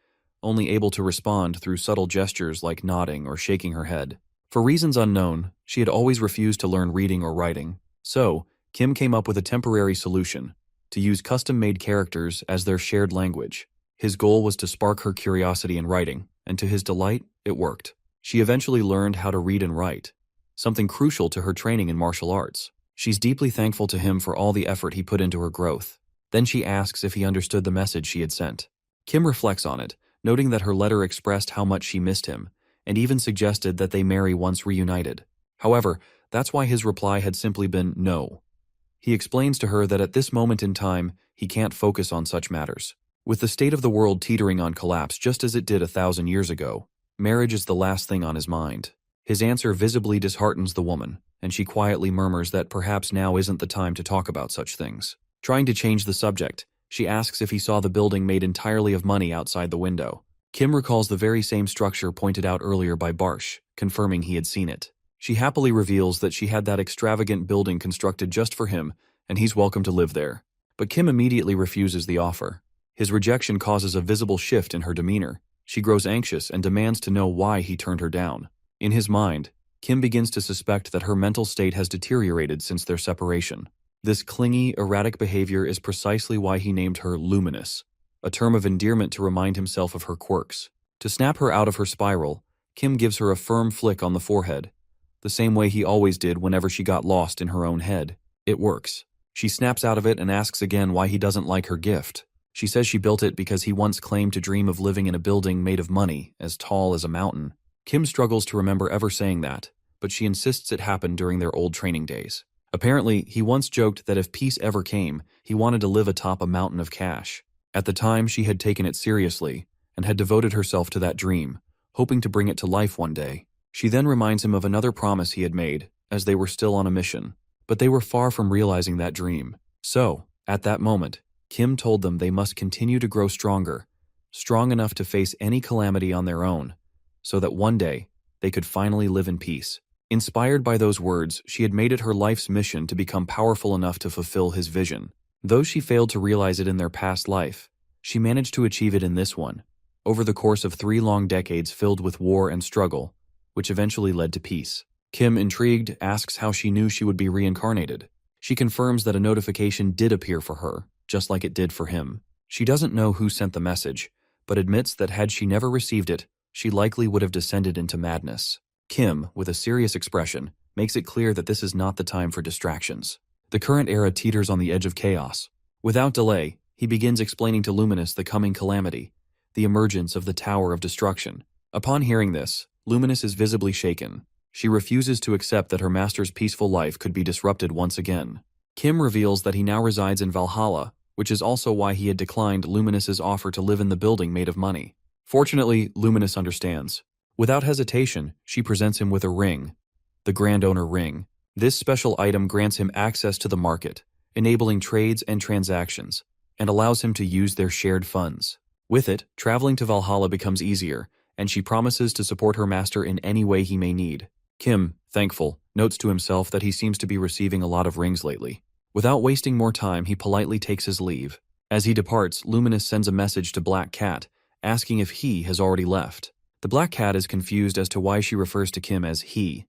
only able to respond through subtle gestures like nodding or shaking her head. For reasons unknown, she had always refused to learn reading or writing. So, Kim came up with a temporary solution: to use custom-made characters as their shared language. His goal was to spark her curiosity in writing, and to his delight, it worked. She eventually learned how to read and write, something crucial to her training in martial arts. She's deeply thankful to him for all the effort he put into her growth. Then she asks if he understood the message she had sent. Kim reflects on it, noting that her letter expressed how much she missed him, and even suggested that they marry once reunited. However, that's why his reply had simply been no. He explains to her that at this moment in time, he can't focus on such matters. With the state of the world teetering on collapse just as it did 1,000 years ago, marriage is the last thing on his mind. His answer visibly disheartens the woman, and she quietly murmurs that perhaps now isn't the time to talk about such things. Trying to change the subject, she asks if he saw the building made entirely of money outside the window. Kim recalls the very same structure pointed out earlier by Barsh, confirming he had seen it. She happily reveals that she had that extravagant building constructed just for him, and he's welcome to live there. But Kim immediately refuses the offer. His rejection causes a visible shift in her demeanor. She grows anxious and demands to know why he turned her down. In his mind, Kim begins to suspect that her mental state has deteriorated since their separation. This clingy, erratic behavior is precisely why he named her Luminous, a term of endearment to remind himself of her quirks. To snap her out of her spiral, Kim gives her a firm flick on the forehead, the same way he always did whenever she got lost in her own head. It works. She snaps out of it and asks again why he doesn't like her gift. She says she built it because he once claimed to dream of living in a building made of money, as tall as a mountain. Kim struggles to remember ever saying that, but she insists it happened during their old training days. Apparently, he once joked that if peace ever came, he wanted to live atop a mountain of cash. At the time, she had taken it seriously and had devoted herself to that dream, hoping to bring it to life one day. She then reminds him of another promise he had made, as they were still on a mission, but they were far from realizing that dream. So, at that moment, Kim told them they must continue to grow stronger, strong enough to face any calamity on their own, so that one day, they could finally live in peace. Inspired by those words, she had made it her life's mission to become powerful enough to fulfill his vision. Though she failed to realize it in their past life, she managed to achieve it in this one, over the course of 3 long decades filled with war and struggle, which eventually led to peace. Kim, intrigued, asks how she knew she would be reincarnated. She confirms that a notification did appear for her, just like it did for him. She doesn't know who sent the message, but admits that had she never received it, she likely would have descended into madness. Kim, with a serious expression, makes it clear that this is not the time for distractions. The current era teeters on the edge of chaos. Without delay, he begins explaining to Luminous the coming calamity, the emergence of the Tower of Destruction. Upon hearing this, Luminous is visibly shaken. She refuses to accept that her master's peaceful life could be disrupted once again. Kim reveals that he now resides in Valhalla, which is also why he had declined Luminous's offer to live in the building made of money. Fortunately, Luminous understands. Without hesitation, she presents him with a ring, the Grand Owner Ring. This special item grants him access to the market, enabling trades and transactions, and allows him to use their shared funds. With it, traveling to Valhalla becomes easier, and she promises to support her master in any way he may need. Kim, thankful, notes to himself that he seems to be receiving a lot of rings lately. Without wasting more time, he politely takes his leave. As he departs, Luminous sends a message to Black Cat, asking if he has already left. The Black Cat is confused as to why she refers to Kim as he,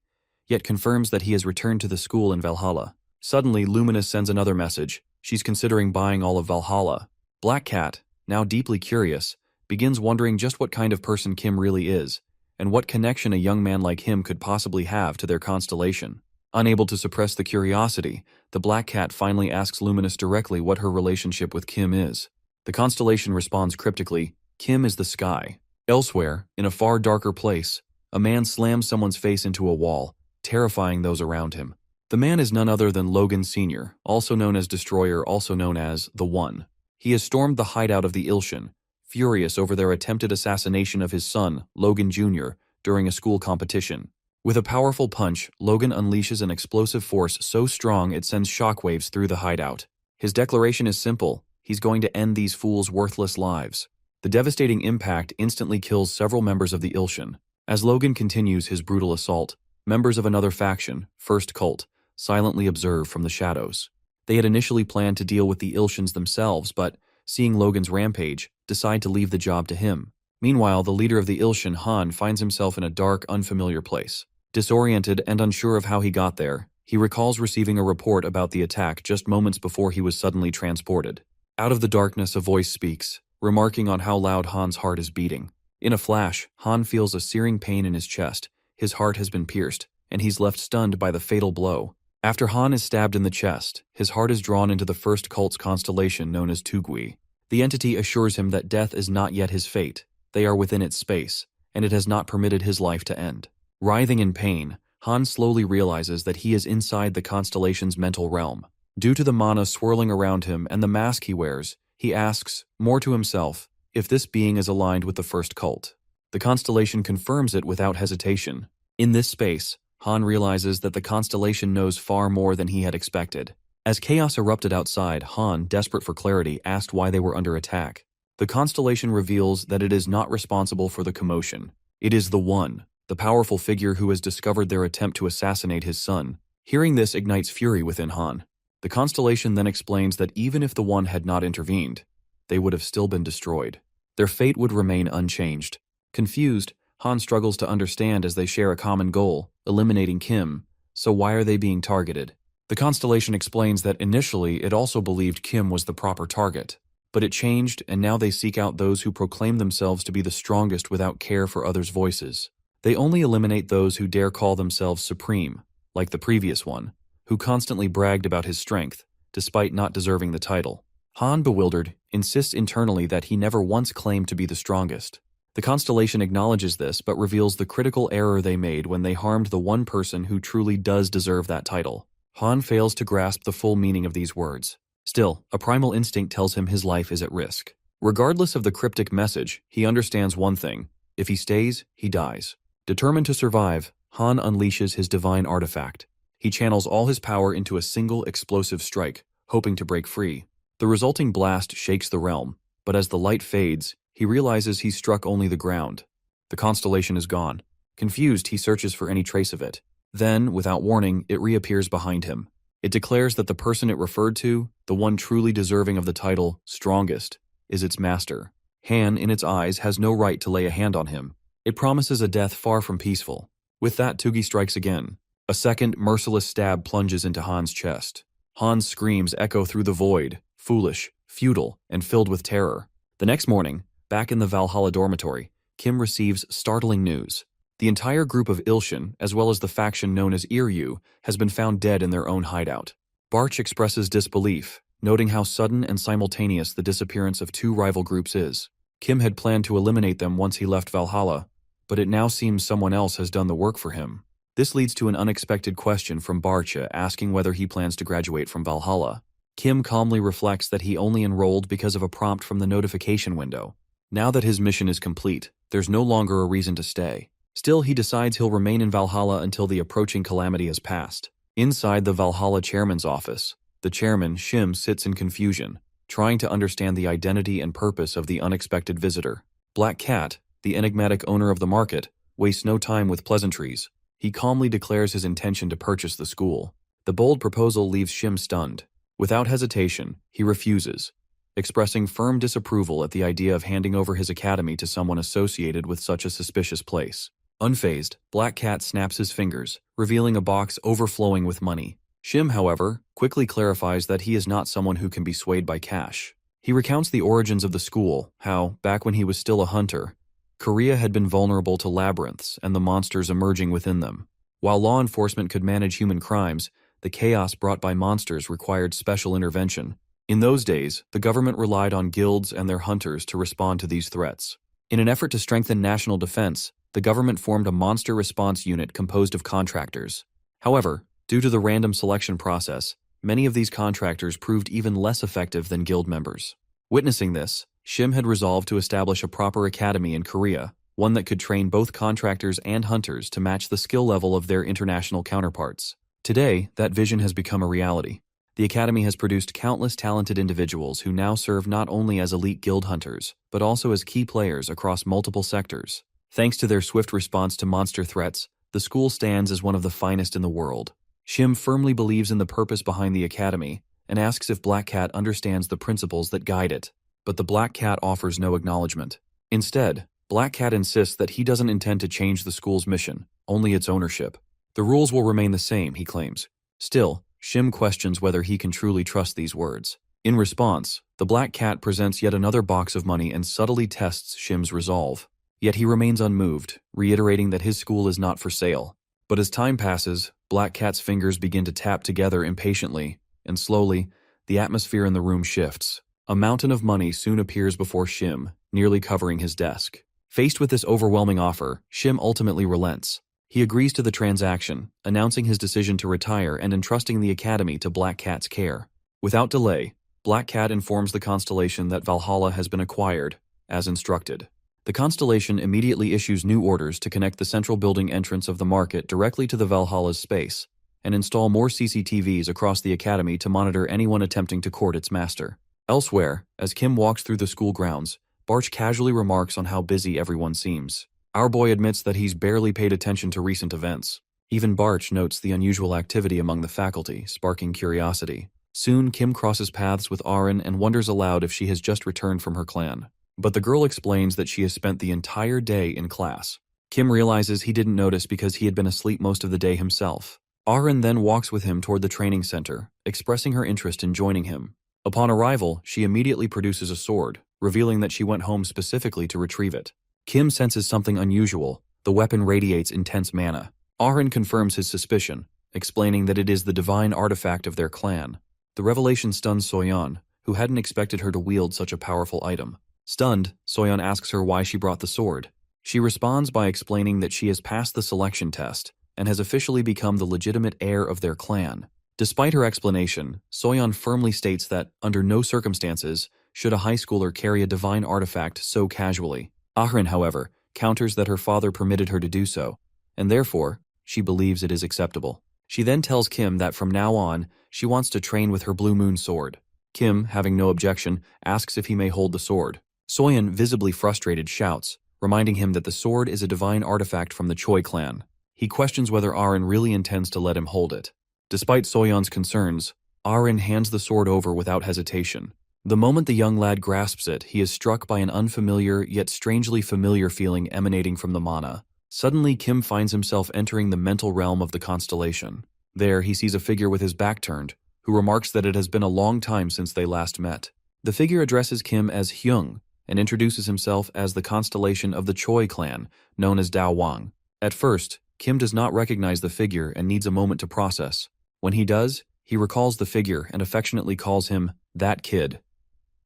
yet confirms that he has returned to the school in Valhalla. Suddenly, Luminous sends another message. She's considering buying all of Valhalla. Black Cat, now deeply curious, begins wondering just what kind of person Kim really is, and what connection a young man like him could possibly have to their constellation. Unable to suppress the curiosity, the Black Cat finally asks Luminous directly what her relationship with Kim is. The constellation responds cryptically, Kim is the sky. Elsewhere, in a far darker place, a man slams someone's face into a wall, terrifying those around him. The man is none other than Logan Sr., also known as Destroyer, also known as The One. He has stormed the hideout of the Ilshan, furious over their attempted assassination of his son, Logan Jr., during a school competition. With a powerful punch, Logan unleashes an explosive force so strong it sends shockwaves through the hideout. His declaration is simple: he's going to end these fools' worthless lives. The devastating impact instantly kills several members of the Ilshan. As Logan continues his brutal assault, members of another faction, First Cult, silently observe from the shadows. They had initially planned to deal with the Ilshans themselves, but, seeing Logan's rampage, decide to leave the job to him. Meanwhile, the leader of the Ilshan, Han, finds himself in a dark, unfamiliar place. Disoriented and unsure of how he got there, he recalls receiving a report about the attack just moments before he was suddenly transported. Out of the darkness, a voice speaks, remarking on how loud Han's heart is beating. In a flash, Han feels a searing pain in his chest. His heart has been pierced, and he's left stunned by the fatal blow. After Han is stabbed in the chest, his heart is drawn into the first cult's constellation known as Tugui. The entity assures him that death is not yet his fate. They are within its space, and it has not permitted his life to end. Writhing in pain, Han slowly realizes that he is inside the constellation's mental realm. Due to the mana swirling around him and the mask he wears, he asks, more to himself, if this being is aligned with the first cult. The constellation confirms it without hesitation. In this space, Han realizes that the constellation knows far more than he had expected. As chaos erupted outside, Han, desperate for clarity, asked why they were under attack. The constellation reveals that it is not responsible for the commotion. It is the One, the powerful figure who has discovered their attempt to assassinate his son. Hearing this ignites fury within Han. The constellation then explains that even if the One had not intervened, they would have still been destroyed. Their fate would remain unchanged. Confused, Han struggles to understand as they share a common goal, eliminating Kim. So why are they being targeted? The constellation explains that initially it also believed Kim was the proper target, but it changed, and now they seek out those who proclaim themselves to be the strongest without care for others' voices. They only eliminate those who dare call themselves supreme, like the previous one, who constantly bragged about his strength, despite not deserving the title. Han, bewildered, insists internally that he never once claimed to be the strongest. The constellation acknowledges this, but reveals the critical error they made when they harmed the one person who truly does deserve that title. Han fails to grasp the full meaning of these words. Still, a primal instinct tells him his life is at risk. Regardless of the cryptic message, he understands one thing: if he stays, he dies. Determined to survive, Han unleashes his divine artifact. He channels all his power into a single explosive strike, hoping to break free. The resulting blast shakes the realm, but as the light fades, he realizes he struck only the ground. The constellation is gone. Confused, he searches for any trace of it. Then, without warning, it reappears behind him. It declares that the person it referred to, the one truly deserving of the title, strongest, is its master. Han, in its eyes, has no right to lay a hand on him. It promises a death far from peaceful. With that, Tugi strikes again. A second, merciless stab plunges into Han's chest. Han's screams echo through the void, foolish, futile, and filled with terror. The next morning, back in the Valhalla dormitory, Kim receives startling news. The entire group of Ilshin, as well as the faction known as Iryu, has been found dead in their own hideout. Barch expresses disbelief, noting how sudden and simultaneous the disappearance of two rival groups is. Kim had planned to eliminate them once he left Valhalla, but it now seems someone else has done the work for him. This leads to an unexpected question from Barcha asking whether he plans to graduate from Valhalla. Kim calmly reflects that he only enrolled because of a prompt from the notification window. Now that his mission is complete, there's no longer a reason to stay. Still, he decides he'll remain in Valhalla until the approaching calamity has passed. Inside the Valhalla chairman's office, the chairman, Shim, sits in confusion, trying to understand the identity and purpose of the unexpected visitor. Black Cat, the enigmatic owner of the market, wastes no time with pleasantries. He calmly declares his intention to purchase the school. The bold proposal leaves Shim stunned. Without hesitation, he refuses, expressing firm disapproval at the idea of handing over his academy to someone associated with such a suspicious place. Unfazed, Black Cat snaps his fingers, revealing a box overflowing with money. Shim, however, quickly clarifies that he is not someone who can be swayed by cash. He recounts the origins of the school, how, back when he was still a hunter, Korea had been vulnerable to labyrinths and the monsters emerging within them. While law enforcement could manage human crimes, the chaos brought by monsters required special intervention. In those days, the government relied on guilds and their hunters to respond to these threats. In an effort to strengthen national defense, the government formed a monster response unit composed of contractors. However, due to the random selection process, many of these contractors proved even less effective than guild members. Witnessing this, Shim had resolved to establish a proper academy in Korea, one that could train both contractors and hunters to match the skill level of their international counterparts. Today, that vision has become a reality. The academy has produced countless talented individuals who now serve not only as elite guild hunters, but also as key players across multiple sectors. Thanks to their swift response to monster threats, the school stands as one of the finest in the world. Shim firmly believes in the purpose behind the academy and asks if Black Cat understands the principles that guide it, but the Black Cat offers no acknowledgement. Instead, Black Cat insists that he doesn't intend to change the school's mission, only its ownership. The rules will remain the same, he claims. Still, Shim questions whether he can truly trust these words. In response, the Black Cat presents yet another box of money and subtly tests Shim's resolve. Yet he remains unmoved, reiterating that his school is not for sale. But as time passes, Black Cat's fingers begin to tap together impatiently, and slowly, the atmosphere in the room shifts. A mountain of money soon appears before Shim, nearly covering his desk. Faced with this overwhelming offer, Shim ultimately relents. He agrees to the transaction, announcing his decision to retire and entrusting the academy to Black Cat's care. Without delay, Black Cat informs the Constellation that Valhalla has been acquired, as instructed. The Constellation immediately issues new orders to connect the central building entrance of the market directly to the Valhalla's space, and install more CCTVs across the academy to monitor anyone attempting to court its master. Elsewhere, as Kim walks through the school grounds, Barch casually remarks on how busy everyone seems. Our boy admits that he's barely paid attention to recent events. Even Barch notes the unusual activity among the faculty, sparking curiosity. Soon, Kim crosses paths with Arin and wonders aloud if she has just returned from her clan. But the girl explains that she has spent the entire day in class. Kim realizes he didn't notice because he had been asleep most of the day himself. Arin then walks with him toward the training center, expressing her interest in joining him. Upon arrival, she immediately produces a sword, revealing that she went home specifically to retrieve it. Kim senses something unusual. The weapon radiates intense mana. Arin confirms his suspicion, explaining that it is the divine artifact of their clan. The revelation stuns Soyeon, who hadn't expected her to wield such a powerful item. Stunned, Soyeon asks her why she brought the sword. She responds by explaining that she has passed the selection test and has officially become the legitimate heir of their clan. Despite her explanation, Soyeon firmly states that, under no circumstances, should a high schooler carry a divine artifact so casually. Ahrin, however, counters that her father permitted her to do so, and therefore, she believes it is acceptable. She then tells Kim that from now on, she wants to train with her Blue Moon sword. Kim, having no objection, asks if he may hold the sword. Soyeon, visibly frustrated, shouts, reminding him that the sword is a divine artifact from the Choi clan. He questions whether Arin really intends to let him hold it. Despite Soyeon's concerns, Arin hands the sword over without hesitation. The moment the young lad grasps it, he is struck by an unfamiliar yet strangely familiar feeling emanating from the mana. Suddenly, Kim finds himself entering the mental realm of the constellation. There, he sees a figure with his back turned, who remarks that it has been a long time since they last met. The figure addresses Kim as Hyung and introduces himself as the constellation of the Choi clan, known as Dao Wang. At first, Kim does not recognize the figure and needs a moment to process. When he does, he recalls the figure and affectionately calls him that kid.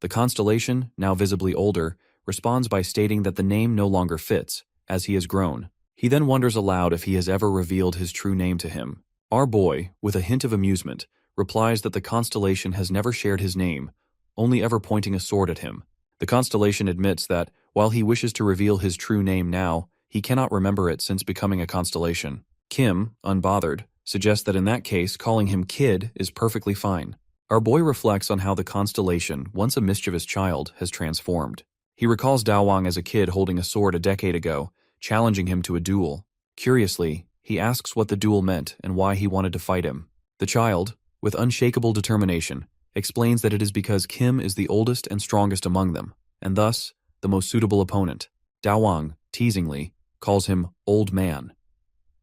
The constellation, now visibly older, responds by stating that the name no longer fits, as he has grown. He then wonders aloud if he has ever revealed his true name to him. Our boy, with a hint of amusement, replies that the constellation has never shared his name, only ever pointing a sword at him. The constellation admits that, while he wishes to reveal his true name now, he cannot remember it since becoming a constellation. Kim, unbothered, suggests that in that case, calling him kid is perfectly fine. Our boy reflects on how the constellation, once a mischievous child, has transformed. He recalls Dao Wang as a kid holding a sword a decade ago, challenging him to a duel. Curiously, he asks what the duel meant and why he wanted to fight him. The child, with unshakable determination, explains that it is because Kim is the oldest and strongest among them, and thus, the most suitable opponent. Dao Wang, teasingly, calls him old man.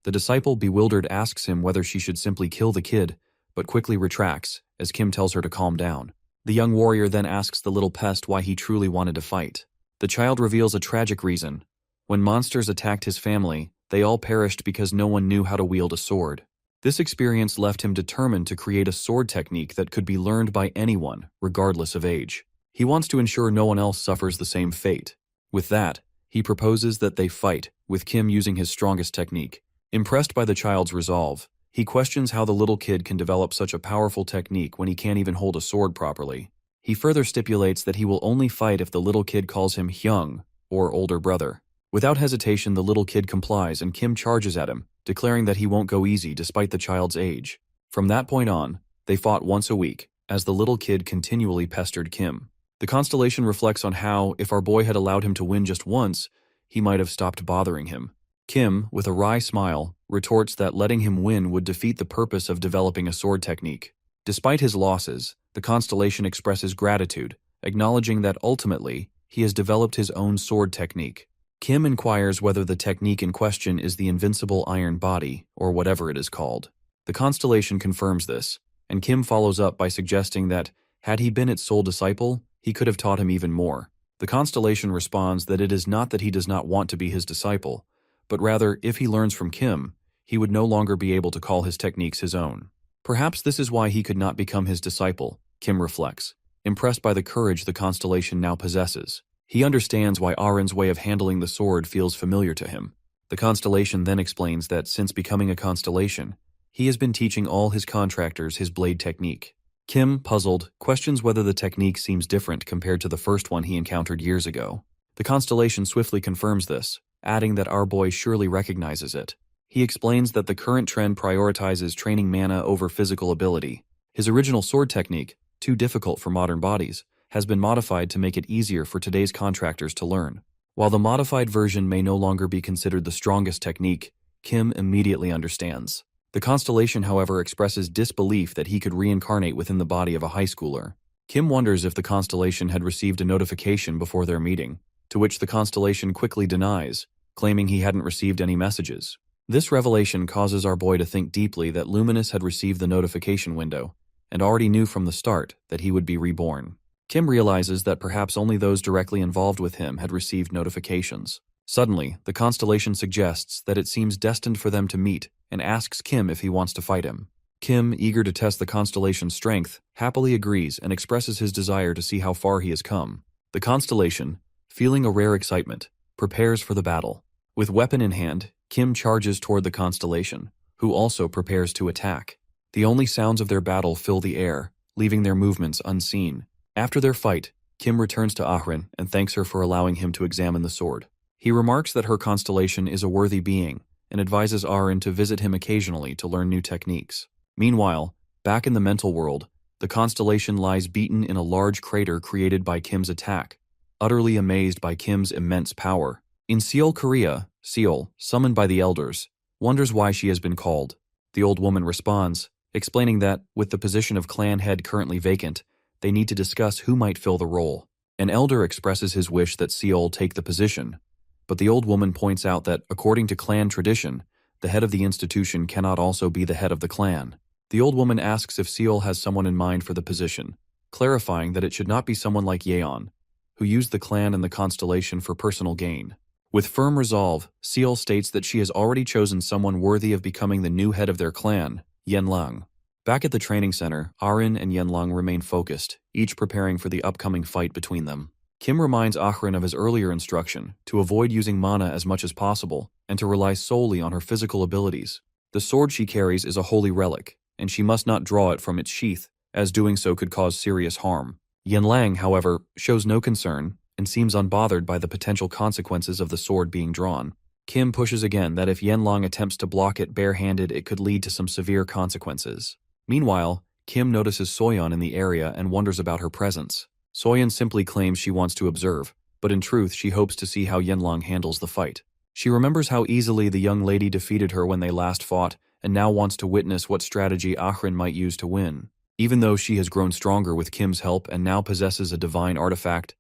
The disciple, bewildered, asks him whether she should simply kill the kid, but quickly retracts, as Kim tells her to calm down. The young warrior then asks the little pest why he truly wanted to fight. The child reveals a tragic reason. When monsters attacked his family, they all perished because no one knew how to wield a sword. This experience left him determined to create a sword technique that could be learned by anyone, regardless of age. He wants to ensure no one else suffers the same fate. With that, he proposes that they fight, with Kim using his strongest technique. Impressed by the child's resolve, he questions how the little kid can develop such a powerful technique when he can't even hold a sword properly. He further stipulates that he will only fight if the little kid calls him Hyung, or older brother. Without hesitation, the little kid complies and Kim charges at him, declaring that he won't go easy despite the child's age. From that point on, they fought once a week, as the little kid continually pestered Kim. The constellation reflects on how, if our boy had allowed him to win just once, he might have stopped bothering him. Kim, with a wry smile, retorts that letting him win would defeat the purpose of developing a sword technique. Despite his losses, the constellation expresses gratitude, acknowledging that ultimately, he has developed his own sword technique. Kim inquires whether the technique in question is the invincible iron body, or whatever it is called. The constellation confirms this, and Kim follows up by suggesting that, had he been its sole disciple, he could have taught him even more. The constellation responds that it is not that he does not want to be his disciple, but rather, if he learns from Kim, he would no longer be able to call his techniques his own. Perhaps this is why he could not become his disciple, Kim reflects, impressed by the courage the constellation now possesses. He understands why Arin's way of handling the sword feels familiar to him. The constellation then explains that since becoming a constellation, he has been teaching all his contractors his blade technique. Kim, puzzled, questions whether the technique seems different compared to the first one he encountered years ago. The constellation swiftly confirms this, adding that our boy surely recognizes it. He explains that the current trend prioritizes training mana over physical ability. His original sword technique, too difficult for modern bodies, has been modified to make it easier for today's contractors to learn. While the modified version may no longer be considered the strongest technique, Kim immediately understands. The constellation, however, expresses disbelief that he could reincarnate within the body of a high schooler. Kim wonders if the constellation had received a notification before their meeting, to which the constellation quickly denies, claiming he hadn't received any messages. This revelation causes our boy to think deeply that Luminous had received the notification window, and already knew from the start that he would be reborn. Kim realizes that perhaps only those directly involved with him had received notifications. Suddenly, the constellation suggests that it seems destined for them to meet and asks Kim if he wants to fight him. Kim, eager to test the constellation's strength, happily agrees and expresses his desire to see how far he has come. The constellation, feeling a rare excitement, prepares for the battle. With weapon in hand, Kim charges toward the constellation, who also prepares to attack. The only sounds of their battle fill the air, leaving their movements unseen. After their fight, Kim returns to Ahrin and thanks her for allowing him to examine the sword. He remarks that her constellation is a worthy being and advises Arin to visit him occasionally to learn new techniques. Meanwhile, back in the mental world, the constellation lies beaten in a large crater created by Kim's attack. Utterly amazed by Kim's immense power, In Seoul, Korea, Seoul, summoned by the elders, wonders why she has been called. The old woman responds, explaining that, with the position of clan head currently vacant, they need to discuss who might fill the role. An elder expresses his wish that Seoul take the position, but the old woman points out that, according to clan tradition, the head of the institution cannot also be the head of the clan. The old woman asks if Seoul has someone in mind for the position, clarifying that it should not be someone like Yeon, who used the clan and the constellation for personal gain. With firm resolve, Seoul states that she has already chosen someone worthy of becoming the new head of their clan, Yenlang. Back at the training center, Arin and Yenlang remain focused, each preparing for the upcoming fight between them. Kim reminds Arin of his earlier instruction to avoid using mana as much as possible and to rely solely on her physical abilities. The sword she carries is a holy relic, and she must not draw it from its sheath, as doing so could cause serious harm. Yenlang, however, shows no concern and seems unbothered by the potential consequences of the sword being drawn. Kim pushes again that if Yenlang attempts to block it barehanded, it could lead to some severe consequences. Meanwhile, Kim notices Soyeon in the area and wonders about her presence. Soyeon simply claims she wants to observe, but in truth she hopes to see how Yenlang handles the fight. She remembers how easily the young lady defeated her when they last fought, and now wants to witness what strategy Arin might use to win. Even though she has grown stronger with Kim's help and now possesses a divine artifact,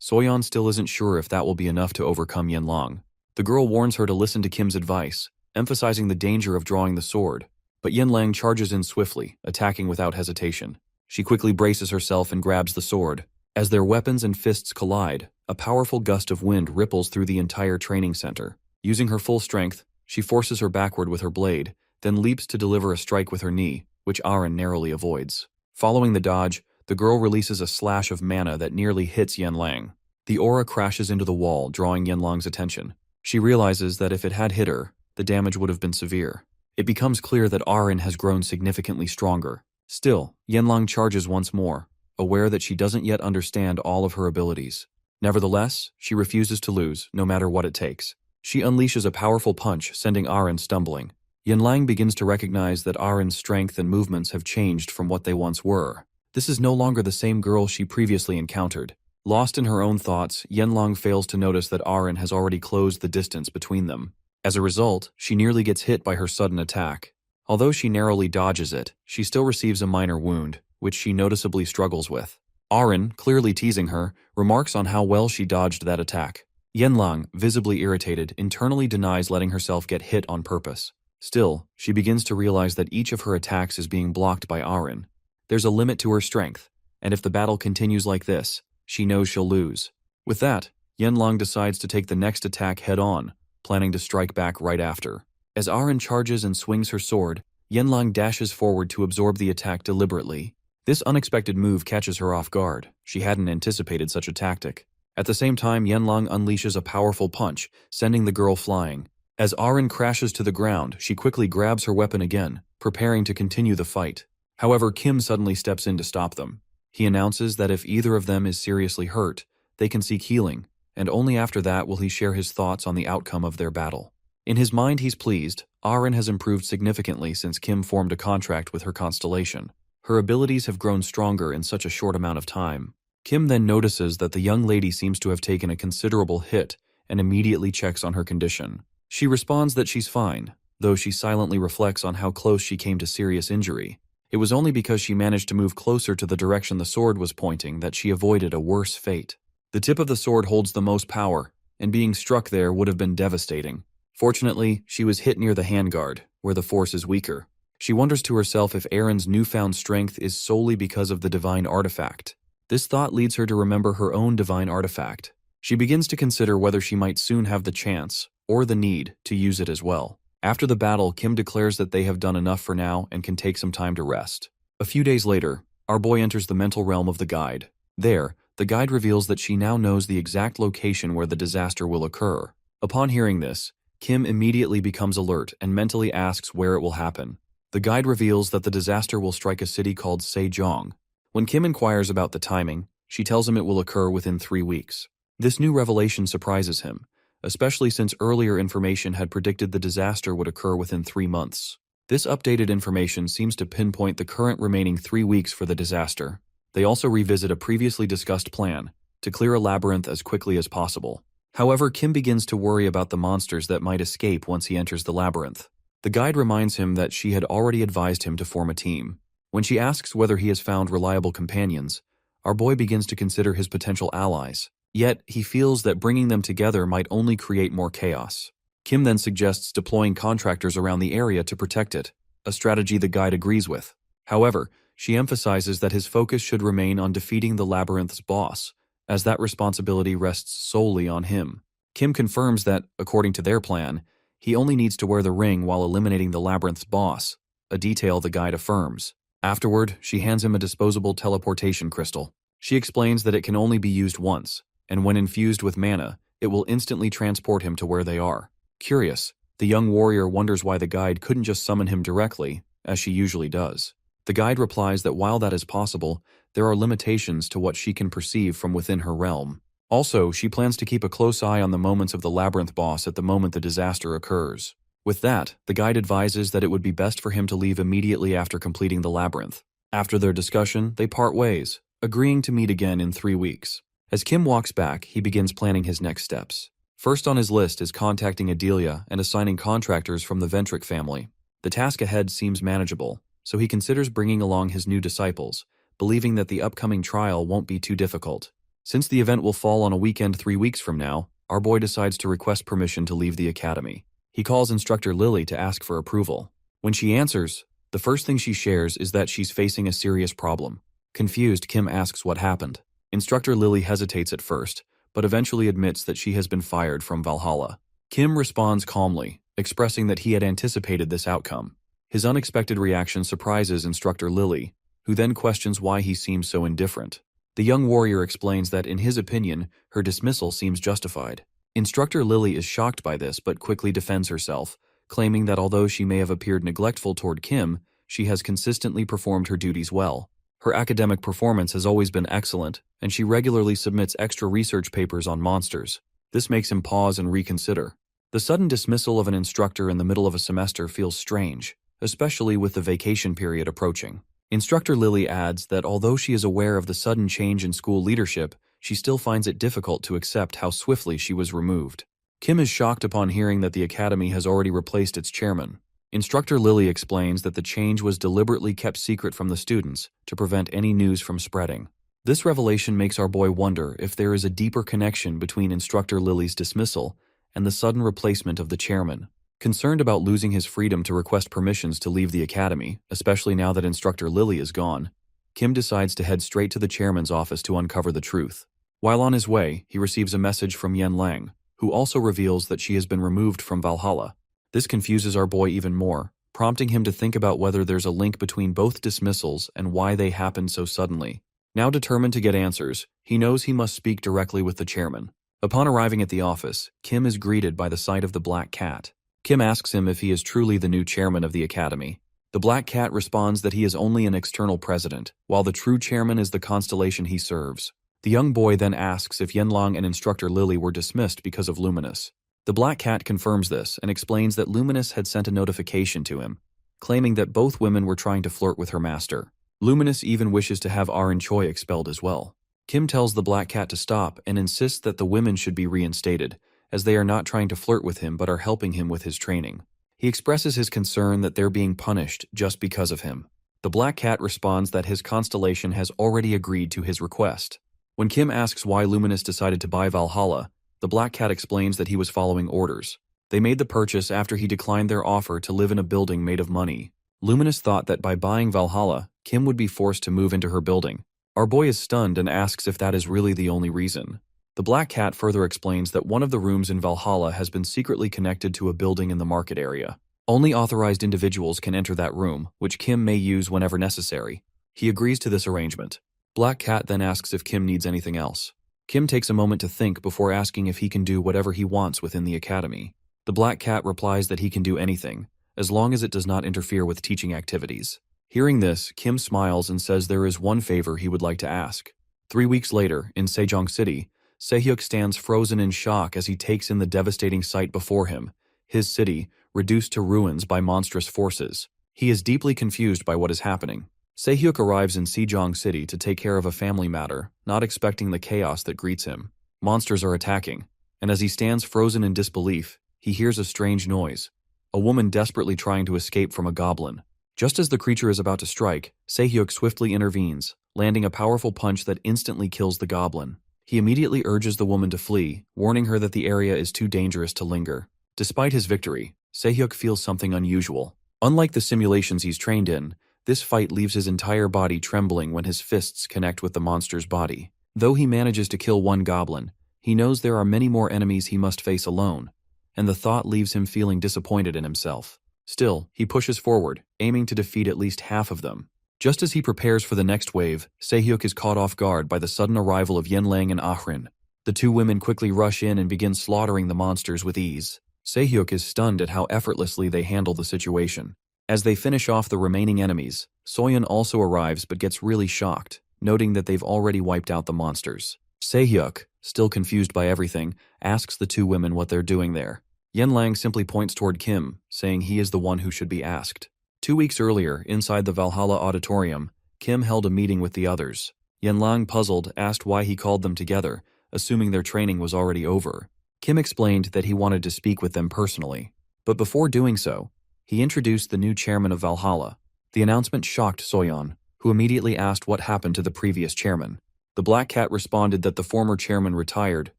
Soyeon still isn't sure if that will be enough to overcome Yenlang. The girl warns her to listen to Kim's advice, emphasizing the danger of drawing the sword, but Yenlang charges in swiftly, attacking without hesitation. She quickly braces herself and grabs the sword. As their weapons and fists collide, a powerful gust of wind ripples through the entire training center. Using her full strength, she forces her backward with her blade, then leaps to deliver a strike with her knee, which Arin narrowly avoids. Following the dodge, the girl releases a slash of mana that nearly hits Yenlang. The aura crashes into the wall, drawing Yenlang's attention. She realizes that if it had hit her, the damage would have been severe. It becomes clear that Arin has grown significantly stronger. Still, Yenlang charges once more, aware that she doesn't yet understand all of her abilities. Nevertheless, she refuses to lose, no matter what it takes. She unleashes a powerful punch, sending Arin stumbling. Yenlang begins to recognize that Arin's strength and movements have changed from what they once were. This is no longer the same girl she previously encountered. Lost in her own thoughts, Yenlang fails to notice that Arin has already closed the distance between them. As a result, she nearly gets hit by her sudden attack. Although she narrowly dodges it, she still receives a minor wound, which she noticeably struggles with. Arin, clearly teasing her, remarks on how well she dodged that attack. Yenlang, visibly irritated, internally denies letting herself get hit on purpose. Still, she begins to realize that each of her attacks is being blocked by Arin. There's a limit to her strength, and if the battle continues like this, she knows she'll lose. With that, Yenlang decides to take the next attack head-on, planning to strike back right after. As Arin charges and swings her sword, Yenlang dashes forward to absorb the attack deliberately. This unexpected move catches her off guard. She hadn't anticipated such a tactic. At the same time, Yenlang unleashes a powerful punch, sending the girl flying. As Arin crashes to the ground, she quickly grabs her weapon again, preparing to continue the fight. However, Kim suddenly steps in to stop them. He announces that if either of them is seriously hurt, they can seek healing, and only after that will he share his thoughts on the outcome of their battle. In his mind, he's pleased. Arin has improved significantly since Kim formed a contract with her constellation. Her abilities have grown stronger in such a short amount of time. Kim then notices that the young lady seems to have taken a considerable hit and immediately checks on her condition. She responds that she's fine, though she silently reflects on how close she came to serious injury. It was only because she managed to move closer to the direction the sword was pointing that she avoided a worse fate. The tip of the sword holds the most power, and being struck there would have been devastating. Fortunately, she was hit near the handguard, where the force is weaker. She wonders to herself if Erin's newfound strength is solely because of the divine artifact. This thought leads her to remember her own divine artifact. She begins to consider whether she might soon have the chance, or the need, to use it as well. After the battle, Kim declares that they have done enough for now and can take some time to rest. A few days later, our boy enters the mental realm of the guide. There, the guide reveals that she now knows the exact location where the disaster will occur. Upon hearing this, Kim immediately becomes alert and mentally asks where it will happen. The guide reveals that the disaster will strike a city called Sejong. When Kim inquires about the timing, she tells him it will occur within 3 weeks. This new revelation surprises him, especially since earlier information had predicted the disaster would occur within 3 months. This updated information seems to pinpoint the current remaining 3 weeks for the disaster. They also revisit a previously discussed plan to clear a labyrinth as quickly as possible. However, Kim begins to worry about the monsters that might escape once he enters the labyrinth. The guide reminds him that she had already advised him to form a team. When she asks whether he has found reliable companions, our boy begins to consider his potential allies. Yet, he feels that bringing them together might only create more chaos. Kim then suggests deploying contractors around the area to protect it, a strategy the guide agrees with. However, she emphasizes that his focus should remain on defeating the labyrinth's boss, as that responsibility rests solely on him. Kim confirms that, according to their plan, he only needs to wear the ring while eliminating the labyrinth's boss, a detail the guide affirms. Afterward, she hands him a disposable teleportation crystal. She explains that it can only be used once, and when infused with mana, it will instantly transport him to where they are. Curious, the young warrior wonders why the guide couldn't just summon him directly, as she usually does. The guide replies that while that is possible, there are limitations to what she can perceive from within her realm. Also, she plans to keep a close eye on the moments of the labyrinth boss at the moment the disaster occurs. With that, the guide advises that it would be best for him to leave immediately after completing the labyrinth. After their discussion, they part ways, agreeing to meet again in 3 weeks. As Kim walks back, he begins planning his next steps. First on his list is contacting Adelia and assigning contractors from the Ventric family. The task ahead seems manageable, so he considers bringing along his new disciples, believing that the upcoming trial won't be too difficult. Since the event will fall on a weekend 3 weeks from now, our boy decides to request permission to leave the academy. He calls instructor Lily to ask for approval. When she answers, the first thing she shares is that she's facing a serious problem. Confused, Kim asks what happened. Instructor Lily hesitates at first, but eventually admits that she has been fired from Valhalla. Kim responds calmly, expressing that he had anticipated this outcome. His unexpected reaction surprises Instructor Lily, who then questions why he seems so indifferent. The young warrior explains that, in his opinion, her dismissal seems justified. Instructor Lily is shocked by this but quickly defends herself, claiming that although she may have appeared neglectful toward Kim, she has consistently performed her duties well. Her academic performance has always been excellent, and she regularly submits extra research papers on monsters. This makes him pause and reconsider. The sudden dismissal of an instructor in the middle of a semester feels strange, especially with the vacation period approaching. Instructor Lily adds that although she is aware of the sudden change in school leadership, she still finds it difficult to accept how swiftly she was removed. Kim is shocked upon hearing that the academy has already replaced its chairman. Instructor Lily explains that the change was deliberately kept secret from the students to prevent any news from spreading. This revelation makes our boy wonder if there is a deeper connection between Instructor Lily's dismissal and the sudden replacement of the chairman. Concerned about losing his freedom to request permissions to leave the academy, especially now that Instructor Lily is gone, Kim decides to head straight to the chairman's office to uncover the truth. While on his way, he receives a message from Yen Lang, who also reveals that she has been removed from Valhalla. This confuses our boy even more, prompting him to think about whether there's a link between both dismissals and why they happened so suddenly. Now determined to get answers, he knows he must speak directly with the chairman. Upon arriving at the office, Kim is greeted by the sight of the Black Cat. Kim asks him if he is truly the new chairman of the academy. The Black Cat responds that he is only an external president, while the true chairman is the constellation he serves. The young boy then asks if Yenlong and Instructor Lily were dismissed because of Luminous. The Black Cat confirms this and explains that Luminous had sent a notification to him, claiming that both women were trying to flirt with her master. Luminous even wishes to have Arin Choi expelled as well. Kim tells the Black Cat to stop and insists that the women should be reinstated, as they are not trying to flirt with him but are helping him with his training. He expresses his concern that they're being punished just because of him. The Black Cat responds that his constellation has already agreed to his request. When Kim asks why Luminous decided to buy Valhalla, the Black Cat explains that he was following orders. They made the purchase after he declined their offer to live in a building made of money. Luminous thought that by buying Valhalla, Kim would be forced to move into her building. Our boy is stunned and asks if that is really the only reason. The Black Cat further explains that one of the rooms in Valhalla has been secretly connected to a building in the market area. Only authorized individuals can enter that room, which Kim may use whenever necessary. He agrees to this arrangement. Black Cat then asks if Kim needs anything else. Kim takes a moment to think before asking if he can do whatever he wants within the academy. The Black Cat replies that he can do anything, as long as it does not interfere with teaching activities. Hearing this, Kim smiles and says there is one favor he would like to ask. 3 weeks later, in Sejong City, Sehyuk stands frozen in shock as he takes in the devastating sight before him, his city, reduced to ruins by monstrous forces. He is deeply confused by what is happening. Sehyuk arrives in Sejong City to take care of a family matter, not expecting the chaos that greets him. Monsters are attacking, and as he stands frozen in disbelief, he hears a strange noise. A woman desperately trying to escape from a goblin. Just as the creature is about to strike, Se-hyuk swiftly intervenes, landing a powerful punch that instantly kills the goblin. He immediately urges the woman to flee, warning her that the area is too dangerous to linger. Despite his victory, Se-hyuk feels something unusual. Unlike the simulations he's trained in, this fight leaves his entire body trembling when his fists connect with the monster's body. Though he manages to kill one goblin, he knows there are many more enemies he must face alone, and the thought leaves him feeling disappointed in himself. Still, he pushes forward, aiming to defeat at least half of them. Just as he prepares for the next wave, Se-hyuk is caught off guard by the sudden arrival of Yenlang and Ahrin. The two women quickly rush in and begin slaughtering the monsters with ease. Se-hyuk is stunned at how effortlessly they handle the situation. As they finish off the remaining enemies, Soyeon also arrives but gets really shocked, noting that they've already wiped out the monsters. Se-hyuk, still confused by everything, asks the two women what they're doing there. Yenlang simply points toward Kim, saying he is the one who should be asked. 2 weeks earlier, inside the Valhalla auditorium, Kim held a meeting with the others. Yenlang, puzzled, asked why he called them together, assuming their training was already over. Kim explained that he wanted to speak with them personally. But before doing so, he introduced the new chairman of Valhalla. The announcement shocked Soyeon, who immediately asked what happened to the previous chairman. The Black Cat responded that the former chairman retired,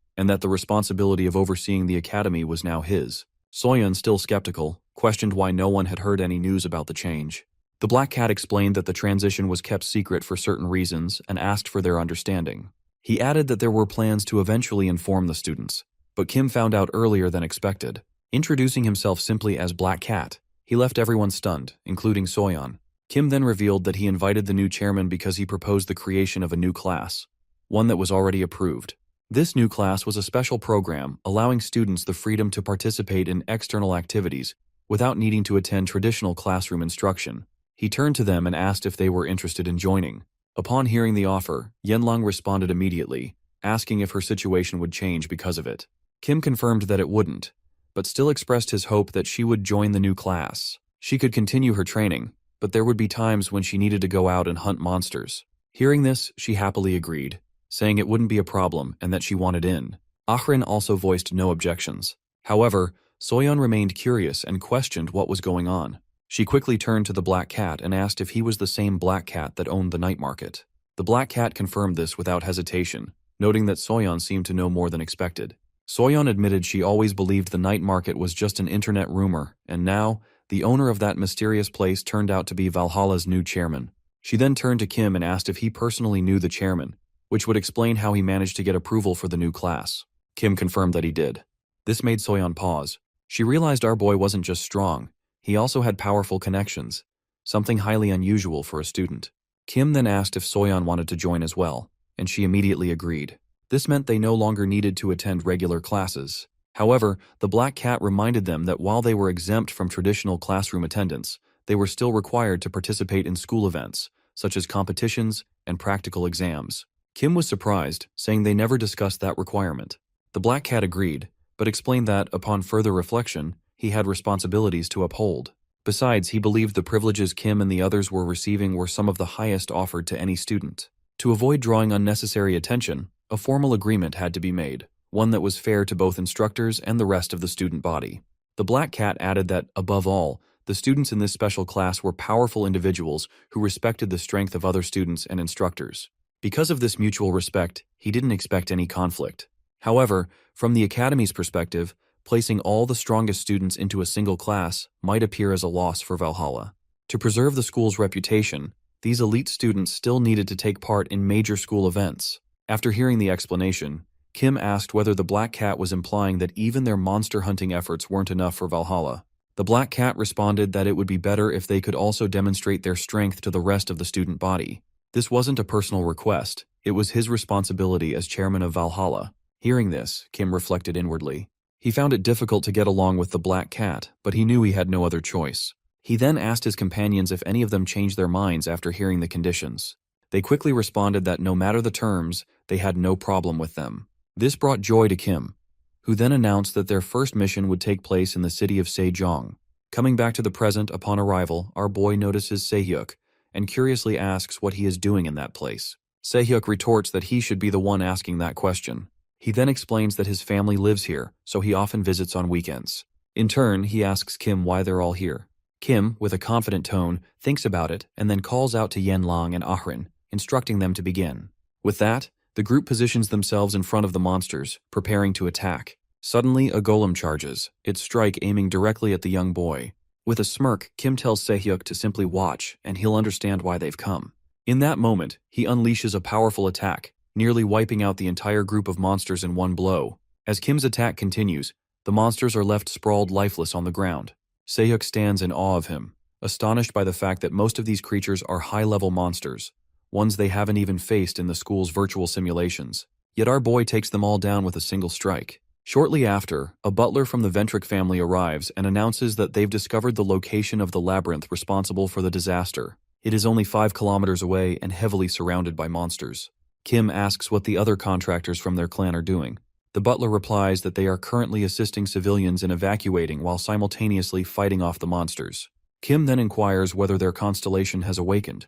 and that the responsibility of overseeing the academy was now his. Soyeon, still skeptical, questioned why no one had heard any news about the change. The Black Cat explained that the transition was kept secret for certain reasons and asked for their understanding. He added that there were plans to eventually inform the students, but Kim found out earlier than expected. Introducing himself simply as Black Cat, he left everyone stunned, including Soyeon. Kim then revealed that he invited the new chairman because he proposed the creation of a new class, one that was already approved. This new class was a special program allowing students the freedom to participate in external activities without needing to attend traditional classroom instruction. He turned to them and asked if they were interested in joining. Upon hearing the offer, Yenlang responded immediately, asking if her situation would change because of it. Kim confirmed that it wouldn't, but still expressed his hope that she would join the new class. She could continue her training, but there would be times when she needed to go out and hunt monsters. Hearing this, she happily agreed, saying it wouldn't be a problem and that she wanted in. Ahrin also voiced no objections. However, Soyeon remained curious and questioned what was going on. She quickly turned to the Black Cat and asked if he was the same Black Cat that owned the night market. The Black Cat confirmed this without hesitation, noting that Soyeon seemed to know more than expected. Soyeon admitted she always believed the night market was just an internet rumor, and now, the owner of that mysterious place turned out to be Valhalla's new chairman. She then turned to Kim and asked if he personally knew the chairman, which would explain how he managed to get approval for the new class. Kim confirmed that he did. This made Soyeon pause. She realized our boy wasn't just strong, he also had powerful connections, something highly unusual for a student. Kim then asked if Soyeon wanted to join as well, and she immediately agreed. This meant they no longer needed to attend regular classes. However, the Black Cat reminded them that while they were exempt from traditional classroom attendance, they were still required to participate in school events, such as competitions and practical exams. Kim was surprised, saying they never discussed that requirement. The Black Cat agreed, but explained that, upon further reflection, he had responsibilities to uphold. Besides, he believed the privileges Kim and the others were receiving were some of the highest offered to any student. To avoid drawing unnecessary attention, a formal agreement had to be made, one that was fair to both instructors and the rest of the student body. The Black Cat added that, above all, the students in this special class were powerful individuals who respected the strength of other students and instructors. Because of this mutual respect, he didn't expect any conflict. However, from the Academy's perspective, placing all the strongest students into a single class might appear as a loss for Valhalla. To preserve the school's reputation, these elite students still needed to take part in major school events. After hearing the explanation, Kim asked whether the Black Cat was implying that even their monster hunting efforts weren't enough for Valhalla. The Black Cat responded that it would be better if they could also demonstrate their strength to the rest of the student body. This wasn't a personal request, it was his responsibility as chairman of Valhalla. Hearing this, Kim reflected inwardly. He found it difficult to get along with the Black Cat, but he knew he had no other choice. He then asked his companions if any of them changed their minds after hearing the conditions. They quickly responded that no matter the terms, they had no problem with them. This brought joy to Kim, who then announced that their first mission would take place in the city of Sejong. Coming back to the present upon arrival, our boy notices Se-hyuk, and curiously asks what he is doing in that place. Se-hyuk retorts that he should be the one asking that question. He then explains that his family lives here, so he often visits on weekends. In turn, he asks Kim why they're all here. Kim, with a confident tone, thinks about it and then calls out to Yenlang and Ahrin, instructing them to begin. With that, the group positions themselves in front of the monsters, preparing to attack. Suddenly, a golem charges, its strike aiming directly at the young boy. With a smirk, Kim tells Se-hyuk to simply watch, and he'll understand why they've come. In that moment, he unleashes a powerful attack, nearly wiping out the entire group of monsters in one blow. As Kim's attack continues, the monsters are left sprawled lifeless on the ground. Se-hyuk stands in awe of him, astonished by the fact that most of these creatures are high-level monsters, ones they haven't even faced in the school's virtual simulations. Yet our boy takes them all down with a single strike. Shortly after, a butler from the Ventric family arrives and announces that they've discovered the location of the labyrinth responsible for the disaster. It is only 5 kilometers away and heavily surrounded by monsters. Kim asks what the other contractors from their clan are doing. The butler replies that they are currently assisting civilians in evacuating while simultaneously fighting off the monsters. Kim then inquires whether their constellation has awakened,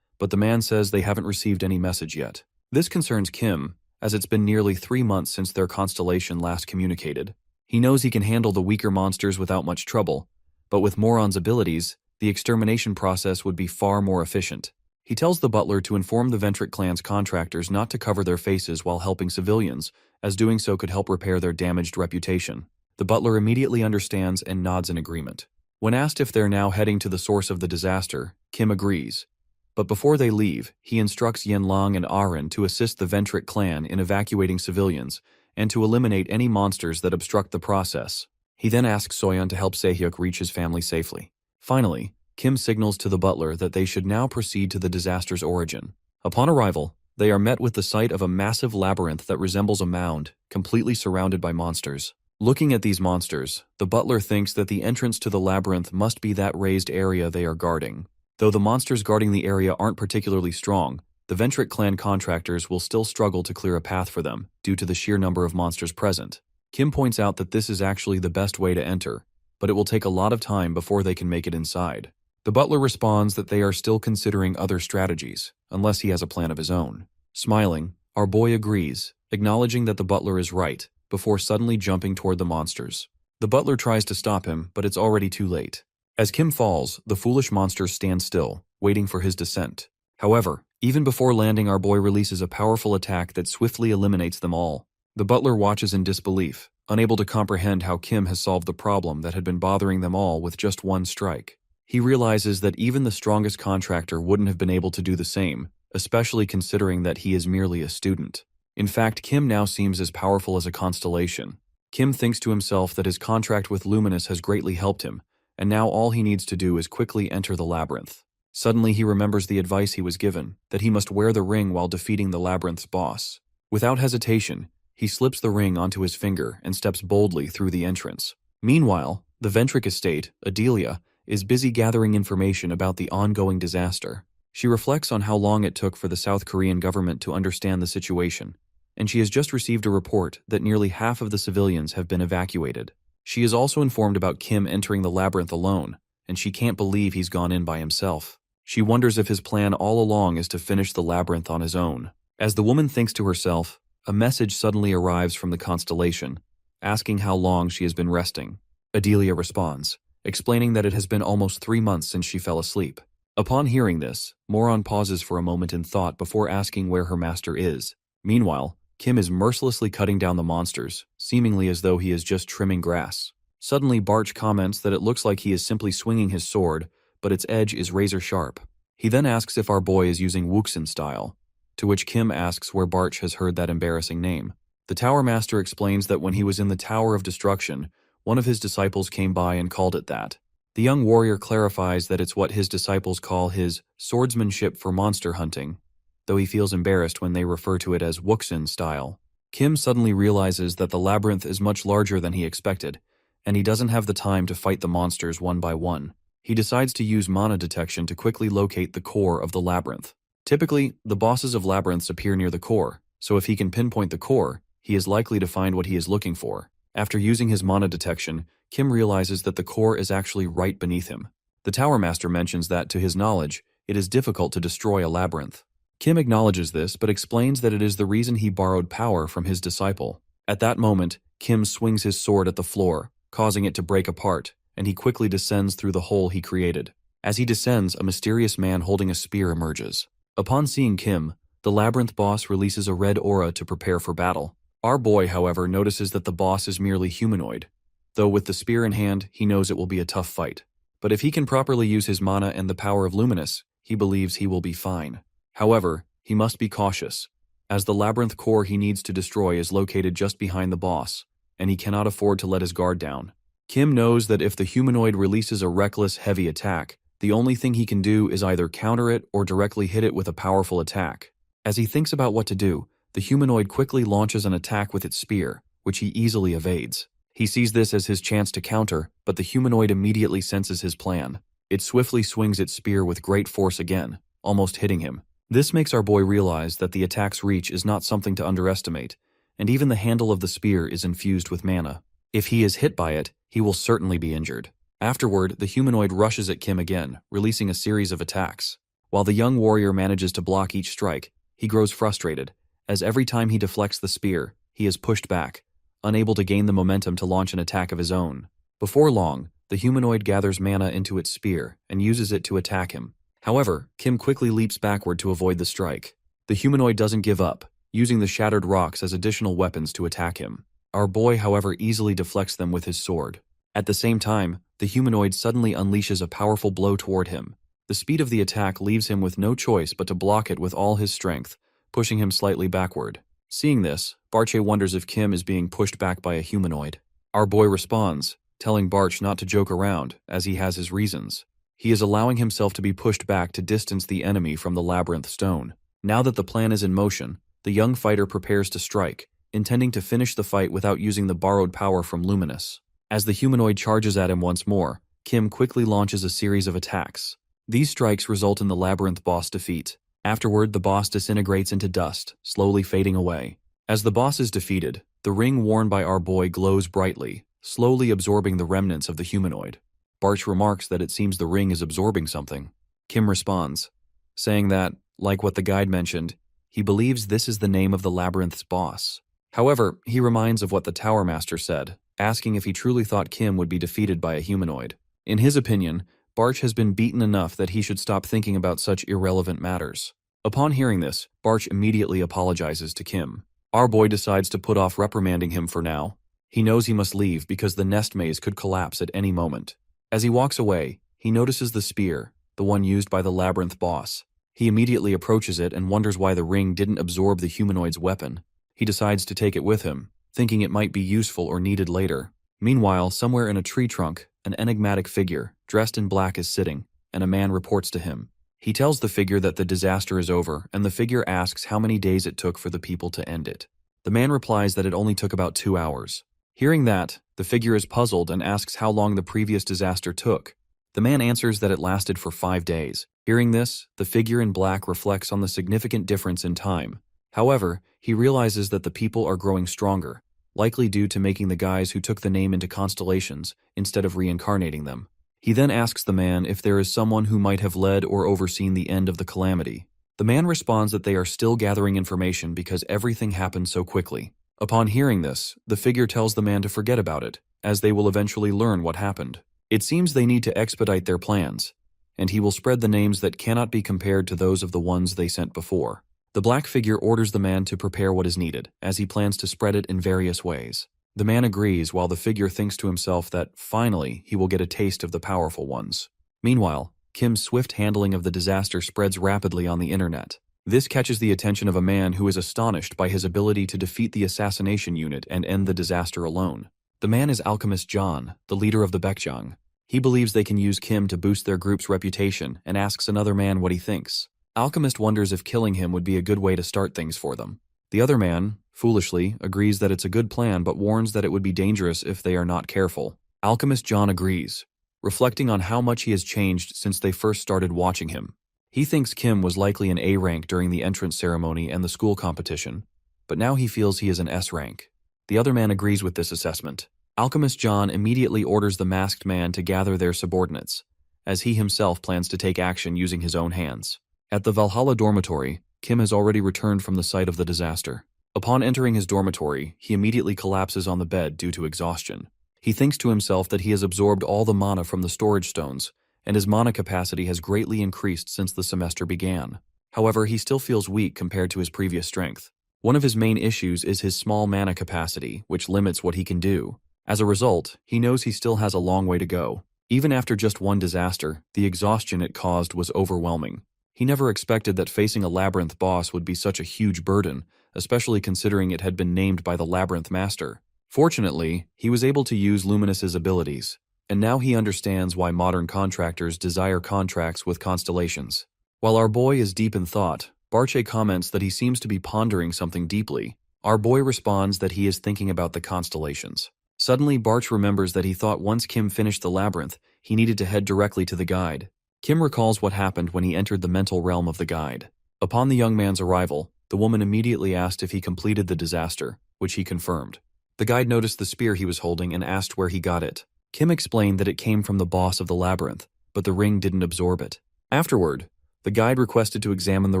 but the man says they haven't received any message yet. This concerns Kim, as it's been nearly 3 months since their constellation last communicated. He knows he can handle the weaker monsters without much trouble, but with Moron's abilities, the extermination process would be far more efficient. He tells the butler to inform the Ventric clan's contractors not to cover their faces while helping civilians, as doing so could help repair their damaged reputation. The butler immediately understands and nods in agreement. When asked if they're now heading to the source of the disaster, Kim agrees. But before they leave, he instructs Yenlang and Ahrin to assist the Ventric clan in evacuating civilians and to eliminate any monsters that obstruct the process. He then asks Soyeon to help Se-hyuk reach his family safely. Finally, Kim signals to the butler that they should now proceed to the disaster's origin. Upon arrival, they are met with the sight of a massive labyrinth that resembles a mound, completely surrounded by monsters. Looking at these monsters, the butler thinks that the entrance to the labyrinth must be that raised area they are guarding. Though the monsters guarding the area aren't particularly strong, the Ventric clan contractors will still struggle to clear a path for them due to the sheer number of monsters present. Kim points out that this is actually the best way to enter, but it will take a lot of time before they can make it inside. The butler responds that they are still considering other strategies, unless he has a plan of his own. Smiling, our boy agrees, acknowledging that the butler is right, before suddenly jumping toward the monsters. The butler tries to stop him, but it's already too late. As Kim falls, the foolish monsters stand still, waiting for his descent. However, even before landing, our boy releases a powerful attack that swiftly eliminates them all. The butler watches in disbelief, unable to comprehend how Kim has solved the problem that had been bothering them all with just one strike. He realizes that even the strongest contractor wouldn't have been able to do the same, especially considering that he is merely a student. In fact, Kim now seems as powerful as a constellation. Kim thinks to himself that his contract with Luminous has greatly helped him, and now all he needs to do is quickly enter the labyrinth. Suddenly he remembers the advice he was given, that he must wear the ring while defeating the labyrinth's boss. Without hesitation, he slips the ring onto his finger and steps boldly through the entrance. Meanwhile, the Ventric estate, Adelia, is busy gathering information about the ongoing disaster. She reflects on how long it took for the South Korean government to understand the situation, and she has just received a report that nearly half of the civilians have been evacuated. She is also informed about Kim entering the labyrinth alone, and she can't believe he's gone in by himself. She wonders if his plan all along is to finish the labyrinth on his own. As the woman thinks to herself, a message suddenly arrives from the constellation, asking how long she has been resting. Adelia responds, explaining that it has been almost 3 months since she fell asleep. Upon hearing this, Moron pauses for a moment in thought before asking where her master is. Meanwhile, Kim is mercilessly cutting down the monsters, seemingly as though he is just trimming grass. Suddenly, Barch comments that it looks like he is simply swinging his sword, but its edge is razor sharp. He then asks if our boy is using Wuxin style, to which Kim asks where Barch has heard that embarrassing name. The Tower Master explains that when he was in the Tower of Destruction, one of his disciples came by and called it that. The young warrior clarifies that it's what his disciples call his swordsmanship for monster hunting, though he feels embarrassed when they refer to it as Wuxin style. Kim suddenly realizes that the labyrinth is much larger than he expected, and he doesn't have the time to fight the monsters one by one. He decides to use mana detection to quickly locate the core of the labyrinth. Typically, the bosses of labyrinths appear near the core, so if he can pinpoint the core, he is likely to find what he is looking for. After using his mana detection, Kim realizes that the core is actually right beneath him. The Tower Master mentions that, to his knowledge, it is difficult to destroy a labyrinth. Kim acknowledges this, but explains that it is the reason he borrowed power from his disciple. At that moment, Kim swings his sword at the floor, causing it to break apart, and he quickly descends through the hole he created. As he descends, a mysterious man holding a spear emerges. Upon seeing Kim, the labyrinth boss releases a red aura to prepare for battle. Our boy, however, notices that the boss is merely humanoid. Though with the spear in hand, he knows it will be a tough fight. But if he can properly use his mana and the power of Luminous, he believes he will be fine. However, he must be cautious, as the labyrinth core he needs to destroy is located just behind the boss, and he cannot afford to let his guard down. Kim knows that if the humanoid releases a reckless, heavy attack, the only thing he can do is either counter it or directly hit it with a powerful attack. As he thinks about what to do, the humanoid quickly launches an attack with its spear, which he easily evades. He sees this as his chance to counter, but the humanoid immediately senses his plan. It swiftly swings its spear with great force again, almost hitting him. This makes our boy realize that the attack's reach is not something to underestimate, and even the handle of the spear is infused with mana. If he is hit by it, he will certainly be injured. Afterward, the humanoid rushes at Kim again, releasing a series of attacks. While the young warrior manages to block each strike, he grows frustrated, as every time he deflects the spear, he is pushed back, unable to gain the momentum to launch an attack of his own. Before long, the humanoid gathers mana into its spear and uses it to attack him. However, Kim quickly leaps backward to avoid the strike. The humanoid doesn't give up, using the shattered rocks as additional weapons to attack him. Our boy, however, easily deflects them with his sword. At the same time, the humanoid suddenly unleashes a powerful blow toward him. The speed of the attack leaves him with no choice but to block it with all his strength, pushing him slightly backward. Seeing this, Barche wonders if Kim is being pushed back by a humanoid. Our boy responds, telling Barch not to joke around, as he has his reasons. He is allowing himself to be pushed back to distance the enemy from the labyrinth stone. Now that the plan is in motion, the young fighter prepares to strike, intending to finish the fight without using the borrowed power from Luminous. As the humanoid charges at him once more, Kim quickly launches a series of attacks. These strikes result in the labyrinth boss defeat. Afterward, the boss disintegrates into dust, slowly fading away. As the boss is defeated, the ring worn by our boy glows brightly, slowly absorbing the remnants of the humanoid. Barch remarks that it seems the ring is absorbing something. Kim responds, saying that, like what the guide mentioned, he believes this is the name of the labyrinth's boss. However, he reminds of what the Tower Master said, asking if he truly thought Kim would be defeated by a humanoid. In his opinion, Barch has been beaten enough that he should stop thinking about such irrelevant matters. Upon hearing this, Barch immediately apologizes to Kim. Our boy decides to put off reprimanding him for now. He knows he must leave because the nest maze could collapse at any moment. As he walks away, he notices the spear, the one used by the labyrinth boss. He immediately approaches it and wonders why the ring didn't absorb the humanoid's weapon. He decides to take it with him, thinking it might be useful or needed later. Meanwhile, somewhere in a tree trunk, an enigmatic figure, dressed in black, is sitting, and a man reports to him. He tells the figure that the disaster is over, and the figure asks how many days it took for the people to end it. The man replies that it only took about 2 hours. Hearing that, the figure is puzzled and asks how long the previous disaster took. The man answers that it lasted for 5 days. Hearing this, the figure in black reflects on the significant difference in time. However, he realizes that the people are growing stronger, likely due to making the guys who took the name into Constellations instead of reincarnating them. He then asks the man if there is someone who might have led or overseen the end of the calamity. The man responds that they are still gathering information because everything happened so quickly. Upon hearing this, the figure tells the man to forget about it, as they will eventually learn what happened. It seems they need to expedite their plans, and he will spread the names that cannot be compared to those of the ones they sent before. The black figure orders the man to prepare what is needed, as he plans to spread it in various ways. The man agrees while the figure thinks to himself that, finally, he will get a taste of the powerful ones. Meanwhile, Kim's swift handling of the disaster spreads rapidly on the internet. This catches the attention of a man who is astonished by his ability to defeat the assassination unit and end the disaster alone. The man is Alchemist John, the leader of the Baekjang. He believes they can use Kim to boost their group's reputation and asks another man what he thinks. Alchemist wonders if killing him would be a good way to start things for them. The other man, foolishly, agrees that it's a good plan but warns that it would be dangerous if they are not careful. Alchemist John agrees, reflecting on how much he has changed since they first started watching him. He thinks Kim was likely an A rank during the entrance ceremony and the school competition, but now he feels he is an S rank. The other man agrees with this assessment. Alchemist John immediately orders the masked man to gather their subordinates, as he himself plans to take action using his own hands. At the Valhalla dormitory, Kim has already returned from the site of the disaster. Upon entering his dormitory, he immediately collapses on the bed due to exhaustion. He thinks to himself that he has absorbed all the mana from the storage stones, and his mana capacity has greatly increased since the semester began. However, he still feels weak compared to his previous strength. One of his main issues is his small mana capacity, which limits what he can do. As a result, he knows he still has a long way to go. Even after just one disaster, the exhaustion it caused was overwhelming. He never expected that facing a labyrinth boss would be such a huge burden, especially considering it had been named by the labyrinth master. Fortunately, he was able to use Luminous's abilities, and now he understands why modern contractors desire contracts with Constellations. While our boy is deep in thought, Barche comments that he seems to be pondering something deeply. Our boy responds that he is thinking about the Constellations. Suddenly, Barch remembers that he thought once Kim finished the labyrinth, he needed to head directly to the guide. Kim recalls what happened when he entered the mental realm of the guide. Upon the young man's arrival, the woman immediately asked if he completed the disaster, which he confirmed. The guide noticed the spear he was holding and asked where he got it. Kim explained that it came from the boss of the labyrinth, but the ring didn't absorb it. Afterward, the guide requested to examine the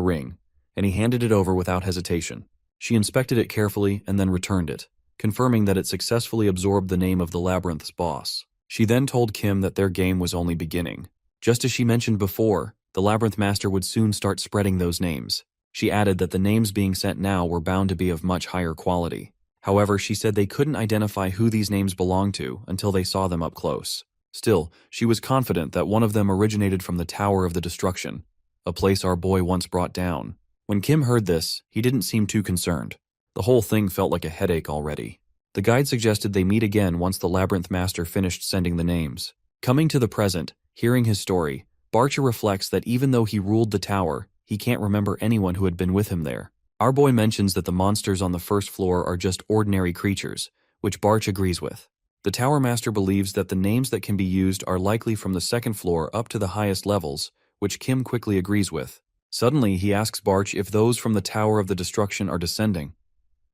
ring, and he handed it over without hesitation. She inspected it carefully and then returned it, confirming that it successfully absorbed the name of the labyrinth's boss. She then told Kim that their game was only beginning. Just as she mentioned before, the labyrinth master would soon start spreading those names. She added that the names being sent now were bound to be of much higher quality. However, she said they couldn't identify who these names belonged to until they saw them up close. Still, she was confident that one of them originated from the Tower of the Destruction, a place our boy once brought down. When Kim heard this, he didn't seem too concerned. The whole thing felt like a headache already. The guide suggested they meet again once the labyrinth master finished sending the names. Coming to the present, hearing his story, Barcha reflects that even though he ruled the tower, he can't remember anyone who had been with him there. Our boy mentions that the monsters on the first floor are just ordinary creatures, which Barch agrees with. The tower master believes that the names that can be used are likely from the second floor up to the highest levels, which Kim quickly agrees with. Suddenly, he asks Barch if those from the Tower of the Destruction are descending.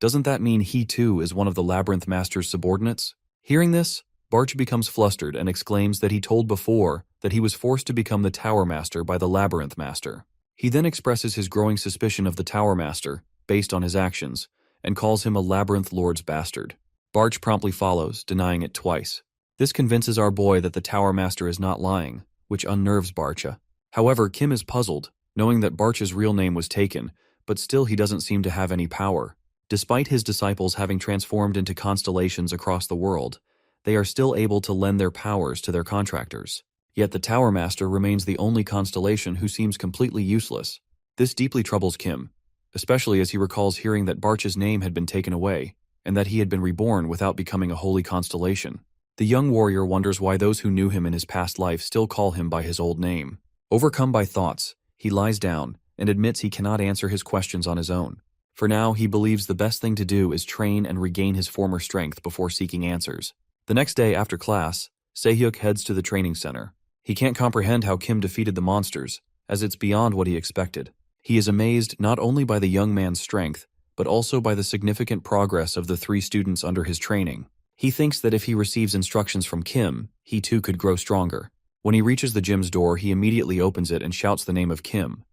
Doesn't that mean he too is one of the labyrinth master's subordinates? Hearing this, Barch becomes flustered and exclaims that he told before that he was forced to become the tower master by the labyrinth master. He then expresses his growing suspicion of the tower master, based on his actions, and calls him a labyrinth lord's bastard. Barch promptly follows, denying it twice. This convinces our boy that the tower master is not lying, which unnerves Barcha. However, Kim is puzzled, knowing that Barch's real name was taken, but still he doesn't seem to have any power. Despite his disciples having transformed into constellations across the world, they are still able to lend their powers to their contractors. Yet the Tower Master remains the only constellation who seems completely useless. This deeply troubles Kim, especially as he recalls hearing that Barch's name had been taken away, and that he had been reborn without becoming a holy constellation. The young warrior wonders why those who knew him in his past life still call him by his old name. Overcome by thoughts, he lies down and admits he cannot answer his questions on his own. For now, he believes the best thing to do is train and regain his former strength before seeking answers. The next day after class, Sehyuk heads to the training center. He can't comprehend how Kim defeated the monsters, as it's beyond what he expected. He is amazed not only by the young man's strength, but also by the significant progress of the 3 students under his training. He thinks that if he receives instructions from Kim, he too could grow stronger. When he reaches the gym's door, he immediately opens it and shouts the name of Kim.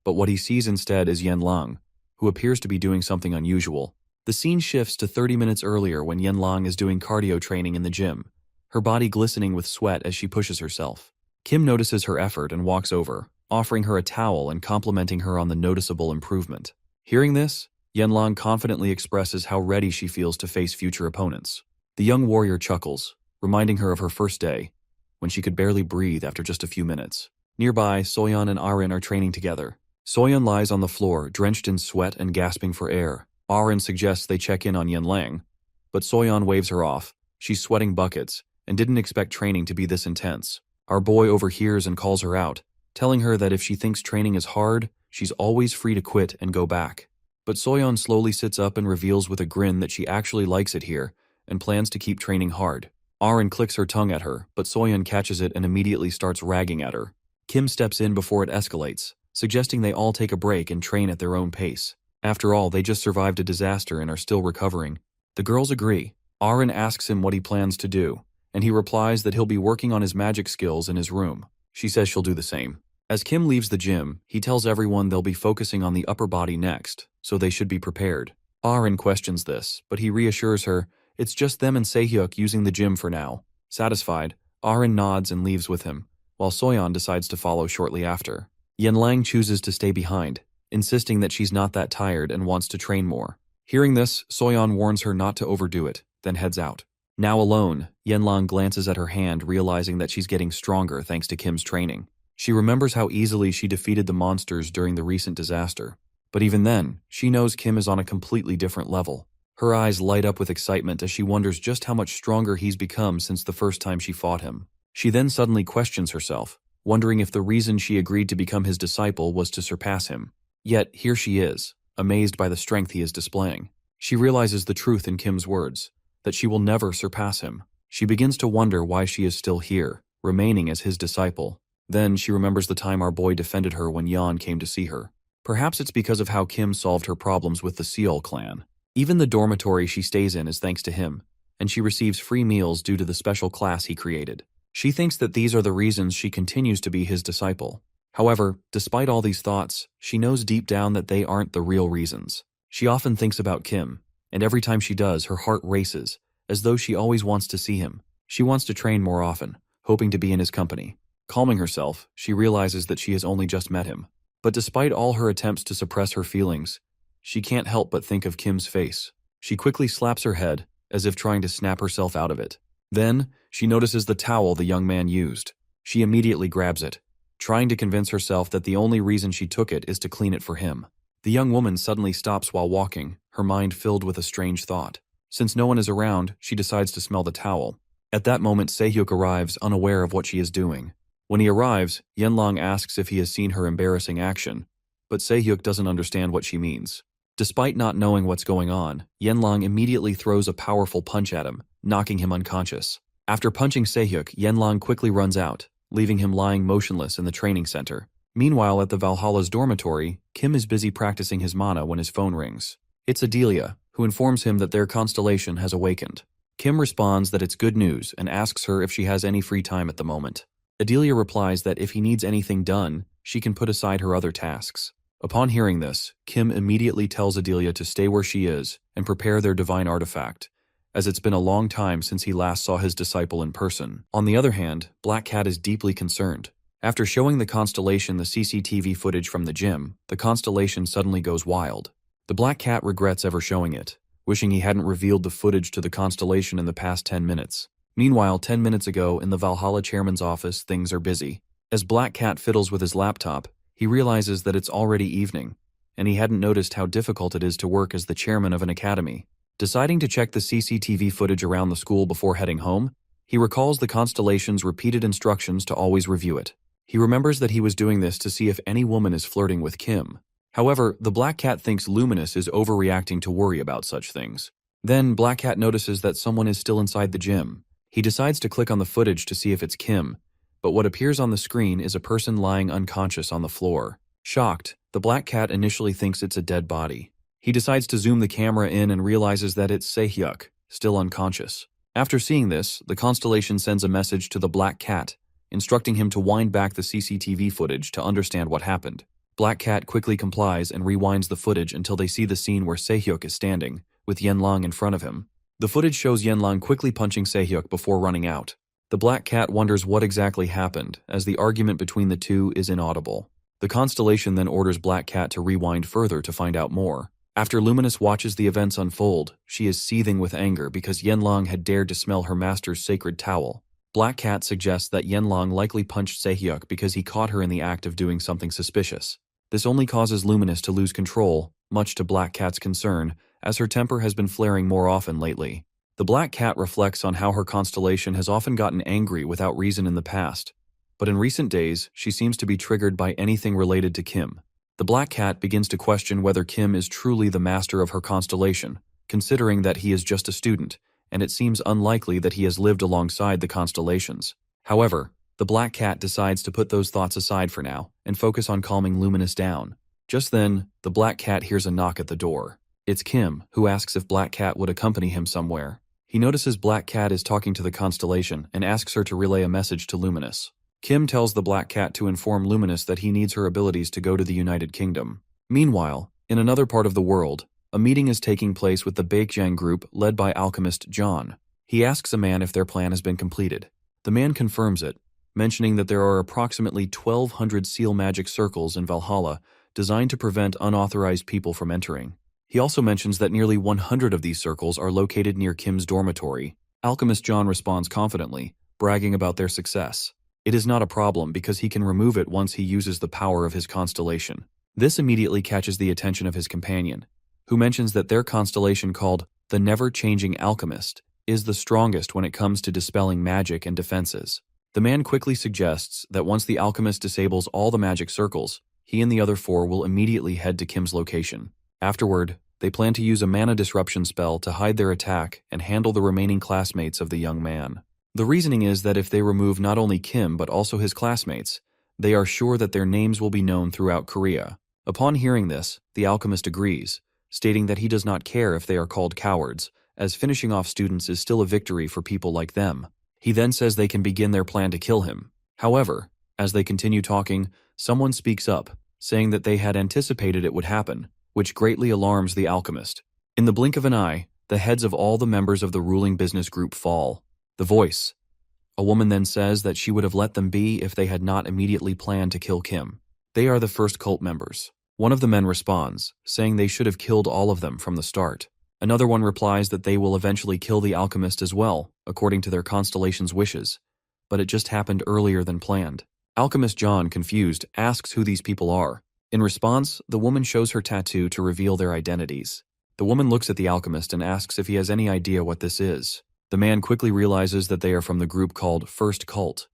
But what he sees instead is Yenlang, who appears to be doing something unusual. The scene shifts to 30 minutes earlier when Yenlang is doing cardio training in the gym, her body glistening with sweat as she pushes herself. Kim notices her effort and walks over, offering her a towel and complimenting her on the noticeable improvement. Hearing this, Yenlang confidently expresses how ready she feels to face future opponents. The young warrior chuckles, reminding her of her first day, when she could barely breathe after just a few minutes. Nearby, Soyeon and Arin are training together. Soyeon lies on the floor, drenched in sweat and gasping for air. Arin suggests they check in on Yenlang, but Soyeon waves her off. She's sweating buckets and didn't expect training to be this intense. Our boy overhears and calls her out, telling her that if she thinks training is hard, she's always free to quit and go back. But Soyeon slowly sits up and reveals with a grin that she actually likes it here and plans to keep training hard. Arin clicks her tongue at her, but Soyeon catches it and immediately starts ragging at her. Kim steps in before it escalates, suggesting they all take a break and train at their own pace. After all, they just survived a disaster and are still recovering. The girls agree. Arin asks him what he plans to do, and he replies that he'll be working on his magic skills in his room. She says she'll do the same. As Kim leaves the gym, he tells everyone they'll be focusing on the upper body next, so they should be prepared. Arin questions this, but he reassures her it's just them and Sehyuk using the gym for now. Satisfied, Arin nods and leaves with him, while Soyeon decides to follow shortly after. Yenlang chooses to stay behind, insisting that she's not that tired and wants to train more. Hearing this, Soyeon warns her not to overdo it, then heads out. Now alone, Yenlang glances at her hand, realizing that she's getting stronger thanks to Kim's training. She remembers how easily she defeated the monsters during the recent disaster. But even then, she knows Kim is on a completely different level. Her eyes light up with excitement as she wonders just how much stronger he's become since the first time she fought him. She then suddenly questions herself, wondering if the reason she agreed to become his disciple was to surpass him. Yet, here she is, amazed by the strength he is displaying. She realizes the truth in Kim's words, that she will never surpass him. She begins to wonder why she is still here, remaining as his disciple. Then she remembers the time our boy defended her when Yeon came to see her. Perhaps it's because of how Kim solved her problems with the Seol clan. Even the dormitory she stays in is thanks to him, and she receives free meals due to the special class he created. She thinks that these are the reasons she continues to be his disciple. However, despite all these thoughts, she knows deep down that they aren't the real reasons. She often thinks about Kim, and every time she does, her heart races, as though she always wants to see him. She wants to train more often, hoping to be in his company. Calming herself, she realizes that she has only just met him. But despite all her attempts to suppress her feelings, she can't help but think of Kim's face. She quickly slaps her head, as if trying to snap herself out of it. Then, she notices the towel the young man used. She immediately grabs it, trying to convince herself that the only reason she took it is to clean it for him. The young woman suddenly stops while walking, her mind filled with a strange thought. Since no one is around, she decides to smell the towel. At that moment, Sehyuk arrives, unaware of what she is doing. When he arrives, Yenlang asks if he has seen her embarrassing action, but Sehyuk doesn't understand what she means. Despite not knowing what's going on, Yenlang immediately throws a powerful punch at him, knocking him unconscious. After punching Sehyuk, Yenlang quickly runs out, leaving him lying motionless in the training center. Meanwhile, at the Valhalla's dormitory, Kim is busy practicing his mana when his phone rings. It's Adelia, who informs him that their constellation has awakened. Kim responds that it's good news and asks her if she has any free time at the moment. Adelia replies that if he needs anything done, she can put aside her other tasks. Upon hearing this, Kim immediately tells Adelia to stay where she is and prepare their divine artifact, as it's been a long time since he last saw his disciple in person. On the other hand, Black Cat is deeply concerned. After showing the Constellation the CCTV footage from the gym, the Constellation suddenly goes wild. The Black Cat regrets ever showing it, wishing he hadn't revealed the footage to the Constellation in the past 10 minutes. Meanwhile, 10 minutes ago, in the Valhalla chairman's office, things are busy. As Black Cat fiddles with his laptop, he realizes that it's already evening, and he hadn't noticed how difficult it is to work as the chairman of an academy. Deciding to check the CCTV footage around the school before heading home, he recalls the Constellation's repeated instructions to always review it. He remembers that he was doing this to see if any woman is flirting with Kim. However, the Black Cat thinks Luminous is overreacting to worry about such things. Then, Black Cat notices that someone is still inside the gym. He decides to click on the footage to see if it's Kim, but what appears on the screen is a person lying unconscious on the floor. Shocked, the Black Cat initially thinks it's a dead body. He decides to zoom the camera in and realizes that it's Sehyuk, still unconscious. After seeing this, the Constellation sends a message to the Black Cat, instructing him to wind back the CCTV footage to understand what happened. Black Cat quickly complies and rewinds the footage until they see the scene where Sehyuk is standing, with Yenlang in front of him. The footage shows Yenlang quickly punching Sehyuk before running out. The Black Cat wonders what exactly happened, as the argument between the two is inaudible. The Constellation then orders Black Cat to rewind further to find out more. After Luminous watches the events unfold, she is seething with anger because Yenlang had dared to smell her master's sacred towel. Black Cat suggests that Yenlang likely punched Sehyuk because he caught her in the act of doing something suspicious. This only causes Luminous to lose control, much to Black Cat's concern, as her temper has been flaring more often lately. The Black Cat reflects on how her Constellation has often gotten angry without reason in the past, but in recent days, she seems to be triggered by anything related to Kim. The Black Cat begins to question whether Kim is truly the master of her Constellation, considering that he is just a student, and it seems unlikely that he has lived alongside the Constellations. However, the Black Cat decides to put those thoughts aside for now and focus on calming Luminous down. Just then, the Black Cat hears a knock at the door. It's Kim, who asks if Black Cat would accompany him somewhere. He notices Black Cat is talking to the Constellation and asks her to relay a message to Luminous. Kim tells the Black Cat to inform Luminous that he needs her abilities to go to the United Kingdom. Meanwhile, in another part of the world, A meeting is taking place with the Baekjang group led by alchemist John. He asks a man if their plan has been completed. The man confirms it, mentioning that there are approximately 1,200 seal magic circles in Valhalla designed to prevent unauthorized people from entering. He also mentions that nearly 100 of these circles are located near Kim's dormitory. Alchemist John responds confidently, bragging about their success. It is not a problem because he can remove it once he uses the power of his constellation. This immediately catches the attention of his companion, who mentions that their constellation, called the Never-Changing Alchemist, is the strongest when it comes to dispelling magic and defenses. The man quickly suggests that once the alchemist disables all the magic circles, he and the other 4 will immediately head to Kim's location. Afterward, they plan to use a mana disruption spell to hide their attack and handle the remaining classmates of the young man. The reasoning is that if they remove not only Kim but also his classmates, they are sure that their names will be known throughout Korea. Upon hearing this, the alchemist agrees, stating that he does not care if they are called cowards, as finishing off students is still a victory for people like them. He then says they can begin their plan to kill him. However, as they continue talking, someone speaks up, saying that they had anticipated it would happen, which greatly alarms the alchemist. In the blink of an eye, the heads of all the members of the ruling business group fall. The voice. A woman then says that she would have let them be if they had not immediately planned to kill Kim. They are the first cult members. One of the men responds, saying they should have killed all of them from the start. Another one replies that they will eventually kill the alchemist as well, according to their constellation's wishes, but it just happened earlier than planned. Alchemist John, confused, asks who these people are. In response, the woman shows her tattoo to reveal their identities. The woman looks at the alchemist and asks if he has any idea what this is. The man quickly realizes that they are from the group called First Cult.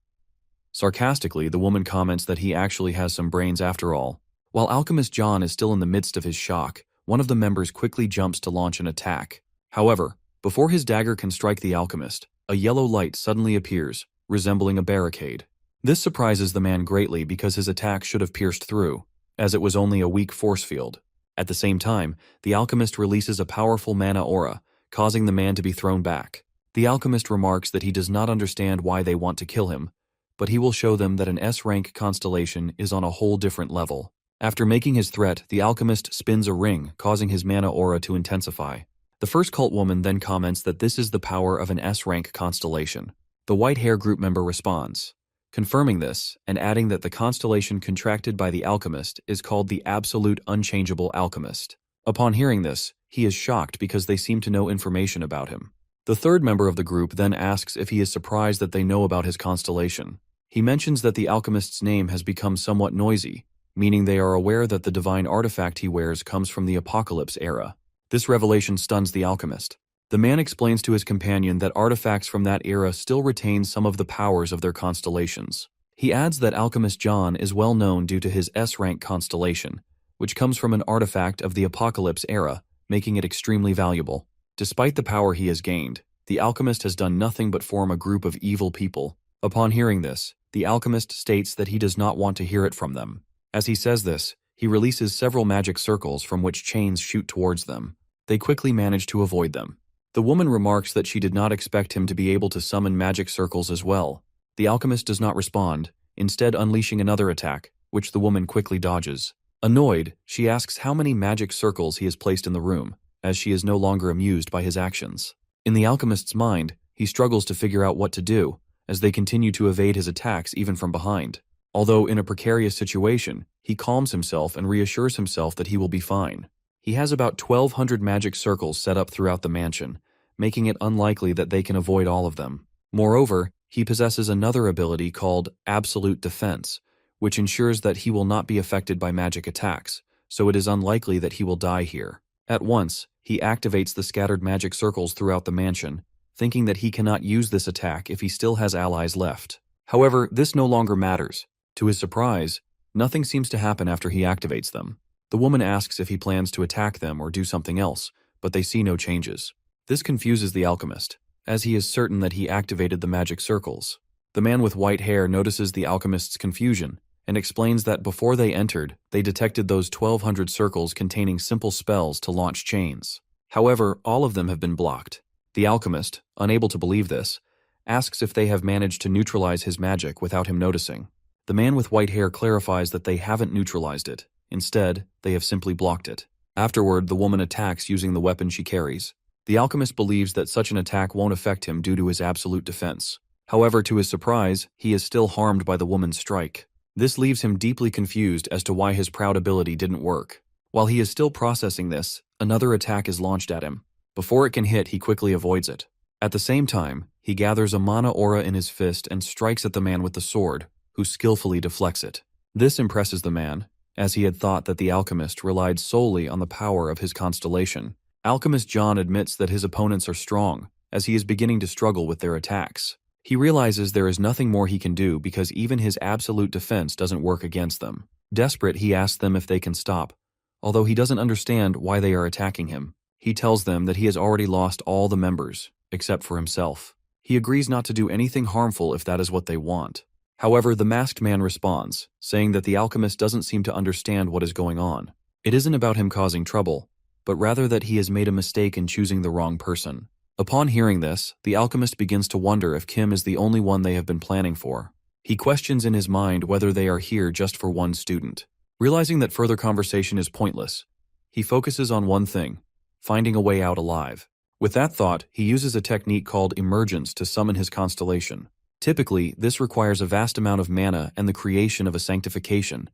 Sarcastically, the woman comments that he actually has some brains after all. While Alchemist John is still in the midst of his shock, one of the members quickly jumps to launch an attack. However, before his dagger can strike the alchemist, a yellow light suddenly appears, resembling a barricade. This surprises the man greatly because his attack should have pierced through, as it was only a weak force field. At the same time, the alchemist releases a powerful mana aura, causing the man to be thrown back. The alchemist remarks that he does not understand why they want to kill him, but he will show them that an S-rank constellation is on a whole different level. After making his threat, the alchemist spins a ring, causing his mana aura to intensify. The first cult woman then comments that this is the power of an S-rank constellation. The white hair group member responds, confirming this and adding that the constellation contracted by the alchemist is called the Absolute Unchangeable Alchemist. Upon hearing this, he is shocked because they seem to know information about him. The third member of the group then asks if he is surprised that they know about his constellation. He mentions that the alchemist's name has become somewhat noisy, meaning they are aware that the divine artifact he wears comes from the apocalypse era. This revelation stuns the alchemist. The man explains to his companion that artifacts from that era still retain some of the powers of their constellations. He adds that Alchemist John is well known due to his S-rank constellation, which comes from an artifact of the apocalypse era, making it extremely valuable. Despite the power he has gained, the alchemist has done nothing but form a group of evil people. Upon hearing this, the alchemist states that he does not want to hear it from them. As he says this, he releases several magic circles from which chains shoot towards them. They quickly manage to avoid them. The woman remarks that she did not expect him to be able to summon magic circles as well. The alchemist does not respond, instead unleashing another attack, which the woman quickly dodges. Annoyed, she asks how many magic circles he has placed in the room, as she is no longer amused by his actions. In the alchemist's mind, he struggles to figure out what to do, as they continue to evade his attacks even from behind. Although in a precarious situation, he calms himself and reassures himself that he will be fine. He has about 1,200 magic circles set up throughout the mansion, making it unlikely that they can avoid all of them. Moreover, he possesses another ability called Absolute Defense, which ensures that he will not be affected by magic attacks, so it is unlikely that he will die here. At once, he activates the scattered magic circles throughout the mansion, thinking that he cannot use this attack if he still has allies left. However, this no longer matters. To his surprise, nothing seems to happen after he activates them. The woman asks if he plans to attack them or do something else, but they see no changes. This confuses the alchemist, as he is certain that he activated the magic circles. The man with white hair notices the alchemist's confusion and explains that before they entered, they detected those 1,200 circles containing simple spells to launch chains. However, all of them have been blocked. The alchemist, unable to believe this, asks if they have managed to neutralize his magic without him noticing. The man with white hair clarifies that they haven't neutralized it. Instead, they have simply blocked it. Afterward, the woman attacks using the weapon she carries. The alchemist believes that such an attack won't affect him due to his absolute defense. However, to his surprise, he is still harmed by the woman's strike. This leaves him deeply confused as to why his proud ability didn't work. While he is still processing this, another attack is launched at him. Before it can hit, he quickly avoids it. At the same time, he gathers a mana aura in his fist and strikes at the man with the sword, who skillfully deflects it. This impresses the man, as he had thought that the alchemist relied solely on the power of his constellation. Alchemist John admits that his opponents are strong, as he is beginning to struggle with their attacks. He realizes there is nothing more he can do because even his absolute defense doesn't work against them. Desperate, he asks them if they can stop, although he doesn't understand why they are attacking him. He tells them that he has already lost all the members, except for himself. He agrees not to do anything harmful if that is what they want. However, the masked man responds, saying that the alchemist doesn't seem to understand what is going on. It isn't about him causing trouble, but rather that he has made a mistake in choosing the wrong person. Upon hearing this, the alchemist begins to wonder if Kim is the only one they have been planning for. He questions in his mind whether they are here just for one student. Realizing that further conversation is pointless, he focuses on one thing: finding a way out alive. With that thought, he uses a technique called emergence to summon his constellation. Typically, this requires a vast amount of mana and the creation of a sanctification,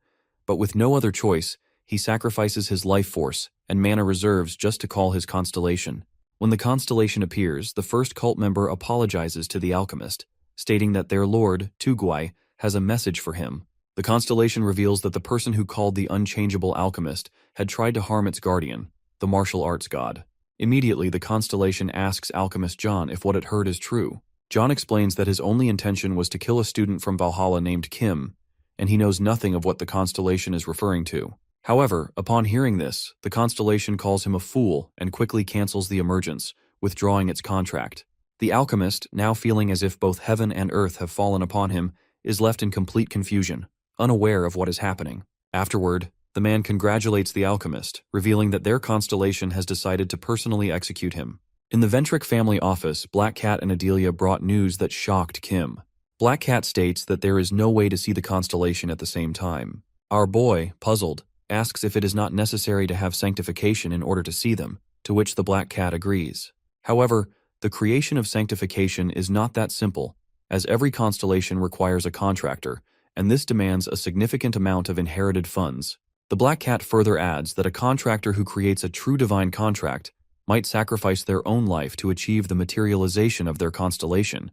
but with no other choice, he sacrifices his life force and mana reserves just to call his constellation. When the constellation appears, the first cult member apologizes to the alchemist, stating that their lord, Tugwai, has a message for him. The constellation reveals that the person who called the unchangeable alchemist had tried to harm its guardian, the martial arts god. Immediately, the constellation asks alchemist John if what it heard is true. John explains that his only intention was to kill a student from Valhalla named Kim, and he knows nothing of what the constellation is referring to. However, upon hearing this, the constellation calls him a fool and quickly cancels the emergence, withdrawing its contract. The alchemist, now feeling as if both heaven and earth have fallen upon him, is left in complete confusion, unaware of what is happening. Afterward, the man congratulates the alchemist, revealing that their constellation has decided to personally execute him. In the Ventric family office, Black Cat and Adelia brought news that shocked Kim. Black Cat states that there is no way to see the constellation at the same time. Our boy, puzzled, asks if it is not necessary to have sanctification in order to see them, to which the Black Cat agrees. However, the creation of sanctification is not that simple, as every constellation requires a contractor, and this demands a significant amount of inherited funds. The Black Cat further adds that a contractor who creates a true divine contract might sacrifice their own life to achieve the materialization of their constellation,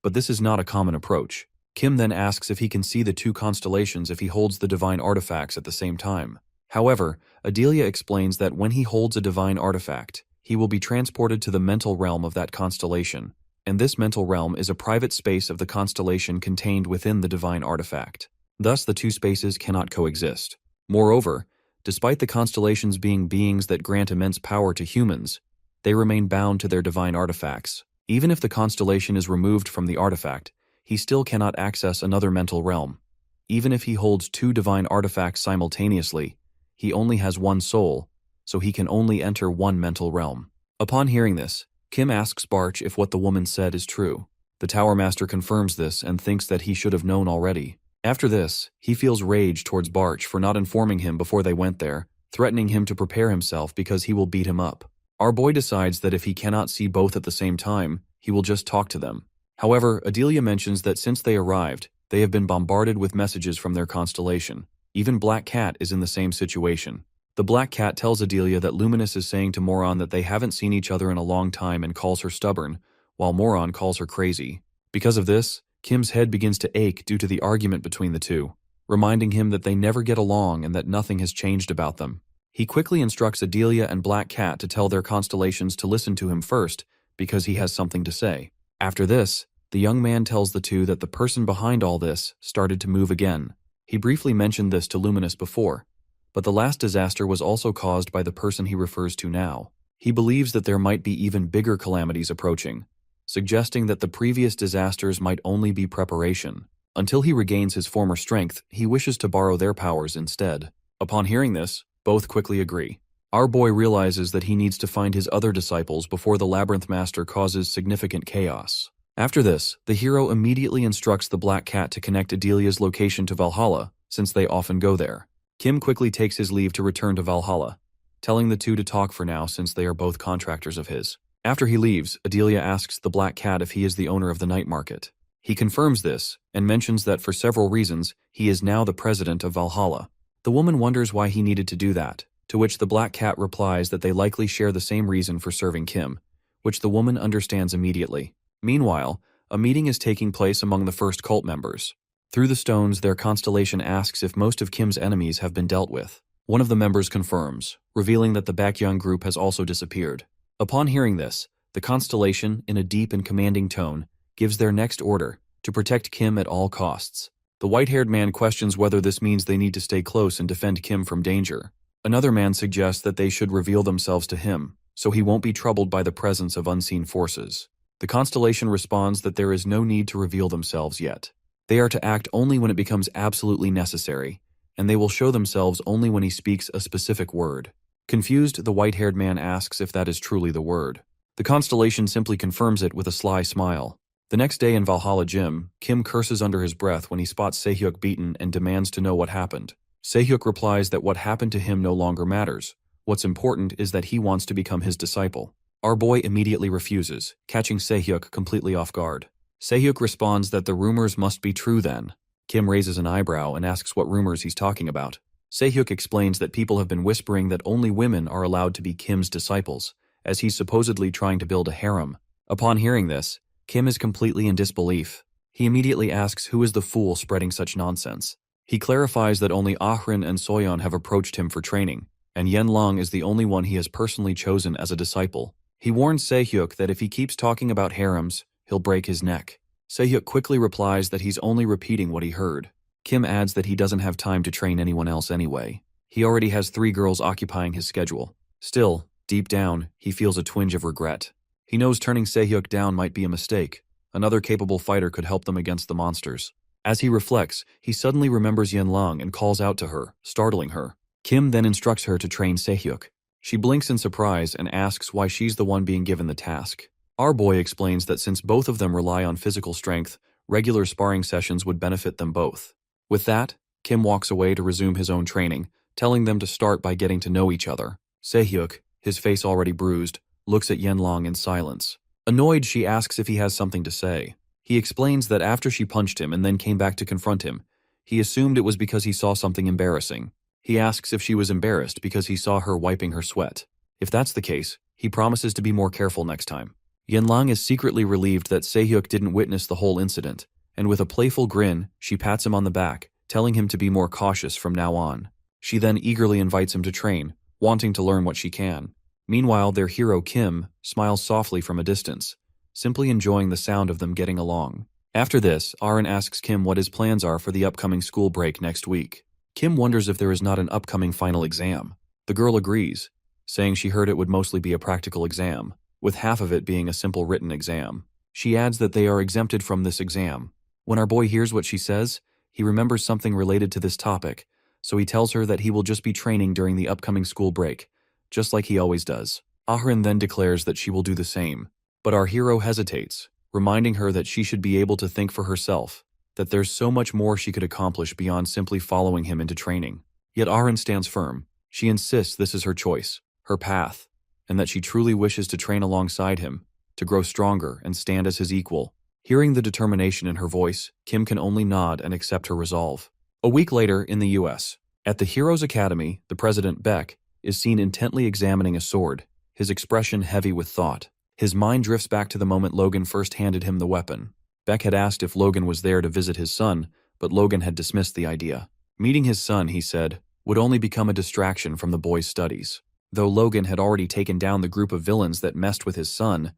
but this is not a common approach. Kim then asks if he can see the two constellations if he holds the divine artifacts at the same time. However, Adelia explains that when he holds a divine artifact, he will be transported to the mental realm of that constellation, and this mental realm is a private space of the constellation contained within the divine artifact. Thus, the two spaces cannot coexist. Moreover, despite the constellations being beings that grant immense power to humans, they remain bound to their divine artifacts. Even if the constellation is removed from the artifact, he still cannot access another mental realm. Even if he holds two divine artifacts simultaneously, he only has one soul, so he can only enter one mental realm. Upon hearing this, Kim asks Barch if what the woman said is true. The Tower Master confirms this and thinks that he should have known already. After this, he feels rage towards Barch for not informing him before they went there, threatening him to prepare himself because he will beat him up. Our boy decides that if he cannot see both at the same time, he will just talk to them. However, Adelia mentions that since they arrived, they have been bombarded with messages from their constellation. Even Black Cat is in the same situation. The Black Cat tells Adelia that Luminous is saying to Moron that they haven't seen each other in a long time and calls her stubborn, while Moron calls her crazy. Because of this, Kim's head begins to ache due to the argument between the two, reminding him that they never get along and that nothing has changed about them. He quickly instructs Adelia and Black Cat to tell their constellations to listen to him first, because he has something to say. After this, the young man tells the two that the person behind all this started to move again. He briefly mentioned this to Luminous before, but the last disaster was also caused by the person he refers to now. He believes that there might be even bigger calamities approaching, suggesting that the previous disasters might only be preparation. Until he regains his former strength, he wishes to borrow their powers instead. Upon hearing this, both quickly agree. Our boy realizes that he needs to find his other disciples before the Labyrinth Master causes significant chaos. After this, the hero immediately instructs the Black Cat to connect Adelia's location to Valhalla, since they often go there. Kim quickly takes his leave to return to Valhalla. telling the two to talk for now since they are both contractors of his. After he leaves, Adelia asks the Black Cat if he is the owner of the night market. He confirms this and mentions that for several reasons, he is now the president of Valhalla. The woman wonders why he needed to do that, to which the Black Cat replies that they likely share the same reason for serving Kim, which the woman understands immediately. Meanwhile, a meeting is taking place among the first cult members. Through the stones, their constellation asks if most of Kim's enemies have been dealt with. One of the members confirms, revealing that the Baekhyun group has also disappeared. Upon hearing this, the constellation, in a deep and commanding tone, gives their next order, to protect Kim at all costs. The white-haired man questions whether this means they need to stay close and defend Kim from danger. Another man suggests that they should reveal themselves to him, so he won't be troubled by the presence of unseen forces. The constellation responds that there is no need to reveal themselves yet. They are to act only when it becomes absolutely necessary, and they will show themselves only when he speaks a specific word. Confused, the white-haired man asks if that is truly the word. The constellation simply confirms it with a sly smile. The next day in Valhalla Gym, Kim curses under his breath when he spots Se-hyuk beaten and demands to know what happened. Se-hyuk replies that what happened to him no longer matters. What's important is that he wants to become his disciple. Our boy immediately refuses, catching Se-hyuk completely off guard. Se-hyuk responds that the rumors must be true then. Kim raises an eyebrow and asks what rumors he's talking about. Se-hyuk explains that people have been whispering that only women are allowed to be Kim's disciples, as he's supposedly trying to build a harem. Upon hearing this, Kim is completely in disbelief. He immediately asks who is the fool spreading such nonsense. He clarifies that only Ahrin and Soyeon have approached him for training, and Yenlong is the only one he has personally chosen as a disciple. He warns Se-hyuk that if he keeps talking about harems, he'll break his neck. Se-hyuk quickly replies that he's only repeating what he heard. Kim adds that he doesn't have time to train anyone else anyway. He already has 3 girls occupying his schedule. Still, deep down, he feels a twinge of regret. He knows turning Se-hyuk down might be a mistake. Another capable fighter could help them against the monsters. As he reflects, he suddenly remembers Yenlong and calls out to her, startling her. Kim then instructs her to train Se-hyuk. She blinks in surprise and asks why she's the one being given the task. Our boy explains that since both of them rely on physical strength, regular sparring sessions would benefit them both. With that, Kim walks away to resume his own training, telling them to start by getting to know each other. Se-hyuk, his face already bruised, looks at Yenlong in silence. Annoyed, she asks if he has something to say. He explains that after she punched him and then came back to confront him, he assumed it was because he saw something embarrassing. He asks if she was embarrassed because he saw her wiping her sweat. If that's the case, he promises to be more careful next time. Yenlong is secretly relieved that Se-hyuk didn't witness the whole incident, and with a playful grin, she pats him on the back, telling him to be more cautious from now on. She then eagerly invites him to train, wanting to learn what she can. Meanwhile, their hero Kim smiles softly from a distance, simply enjoying the sound of them getting along. After this, Aaron asks Kim what his plans are for the upcoming school break next week. Kim wonders if there is not an upcoming final exam. The girl agrees, saying she heard it would mostly be a practical exam, with half of it being a simple written exam. She adds that they are exempted from this exam. When our boy hears what she says, he remembers something related to this topic, so he tells her that he will just be training during the upcoming school break, just like he always does. Ahrin then declares that she will do the same, but our hero hesitates, reminding her that she should be able to think for herself, that there's so much more she could accomplish beyond simply following him into training. Yet Ahrin stands firm. She insists this is her choice, her path, and that she truly wishes to train alongside him, to grow stronger and stand as his equal. Hearing the determination in her voice, Kim can only nod and accept her resolve. A week later, in the US, at the Heroes Academy, the president, Beck, is seen intently examining a sword, his expression heavy with thought. His mind drifts back to the moment Logan first handed him the weapon. Beck had asked if Logan was there to visit his son, but Logan had dismissed the idea. Meeting his son, he said, would only become a distraction from the boy's studies. Though Logan had already taken down the group of villains that messed with his son,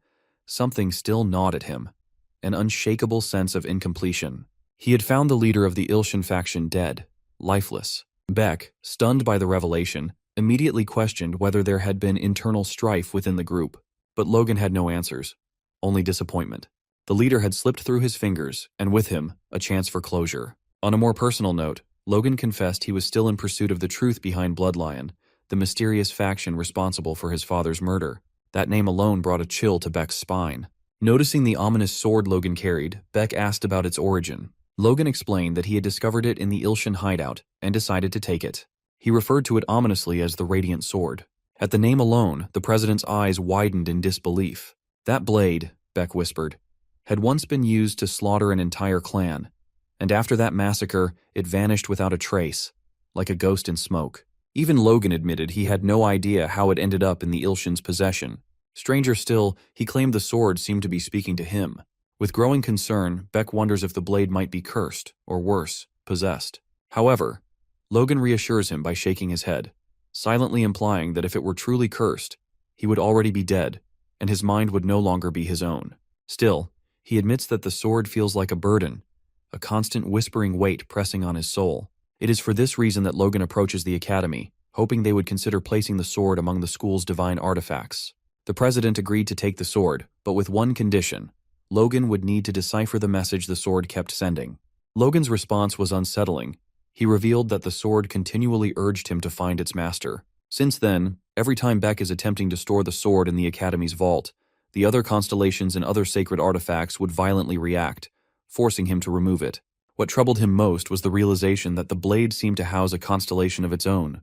something still gnawed at him, an unshakable sense of incompletion. He had found the leader of the Ilshan faction dead, lifeless. Beck, stunned by the revelation, immediately questioned whether there had been internal strife within the group, but Logan had no answers, only disappointment. The leader had slipped through his fingers, and with him, a chance for closure. On a more personal note, Logan confessed he was still in pursuit of the truth behind Bloodlion, the mysterious faction responsible for his father's murder. That name alone brought a chill to Beck's spine. Noticing the ominous sword Logan carried, Beck asked about its origin. Logan explained that he had discovered it in the Ilshan hideout and decided to take it. He referred to it ominously as the Radiant Sword. At the name alone, the president's eyes widened in disbelief. That blade, Beck whispered, had once been used to slaughter an entire clan, and after that massacre, it vanished without a trace, like a ghost in smoke. Even Logan admitted he had no idea how it ended up in the Ilshin's possession. Stranger still, he claimed the sword seemed to be speaking to him. With growing concern, Beck wonders if the blade might be cursed, or worse, possessed. However, Logan reassures him by shaking his head, silently implying that if it were truly cursed, he would already be dead, and his mind would no longer be his own. Still, he admits that the sword feels like a burden, a constant whispering weight pressing on his soul. It is for this reason that Logan approaches the academy, hoping they would consider placing the sword among the school's divine artifacts. The president agreed to take the sword, but with one condition: Logan would need to decipher the message the sword kept sending. Logan's response was unsettling. He revealed that the sword continually urged him to find its master. Since then, every time Beck is attempting to store the sword in the Academy's vault, the other constellations and other sacred artifacts would violently react, forcing him to remove it. What troubled him most was the realization that the blade seemed to house a constellation of its own,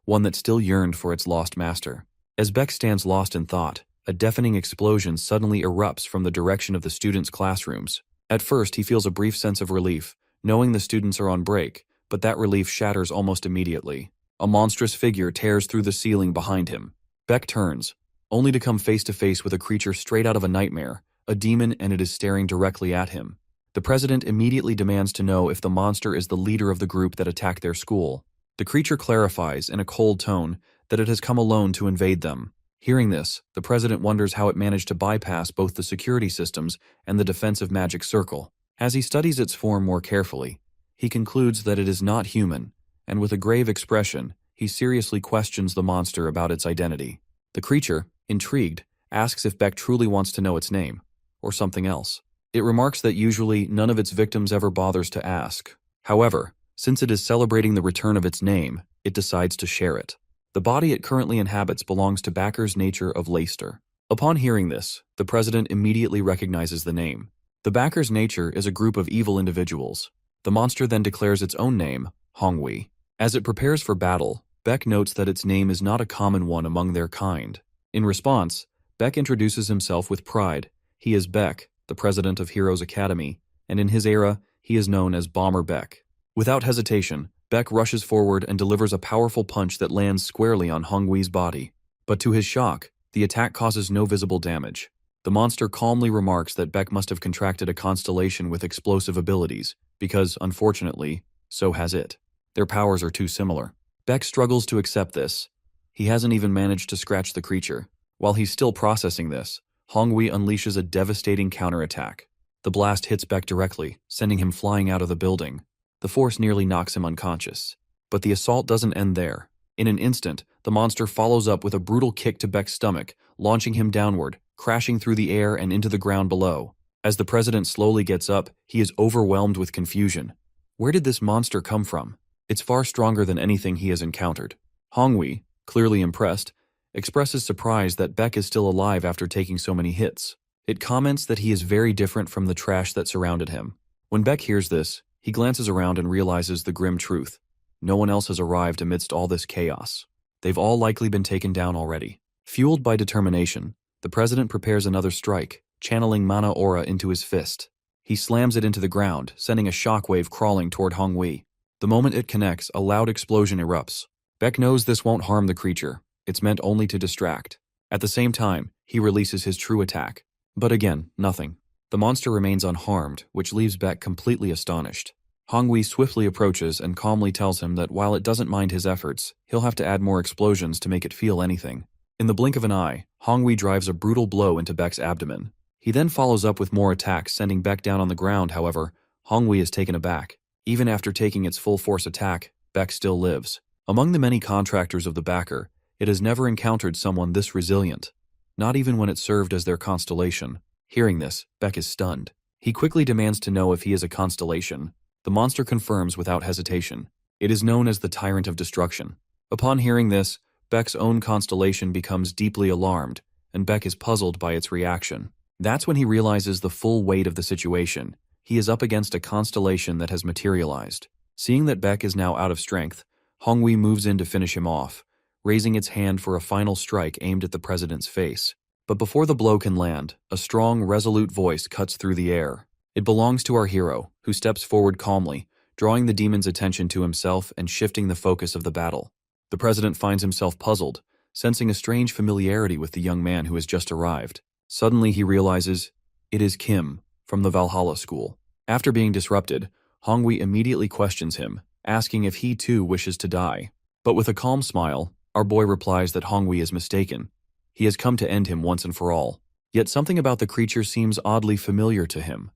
one that still yearned for its lost master. As Beck stands lost in thought, a deafening explosion suddenly erupts from the direction of the students' classrooms. At first, he feels a brief sense of relief, knowing the students are on break, but that relief shatters almost immediately. A monstrous figure tears through the ceiling behind him. Beck turns, only to come face to face with a creature straight out of a nightmare, a demon, and it is staring directly at him. The president immediately demands to know if the monster is the leader of the group that attacked their school. The creature clarifies, in a cold tone, that it has come alone to invade them. Hearing this, the president wonders how it managed to bypass both the security systems and the defensive magic circle. As he studies its form more carefully, he concludes that it is not human, and with a grave expression, he seriously questions the monster about its identity. The creature, intrigued, asks if Beck truly wants to know its name, or something else. It remarks that usually none of its victims ever bothers to ask. However, since it is celebrating the return of its name, it decides to share it. The body it currently inhabits belongs to Backer's nature of Leicester. Upon hearing this, the president immediately recognizes the name. The Backer's nature is a group of evil individuals. The monster then declares its own name, Hongwei. As it prepares for battle, Beck notes that its name is not a common one among their kind. In response, Beck introduces himself with pride. He is Beck, the president of Heroes Academy, and in his era, he is known as Bomber Beck. Without hesitation, Beck rushes forward and delivers a powerful punch that lands squarely on Hongwei's body. But to his shock, the attack causes no visible damage. The monster calmly remarks that Beck must have contracted a constellation with explosive abilities, because, unfortunately, so has it. Their powers are too similar. Beck struggles to accept this. He hasn't even managed to scratch the creature. While he's still processing this, Hongwei unleashes a devastating counterattack. The blast hits Beck directly, sending him flying out of the building. The force nearly knocks him unconscious. But the assault doesn't end there. In an instant, the monster follows up with a brutal kick to Beck's stomach, launching him downward, crashing through the air and into the ground below. As the president slowly gets up, he is overwhelmed with confusion. Where did this monster come from? It's far stronger than anything he has encountered. Hongwei, clearly impressed, expresses surprise that Beck is still alive after taking so many hits. It comments that he is very different from the trash that surrounded him. When Beck hears this, he glances around and realizes the grim truth. No one else has arrived amidst all this chaos. They've all likely been taken down already. Fueled by determination, the president prepares another strike, channeling mana aura into his fist. He slams it into the ground, sending a shockwave crawling toward Hongwei. The moment it connects, a loud explosion erupts. Beck knows this won't harm the creature. It's meant only to distract. At the same time, he releases his true attack. But again, nothing. The monster remains unharmed, which leaves Beck completely astonished. Hongwei swiftly approaches and calmly tells him that while it doesn't mind his efforts, he'll have to add more explosions to make it feel anything. In the blink of an eye, Hongwei drives a brutal blow into Beck's abdomen. He then follows up with more attacks, sending Beck down on the ground. However, Hongwei is taken aback. Even after taking its full force attack, Beck still lives. Among the many contractors of the Backer, it has never encountered someone this resilient, not even when it served as their constellation. Hearing this, Beck is stunned. He quickly demands to know if he is a constellation. The monster confirms without hesitation. It is known as the Tyrant of Destruction. Upon hearing this, Beck's own constellation becomes deeply alarmed, and Beck is puzzled by its reaction. That's when he realizes the full weight of the situation. He is up against a constellation that has materialized. Seeing that Beck is now out of strength, Hongwei moves in to finish him off, raising its hand for a final strike aimed at the president's face. But before the blow can land, a strong, resolute voice cuts through the air. It belongs to our hero, who steps forward calmly, drawing the demon's attention to himself and shifting the focus of the battle. The president finds himself puzzled, sensing a strange familiarity with the young man who has just arrived. Suddenly he realizes it is Kim, from the Valhalla school. After being disrupted, Hongwi immediately questions him, asking if he too wishes to die. But with a calm smile, our boy replies that Hongwi is mistaken. He has come to end him once and for all. Yet something about the creature seems oddly familiar to him.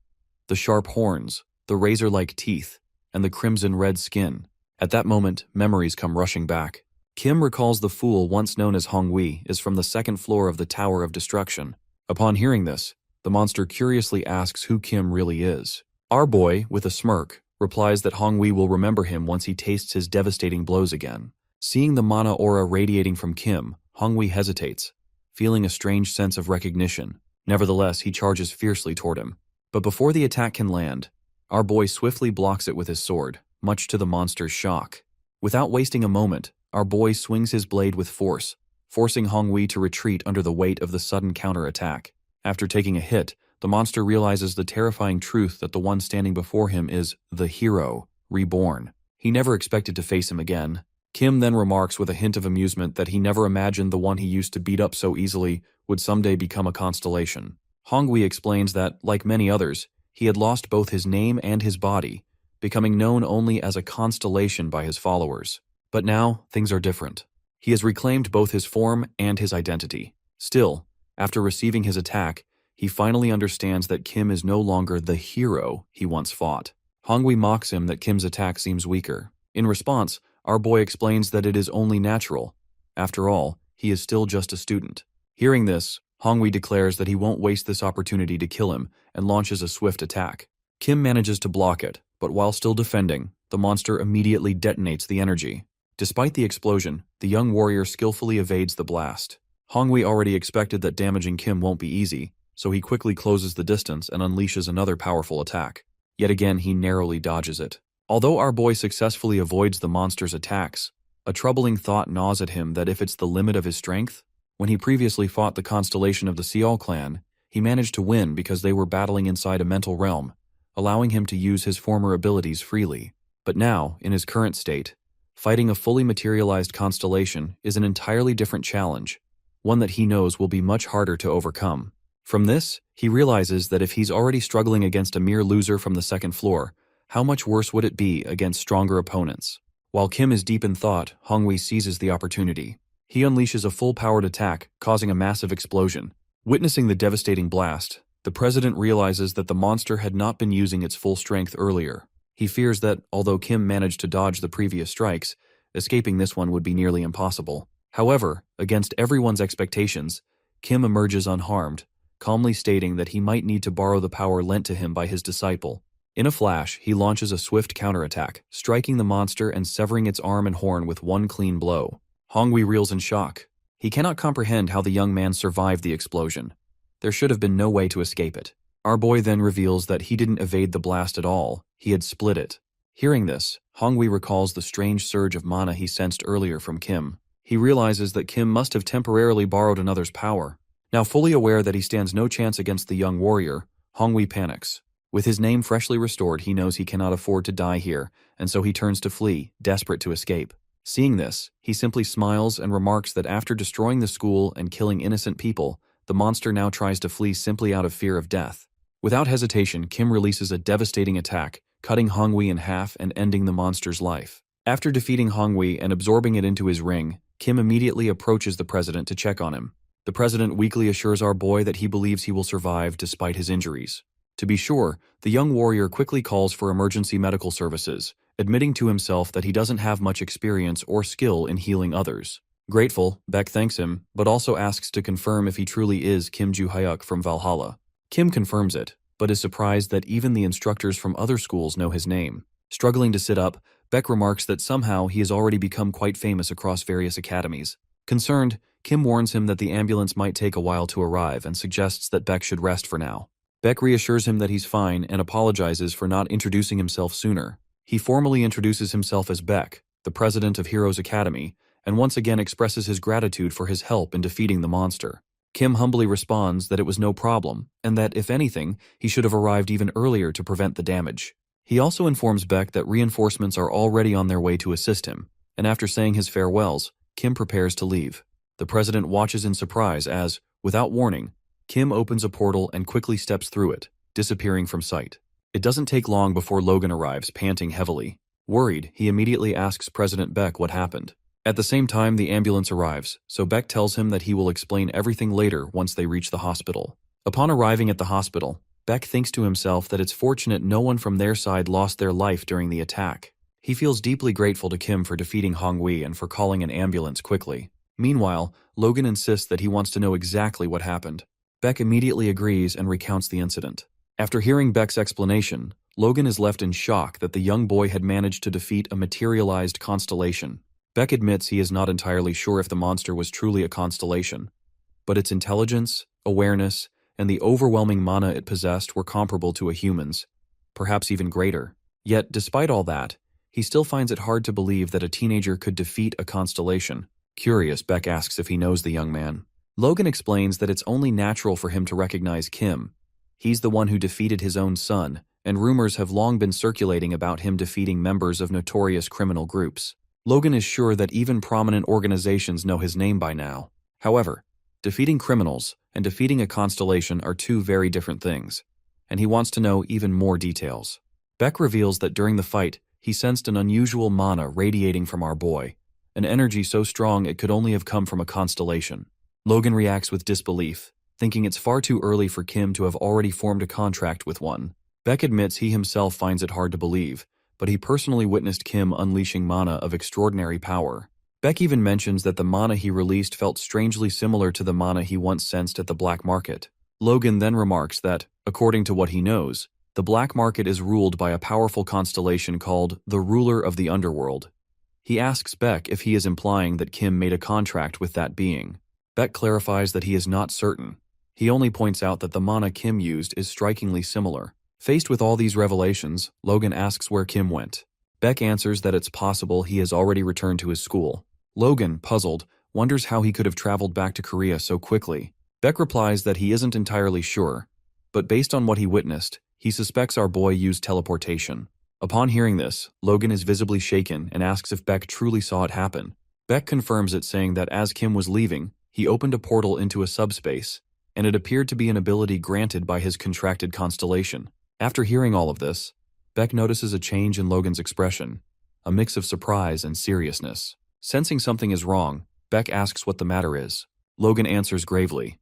The sharp horns, the razor-like teeth, and the crimson-red skin. At that moment, memories come rushing back. Kim recalls the fool once known as Hongwi is from the second floor of the Tower of Destruction. Upon hearing this, the monster curiously asks who Kim really is. Our boy, with a smirk, replies that Hongwi will remember him once he tastes his devastating blows again. Seeing the mana aura radiating from Kim, Hongwi hesitates, feeling a strange sense of recognition. Nevertheless, he charges fiercely toward him. But before the attack can land, our boy swiftly blocks it with his sword, much to the monster's shock. Without wasting a moment, our boy swings his blade with force, forcing Hongwi to retreat under the weight of the sudden counterattack. After taking a hit, the monster realizes the terrifying truth that the one standing before him is the hero, reborn. He never expected to face him again. Kim then remarks with a hint of amusement that he never imagined the one he used to beat up so easily would someday become a constellation. Hongwi explains that, like many others, he had lost both his name and his body, becoming known only as a constellation by his followers. But now, things are different. He has reclaimed both his form and his identity. Still, after receiving his attack, he finally understands that Kim is no longer the hero he once fought. Hongwi mocks him that Kim's attack seems weaker. In response, our boy explains that it is only natural. After all, he is still just a student. Hearing this, Hongwi declares that he won't waste this opportunity to kill him and launches a swift attack. Kim manages to block it, but while still defending, the monster immediately detonates the energy. Despite the explosion, the young warrior skillfully evades the blast. Hongwi already expected that damaging Kim won't be easy, so he quickly closes the distance and unleashes another powerful attack. Yet again, he narrowly dodges it. Although our boy successfully avoids the monster's attacks, a troubling thought gnaws at him that if it's the limit of his strength, when he previously fought the constellation of the Seol clan, he managed to win because they were battling inside a mental realm, allowing him to use his former abilities freely. But now, in his current state, fighting a fully materialized constellation is an entirely different challenge, one that he knows will be much harder to overcome. From this, he realizes that if he's already struggling against a mere loser from the second floor, how much worse would it be against stronger opponents? While Kim is deep in thought, Hongwi seizes the opportunity. He unleashes a full-powered attack, causing a massive explosion. Witnessing the devastating blast, the president realizes that the monster had not been using its full strength earlier. He fears that, although Kim managed to dodge the previous strikes, escaping this one would be nearly impossible. However, against everyone's expectations, Kim emerges unharmed, calmly stating that he might need to borrow the power lent to him by his disciple. In a flash, he launches a swift counterattack, striking the monster and severing its arm and horn with one clean blow. Hongwi reels in shock. He cannot comprehend how the young man survived the explosion. There should have been no way to escape it. Our boy then reveals that he didn't evade the blast at all, he had split it. Hearing this, Hongwi recalls the strange surge of mana he sensed earlier from Kim. He realizes that Kim must have temporarily borrowed another's power. Now fully aware that he stands no chance against the young warrior, Hongwi panics. With his name freshly restored, he knows he cannot afford to die here, and so he turns to flee, desperate to escape. Seeing this, he simply smiles and remarks that after destroying the school and killing innocent people, the monster now tries to flee simply out of fear of death. Without hesitation, Kim releases a devastating attack, cutting Hongwi in half and ending the monster's life. After defeating Hongwi and absorbing it into his ring, Kim immediately approaches the president to check on him. The president weakly assures our boy that he believes he will survive despite his injuries. To be sure, the young warrior quickly calls for emergency medical services, admitting to himself that he doesn't have much experience or skill in healing others. Grateful, Baek thanks him, but also asks to confirm if he truly is Kim Ju-hyuk from Valhalla. Kim confirms it, but is surprised that even the instructors from other schools know his name. Struggling to sit up, Baek remarks that somehow he has already become quite famous across various academies. Concerned, Kim warns him that the ambulance might take a while to arrive and suggests that Baek should rest for now. Baek reassures him that he's fine and apologizes for not introducing himself sooner. He formally introduces himself as Baek, the president of Heroes Academy, and once again expresses his gratitude for his help in defeating the monster. Kim humbly responds that it was no problem, and that, if anything, he should have arrived even earlier to prevent the damage. He also informs Beck that reinforcements are already on their way to assist him, and after saying his farewells, Kim prepares to leave. The president watches in surprise as, without warning, Kim opens a portal and quickly steps through it, disappearing from sight. It doesn't take long before Logan arrives, panting heavily. Worried, he immediately asks President Beck what happened. At the same time, the ambulance arrives, so Beck tells him that he will explain everything later once they reach the hospital. Upon arriving at the hospital, Beck thinks to himself that it's fortunate no one from their side lost their life during the attack. He feels deeply grateful to Kim for defeating Hongwei and for calling an ambulance quickly. Meanwhile, Logan insists that he wants to know exactly what happened. Beck immediately agrees and recounts the incident. After hearing Beck's explanation, Logan is left in shock that the young boy had managed to defeat a materialized constellation. Beck admits he is not entirely sure if the monster was truly a constellation, but its intelligence, awareness, and the overwhelming mana it possessed were comparable to a human's, perhaps even greater. Yet, despite all that, he still finds it hard to believe that a teenager could defeat a constellation. Curious, Beck asks if he knows the young man. Logan explains that it's only natural for him to recognize Kim. He's the one who defeated his own son, and rumors have long been circulating about him defeating members of notorious criminal groups. Logan is sure that even prominent organizations know his name by now. However, defeating criminals and defeating a constellation are two very different things, and he wants to know even more details. Beck reveals that during the fight, he sensed an unusual mana radiating from our boy, an energy so strong it could only have come from a constellation. Logan reacts with disbelief, thinking it's far too early for Kim to have already formed a contract with one. Beck admits he himself finds it hard to believe, but he personally witnessed Kim unleashing mana of extraordinary power. Beck even mentions that the mana he released felt strangely similar to the mana he once sensed at the black market. Logan then remarks that, according to what he knows, the black market is ruled by a powerful constellation called the Ruler of the Underworld. He asks Beck if he is implying that Kim made a contract with that being. Beck clarifies that he is not certain. He only points out that the mana Kim used is strikingly similar. Faced with all these revelations, Logan asks where Kim went. Beck answers that it's possible he has already returned to his school. Logan, puzzled, wonders how he could have traveled back to Korea so quickly. Beck replies that he isn't entirely sure, but based on what he witnessed, he suspects our boy used teleportation. Upon hearing this, Logan is visibly shaken and asks if Beck truly saw it happen. Beck confirms it, saying that as Kim was leaving, he opened a portal into a subspace, and it appeared to be an ability granted by his contracted constellation. After hearing all of this, Beck notices a change in Logan's expression, a mix of surprise and seriousness. Sensing something is wrong, Beck asks what the matter is. Logan answers gravely.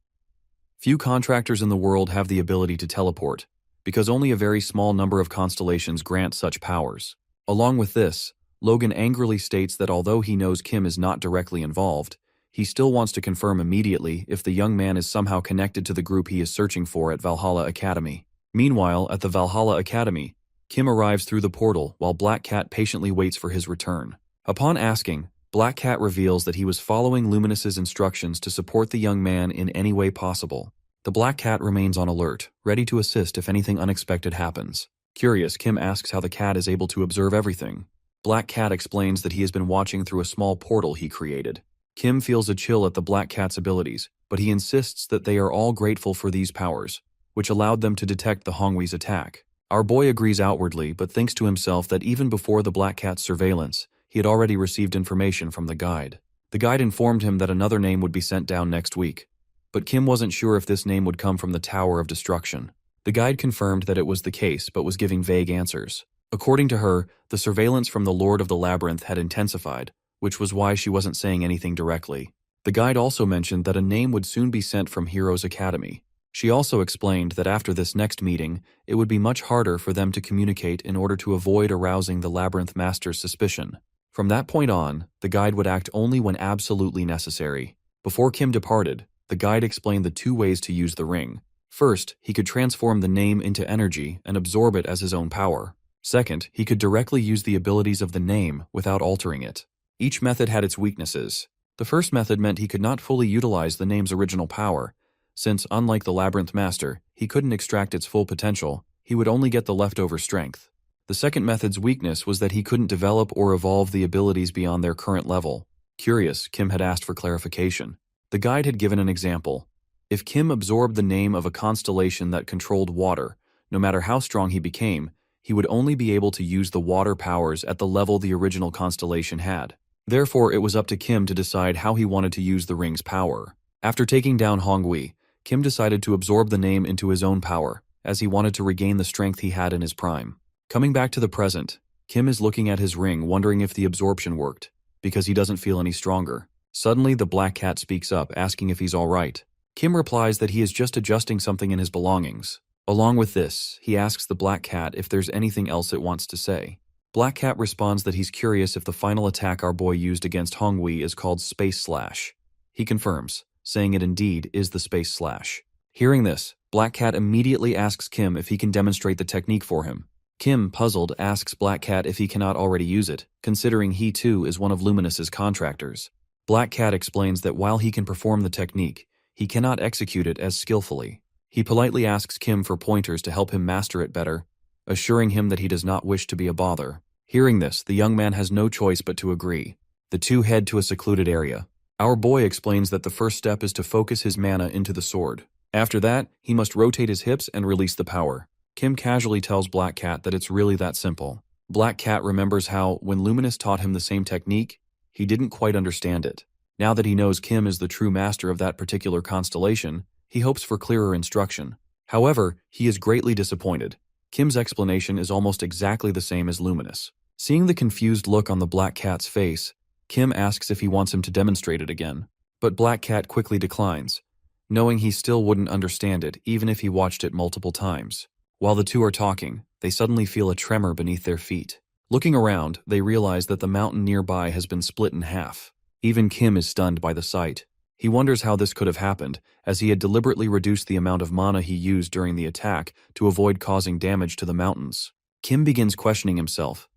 Few contractors in the world have the ability to teleport, because only a very small number of constellations grant such powers. Along with this, Logan angrily states that although he knows Kim is not directly involved, he still wants to confirm immediately if the young man is somehow connected to the group he is searching for at Valhalla Academy. Meanwhile, at the Valhalla Academy, Kim arrives through the portal while Black Cat patiently waits for his return. Upon asking, Black Cat reveals that he was following Luminous's instructions to support the young man in any way possible. The Black Cat remains on alert, ready to assist if anything unexpected happens. Curious, Kim asks how the cat is able to observe everything. Black Cat explains that he has been watching through a small portal he created. Kim feels a chill at the Black Cat's abilities, but he insists that they are all grateful for these powers, which allowed them to detect the Hongwei's attack. Our boy agrees outwardly, but thinks to himself that even before the Black Cat's surveillance, he had already received information from the guide. The guide informed him that another name would be sent down next week, but Kim wasn't sure if this name would come from the Tower of Destruction. The guide confirmed that it was the case, but was giving vague answers. According to her, the surveillance from the Lord of the Labyrinth had intensified, which was why she wasn't saying anything directly. The guide also mentioned that a name would soon be sent from Heroes Academy. She also explained that after this next meeting, it would be much harder for them to communicate in order to avoid arousing the Labyrinth Master's suspicion. From that point on, the guide would act only when absolutely necessary. Before Kim departed, the guide explained the two ways to use the ring. First, he could transform the name into energy and absorb it as his own power. Second, he could directly use the abilities of the name without altering it. Each method had its weaknesses. The first method meant he could not fully utilize the name's original power, since, unlike the Labyrinth Master, he couldn't extract its full potential, he would only get the leftover strength. The second method's weakness was that he couldn't develop or evolve the abilities beyond their current level. Curious, Kim had asked for clarification. The guide had given an example. If Kim absorbed the name of a constellation that controlled water, no matter how strong he became, he would only be able to use the water powers at the level the original constellation had. Therefore, it was up to Kim to decide how he wanted to use the ring's power. After taking down Hongwei, Kim decided to absorb the name into his own power, as he wanted to regain the strength he had in his prime. Coming back to the present, Kim is looking at his ring, wondering if the absorption worked, because he doesn't feel any stronger. Suddenly, the black cat speaks up, asking if he's all right. Kim replies that he is just adjusting something in his belongings. Along with this, he asks the black cat if there's anything else it wants to say. Black cat responds that he's curious if the final attack our boy used against Hongwei is called Space Slash. He confirms, saying it indeed is the Space Slash. Hearing this, Black Cat immediately asks Kim if he can demonstrate the technique for him. Kim, puzzled, asks Black Cat if he cannot already use it, considering he too is one of Luminous's contractors. Black Cat explains that while he can perform the technique, he cannot execute it as skillfully. He politely asks Kim for pointers to help him master it better, assuring him that he does not wish to be a bother. Hearing this, the young man has no choice but to agree. The two head to a secluded area. Our boy explains that the first step is to focus his mana into the sword. After that, he must rotate his hips and release the power. Kim casually tells Black Cat that it's really that simple. Black Cat remembers how, when Luminous taught him the same technique, he didn't quite understand it. Now that he knows Kim is the true master of that particular constellation, he hopes for clearer instruction. However, he is greatly disappointed. Kim's explanation is almost exactly the same as Luminous. Seeing the confused look on the Black Cat's face, Kim asks if he wants him to demonstrate it again. But Black Cat quickly declines, knowing he still wouldn't understand it even if he watched it multiple times. While the two are talking, they suddenly feel a tremor beneath their feet. Looking around, they realize that the mountain nearby has been split in half. Even Kim is stunned by the sight. He wonders how this could have happened, as he had deliberately reduced the amount of mana he used during the attack to avoid causing damage to the mountains. Kim begins questioning himself.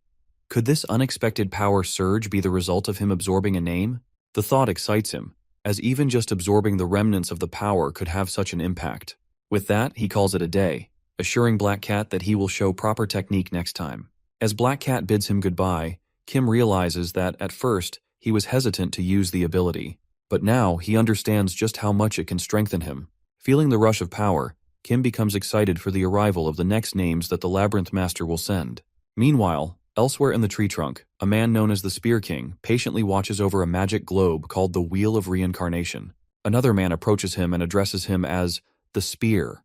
Could this unexpected power surge be the result of him absorbing a name? The thought excites him, as even just absorbing the remnants of the power could have such an impact. With that, he calls it a day, assuring Black Cat that he will show proper technique next time. As Black Cat bids him goodbye, Kim realizes that, at first, he was hesitant to use the ability, but now he understands just how much it can strengthen him. Feeling the rush of power, Kim becomes excited for the arrival of the next names that the Labyrinth Master will send. Meanwhile, elsewhere in the tree trunk, a man known as the Spear King patiently watches over a magic globe called the Wheel of Reincarnation. Another man approaches him and addresses him as the Spear.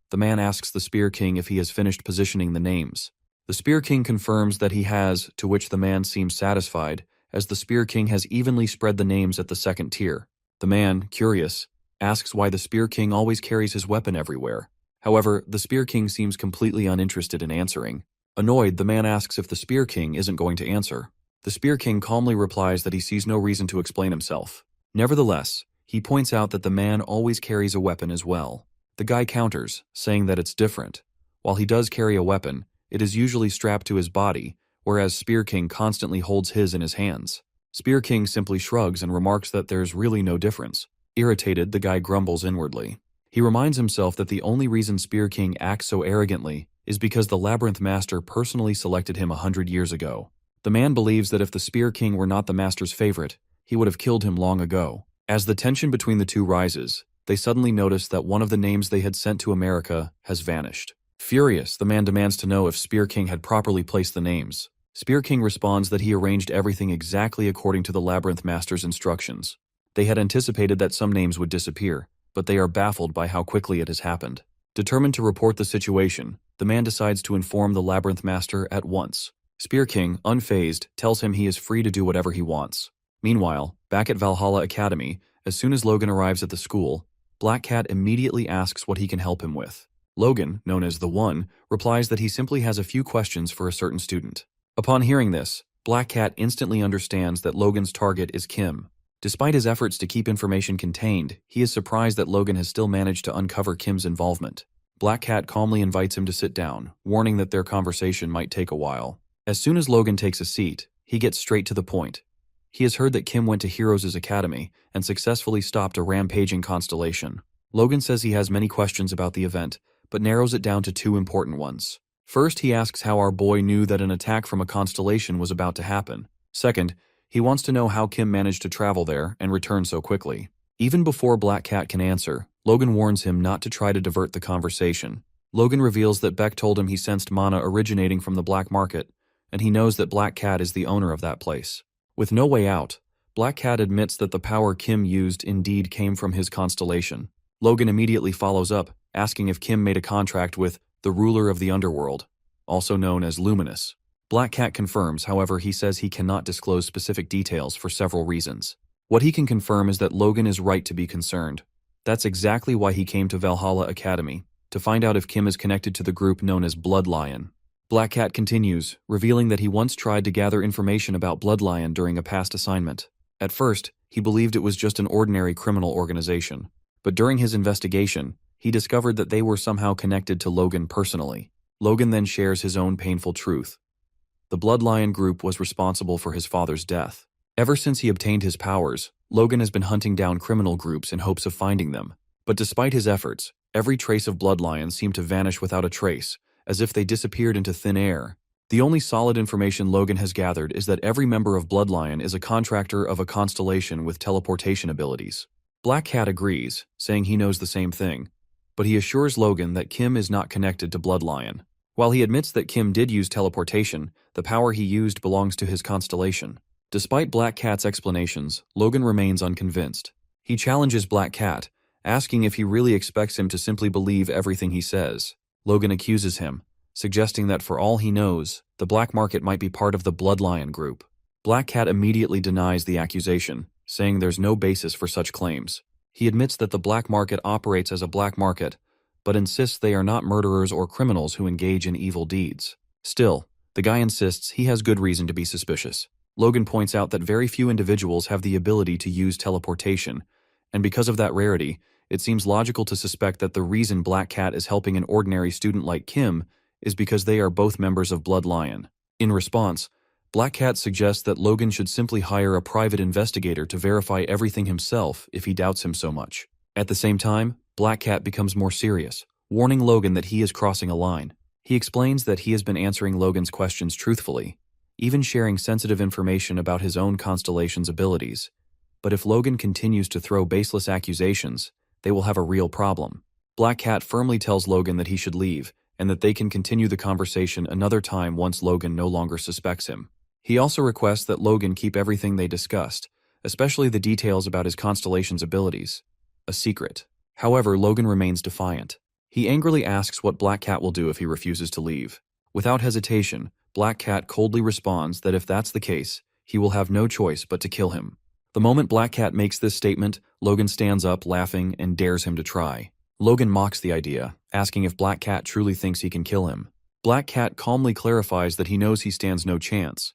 The man asks the Spear King if he has finished positioning the names. The Spear King confirms that he has, to which the man seems satisfied, as the Spear King has evenly spread the names at the second tier. The man, curious, asks why the Spear King always carries his weapon everywhere. However, the Spear King seems completely uninterested in answering. Annoyed, the man asks if the Spear King isn't going to answer. The Spear King calmly replies that he sees no reason to explain himself. Nevertheless, he points out that the man always carries a weapon as well. The guy counters, saying that it's different. While he does carry a weapon, it is usually strapped to his body, whereas Spear King constantly holds his in his hands. Spear King simply shrugs and remarks that there's really no difference. Irritated, the guy grumbles inwardly. He reminds himself that the only reason Spear King acts so arrogantly is because the Labyrinth Master personally selected him 100 years ago. The man believes that if the Spear King were not the Master's favorite, he would have killed him long ago. As the tension between the two rises, they suddenly notice that one of the names they had sent to America has vanished. Furious, the man demands to know if Spear King had properly placed the names. Spear King responds that he arranged everything exactly according to the Labyrinth Master's instructions. They had anticipated that some names would disappear, but they are baffled by how quickly it has happened. Determined to report the situation, the man decides to inform the Labyrinth Master at once. Spear King, unfazed, tells him he is free to do whatever he wants. Meanwhile, back at Valhalla Academy, as soon as Logan arrives at the school, Black Cat immediately asks what he can help him with. Logan, known as the One, replies that he simply has a few questions for a certain student. Upon hearing this, Black Cat instantly understands that Logan's target is Kim. Despite his efforts to keep information contained, he is surprised that Logan has still managed to uncover Kim's involvement. Black Cat calmly invites him to sit down, warning that their conversation might take a while. As soon as Logan takes a seat, he gets straight to the point. He has heard that Kim went to Heroes' Academy and successfully stopped a rampaging constellation. Logan says he has many questions about the event, but narrows it down to two important ones. First, he asks how our boy knew that an attack from a constellation was about to happen. Second, He wants to know how Kim managed to travel there and return so quickly. Even before Black Cat can answer, Logan warns him not to try to divert the conversation. Logan reveals that Beck told him he sensed mana originating from the black market, and he knows that Black Cat is the owner of that place. With no way out, Black Cat admits that the power Kim used indeed came from his constellation. Logan immediately follows up, asking if Kim made a contract with the ruler of the underworld, also known as Luminous. Black Cat confirms, however, he says he cannot disclose specific details for several reasons. What he can confirm is that Logan is right to be concerned. That's exactly why he came to Valhalla Academy, to find out if Kim is connected to the group known as Blood Lion. Black Cat continues, revealing that he once tried to gather information about Blood Lion during a past assignment. At first, he believed it was just an ordinary criminal organization, but during his investigation, he discovered that they were somehow connected to Logan personally. Logan then shares his own painful truth. The Blood Lion group was responsible for his father's death. Ever since he obtained his powers, Logan has been hunting down criminal groups in hopes of finding them. But despite his efforts, every trace of Blood Lion seemed to vanish without a trace, as if they disappeared into thin air. The only solid information Logan has gathered is that every member of Blood Lion is a contractor of a constellation with teleportation abilities. Black Cat agrees, saying he knows the same thing, but he assures Logan that Kim is not connected to Blood Lion. While he admits that Kim did use teleportation, the power he used belongs to his constellation. Despite Black Cat's explanations, Logan remains unconvinced. He challenges Black Cat, asking if he really expects him to simply believe everything he says. Logan accuses him, suggesting that for all he knows, the black market might be part of the Blood Lion group. Black Cat immediately denies the accusation, saying there's no basis for such claims. He admits that the black market operates as a black market, but insists they are not murderers or criminals who engage in evil deeds. Still, the guy insists he has good reason to be suspicious. Logan points out that very few individuals have the ability to use teleportation, and because of that rarity, it seems logical to suspect that the reason Black Cat is helping an ordinary student like Kim is because they are both members of Blood Lion. In response, Black Cat suggests that Logan should simply hire a private investigator to verify everything himself if he doubts him so much. At the same time, Black Cat becomes more serious, warning Logan that he is crossing a line. He explains that he has been answering Logan's questions truthfully, even sharing sensitive information about his own constellation's abilities. But if Logan continues to throw baseless accusations, they will have a real problem. Black Cat firmly tells Logan that he should leave, and that they can continue the conversation another time once Logan no longer suspects him. He also requests that Logan keep everything they discussed, especially the details about his constellation's abilities, a secret. However, Logan remains defiant. He angrily asks what Black Cat will do if he refuses to leave. Without hesitation, Black Cat coldly responds that if that's the case, he will have no choice but to kill him. The moment Black Cat makes this statement, Logan stands up, laughing, and dares him to try. Logan mocks the idea, asking if Black Cat truly thinks he can kill him. Black Cat calmly clarifies that he knows he stands no chance.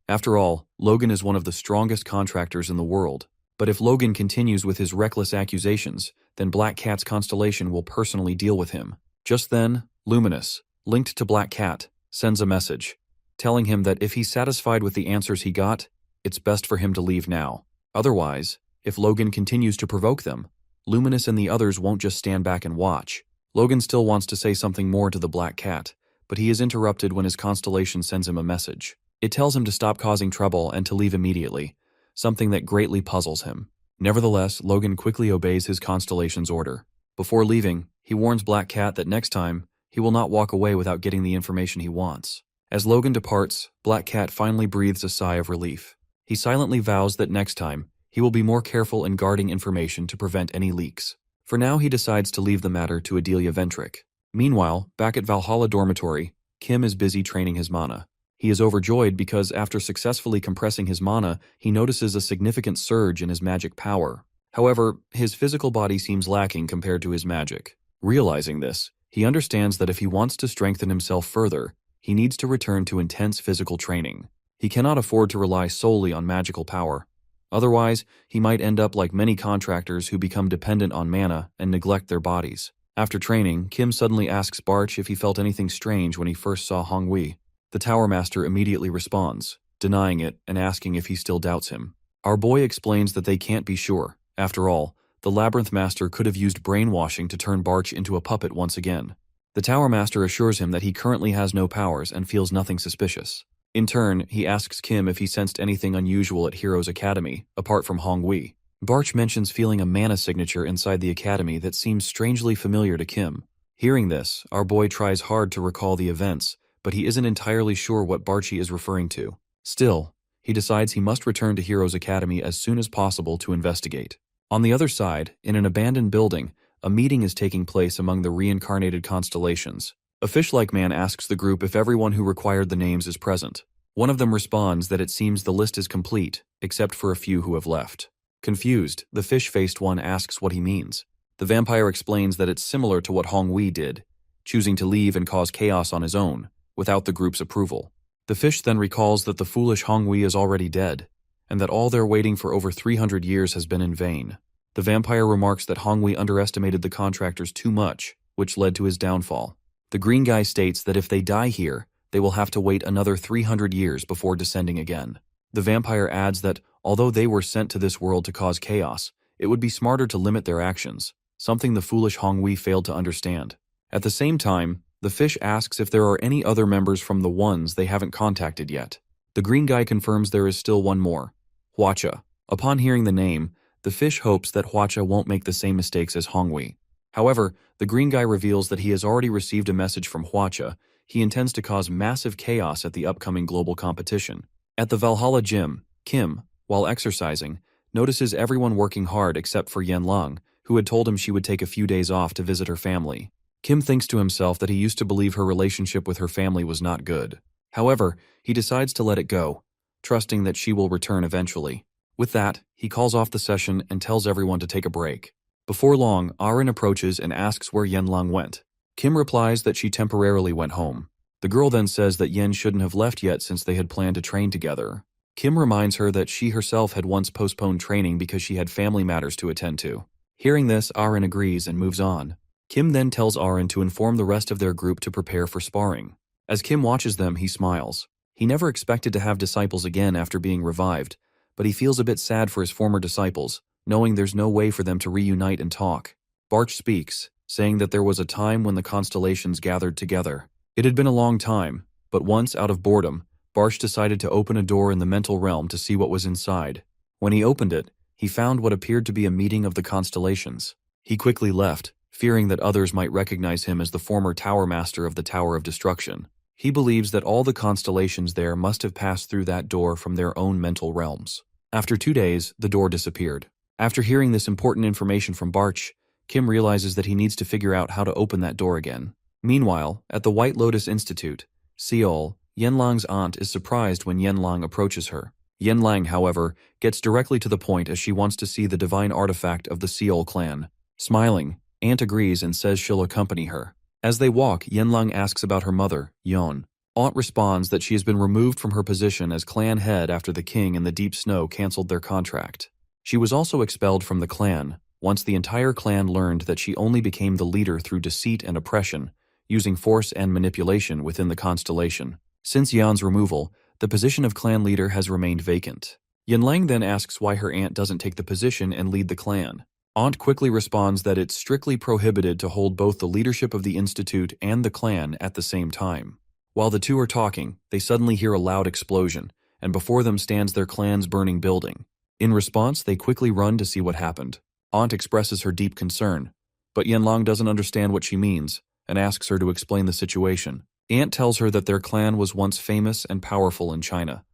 After all, Logan is one of the strongest contractors in the world. But if Logan continues with his reckless accusations, then Black Cat's constellation will personally deal with him. Just then, Luminous, linked to Black Cat, sends a message, telling him that if he's satisfied with the answers he got, it's best for him to leave now. Otherwise, if Logan continues to provoke them, Luminous and the others won't just stand back and watch. Logan still wants to say something more to the Black Cat, but he is interrupted when his constellation sends him a message. It tells him to stop causing trouble and to leave immediately, something that greatly puzzles him. Nevertheless, Logan quickly obeys his constellation's order. Before leaving, he warns Black Cat that next time, he will not walk away without getting the information he wants. As Logan departs, Black Cat finally breathes a sigh of relief. He silently vows that next time, he will be more careful in guarding information to prevent any leaks. For now, he decides to leave the matter to Adelia Ventric. Meanwhile, back at Valhalla Dormitory, Kim is busy training his mana. He is overjoyed because after successfully compressing his mana, he notices a significant surge in his magic power. However, his physical body seems lacking compared to his magic. Realizing this, he understands that if he wants to strengthen himself further, he needs to return to intense physical training. He cannot afford to rely solely on magical power. Otherwise, he might end up like many contractors who become dependent on mana and neglect their bodies. After training, Kim suddenly asks Barch if he felt anything strange when he first saw Hongwei. The Tower Master immediately responds, denying it and asking if he still doubts him. Our boy explains that they can't be sure. After all, the Labyrinth Master could have used brainwashing to turn Barch into a puppet once again. The Tower Master assures him that he currently has no powers and feels nothing suspicious. In turn, he asks Kim if he sensed anything unusual at Heroes Academy, apart from Hongwei. Barch mentions feeling a mana signature inside the academy that seems strangely familiar to Kim. Hearing this, our boy tries hard to recall the events, but he isn't entirely sure what Barchi is referring to. Still, he decides he must return to Heroes Academy as soon as possible to investigate. On the other side, in an abandoned building, a meeting is taking place among the reincarnated Constellations. A fish-like man asks the group if everyone who required the names is present. One of them responds that it seems the list is complete, except for a few who have left. Confused, the fish-faced one asks what he means. The vampire explains that it's similar to what Hongwei did, choosing to leave and cause chaos on his own, without the group's approval. The fish then recalls that the foolish Hongwei is already dead, and that all their waiting for over 300 years has been in vain. The vampire remarks that Hongwei underestimated the contractors too much, which led to his downfall. The green guy states that if they die here, they will have to wait another 300 years before descending again. The vampire adds that, although they were sent to this world to cause chaos, it would be smarter to limit their actions, something the foolish Hongwei failed to understand. At the same time, the fish asks if there are any other members from the ones they haven't contacted yet. The green guy confirms there is still one more, Huacha. Upon hearing the name, the fish hopes that Huacha won't make the same mistakes as Hongwei. However, the green guy reveals that he has already received a message from Huacha. He intends to cause massive chaos at the upcoming global competition. At the Valhalla gym, Kim, while exercising, notices everyone working hard except for Yanlang, who had told him she would take a few days off to visit her family. Kim thinks to himself that he used to believe her relationship with her family was not good. However, he decides to let it go, trusting that she will return eventually. With that, he calls off the session and tells everyone to take a break. Before long, Aaron approaches and asks where Yanlang went. Kim replies that she temporarily went home. The girl then says that Yen shouldn't have left yet since they had planned to train together. Kim reminds her that she herself had once postponed training because she had family matters to attend to. Hearing this, Aaron agrees and moves on. Kim then tells Aaron to inform the rest of their group to prepare for sparring. As Kim watches them, he smiles. He never expected to have disciples again after being revived, but he feels a bit sad for his former disciples, knowing there's no way for them to reunite and talk. Barch speaks, saying that there was a time when the Constellations gathered together. It had been a long time, but once, out of boredom, Barch decided to open a door in the mental realm to see what was inside. When he opened it, he found what appeared to be a meeting of the Constellations. He quickly left, fearing that others might recognize him as the former Tower Master of the Tower of Destruction. He believes that all the Constellations there must have passed through that door from their own mental realms. After 2 days, the door disappeared. After hearing this important information from Barch, Kim realizes that he needs to figure out how to open that door again. Meanwhile, at the White Lotus Institute, Seol, Yanlang's aunt is surprised when Yanlang approaches her. Yanlang, however, gets directly to the point as she wants to see the divine artifact of the Seol clan. Smiling, Aunt agrees and says she'll accompany her. As they walk, Yanlang asks about her mother, Yon. Aunt responds that she has been removed from her position as clan head after the king and the Deep Snow cancelled their contract. She was also expelled from the clan, once the entire clan learned that she only became the leader through deceit and oppression, using force and manipulation within the constellation. Since Yan's removal, the position of clan leader has remained vacant. Yanlang then asks why her aunt doesn't take the position and lead the clan. Aunt quickly responds that it's strictly prohibited to hold both the leadership of the institute and the clan at the same time. While the two are talking, they suddenly hear a loud explosion, and before them stands their clan's burning building. In response, they quickly run to see what happened. Aunt expresses her deep concern, but Yanlang doesn't understand what she means, and asks her to explain the situation. Aunt tells her that their clan was once famous and powerful in China,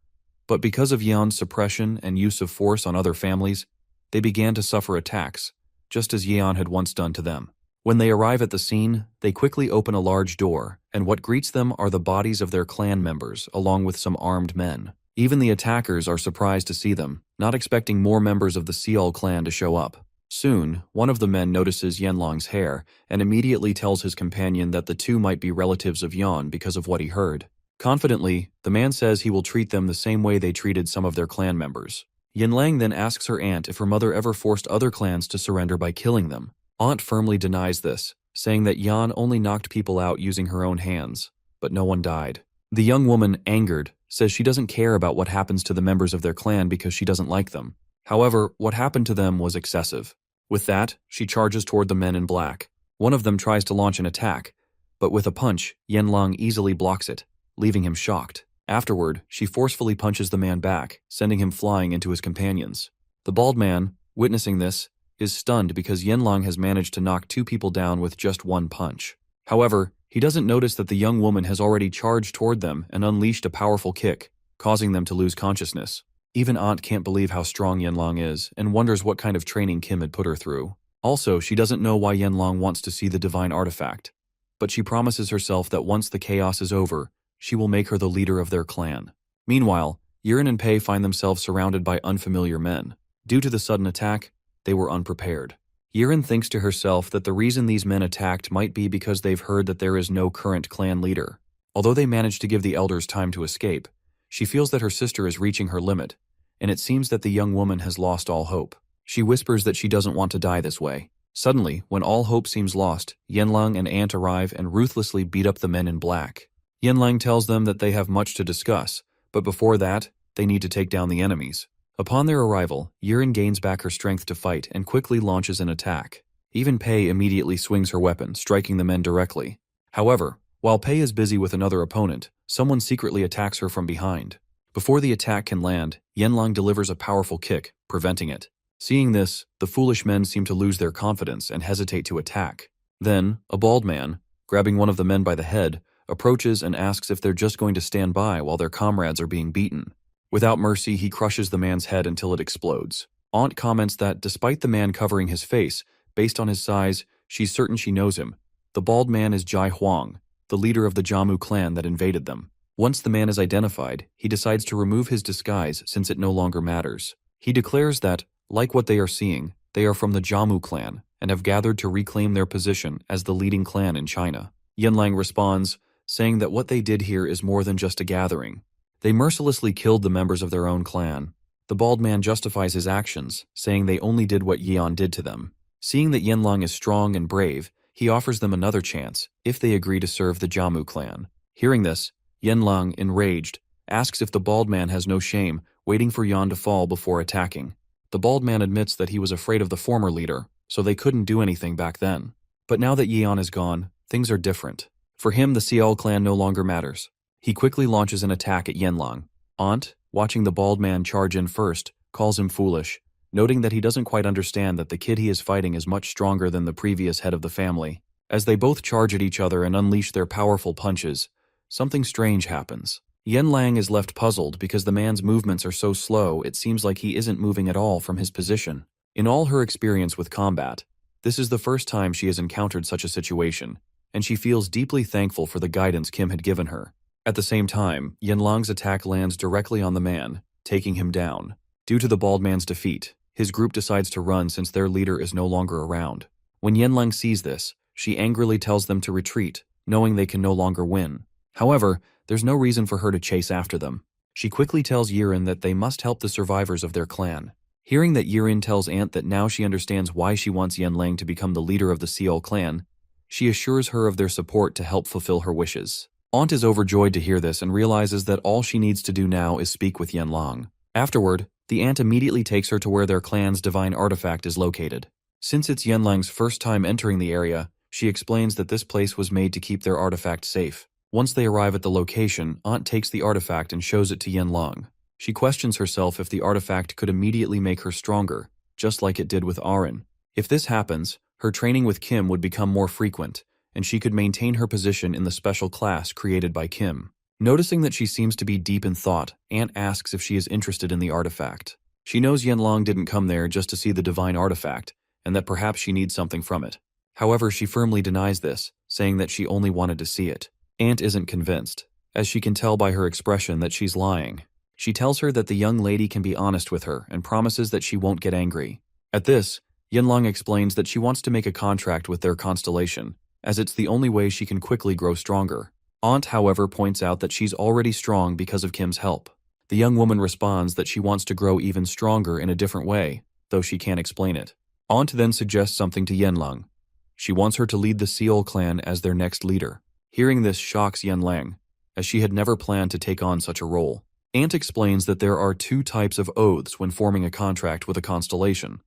but because of Yan's suppression and use of force on other families, they began to suffer attacks, just as Yan had once done to them. When they arrive at the scene, they quickly open a large door, and what greets them are the bodies of their clan members, along with some armed men. Even the attackers are surprised to see them, not expecting more members of the Seol clan to show up. Soon, one of the men notices Yanlang's hair, and immediately tells his companion that the two might be relatives of Yan because of what he heard. Confidently, the man says he will treat them the same way they treated some of their clan members. Yanlang then asks her aunt if her mother ever forced other clans to surrender by killing them. Aunt firmly denies this, saying that Yan only knocked people out using her own hands, but no one died. The young woman, angered, says she doesn't care about what happens to the members of their clan because she doesn't like them. However, what happened to them was excessive. With that, she charges toward the men in black. One of them tries to launch an attack, but with a punch, Yanlang easily blocks it, leaving him shocked. Afterward, she forcefully punches the man back, sending him flying into his companions. The bald man, witnessing this, is stunned because Yanlang has managed to knock 2 people down with just 1 punch. However, he doesn't notice that the young woman has already charged toward them and unleashed a powerful kick, causing them to lose consciousness. Even Aunt can't believe how strong Yanlang is and wonders what kind of training Kim had put her through. Also, she doesn't know why Yanlang wants to see the divine artifact, but she promises herself that once the chaos is over, she will make her the leader of their clan. Meanwhile, Yirin and Pei find themselves surrounded by unfamiliar men. Due to the sudden attack, they were unprepared. Yirin thinks to herself that the reason these men attacked might be because they've heard that there is no current clan leader. Although they managed to give the elders time to escape, she feels that her sister is reaching her limit, and it seems that the young woman has lost all hope. She whispers that she doesn't want to die this way. Suddenly, when all hope seems lost, Yanlang and Ant arrive and ruthlessly beat up the men in black. Yanlang tells them that they have much to discuss, but before that, they need to take down the enemies. Upon their arrival, Yirin gains back her strength to fight and quickly launches an attack. Even Pei immediately swings her weapon, striking the men directly. However, while Pei is busy with another opponent, someone secretly attacks her from behind. Before the attack can land, Yanlang delivers a powerful kick, preventing it. Seeing this, the foolish men seem to lose their confidence and hesitate to attack. Then, a bald man, grabbing one of the men by the head, approaches and asks if they're just going to stand by while their comrades are being beaten. Without mercy, he crushes the man's head until it explodes. Aunt comments that despite the man covering his face, based on his size, she's certain she knows him. The bald man is Jai Huang, the leader of the Jamu clan that invaded them. Once the man is identified, he decides to remove his disguise since it no longer matters. He declares that, like what they are seeing, they are from the Jamu clan and have gathered to reclaim their position as the leading clan in China. Yanlang responds, saying that what they did here is more than just a gathering. They mercilessly killed the members of their own clan. The bald man justifies his actions, saying they only did what Yan did to them. Seeing that Yanlang is strong and brave, he offers them another chance if they agree to serve the Jamu clan. Hearing this, Yanlang, enraged, asks if the bald man has no shame, waiting for Yan to fall before attacking. The bald man admits that he was afraid of the former leader, so they couldn't do anything back then. But now that Yan is gone, things are different. For him, the Ciel clan no longer matters. He quickly launches an attack at Yanlang. Aunt, watching the bald man charge in first, calls him foolish, noting that he doesn't quite understand that the kid he is fighting is much stronger than the previous head of the family. As they both charge at each other and unleash their powerful punches, something strange happens. Yanlang is left puzzled because the man's movements are so slow it seems like he isn't moving at all from his position. In all her experience with combat, this is the first time she has encountered such a situation, and she feels deeply thankful for the guidance Kim had given her. At the same time, Yanlang's attack lands directly on the man, taking him down. Due to the bald man's defeat, his group decides to run since their leader is no longer around. When Yanlang sees this, she angrily tells them to retreat, knowing they can no longer win. However, there's no reason for her to chase after them. She quickly tells Yirin that they must help the survivors of their clan. Hearing that Yirin tells Ant that now she understands why she wants Yanlang to become the leader of the Ciel clan, she assures her of their support to help fulfill her wishes. Aunt is overjoyed to hear this and realizes that all she needs to do now is speak with Yanlang. Afterward, the aunt immediately takes her to where their clan's divine artifact is located. Since it's Yanlang's first time entering the area, she explains that this place was made to keep their artifact safe. Once they arrive at the location, Aunt takes the artifact and shows it to Yanlang. She questions herself if the artifact could immediately make her stronger, just like it did with Arin. If this happens, her training with Kim would become more frequent, and she could maintain her position in the special class created by Kim. Noticing that she seems to be deep in thought, Ant asks if she is interested in the artifact. She knows Yanlang didn't come there just to see the divine artifact, and that perhaps she needs something from it. However, she firmly denies this, saying that she only wanted to see it. Ant isn't convinced, as she can tell by her expression that she's lying. She tells her that the young lady can be honest with her and promises that she won't get angry. At this, Yanlang explains that she wants to make a contract with their constellation, as it's the only way she can quickly grow stronger. Aunt, however, points out that she's already strong because of Kim's help. The young woman responds that she wants to grow even stronger in a different way, though she can't explain it. Aunt then suggests something to Yanlang. She wants her to lead the Ciel clan as their next leader. Hearing this shocks Yanlang, as she had never planned to take on such a role. Aunt explains that there are 2 types of oaths when forming a contract with a constellation: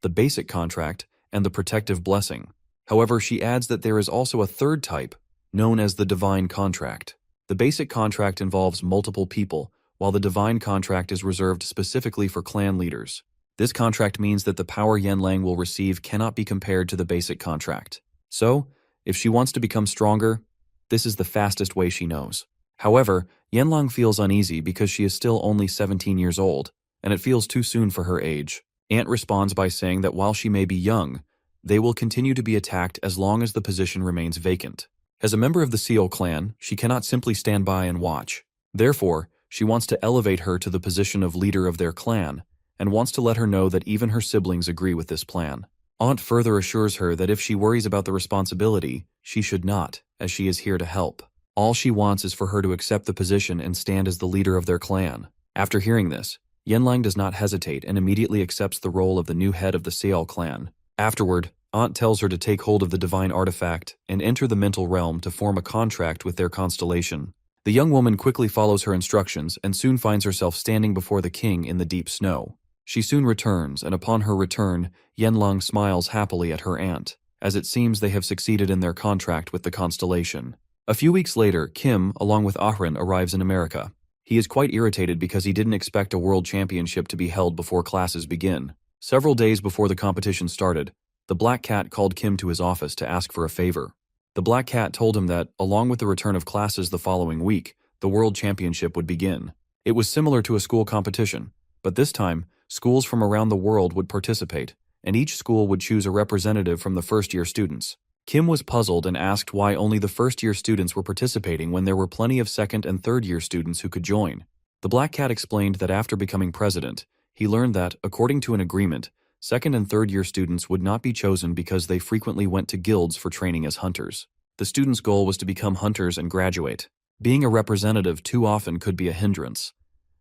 the basic contract and the protective blessing. However, she adds that there is also a 3rd type, known as the divine contract. The basic contract involves multiple people, while the divine contract is reserved specifically for clan leaders. This contract means that the power Yanlang will receive cannot be compared to the basic contract. So, if she wants to become stronger, this is the fastest way she knows. However, Yanlang feels uneasy because she is still only 17 years old, and it feels too soon for her age. Ant responds by saying that while she may be young, they will continue to be attacked as long as the position remains vacant. As a member of the Seal clan, she cannot simply stand by and watch. Therefore, she wants to elevate her to the position of leader of their clan, and wants to let her know that even her siblings agree with this plan. Aunt further assures her that if she worries about the responsibility, she should not, as she is here to help. All she wants is for her to accept the position and stand as the leader of their clan. After hearing this, Yanlang does not hesitate and immediately accepts the role of the new head of the Seal clan. Afterward, Aunt tells her to take hold of the divine artifact and enter the mental realm to form a contract with their constellation. The young woman quickly follows her instructions and soon finds herself standing before the king in the deep snow. She soon returns, and upon her return, Yanlang smiles happily at her aunt, as it seems they have succeeded in their contract with the constellation. A few weeks later, Kim, along with Ahrin, arrives in America. He is quite irritated because he didn't expect a world championship to be held before classes begin. Several days before the competition started, the Black Cat called Kim to his office to ask for a favor. The Black Cat told him that, along with the return of classes the following week, the world championship would begin. It was similar to a school competition, but this time, schools from around the world would participate, and each school would choose a representative from the first-year students. Kim was puzzled and asked why only the first-year students were participating when there were plenty of second- and third-year students who could join. The Black Cat explained that after becoming president, he learned that, according to an agreement, second- and third-year students would not be chosen because they frequently went to guilds for training as hunters. The students' goal was to become hunters and graduate. Being a representative too often could be a hindrance,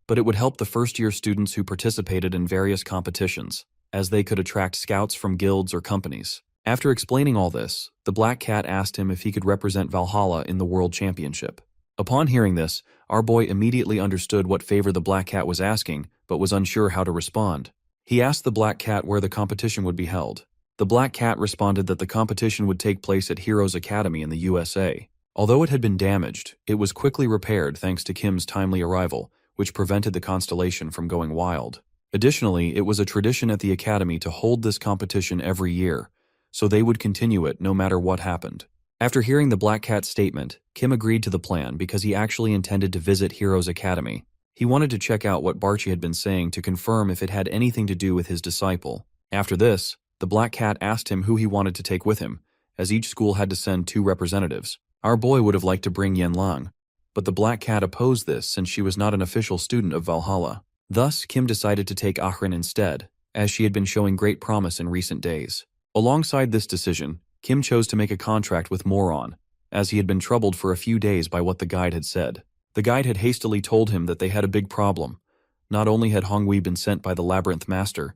but it would help the first-year students who participated in various competitions, as they could attract scouts from guilds or companies. After explaining all this, the Black Cat asked him if he could represent Valhalla in the World Championship. Upon hearing this, our boy immediately understood what favor the Black Cat was asking, but was unsure how to respond. He asked the Black Cat where the competition would be held. The Black Cat responded that the competition would take place at Heroes Academy in the USA. Although it had been damaged, it was quickly repaired thanks to Kim's timely arrival, which prevented the constellation from going wild. Additionally, it was a tradition at the Academy to hold this competition every year, so they would continue it no matter what happened. After hearing the Black Cat's statement, Kim agreed to the plan because he actually intended to visit Heroes Academy. He wanted to check out what Barchi had been saying to confirm if it had anything to do with his disciple. After this, the Black Cat asked him who he wanted to take with him, as each school had to send 2 representatives. Our boy would have liked to bring Yanlang, but the Black Cat opposed this since she was not an official student of Valhalla. Thus, Kim decided to take Ahrin instead, as she had been showing great promise in recent days. Alongside this decision, Kim chose to make a contract with Moron, as he had been troubled for a few days by what the guide had said. The guide had hastily told him that they had a big problem. Not only had Hongwei been sent by the Labyrinth Master,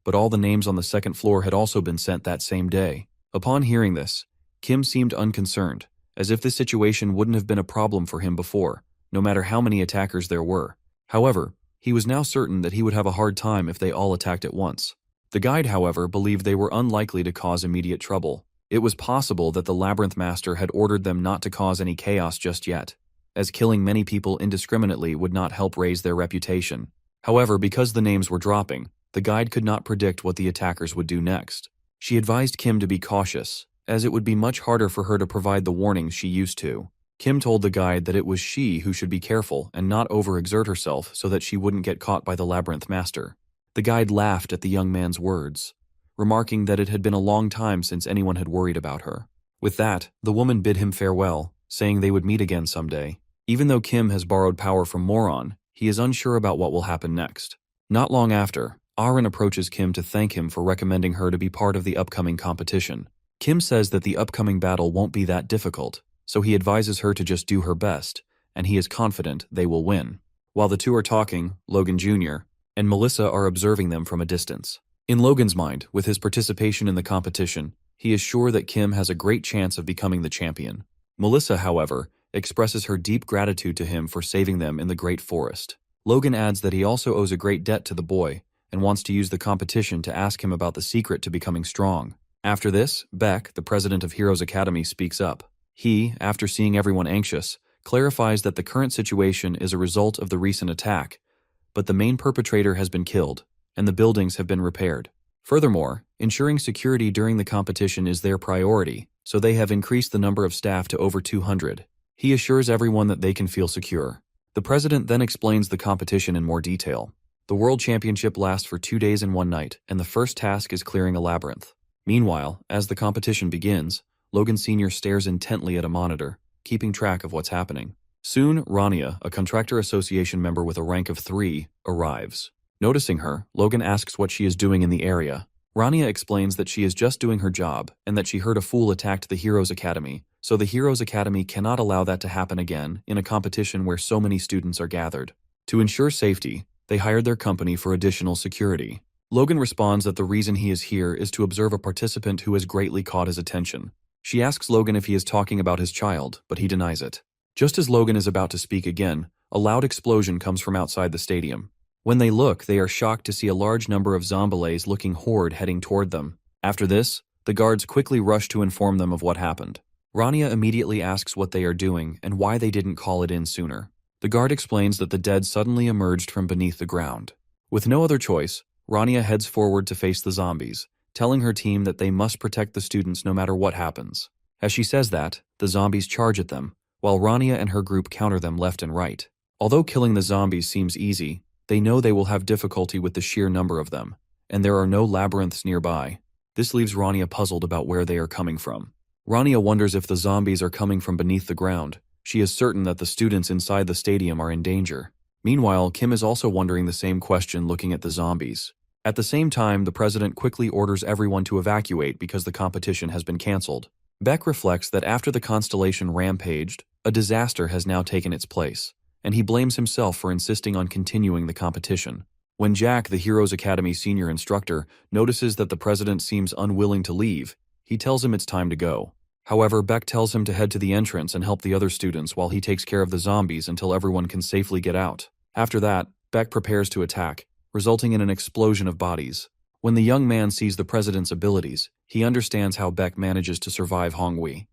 but all the names on the second floor had also been sent that same day. Upon hearing this, Kim seemed unconcerned, as if this situation wouldn't have been a problem for him before, no matter how many attackers there were. However, he was now certain that he would have a hard time if they all attacked at once. The guide, however, believed they were unlikely to cause immediate trouble. It was possible that the Labyrinth Master had ordered them not to cause any chaos just yet, as killing many people indiscriminately would not help raise their reputation. However, because the names were dropping, the guide could not predict what the attackers would do next. She advised Kim to be cautious, as it would be much harder for her to provide the warnings she used to. Kim told the guide that it was she who should be careful and not overexert herself so that she wouldn't get caught by the Labyrinth Master. The guide laughed at the young man's words, remarking that it had been a long time since anyone had worried about her. With that, the woman bid him farewell, saying they would meet again someday. Even though Kim has borrowed power from Moron, he is unsure about what will happen next. Not long after, Ahrin approaches Kim to thank him for recommending her to be part of the upcoming competition. Kim says that the upcoming battle won't be that difficult, so he advises her to just do her best, and he is confident they will win. While the two are talking, Logan Jr. and Melissa are observing them from a distance. In Logan's mind, with his participation in the competition, he is sure that Kim has a great chance of becoming the champion. Melissa, however, expresses her deep gratitude to him for saving them in the Great Forest. Logan adds that he also owes a great debt to the boy, and wants to use the competition to ask him about the secret to becoming strong. After this, Beck, the president of Heroes Academy, speaks up. He, after seeing everyone anxious, clarifies that the current situation is a result of the recent attack, but the main perpetrator has been killed, and the buildings have been repaired. Furthermore, ensuring security during the competition is their priority, so they have increased the number of staff to over 200. He assures everyone that they can feel secure. The president then explains the competition in more detail. The World Championship lasts for 2 days and 1 night, and the first task is clearing a labyrinth. Meanwhile, as the competition begins, Logan Sr. stares intently at a monitor, keeping track of what's happening. Soon, Rania, a Contractor Association member with a rank of 3, arrives. Noticing her, Logan asks what she is doing in the area. Rania explains that she is just doing her job, and that she heard a fool attacked the Heroes Academy, so the Heroes Academy cannot allow that to happen again in a competition where so many students are gathered. To ensure safety, they hired their company for additional security. Logan responds that the reason he is here is to observe a participant who has greatly caught his attention. She asks Logan if he is talking about his child, but he denies it. Just as Logan is about to speak again, a loud explosion comes from outside the stadium. When they look, they are shocked to see a large number of zombies-looking horde heading toward them. After this, the guards quickly rush to inform them of what happened. Rania immediately asks what they are doing and why they didn't call it in sooner. The guard explains that the dead suddenly emerged from beneath the ground. With no other choice, Rania heads forward to face the zombies, telling her team that they must protect the students no matter what happens. As she says that, the zombies charge at them, while Rania and her group counter them left and right. Although killing the zombies seems easy, they know they will have difficulty with the sheer number of them, and there are no labyrinths nearby. This leaves Rania puzzled about where they are coming from. Rania wonders if the zombies are coming from beneath the ground. She is certain that the students inside the stadium are in danger. Meanwhile, Kim is also wondering the same question looking at the zombies. At the same time, the president quickly orders everyone to evacuate because the competition has been cancelled. Beck reflects that after the Constellation rampaged, a disaster has now taken its place, and he blames himself for insisting on continuing the competition. When Jack, the Heroes Academy senior instructor, notices that the president seems unwilling to leave, he tells him it's time to go. However, Beck tells him to head to the entrance and help the other students while he takes care of the zombies until everyone can safely get out. After that, Beck prepares to attack, resulting in an explosion of bodies. When the young man sees the president's abilities, he understands how Beck manages to survive Hongwei.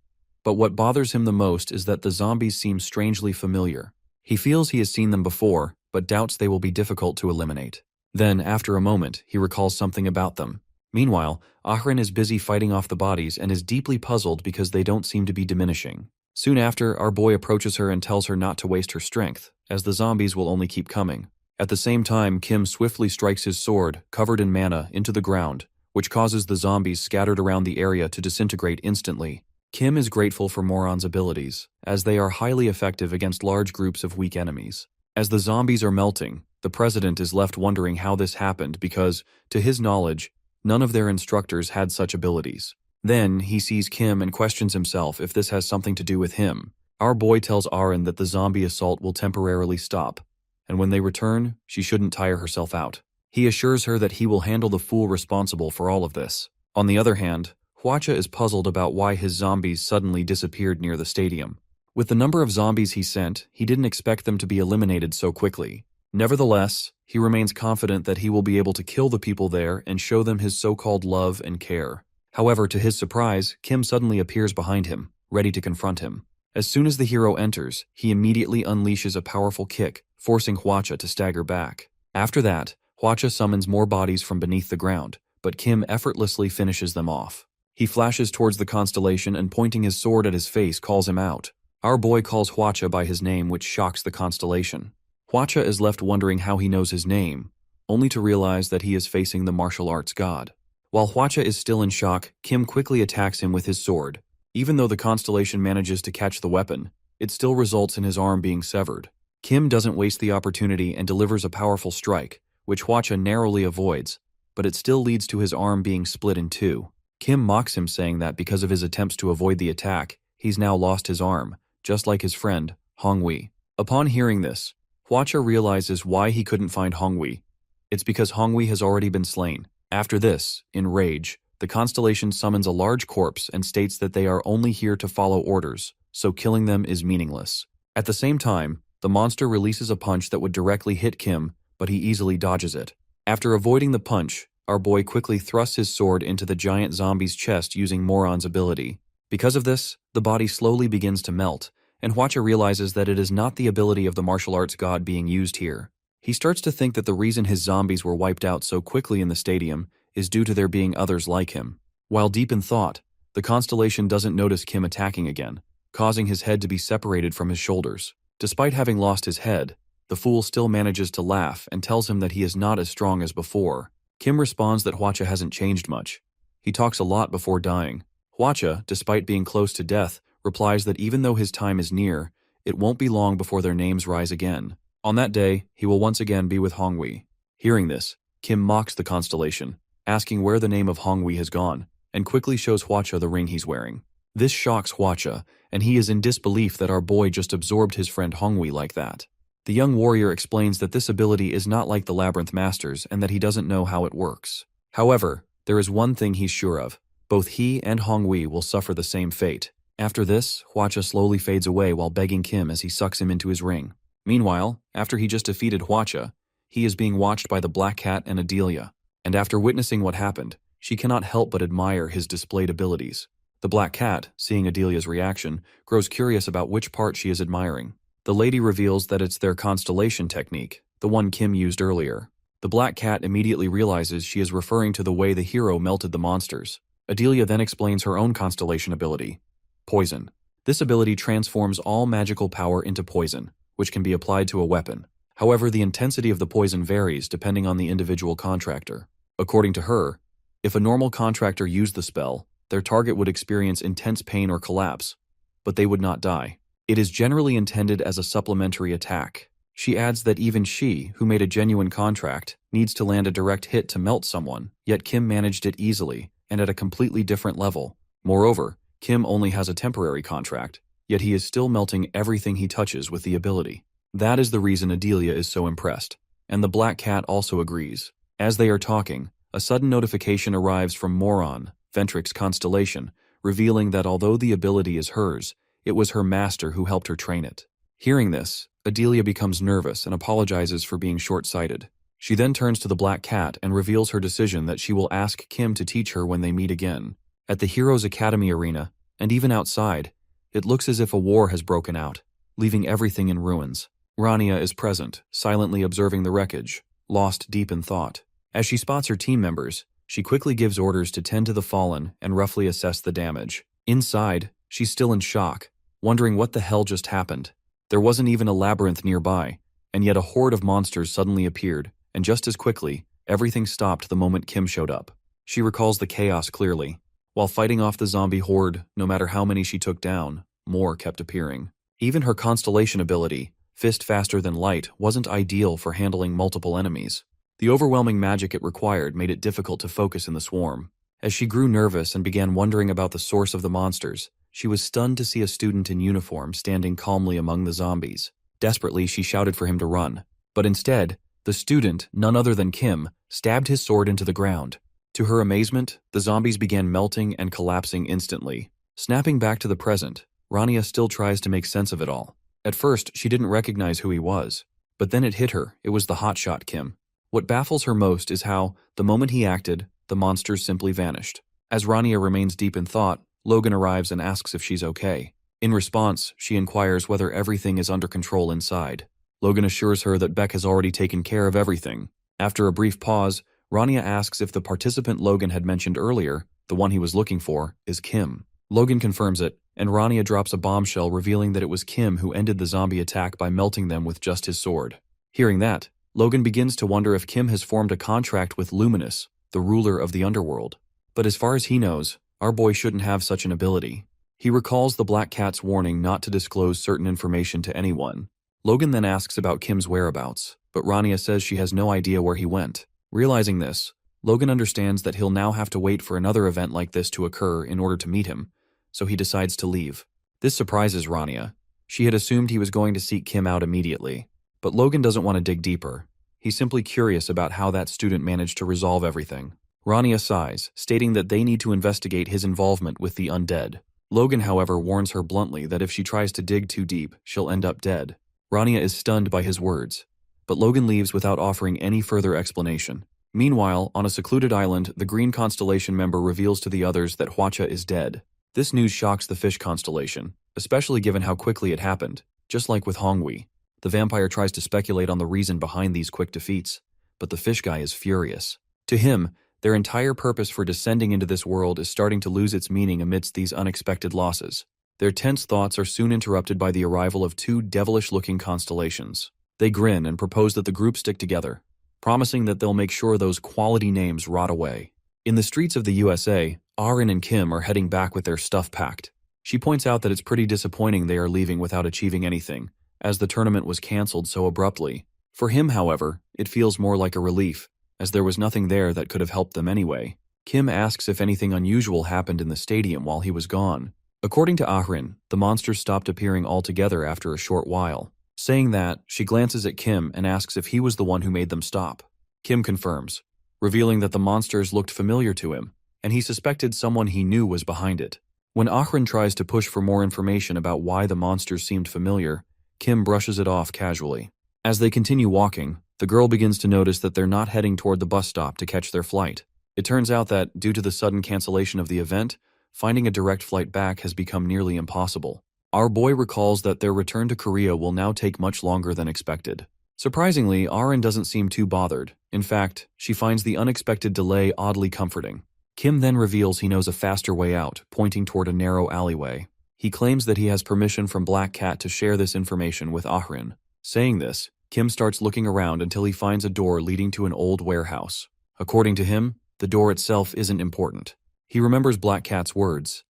But what bothers him the most is that the zombies seem strangely familiar. He feels he has seen them before, but doubts they will be difficult to eliminate. Then, after a moment, he recalls something about them. Meanwhile, Ahrin is busy fighting off the bodies and is deeply puzzled because they don't seem to be diminishing. Soon after, our boy approaches her and tells her not to waste her strength, as the zombies will only keep coming. At the same time, Kim swiftly strikes his sword, covered in mana, into the ground, which causes the zombies scattered around the area to disintegrate instantly. Kim is grateful for Moron's abilities, as they are highly effective against large groups of weak enemies. As the zombies are melting, the president is left wondering how this happened because, to his knowledge, none of their instructors had such abilities. Then, he sees Kim and questions himself if this has something to do with him. Our boy tells Aaron that the zombie assault will temporarily stop, and when they return, she shouldn't tire herself out. He assures her that he will handle the fool responsible for all of this. On the other hand, Hwacha is puzzled about why his zombies suddenly disappeared near the stadium. With the number of zombies he sent, he didn't expect them to be eliminated so quickly. Nevertheless, he remains confident that he will be able to kill the people there and show them his so-called love and care. However, to his surprise, Kim suddenly appears behind him, ready to confront him. As soon as the hero enters, he immediately unleashes a powerful kick, forcing Hwacha to stagger back. After that, Hwacha summons more bodies from beneath the ground, but Kim effortlessly finishes them off. He flashes towards the Constellation and pointing his sword at his face calls him out. Our boy calls Hwacha by his name, which shocks the Constellation. Hwacha is left wondering how he knows his name, only to realize that he is facing the martial arts god. While Hwacha is still in shock, Kim quickly attacks him with his sword. Even though the Constellation manages to catch the weapon, it still results in his arm being severed. Kim doesn't waste the opportunity and delivers a powerful strike, which Hwacha narrowly avoids, but it still leads to his arm being split in two. Kim mocks him, saying that because of his attempts to avoid the attack, he's now lost his arm, just like his friend, Hongwei. Upon hearing this, Hwacha realizes why he couldn't find Hongwei. It's because Hongwei has already been slain. After this, in rage, the Constellation summons a large corpse and states that they are only here to follow orders, so killing them is meaningless. At the same time, the monster releases a punch that would directly hit Kim, but he easily dodges it. After avoiding the punch, our boy quickly thrusts his sword into the giant zombie's chest using Moron's ability. Because of this, the body slowly begins to melt, and Hwacha realizes that it is not the ability of the martial arts god being used here. He starts to think that the reason his zombies were wiped out so quickly in the stadium is due to there being others like him. While deep in thought, the Constellation doesn't notice Kim attacking again, causing his head to be separated from his shoulders. Despite having lost his head, the fool still manages to laugh and tells him that he is not as strong as before. Kim responds that Hwacha hasn't changed much. He talks a lot before dying. Hwacha, despite being close to death, replies that even though his time is near, it won't be long before their names rise again. On that day, he will once again be with Hongwi. Hearing this, Kim mocks the Constellation, asking where the name of Hongwi has gone, and quickly shows Hwacha the ring he's wearing. This shocks Hwacha, and he is in disbelief that our boy just absorbed his friend Hongwi like that. The young warrior explains that this ability is not like the Labyrinth Masters and that he doesn't know how it works. However, there is one thing he's sure of. Both he and Hongwi will suffer the same fate. After this, Hwacha slowly fades away while begging Kim as he sucks him into his ring. Meanwhile, after he just defeated Hwacha, he is being watched by the Black Cat and Adelia, and after witnessing what happened, she cannot help but admire his displayed abilities. The Black Cat, seeing Adelia's reaction, grows curious about which part she is admiring. The lady reveals that it's their constellation technique, the one Kim used earlier. The Black Cat immediately realizes she is referring to the way the hero melted the monsters. Adelia then explains her own constellation ability, Poison. This ability transforms all magical power into poison, which can be applied to a weapon. However, the intensity of the poison varies depending on the individual contractor. According to her, if a normal contractor used the spell, their target would experience intense pain or collapse, but they would not die. It is generally intended as a supplementary attack. She adds that even she, who made a genuine contract, needs to land a direct hit to melt someone, yet Kim managed it easily and at a completely different level. Moreover, Kim only has a temporary contract, yet he is still melting everything he touches with the ability. That is the reason Adelia is so impressed, and the Black Cat also agrees. As they are talking, a sudden notification arrives from Moron, Ventrix's constellation, revealing that although the ability is hers, it was her master who helped her train it. Hearing this, Adelia becomes nervous and apologizes for being short-sighted. She then turns to the Black Cat and reveals her decision that she will ask Kim to teach her when they meet again. At the Heroes Academy arena, and even outside, it looks as if a war has broken out, leaving everything in ruins. Rania is present, silently observing the wreckage, lost deep in thought. As she spots her team members, she quickly gives orders to tend to the fallen and roughly assess the damage. Inside, she's still in shock, wondering what the hell just happened. There wasn't even a labyrinth nearby, and yet a horde of monsters suddenly appeared, and just as quickly, everything stopped the moment Kim showed up. She recalls the chaos clearly. While fighting off the zombie horde, no matter how many she took down, more kept appearing. Even her constellation ability, Fist Faster Than Light, wasn't ideal for handling multiple enemies. The overwhelming magic it required made it difficult to focus in the swarm. As she grew nervous and began wondering about the source of the monsters, she was stunned to see a student in uniform standing calmly among the zombies. Desperately, she shouted for him to run. But instead, the student, none other than Kim, stabbed his sword into the ground. To her amazement, the zombies began melting and collapsing instantly. Snapping back to the present, Rania still tries to make sense of it all. At first, she didn't recognize who he was. But then it hit her, it was the hotshot Kim. What baffles her most is how, the moment he acted, the monsters simply vanished. As Rania remains deep in thought, Logan arrives and asks if she's okay. In response, she inquires whether everything is under control inside. Logan assures her that Beck has already taken care of everything. After a brief pause, Rania asks if the participant Logan had mentioned earlier, the one he was looking for, is Kim. Logan confirms it, and Rania drops a bombshell revealing that it was Kim who ended the zombie attack by melting them with just his sword. Hearing that, Logan begins to wonder if Kim has formed a contract with Luminous, the ruler of the underworld. But as far as he knows, our boy shouldn't have such an ability. He recalls the Black Cat's warning not to disclose certain information to anyone. Logan then asks about Kim's whereabouts, but Rania says she has no idea where he went. Realizing this, Logan understands that he'll now have to wait for another event like this to occur in order to meet him, so he decides to leave. This surprises Rania. She had assumed he was going to seek Kim out immediately, but Logan doesn't want to dig deeper. He's simply curious about how that student managed to resolve everything. Rania sighs, stating that they need to investigate his involvement with the undead. Logan, however, warns her bluntly that if she tries to dig too deep, she'll end up dead. Rania is stunned by his words, but Logan leaves without offering any further explanation. Meanwhile, on a secluded island, the Green Constellation member reveals to the others that Hwacha is dead. This news shocks the fish constellation, especially given how quickly it happened. Just like with Hongwei, the vampire tries to speculate on the reason behind these quick defeats, but the fish guy is furious. To him, their entire purpose for descending into this world is starting to lose its meaning amidst these unexpected losses. Their tense thoughts are soon interrupted by the arrival of two devilish-looking constellations. They grin and propose that the group stick together, promising that they'll make sure those quality names rot away. In the streets of the USA, Arin and Kim are heading back with their stuff packed. She points out that it's pretty disappointing they are leaving without achieving anything, as the tournament was cancelled so abruptly. For him, however, it feels more like a relief, as there was nothing there that could have helped them anyway. Kim asks if anything unusual happened in the stadium while he was gone. According to Arin, the monsters stopped appearing altogether after a short while. Saying that, she glances at Kim and asks if he was the one who made them stop. Kim confirms, revealing that the monsters looked familiar to him, and he suspected someone he knew was behind it. When Arin tries to push for more information about why the monsters seemed familiar, Kim brushes it off casually. As they continue walking, the girl begins to notice that they're not heading toward the bus stop to catch their flight. It turns out that, due to the sudden cancellation of the event, finding a direct flight back has become nearly impossible. Our boy recalls that their return to Korea will now take much longer than expected. Surprisingly, Arin doesn't seem too bothered. In fact, she finds the unexpected delay oddly comforting. Kim then reveals he knows a faster way out, pointing toward a narrow alleyway. He claims that he has permission from Black Cat to share this information with Arin. Saying this, Kim starts looking around until he finds a door leading to an old warehouse. According to him, the door itself isn't important. He remembers Black Cat's words.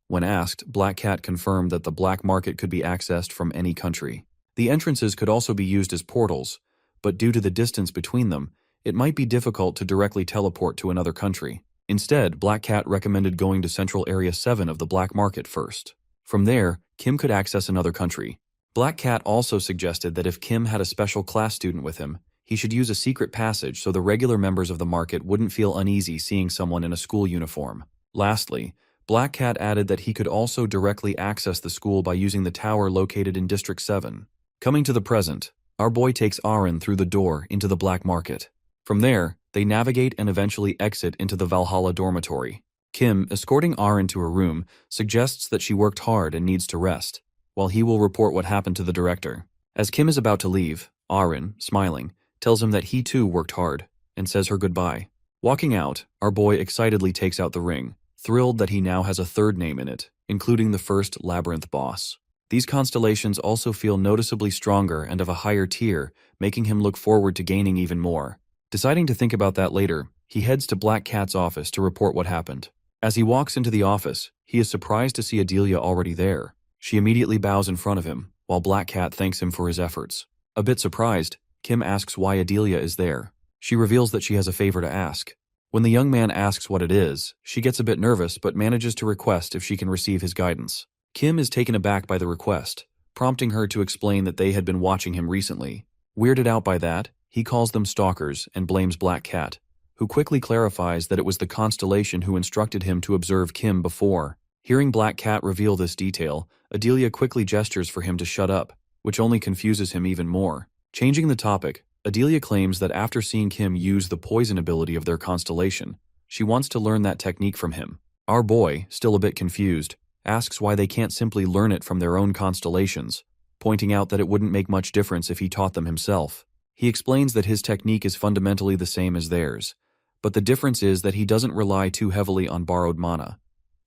When asked, Black Cat confirmed that the black market could be accessed from any country. The entrances could also be used as portals, but due to the distance between them, it might be difficult to directly teleport to another country. Instead, Black Cat recommended going to Central Area 7 of the black market first. From there, Kim could access another country. Black Cat also suggested that if Kim had a special class student with him, he should use a secret passage so the regular members of the market wouldn't feel uneasy seeing someone in a school uniform. Lastly, Black Cat added that he could also directly access the school by using the tower located in District 7. Coming to the present, our boy takes Arin through the door into the black market. From there, they navigate and eventually exit into the Valhalla dormitory. Kim, escorting Arin to her room, suggests that she worked hard and needs to rest, while he will report what happened to the director. As Kim is about to leave, Arin, smiling, tells him that he too worked hard, and says her goodbye. Walking out, our boy excitedly takes out the ring, thrilled that he now has a third name in it, including the first Labyrinth boss. These constellations also feel noticeably stronger and of a higher tier, making him look forward to gaining even more. Deciding to think about that later, he heads to Black Cat's office to report what happened. As he walks into the office, he is surprised to see Adelia already there. She immediately bows in front of him, while Black Cat thanks him for his efforts. A bit surprised, Kim asks why Adelia is there. She reveals that she has a favor to ask. When the young man asks what it is, she gets a bit nervous but manages to request if she can receive his guidance. Kim is taken aback by the request, prompting her to explain that they had been watching him recently. Weirded out by that, he calls them stalkers and blames Black Cat, who quickly clarifies that it was the constellation who instructed him to observe Kim before. Hearing Black Cat reveal this detail, Adelia quickly gestures for him to shut up, which only confuses him even more. Changing the topic, Adelia claims that after seeing Kim use the poison ability of their constellation, she wants to learn that technique from him. Our boy, still a bit confused, asks why they can't simply learn it from their own constellations, pointing out that it wouldn't make much difference if he taught them himself. He explains that his technique is fundamentally the same as theirs, but the difference is that he doesn't rely too heavily on borrowed mana.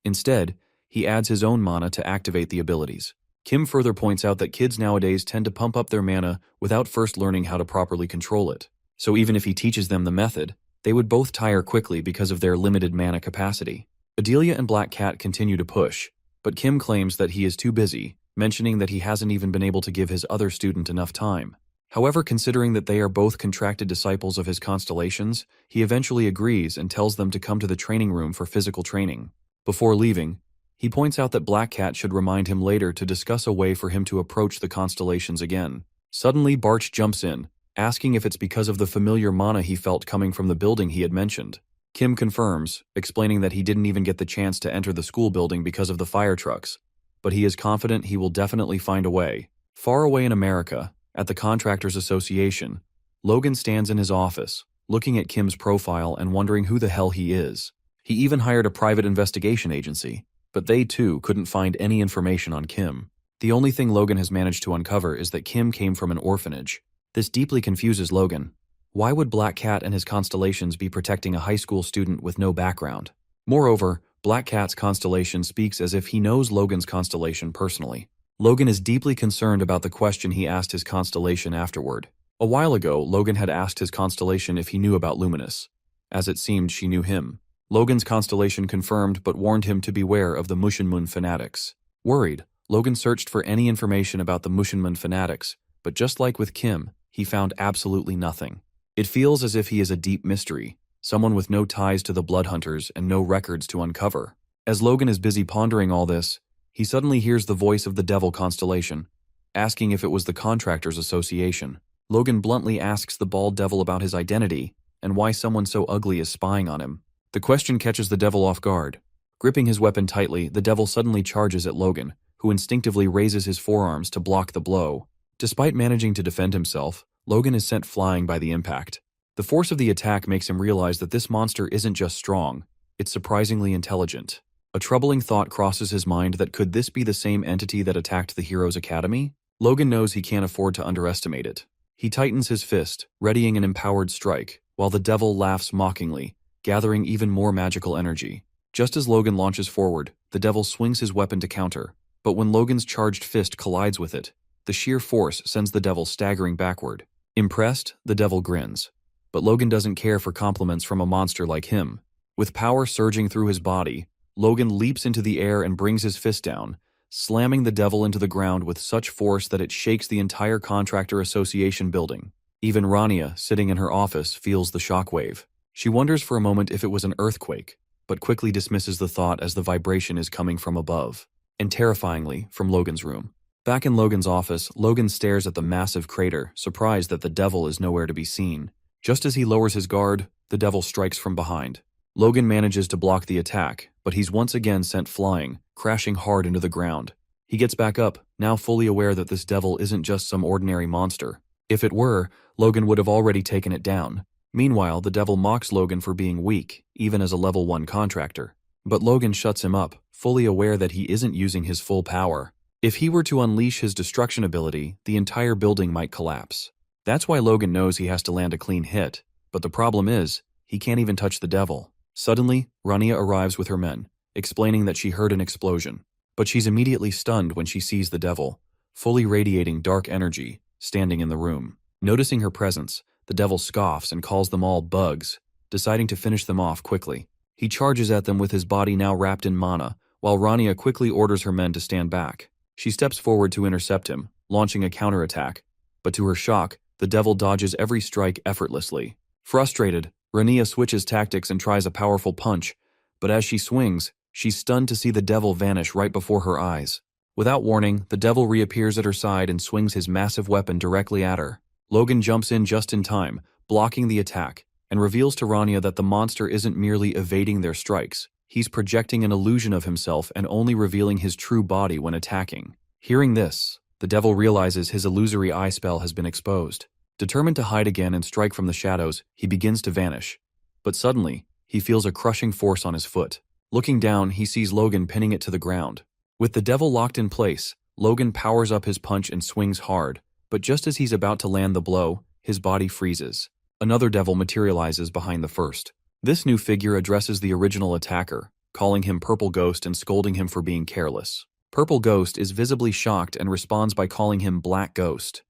Instead, he adds his own mana to activate the abilities. Kim further points out that kids nowadays tend to pump up their mana without first learning how to properly control it. So even if he teaches them the method, they would both tire quickly because of their limited mana capacity. Adelia and Black Cat continue to push, but Kim claims that he is too busy, mentioning that he hasn't even been able to give his other student enough time. However, considering that they are both contracted disciples of his constellations, he eventually agrees and tells them to come to the training room for physical training. Before leaving, he points out that Black Cat should remind him later to discuss a way for him to approach the constellations again. Suddenly, Barch jumps in, asking if it's because of the familiar mana he felt coming from the building he had mentioned. Kim confirms, explaining that he didn't even get the chance to enter the school building because of the fire trucks, but he is confident he will definitely find a way. Far away in America, at the Contractors Association, Logan stands in his office, looking at Kim's profile and wondering who the hell he is. He even hired a private investigation agency. but they too couldn't find any information on Kim. The only thing Logan has managed to uncover is that Kim came from an orphanage. This deeply confuses Logan. Why would Black Cat and his Constellations be protecting a high school student with no background? Moreover, Black Cat's constellation speaks as if he knows Logan's constellation personally. Logan is deeply concerned about the question he asked his constellation afterward. A while ago, Logan had asked his constellation if he knew about Luminous. As it seemed, she knew him. Logan's constellation confirmed but warned him to beware of the Mushinmun fanatics. Worried, Logan searched for any information about the Mushinmun fanatics, but just like with Kim, he found absolutely nothing. It feels as if he is a deep mystery, someone with no ties to the Bloodhunters and no records to uncover. As Logan is busy pondering all this, he suddenly hears the voice of the Devil constellation, asking if it was the Contractors Association. Logan bluntly asks the bald devil about his identity and why someone so ugly is spying on him. The question catches the devil off guard. Gripping his weapon tightly, the devil suddenly charges at Logan, who instinctively raises his forearms to block the blow. Despite managing to defend himself, Logan is sent flying by the impact. The force of the attack makes him realize that this monster isn't just strong, it's surprisingly intelligent. A troubling thought crosses his mind that could this be the same entity that attacked the Heroes Academy? Logan knows he can't afford to underestimate it. He tightens his fist, readying an empowered strike, while the devil laughs mockingly, gathering even more magical energy. Just as Logan launches forward, the devil swings his weapon to counter, but when Logan's charged fist collides with it, the sheer force sends the devil staggering backward. Impressed, the devil grins. But Logan doesn't care for compliments from a monster like him. With power surging through his body, Logan leaps into the air and brings his fist down, slamming the devil into the ground with such force that it shakes the entire Contractor Association building. Even Rania, sitting in her office, feels the shockwave. She wonders for a moment if it was an earthquake, but quickly dismisses the thought as the vibration is coming from above, and terrifyingly, from Logan's room. Back in Logan's office, Logan stares at the massive crater, surprised that the devil is nowhere to be seen. Just as he lowers his guard, the devil strikes from behind. Logan manages to block the attack, but he's once again sent flying, crashing hard into the ground. He gets back up, now fully aware that this devil isn't just some ordinary monster. If it were, Logan would have already taken it down. Meanwhile, the devil mocks Logan for being weak, even as a level 1 contractor. But Logan shuts him up, fully aware that he isn't using his full power. If he were to unleash his destruction ability, the entire building might collapse. That's why Logan knows he has to land a clean hit, but the problem is, he can't even touch the devil. Suddenly, Rania arrives with her men, explaining that she heard an explosion. But she's immediately stunned when she sees the devil, fully radiating dark energy, standing in the room. Noticing her presence, the devil scoffs and calls them all bugs, deciding to finish them off quickly. He charges at them with his body now wrapped in mana, while Rania quickly orders her men to stand back. She steps forward to intercept him, launching a counterattack, but to her shock, the devil dodges every strike effortlessly. Frustrated, Rania switches tactics and tries a powerful punch, but as she swings, she's stunned to see the devil vanish right before her eyes. Without warning, the devil reappears at her side and swings his massive weapon directly at her. Logan jumps in just in time, blocking the attack, and reveals to Rania that the monster isn't merely evading their strikes. He's projecting an illusion of himself and only revealing his true body when attacking. Hearing this, the devil realizes his illusory eye spell has been exposed. Determined to hide again and strike from the shadows, he begins to vanish. But suddenly, he feels a crushing force on his foot. Looking down, he sees Logan pinning it to the ground. With the devil locked in place, Logan powers up his punch and swings hard, but just as he's about to land the blow, his body freezes. Another devil materializes behind the first. This new figure addresses the original attacker, calling him Purple Ghost and scolding him for being careless. Purple Ghost is visibly shocked and responds by calling him Black Ghost.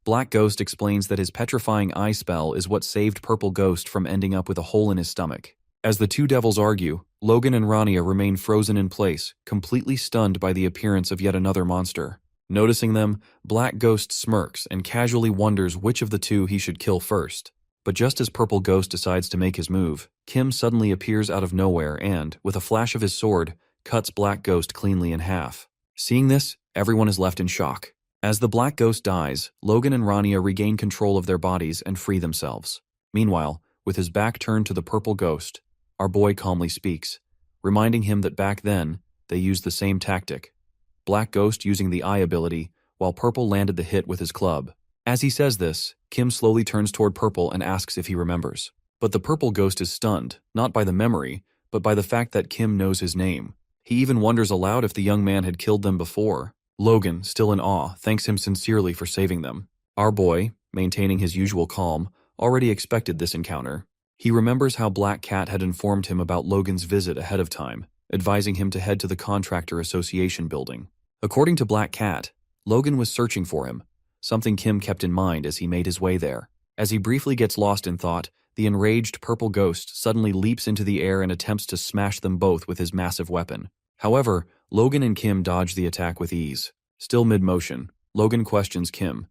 Black Ghost explains that his petrifying eye spell is what saved Purple Ghost from ending up with a hole in his stomach. As the two devils argue, Logan and Rania remain frozen in place, completely stunned by the appearance of yet another monster. Noticing them, Black Ghost smirks and casually wonders which of the two he should kill first. But just as Purple Ghost decides to make his move, Kim suddenly appears out of nowhere and, with a flash of his sword, cuts Black Ghost cleanly in half. Seeing this, everyone is left in shock. As the Black Ghost dies, Logan and Rania regain control of their bodies and free themselves. Meanwhile, with his back turned to the Purple Ghost, our boy calmly speaks, reminding him that back then, they used the same tactic. Black Ghost using the eye ability, while Purple landed the hit with his club. As he says this, Kim slowly turns toward Purple and asks if he remembers. But the Purple Ghost is stunned, not by the memory, but by the fact that Kim knows his name. He even wonders aloud if the young man had killed them before. Logan, still in awe, thanks him sincerely for saving them. Our boy, maintaining his usual calm, already expected this encounter. He remembers how Black Cat had informed him about Logan's visit ahead of time, advising him to head to the Contractor Association building. According to Black Cat, Logan was searching for him, something Kim kept in mind as he made his way there. As he briefly gets lost in thought, the enraged purple ghost suddenly leaps into the air and attempts to smash them both with his massive weapon. However, Logan and Kim dodge the attack with ease. Still mid-motion, Logan questions Kim,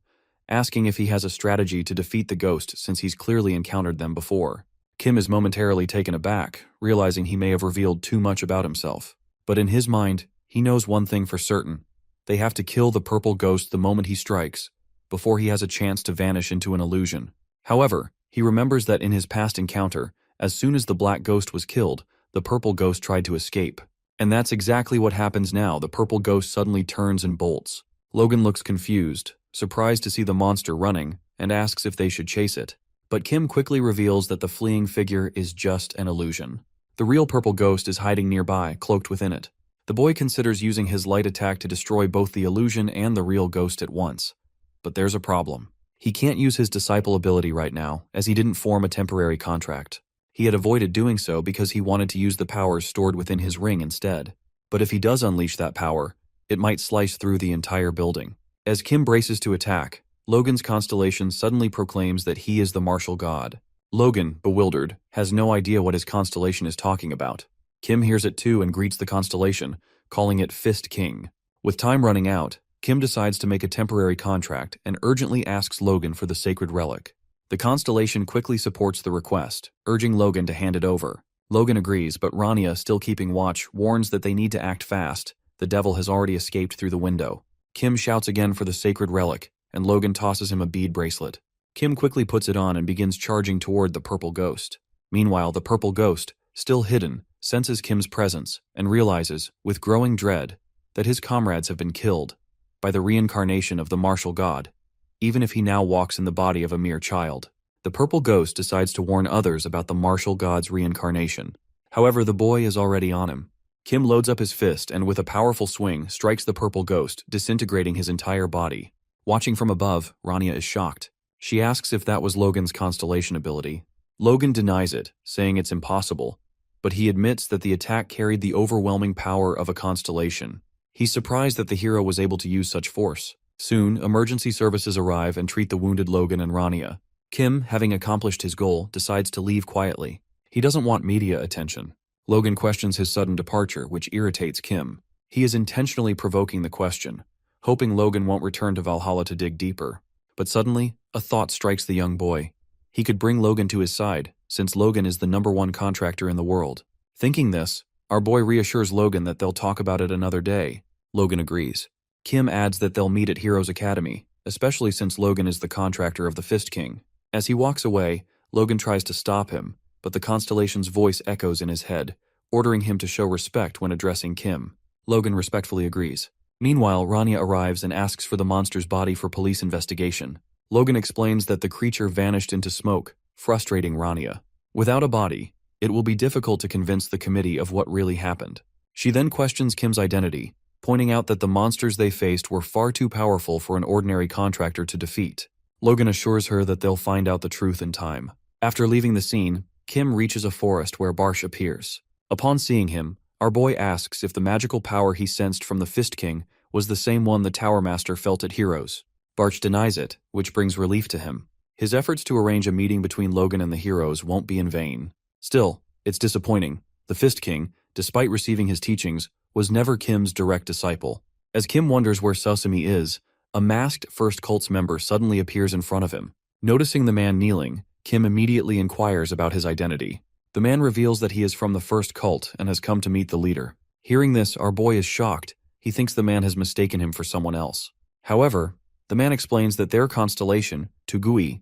asking if he has a strategy to defeat the ghost since he's clearly encountered them before. Kim is momentarily taken aback, realizing he may have revealed too much about himself. But in his mind, he knows one thing for certain. They have to kill the purple ghost the moment he strikes, before he has a chance to vanish into an illusion. However, he remembers that in his past encounter, as soon as the black ghost was killed, the purple ghost tried to escape. And that's exactly what happens now. The purple ghost suddenly turns and bolts. Logan looks confused, surprised to see the monster running, and asks if they should chase it. But Kim quickly reveals that the fleeing figure is just an illusion. The real purple ghost is hiding nearby, cloaked within it. The boy considers using his light attack to destroy both the illusion and the real ghost at once. But there's a problem. He can't use his disciple ability right now, as he didn't form a temporary contract. He had avoided doing so because he wanted to use the powers stored within his ring instead. But if he does unleash that power, it might slice through the entire building. As Kim braces to attack, Logan's constellation suddenly proclaims that he is the martial god. Logan, bewildered, has no idea what his constellation is talking about. Kim hears it too and greets the constellation, calling it Fist King. With time running out, Kim decides to make a temporary contract and urgently asks Logan for the sacred relic. The constellation quickly supports the request, urging Logan to hand it over. Logan agrees, but Rania, still keeping watch, warns that they need to act fast. The devil has already escaped through the window. Kim shouts again for the sacred relic, and Logan tosses him a bead bracelet. Kim quickly puts it on and begins charging toward the purple ghost. Meanwhile, the purple ghost, still hidden, senses Kim's presence and realizes, with growing dread, that his comrades have been killed by the reincarnation of the martial god, even if he now walks in the body of a mere child. The purple ghost decides to warn others about the martial god's reincarnation. However, the boy is already on him. Kim loads up his fist and with a powerful swing strikes the purple ghost, disintegrating his entire body. Watching from above, Rania is shocked. She asks if that was Logan's constellation ability. Logan denies it, saying it's impossible, but he admits that the attack carried the overwhelming power of a constellation. He's surprised that the hero was able to use such force. Soon, emergency services arrive and treat the wounded Logan and Rania. Kim, having accomplished his goal, decides to leave quietly. He doesn't want media attention. Logan questions his sudden departure, which irritates Kim. He is intentionally provoking the question, hoping Logan won't return to Valhalla to dig deeper. But suddenly, a thought strikes the young boy. He could bring Logan to his side, since Logan is the #1 contractor in the world. Thinking this, our boy reassures Logan that they'll talk about it another day. Logan agrees. Kim adds that they'll meet at Heroes Academy, especially since Logan is the contractor of the Fist King. As he walks away, Logan tries to stop him, but the constellation's voice echoes in his head, ordering him to show respect when addressing Kim. Logan respectfully agrees. Meanwhile, Rania arrives and asks for the monster's body for police investigation. Logan explains that the creature vanished into smoke, frustrating Rania. Without a body, it will be difficult to convince the committee of what really happened. She then questions Kim's identity, pointing out that the monsters they faced were far too powerful for an ordinary contractor to defeat. Logan assures her that they'll find out the truth in time. After leaving the scene, Kim reaches a forest where Barsh appears. Upon seeing him, our boy asks if the magical power he sensed from the Fist King was the same one the Tower Master felt at Heroes. Barsh denies it, which brings relief to him. His efforts to arrange a meeting between Logan and the heroes won't be in vain. Still, it's disappointing. The Fist King, despite receiving his teachings, was never Kim's direct disciple. As Kim wonders where Sesame is, a masked First Cult's member suddenly appears in front of him. Noticing the man kneeling, Kim immediately inquires about his identity. The man reveals that he is from the First Cult and has come to meet the leader. Hearing this, our boy is shocked. He thinks the man has mistaken him for someone else. However, the man explains that their constellation, Tugui,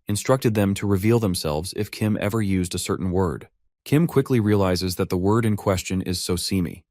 instructed them to reveal themselves if Kim ever used a certain word. Kim quickly realizes that the word in question is Sosimi.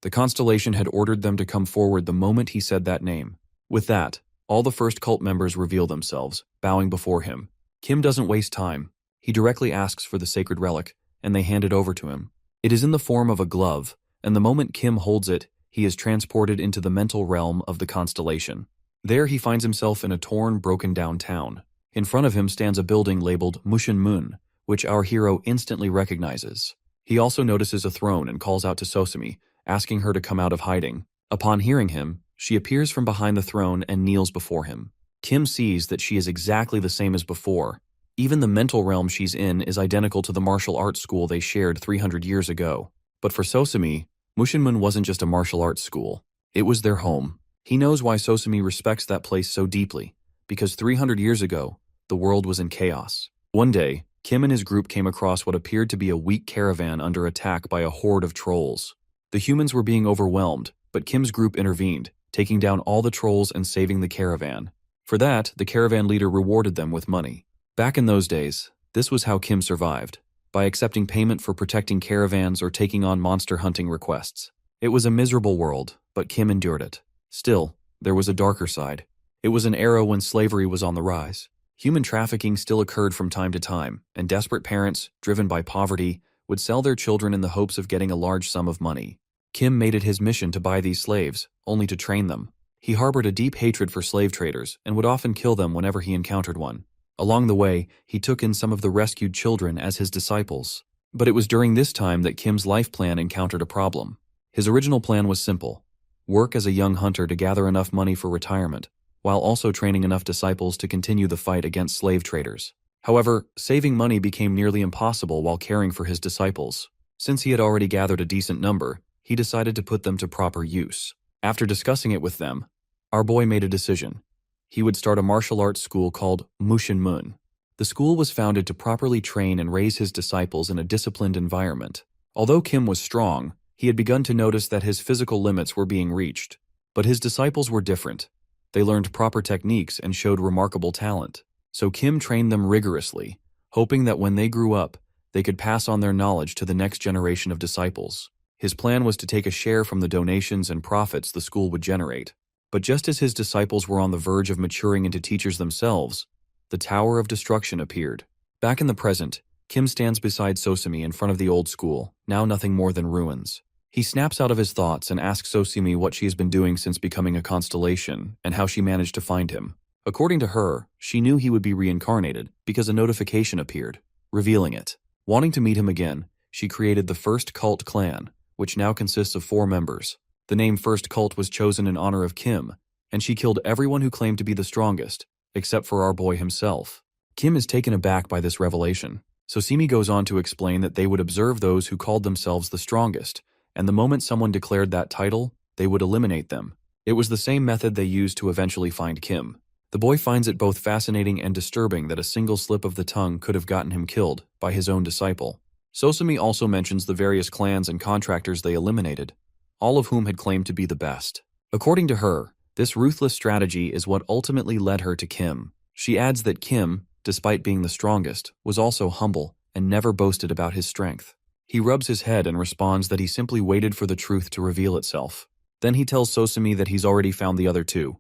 The constellation had ordered them to come forward the moment he said that name. With that, all the First Cult members reveal themselves, bowing before him. Kim doesn't waste time. He directly asks for the sacred relic, and they hand it over to him. It is in the form of a glove, and the moment Kim holds it, he is transported into the mental realm of the constellation. There he finds himself in a torn, broken-down town. In front of him stands a building labeled Mushin Moon, which our hero instantly recognizes. He also notices a throne and calls out to Sosumi, asking her to come out of hiding. Upon hearing him, she appears from behind the throne and kneels before him. Kim sees that she is exactly the same as before. Even the mental realm she's in is identical to the martial arts school they shared 300 years ago. But for Sosumi, Mushinmun wasn't just a martial arts school. It was their home. He knows why Sosumi respects that place so deeply, because 300 years ago, the world was in chaos. One day, Kim and his group came across what appeared to be a weak caravan under attack by a horde of trolls. The humans were being overwhelmed, but Kim's group intervened, taking down all the trolls and saving the caravan. For that, the caravan leader rewarded them with money. Back in those days, this was how Kim survived, by accepting payment for protecting caravans or taking on monster hunting requests. It was a miserable world, but Kim endured it. Still, there was a darker side. It was an era when slavery was on the rise. Human trafficking still occurred from time to time, and desperate parents, driven by poverty, would sell their children in the hopes of getting a large sum of money. Kim made it his mission to buy these slaves, only to train them. He harbored a deep hatred for slave traders and would often kill them whenever he encountered one. Along the way, he took in some of the rescued children as his disciples. But it was during this time that Kim's life plan encountered a problem. His original plan was simple: work as a young hunter to gather enough money for retirement, while also training enough disciples to continue the fight against slave traders. However, saving money became nearly impossible while caring for his disciples. Since he had already gathered a decent number, he decided to put them to proper use. After discussing it with them, our boy made a decision. He would start a martial arts school called Mushin Moon. The school was founded to properly train and raise his disciples in a disciplined environment. Although Kim was strong, he had begun to notice that his physical limits were being reached. But his disciples were different. They learned proper techniques and showed remarkable talent. So Kim trained them rigorously, hoping that when they grew up, they could pass on their knowledge to the next generation of disciples. His plan was to take a share from the donations and profits the school would generate. But just as his disciples were on the verge of maturing into teachers themselves, the Tower of Destruction appeared. Back in the present, Kim stands beside Sosumi in front of the old school, now nothing more than ruins. He snaps out of his thoughts and asks Sosumi what she has been doing since becoming a constellation and how she managed to find him. According to her, she knew he would be reincarnated because a notification appeared, revealing it. Wanting to meet him again, she created the First Cult clan, which now consists of 4 members. The name First Cult was chosen in honor of Kim, and she killed everyone who claimed to be the strongest, except for our boy himself. Kim is taken aback by this revelation. Sosumi goes on to explain that they would observe those who called themselves the strongest, and the moment someone declared that title, they would eliminate them. It was the same method they used to eventually find Kim. The boy finds it both fascinating and disturbing that a single slip of the tongue could have gotten him killed by his own disciple. Sosumi also mentions the various clans and contractors they eliminated, all of whom had claimed to be the best. According to her, this ruthless strategy is what ultimately led her to Kim. She adds that Kim, despite being the strongest, was also humble and never boasted about his strength. He rubs his head and responds that he simply waited for the truth to reveal itself. Then he tells Sosumi that he's already found the other 2,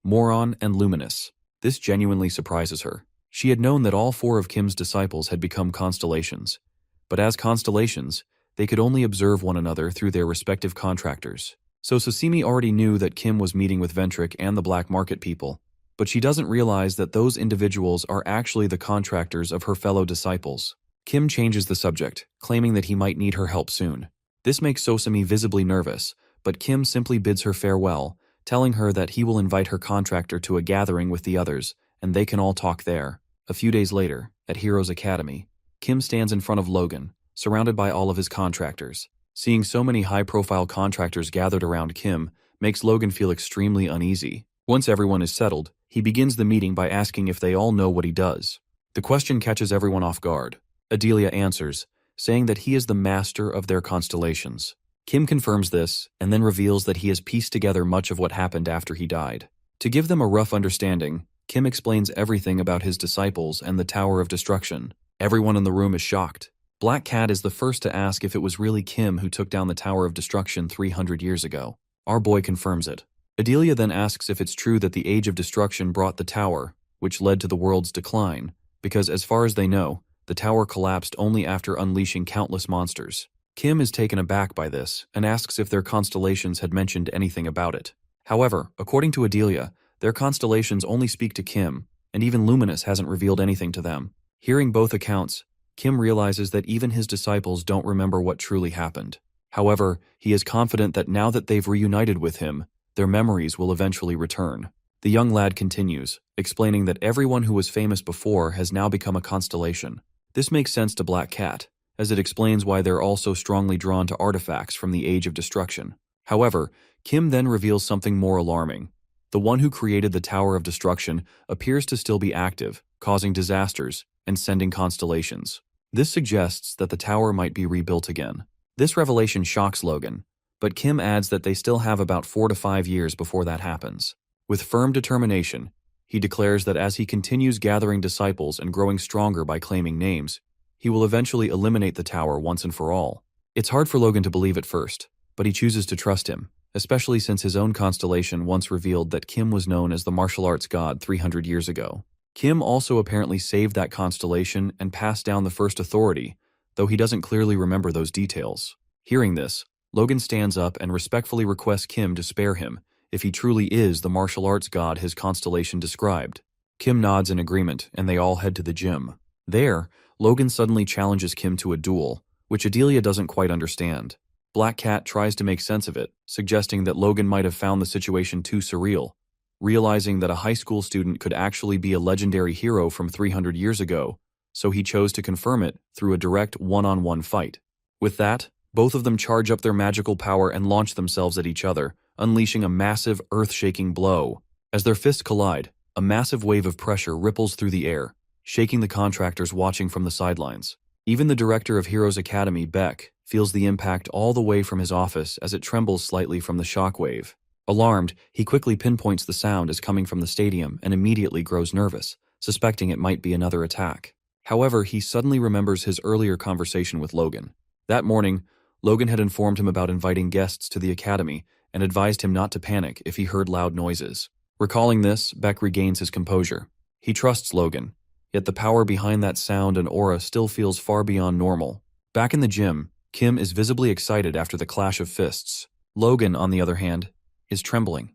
Moron and Luminous. This genuinely surprises her. She had known that all 4 of Kim's disciples had become constellations, but as constellations, they could only observe one another through their respective contractors. So Sosumi already knew that Kim was meeting with Ventric and the black market people, but she doesn't realize that those individuals are actually the contractors of her fellow disciples. Kim changes the subject, claiming that he might need her help soon. This makes Sosumi visibly nervous, but Kim simply bids her farewell, telling her that he will invite her contractor to a gathering with the others, and they can all talk there. A few days later, at Heroes Academy, Kim stands in front of Logan, surrounded by all of his contractors. Seeing so many high-profile contractors gathered around Kim makes Logan feel extremely uneasy. Once everyone is settled, he begins the meeting by asking if they all know what he does. The question catches everyone off guard. Adelia answers, saying that he is the master of their constellations. Kim confirms this, and then reveals that he has pieced together much of what happened after he died. To give them a rough understanding, Kim explains everything about his disciples and the Tower of Destruction. Everyone in the room is shocked. Black Cat is the first to ask if it was really Kim who took down the Tower of Destruction 300 years ago. Our boy confirms it. Adelia then asks if it's true that the Age of Destruction brought the tower, which led to the world's decline, because as far as they know, the tower collapsed only after unleashing countless monsters. Kim is taken aback by this and asks if their constellations had mentioned anything about it. However, according to Adelia, their constellations only speak to Kim, and even Luminous hasn't revealed anything to them. Hearing both accounts, Kim realizes that even his disciples don't remember what truly happened. However, he is confident that now that they've reunited with him, their memories will eventually return. The young lad continues, explaining that everyone who was famous before has now become a constellation. This makes sense to Black Cat, as it explains why they're all so strongly drawn to artifacts from the Age of Destruction. However, Kim then reveals something more alarming. The one who created the Tower of Destruction appears to still be active, causing disasters and sending constellations. This suggests that the tower might be rebuilt again. This revelation shocks Logan, but Kim adds that they still have about 4 to 5 years before that happens. With firm determination, he declares that as he continues gathering disciples and growing stronger by claiming names, he will eventually eliminate the tower once and for all. It's hard for Logan to believe at first, but he chooses to trust him, especially since his own constellation once revealed that Kim was known as the martial arts god 300 years ago. Kim also apparently saved that constellation and passed down the first authority, though he doesn't clearly remember those details. Hearing this, Logan stands up and respectfully requests Kim to spare him if he truly is the martial arts god his constellation described. Kim nods in agreement, and they all head to the gym. There, Logan suddenly challenges Kim to a duel, which Adelia doesn't quite understand. Black Cat tries to make sense of it, suggesting that Logan might have found the situation too surreal, realizing that a high school student could actually be a legendary hero from 300 years ago, so he chose to confirm it through a direct one-on-one fight. With that, both of them charge up their magical power and launch themselves at each other, unleashing a massive, earth-shaking blow. As their fists collide, a massive wave of pressure ripples through the air, shaking the contractors watching from the sidelines. Even the director of Heroes Academy, Beck, feels the impact all the way from his office as it trembles slightly from the shockwave. Alarmed, he quickly pinpoints the sound as coming from the stadium and immediately grows nervous, suspecting it might be another attack. However, he suddenly remembers his earlier conversation with Logan. That morning, Logan had informed him about inviting guests to the academy and advised him not to panic if he heard loud noises. Recalling this, Beck regains his composure. He trusts Logan, yet the power behind that sound and aura still feels far beyond normal. Back in the gym, Kim is visibly excited after the clash of fists. Logan, on the other hand, is trembling,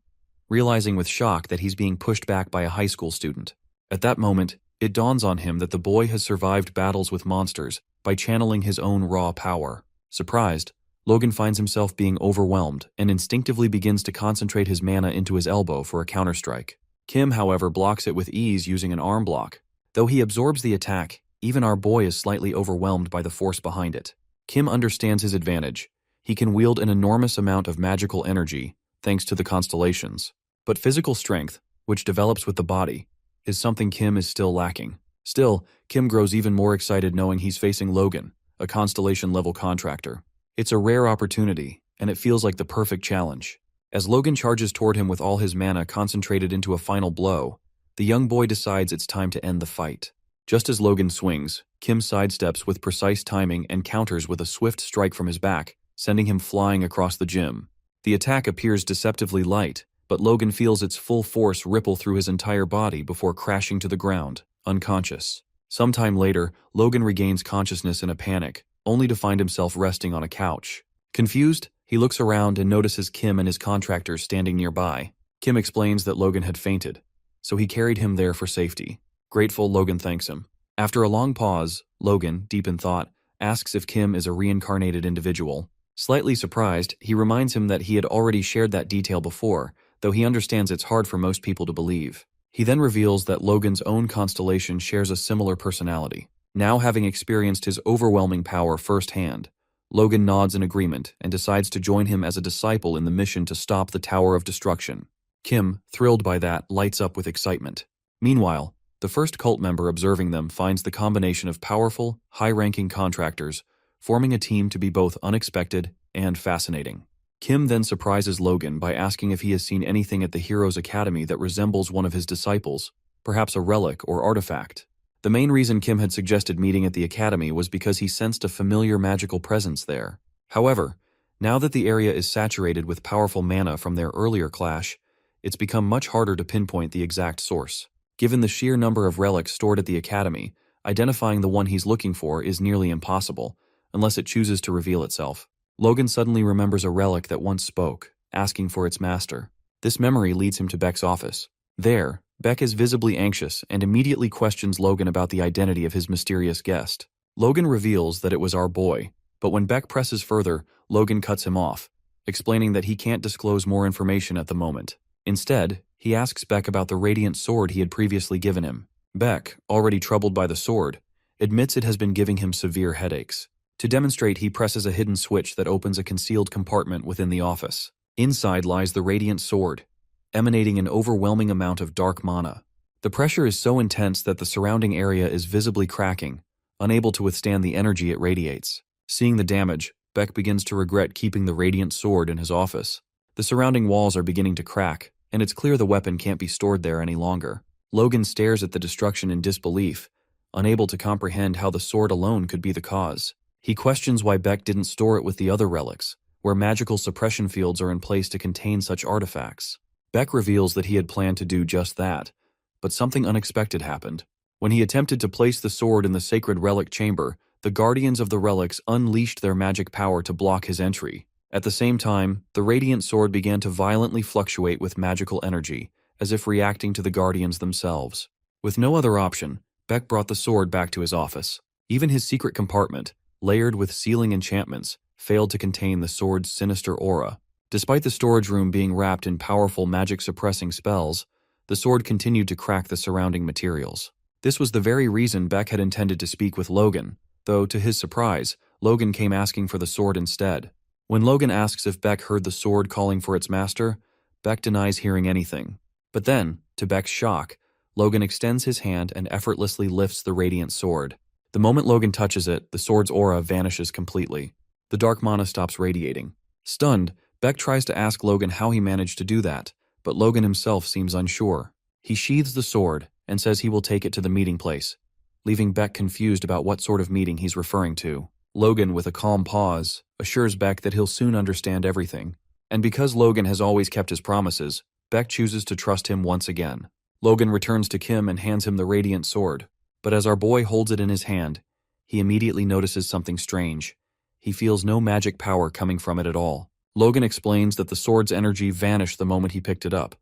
realizing with shock that he's being pushed back by a high school student. At that moment, it dawns on him that the boy has survived battles with monsters by channeling his own raw power. Surprised, Logan finds himself being overwhelmed and instinctively begins to concentrate his mana into his elbow for a counterstrike. Kim, however, blocks it with ease using an arm block. Though he absorbs the attack, even our boy is slightly overwhelmed by the force behind it. Kim understands his advantage. He can wield an enormous amount of magical energy, thanks to the constellations. But physical strength, which develops with the body, is something Kim is still lacking. Still, Kim grows even more excited knowing he's facing Logan, a constellation-level contractor. It's a rare opportunity, and it feels like the perfect challenge. As Logan charges toward him with all his mana concentrated into a final blow, the young boy decides it's time to end the fight. Just as Logan swings, Kim sidesteps with precise timing and counters with a swift strike from his back, sending him flying across the gym. The attack appears deceptively light, but Logan feels its full force ripple through his entire body before crashing to the ground, unconscious. Sometime later, Logan regains consciousness in a panic, only to find himself resting on a couch. Confused, he looks around and notices Kim and his contractors standing nearby. Kim explains that Logan had fainted, so he carried him there for safety. Grateful, Logan thanks him. After a long pause, Logan, deep in thought, asks if Kim is a reincarnated individual. Slightly surprised, he reminds him that he had already shared that detail before, though he understands it's hard for most people to believe. He then reveals that Logan's own constellation shares a similar personality. Now having experienced his overwhelming power firsthand, Logan nods in agreement and decides to join him as a disciple in the mission to stop the Tower of Destruction. Kim, thrilled by that, lights up with excitement. Meanwhile, the first cult member observing them finds the combination of powerful, high-ranking contractors forming a team to be both unexpected and fascinating. Kim then surprises Logan by asking if he has seen anything at the Heroes Academy that resembles one of his disciples, perhaps a relic or artifact. The main reason Kim had suggested meeting at the academy was because he sensed a familiar magical presence there. However, now that the area is saturated with powerful mana from their earlier clash, it's become much harder to pinpoint the exact source. Given the sheer number of relics stored at the academy, identifying the one he's looking for is nearly impossible, unless it chooses to reveal itself. Logan suddenly remembers a relic that once spoke, asking for its master. This memory leads him to Beck's office. There, Beck is visibly anxious and immediately questions Logan about the identity of his mysterious guest. Logan reveals that it was our boy, but when Beck presses further, Logan cuts him off, explaining that he can't disclose more information at the moment. Instead, he asks Beck about the radiant sword he had previously given him. Beck, already troubled by the sword, admits it has been giving him severe headaches. To demonstrate, he presses a hidden switch that opens a concealed compartment within the office. Inside lies the radiant sword, emanating an overwhelming amount of dark mana. The pressure is so intense that the surrounding area is visibly cracking, unable to withstand the energy it radiates. Seeing the damage, Beck begins to regret keeping the radiant sword in his office. The surrounding walls are beginning to crack, and it's clear the weapon can't be stored there any longer. Logan stares at the destruction in disbelief, unable to comprehend how the sword alone could be the cause. He questions why Beck didn't store it with the other relics, where magical suppression fields are in place to contain such artifacts. Beck reveals that he had planned to do just that, but something unexpected happened. When he attempted to place the sword in the sacred relic chamber, the guardians of the relics unleashed their magic power to block his entry. At the same time, the radiant sword began to violently fluctuate with magical energy, as if reacting to the guardians themselves. With no other option, Beck brought the sword back to his office. Even his secret compartment, layered with sealing enchantments, failed to contain the sword's sinister aura. Despite the storage room being wrapped in powerful magic-suppressing spells, the sword continued to crack the surrounding materials. This was the very reason Beck had intended to speak with Logan, though, to his surprise, Logan came asking for the sword instead. When Logan asks if Beck heard the sword calling for its master, Beck denies hearing anything. But then, to Beck's shock, Logan extends his hand and effortlessly lifts the radiant sword. The moment Logan touches it, the sword's aura vanishes completely. The dark mana stops radiating. Stunned, Beck tries to ask Logan how he managed to do that, but Logan himself seems unsure. He sheathes the sword and says he will take it to the meeting place, leaving Beck confused about what sort of meeting he's referring to. Logan, with a calm pause, assures Beck that he'll soon understand everything. And because Logan has always kept his promises, Beck chooses to trust him once again. Logan returns to Kim and hands him the radiant sword. But as our boy holds it in his hand, he immediately notices something strange. He feels no magic power coming from it at all. Logan explains that the sword's energy vanished the moment he picked it up,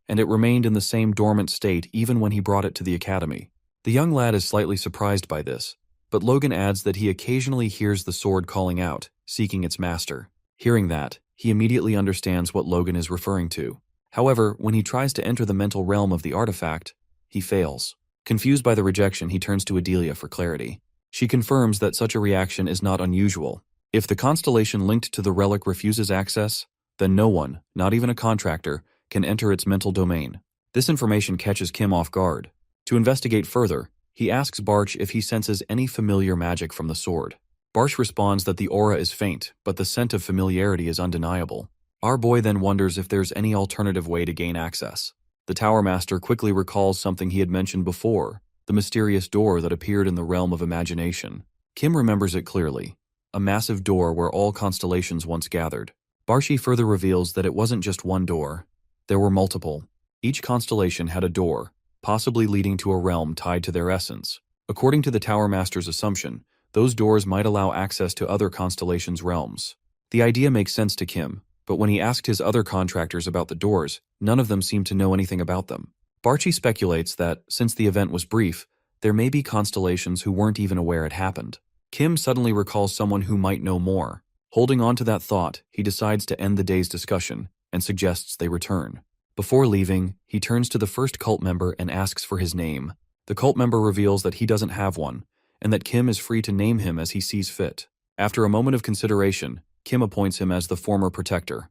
and it remained in the same dormant state even when he brought it to the academy. The young lad is slightly surprised by this, but Logan adds that he occasionally hears the sword calling out, seeking its master. Hearing that, he immediately understands what Logan is referring to. However, when he tries to enter the mental realm of the artifact, he fails. Confused by the rejection, he turns to Adelia for clarity. She confirms that such a reaction is not unusual. If the constellation linked to the relic refuses access, then no one, not even a contractor, can enter its mental domain. This information catches Kim off guard. To investigate further, he asks Barch if he senses any familiar magic from the sword. Barch responds that the aura is faint, but the scent of familiarity is undeniable. Our boy then wonders if there's any alternative way to gain access. The Tower Master quickly recalls something he had mentioned before, the mysterious door that appeared in the realm of imagination. Kim remembers it clearly, a massive door where all constellations once gathered. Barshi further reveals that it wasn't just one door. There were multiple. Each constellation had a door, possibly leading to a realm tied to their essence. According to the Tower Master's assumption, those doors might allow access to other constellations' realms. The idea makes sense to Kim, but when he asked his other contractors about the doors, none of them seemed to know anything about them. Barchi speculates that, since the event was brief, there may be constellations who weren't even aware it happened. Kim suddenly recalls someone who might know more. Holding on to that thought, he decides to end the day's discussion and suggests they return. Before leaving, he turns to the first cult member and asks for his name. The cult member reveals that he doesn't have one, and that Kim is free to name him as he sees fit. After a moment of consideration, Kim appoints him as the former protector.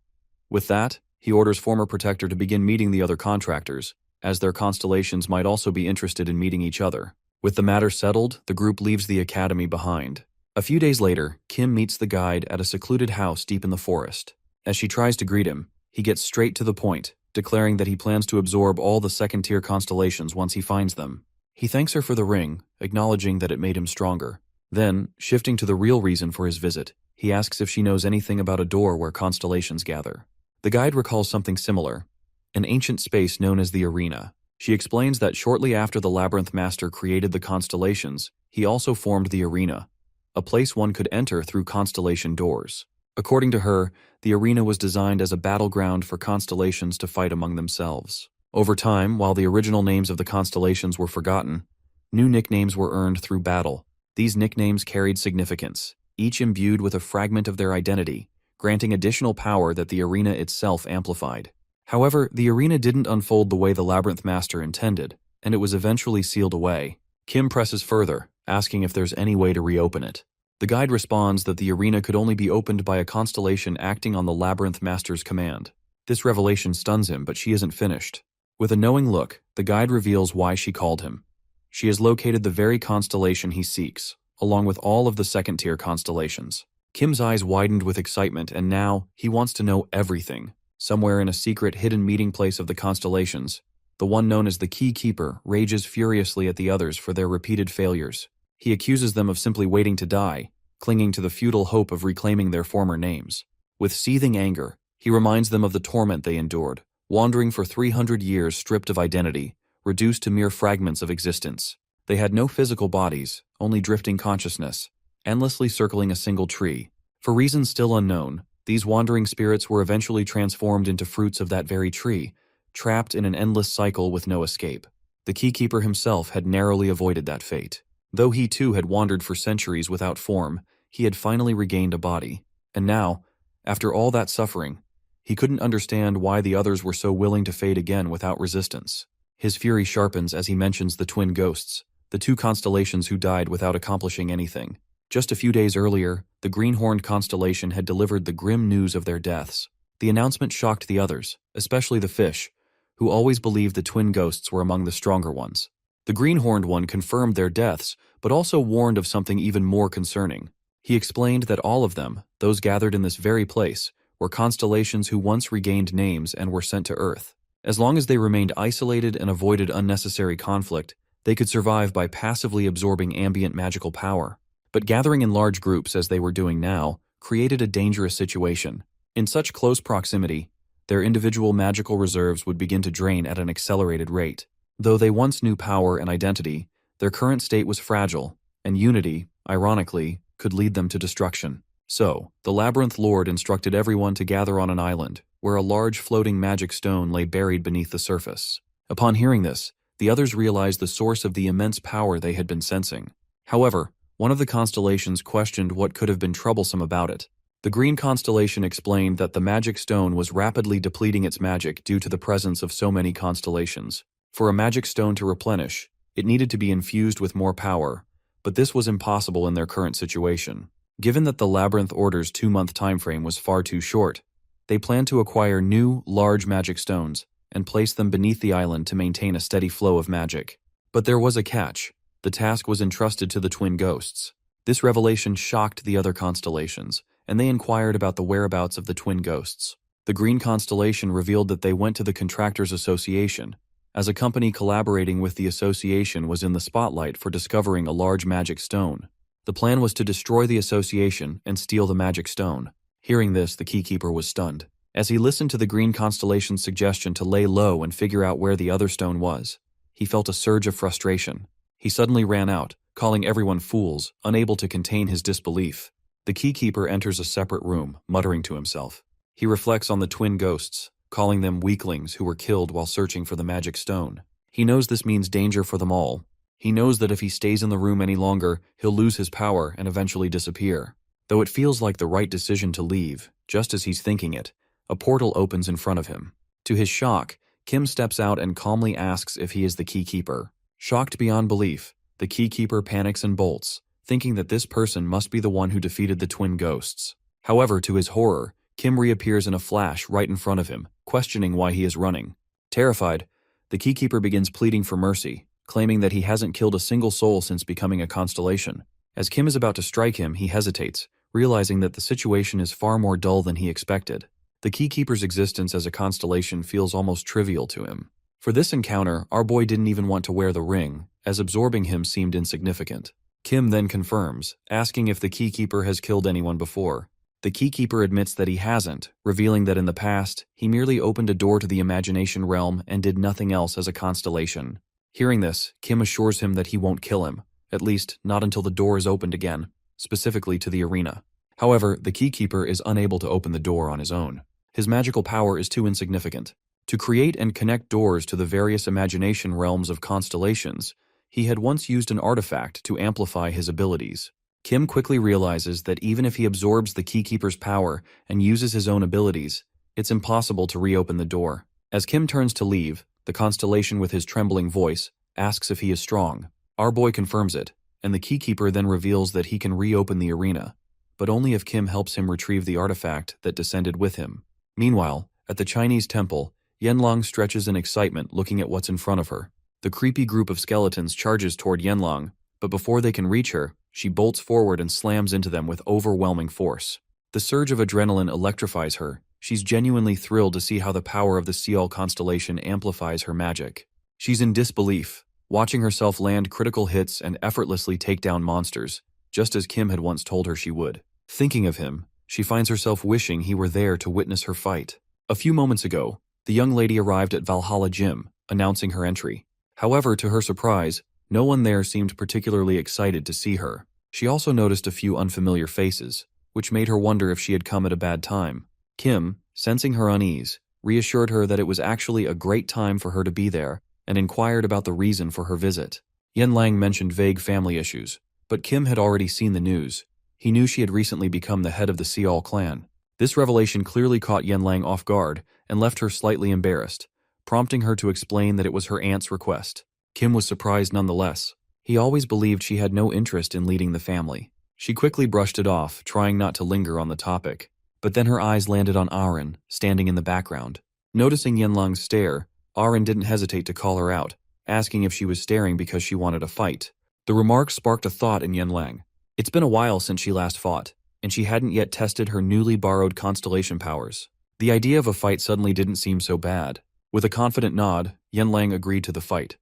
With that, he orders former protector to begin meeting the other contractors, as their constellations might also be interested in meeting each other. With the matter settled, the group leaves the academy behind. A few days later, Kim meets the guide at a secluded house deep in the forest. As she tries to greet him, he gets straight to the point, declaring that he plans to absorb all the second-tier constellations once he finds them. He thanks her for the ring, acknowledging that it made him stronger. Then, shifting to the real reason for his visit, he asks if she knows anything about a door where constellations gather. The guide recalls something similar, an ancient space known as the arena. She explains that shortly after the Labyrinth Master created the constellations, he also formed the arena, a place one could enter through constellation doors. According to her, the arena was designed as a battleground for constellations to fight among themselves. Over time, while the original names of the constellations were forgotten, new nicknames were earned through battle. These nicknames carried significance, each imbued with a fragment of their identity, granting additional power that the arena itself amplified. However, the arena didn't unfold the way the Labyrinth Master intended, and it was eventually sealed away. Kim presses further, asking if there's any way to reopen it. The guide responds that the arena could only be opened by a constellation acting on the Labyrinth Master's command. This revelation stuns him, but she isn't finished. With a knowing look, the guide reveals why she called him. She has located the very constellation he seeks, along with all of the second-tier constellations. Kim's eyes widened with excitement, and now he wants to know everything. Somewhere in a secret hidden meeting place of the constellations, the one known as the Key Keeper rages furiously at the others for their repeated failures. He accuses them of simply waiting to die, clinging to the futile hope of reclaiming their former names. With seething anger, he reminds them of the torment they endured, wandering for 300 years stripped of identity, reduced to mere fragments of existence. They had no physical bodies, only drifting consciousness, endlessly circling a single tree. For reasons still unknown, these wandering spirits were eventually transformed into fruits of that very tree, trapped in an endless cycle with no escape. The Keykeeper himself had narrowly avoided that fate. Though he too had wandered for centuries without form, he had finally regained a body. And now, after all that suffering, he couldn't understand why the others were so willing to fade again without resistance. His fury sharpens as he mentions the twin ghosts, the two constellations who died without accomplishing anything. Just a few days earlier, the green-horned constellation had delivered the grim news of their deaths. The announcement shocked the others, especially the fish, who always believed the twin ghosts were among the stronger ones. The green-horned one confirmed their deaths, but also warned of something even more concerning. He explained that all of them, those gathered in this very place, were constellations who once regained names and were sent to Earth. As long as they remained isolated and avoided unnecessary conflict, they could survive by passively absorbing ambient magical power. But gathering in large groups, as they were doing now, created a dangerous situation. In such close proximity, their individual magical reserves would begin to drain at an accelerated rate. Though they once knew power and identity, their current state was fragile, and unity, ironically, could lead them to destruction. So, the Labyrinth Lord instructed everyone to gather on an island, where a large floating magic stone lay buried beneath the surface. Upon hearing this, the others realized the source of the immense power they had been sensing. However, one of the constellations questioned what could have been troublesome about it. The green constellation explained that the magic stone was rapidly depleting its magic due to the presence of so many constellations. For a magic stone to replenish, it needed to be infused with more power, but this was impossible in their current situation. Given that the Labyrinth Order's 2-month timeframe was far too short, they planned to acquire new, large magic stones and place them beneath the island to maintain a steady flow of magic. But there was a catch. The task was entrusted to the twin ghosts. This revelation shocked the other constellations, and they inquired about the whereabouts of the twin ghosts. The green constellation revealed that they went to the Contractors Association, as a company collaborating with the association was in the spotlight for discovering a large magic stone. The plan was to destroy the association and steal the magic stone. Hearing this, the Keykeeper was stunned. As he listened to the green constellation's suggestion to lay low and figure out where the other stone was, he felt a surge of frustration. He suddenly ran out, calling everyone fools, unable to contain his disbelief. The Keykeeper enters a separate room, muttering to himself. He reflects on the twin ghosts, calling them weaklings who were killed while searching for the magic stone. He knows this means danger for them all. He knows that if he stays in the room any longer, he'll lose his power and eventually disappear. Though it feels like the right decision to leave, just as he's thinking it, a portal opens in front of him. To his shock, Kim steps out and calmly asks if he is the Keykeeper. Shocked beyond belief, the Keykeeper panics and bolts, thinking that this person must be the one who defeated the twin ghosts. However, to his horror, Kim reappears in a flash right in front of him, questioning why he is running. Terrified, the Keykeeper begins pleading for mercy, claiming that he hasn't killed a single soul since becoming a constellation. As Kim is about to strike him, he hesitates, realizing that the situation is far more dull than he expected. The Keykeeper's existence as a constellation feels almost trivial to him. For this encounter, our boy didn't even want to wear the ring, as absorbing him seemed insignificant. Kim then confirms, asking if the Keykeeper has killed anyone before. The Keykeeper admits that he hasn't, revealing that in the past, he merely opened a door to the imagination realm and did nothing else as a constellation. Hearing this, Kim assures him that he won't kill him, at least not until the door is opened again. specifically to the arena. However, the keykeeper is unable to open the door on his own. His magical power is too insignificant. To create and connect doors to the various imagination realms of constellations, he had once used an artifact to amplify his abilities. Kim quickly realizes that even if he absorbs the keykeeper's power and uses his own abilities, it's impossible to reopen the door. As Kim turns to leave, the constellation with his trembling voice asks if he is strong. Our boy confirms it, and the keykeeper then reveals that he can reopen the arena, but only if Kim helps him retrieve the artifact that descended with him. Meanwhile, at the Chinese temple, Yanlong stretches in excitement looking at what's in front of her. The creepy group of skeletons charges toward Yanlong, but before they can reach her, she bolts forward and slams into them with overwhelming force. The surge of adrenaline electrifies her. She's genuinely thrilled to see how the power of the Seol constellation amplifies her magic. She's in disbelief, watching herself land critical hits and effortlessly take down monsters, just as Kim had once told her she would. Thinking of him, she finds herself wishing he were there to witness her fight. A few moments ago, the young lady arrived at Valhalla Gym, announcing her entry. However, to her surprise, no one there seemed particularly excited to see her. She also noticed a few unfamiliar faces, which made her wonder if she had come at a bad time. Kim, sensing her unease, reassured her that it was actually a great time for her to be there and inquired about the reason for her visit. Yanlang mentioned vague family issues, but Kim had already seen the news. He knew she had recently become the head of the Seol clan. This revelation clearly caught Yanlang off guard and left her slightly embarrassed, prompting her to explain that it was her aunt's request. Kim was surprised nonetheless. He always believed she had no interest in leading the family. She quickly brushed it off, trying not to linger on the topic. But then her eyes landed on Aren, standing in the background. Noticing Yanlang's stare, Aren didn't hesitate to call her out, asking if she was staring because she wanted a fight. The remark sparked a thought in Yanlang. It's been a while since she last fought, and she hadn't yet tested her newly borrowed constellation powers. The idea of a fight suddenly didn't seem so bad. With a confident nod, Yanlang agreed to the fight.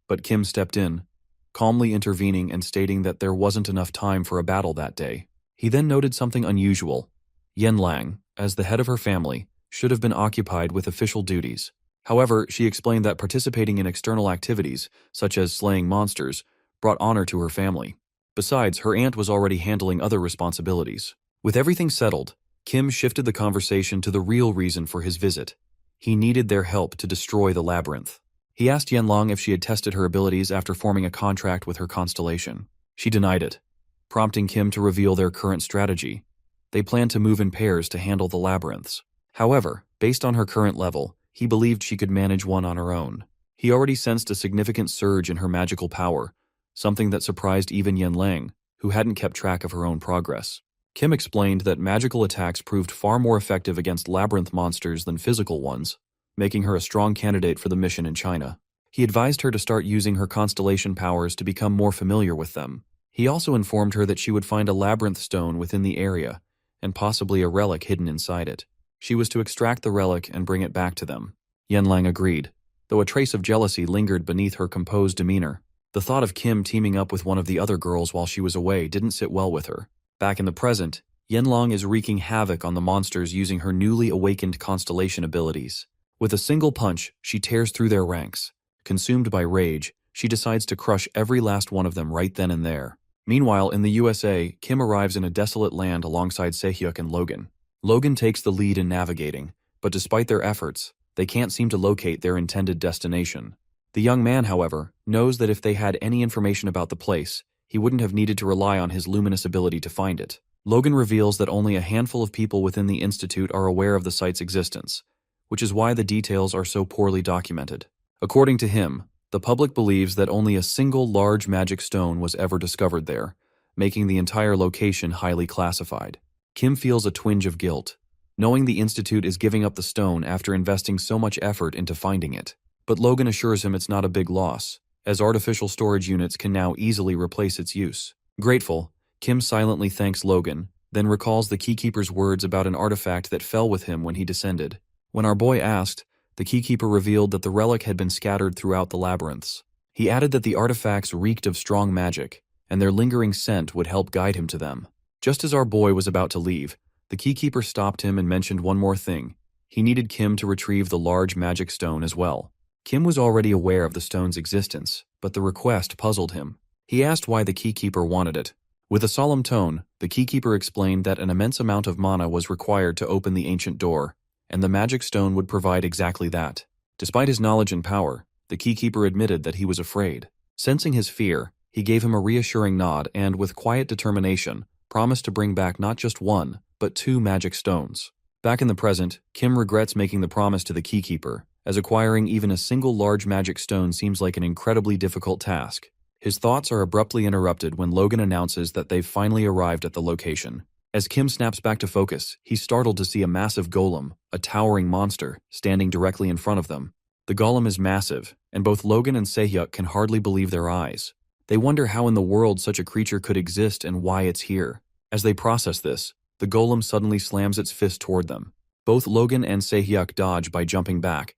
But Kim stepped in, calmly intervening and stating that there wasn't enough time for a battle that day. He then noted something unusual. Yanlang, as the head of her family, should have been occupied with official duties. However, she explained that participating in external activities, such as slaying monsters, brought honor to her family. Besides, her aunt was already handling other responsibilities. With everything settled, Kim shifted the conversation to the real reason for his visit. He needed their help to destroy the labyrinth. He asked Yanlang if she had tested her abilities after forming a contract with her constellation. She denied it, prompting Kim to reveal their current strategy. They planned to move in pairs to handle the labyrinths. However, based on her current level, he believed she could manage one on her own. He already sensed a significant surge in her magical power, something that surprised even Yanlang, who hadn't kept track of her own progress. Kim explained that magical attacks proved far more effective against labyrinth monsters than physical ones, making her a strong candidate for the mission in China. He advised her to start using her constellation powers to become more familiar with them. He also informed her that she would find a labyrinth stone within the area, and possibly a relic hidden inside it. She was to extract the relic and bring it back to them. Yanlang agreed, though a trace of jealousy lingered beneath her composed demeanor. The thought of Kim teaming up with one of the other girls while she was away didn't sit well with her. Back in the present, Yanlang is wreaking havoc on the monsters using her newly awakened constellation abilities. With a single punch, she tears through their ranks. Consumed by rage, she decides to crush every last one of them right then and there. Meanwhile, in the USA, Kim arrives in a desolate land alongside Sehyuk and Logan. Logan takes the lead in navigating, but despite their efforts, they can't seem to locate their intended destination. The young man, however, knows that if they had any information about the place, he wouldn't have needed to rely on his luminous ability to find it. Logan reveals that only a handful of people within the Institute are aware of the site's existence, which is why the details are so poorly documented. According to him, the public believes that only a single large magic stone was ever discovered there, making the entire location highly classified. Kim feels a twinge of guilt, knowing the Institute is giving up the stone after investing so much effort into finding it. But Logan assures him it's not a big loss, as artificial storage units can now easily replace its use. Grateful, Kim silently thanks Logan, then recalls the keykeeper's words about an artifact that fell with him when he descended. When our boy asked, the keykeeper revealed that the relic had been scattered throughout the labyrinths. He added that the artifacts reeked of strong magic, and their lingering scent would help guide him to them. Just as our boy was about to leave, the keykeeper stopped him and mentioned one more thing. He needed Kim to retrieve the large magic stone as well. Kim was already aware of the stone's existence, but the request puzzled him. He asked why the keykeeper wanted it, With a solemn tone, the keykeeper explained that an immense amount of mana was required to open the ancient door, and the magic stone would provide exactly that. Despite his knowledge and power, the keykeeper admitted that he was afraid. Sensing his fear, he gave him a reassuring nod and, with quiet determination, promised to bring back not just one, but 2 magic stones. Back in the present, Kim regrets making the promise to the keykeeper, as acquiring even a single large magic stone seems like an incredibly difficult task. His thoughts are abruptly interrupted when Logan announces that they've finally arrived at the location. As Kim snaps back to focus, he's startled to see a massive golem, a towering monster, standing directly in front of them. The golem is massive, and both Logan and Se-hyuk can hardly believe their eyes. They wonder how in the world such a creature could exist and why it's here. As they process this, the golem suddenly slams its fist toward them. Both Logan and Se-hyuk dodge by jumping back,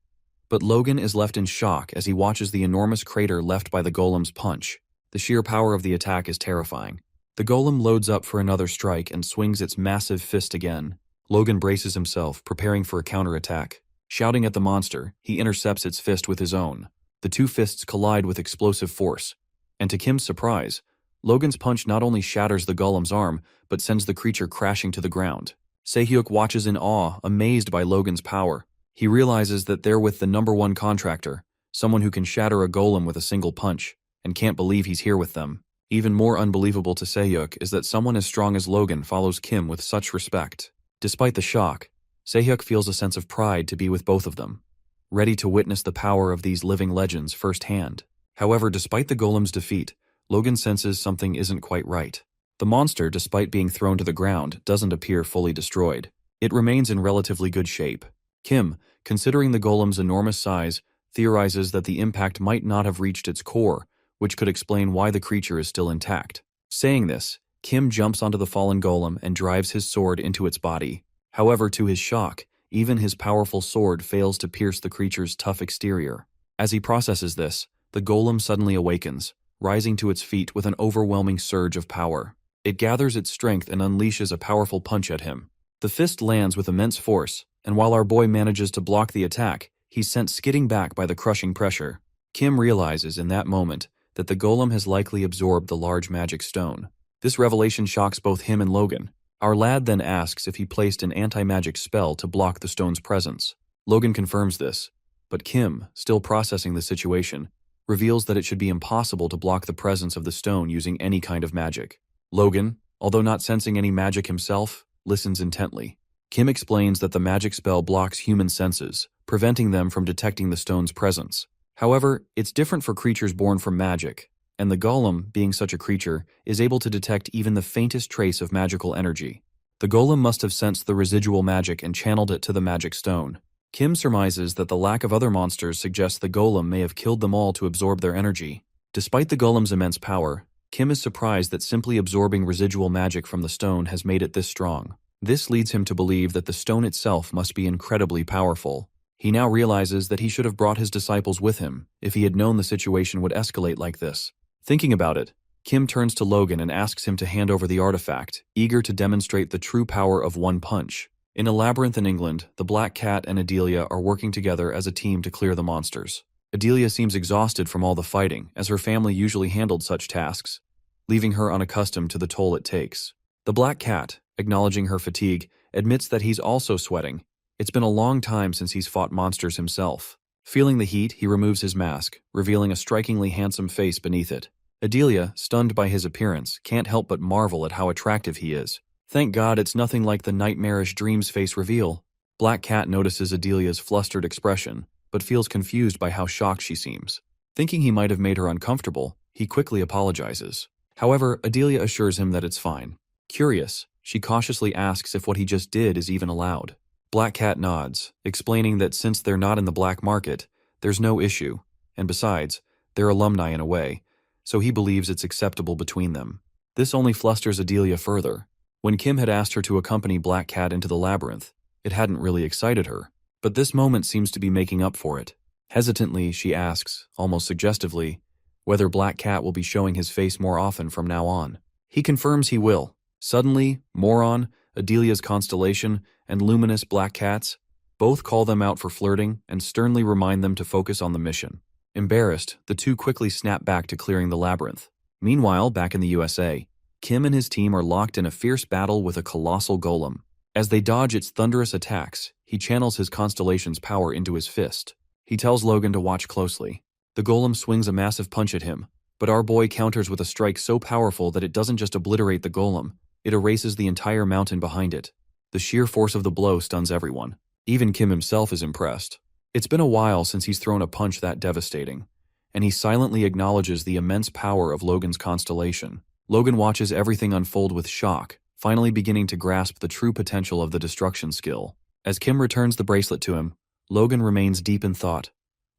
but Logan is left in shock as he watches the enormous crater left by the golem's punch. The sheer power of the attack is terrifying. The golem loads up for another strike and swings its massive fist again. Logan braces himself, preparing for a counterattack. Shouting at the monster, he intercepts its fist with his own. The 2 fists collide with explosive force, and to Kim's surprise, Logan's punch not only shatters the golem's arm, but sends the creature crashing to the ground. Se-hyuk watches in awe, amazed by Logan's power. He realizes that they're with the #1 contractor, someone who can shatter a golem with a single punch, and can't believe he's here with them. Even more unbelievable to Se-hyuk is that someone as strong as Logan follows Kim with such respect. Despite the shock, Se-hyuk feels a sense of pride to be with both of them, ready to witness the power of these living legends firsthand. However, despite the golem's defeat, Logan senses something isn't quite right. The monster, despite being thrown to the ground, doesn't appear fully destroyed. It remains in relatively good shape. Kim, considering the golem's enormous size, theorizes that the impact might not have reached its core, which could explain why the creature is still intact. Saying this, Kim jumps onto the fallen golem and drives his sword into its body. However, to his shock, even his powerful sword fails to pierce the creature's tough exterior. As he processes this, the golem suddenly awakens, rising to its feet with an overwhelming surge of power. It gathers its strength and unleashes a powerful punch at him. The fist lands with immense force, and while our boy manages to block the attack, he's sent skidding back by the crushing pressure. Kim realizes in that moment that the golem has likely absorbed the large magic stone. This revelation shocks both him and Logan. Our lad then asks if he placed an anti-magic spell to block the stone's presence. Logan confirms this, but Kim, still processing the situation, reveals that it should be impossible to block the presence of the stone using any kind of magic. Logan, although not sensing any magic himself, listens intently. Kim explains that the magic spell blocks human senses, preventing them from detecting the stone's presence. However, it's different for creatures born from magic, and the golem, being such a creature, is able to detect even the faintest trace of magical energy. The golem must have sensed the residual magic and channeled it to the magic stone. Kim surmises that the lack of other monsters suggests the golem may have killed them all to absorb their energy. Despite the golem's immense power, Kim is surprised that simply absorbing residual magic from the stone has made it this strong. This leads him to believe that the stone itself must be incredibly powerful. He now realizes that he should have brought his disciples with him if he had known the situation would escalate like this. Thinking about it, Kim turns to Logan and asks him to hand over the artifact, eager to demonstrate the true power of one punch. In a labyrinth in England, the Black Cat and Adelia are working together as a team to clear the monsters. Adelia seems exhausted from all the fighting, as her family usually handled such tasks, leaving her unaccustomed to the toll it takes. The Black Cat, acknowledging her fatigue, admits that he's also sweating. It's been a long time since he's fought monsters himself. Feeling the heat, he removes his mask, revealing a strikingly handsome face beneath it. Adelia, stunned by his appearance, can't help but marvel at how attractive he is. Thank God it's nothing like the nightmarish dreams face reveal. Black Cat notices Adelia's flustered expression, but feels confused by how shocked she seems. Thinking he might have made her uncomfortable, he quickly apologizes. However, Adelia assures him that it's fine. Curious, she cautiously asks if what he just did is even allowed. Black Cat nods, explaining that since they're not in the black market, there's no issue, and besides, they're alumni in a way, so he believes it's acceptable between them. This only flusters Adelia further. When Kim had asked her to accompany Black Cat into the labyrinth, it hadn't really excited her, but this moment seems to be making up for it. Hesitantly, she asks, almost suggestively, whether Black Cat will be showing his face more often from now on. He confirms he will. Suddenly, Moron, Adelia's Constellation, and Luminous Black Cats both call them out for flirting and sternly remind them to focus on the mission. Embarrassed, the two quickly snap back to clearing the labyrinth. Meanwhile, back in the USA, Kim and his team are locked in a fierce battle with a colossal golem. As they dodge its thunderous attacks, he channels his Constellation's power into his fist. He tells Logan to watch closely. The golem swings a massive punch at him, but our boy counters with a strike so powerful that it doesn't just obliterate the golem, it erases the entire mountain behind it. The sheer force of the blow stuns everyone. Even Kim himself is impressed. It's been a while since he's thrown a punch that devastating, and he silently acknowledges the immense power of Logan's Constellation. Logan watches everything unfold with shock, finally beginning to grasp the true potential of the destruction skill. As Kim returns the bracelet to him, Logan remains deep in thought,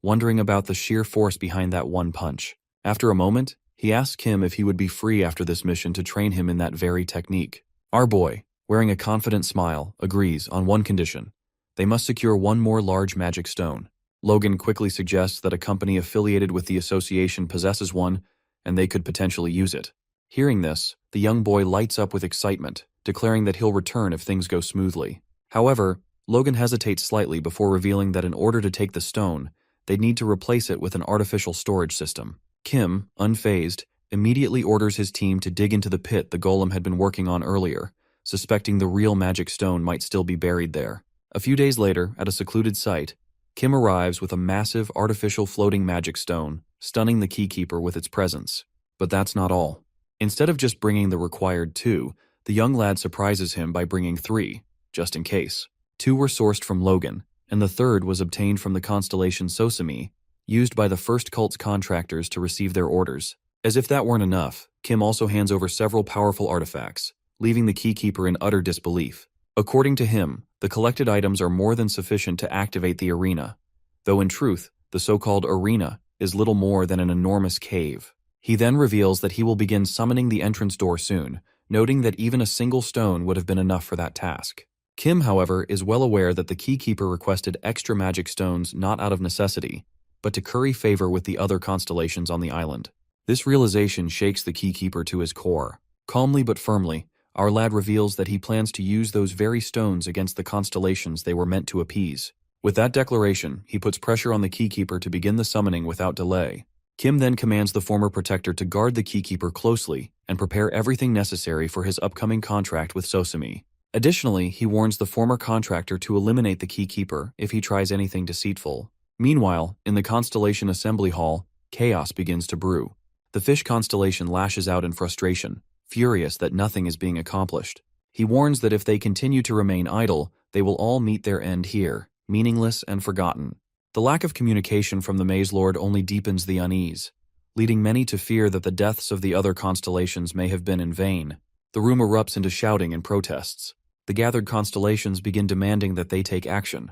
wondering about the sheer force behind that one punch. After a moment, he asks Kim if he would be free after this mission to train him in that very technique. Our boy, wearing a confident smile, agrees on one condition. They must secure one more large magic stone. Logan quickly suggests that a company affiliated with the association possesses one, and they could potentially use it. Hearing this, the young boy lights up with excitement, declaring that he'll return if things go smoothly. However, Logan hesitates slightly before revealing that in order to take the stone, they'd need to replace it with an artificial storage system. Kim, unfazed, immediately orders his team to dig into the pit the golem had been working on earlier, suspecting the real magic stone might still be buried there. A few days later, at a secluded site, Kim arrives with a massive artificial floating magic stone, stunning the keykeeper with its presence. But that's not all. Instead of just bringing the required 2, the young lad surprises him by bringing 3, just in case. 2 were sourced from Logan, and the third was obtained from the constellation Sosami, used by the first cult's contractors to receive their orders. As if that weren't enough, Kim also hands over several powerful artifacts, leaving the keykeeper in utter disbelief. According to him, the collected items are more than sufficient to activate the arena, though in truth, the so-called arena is little more than an enormous cave. He then reveals that he will begin summoning the entrance door soon, noting that even a single stone would have been enough for that task. Kim, however, is well aware that the keykeeper requested extra magic stones not out of necessity, but to curry favor with the other constellations on the island. This realization shakes the keykeeper to his core. Calmly but firmly, our lad reveals that he plans to use those very stones against the constellations they were meant to appease. With that declaration, he puts pressure on the keykeeper to begin the summoning without delay. Kim then commands the former protector to guard the keykeeper closely and prepare everything necessary for his upcoming contract with Sosami. Additionally, he warns the former contractor to eliminate the keykeeper if he tries anything deceitful. Meanwhile, in the Constellation Assembly Hall, chaos begins to brew. The fish constellation lashes out in frustration, furious that nothing is being accomplished. He warns that if they continue to remain idle, they will all meet their end here, meaningless and forgotten. The lack of communication from the Maze Lord only deepens the unease, leading many to fear that the deaths of the other constellations may have been in vain. The room erupts into shouting and protests. The gathered constellations begin demanding that they take action,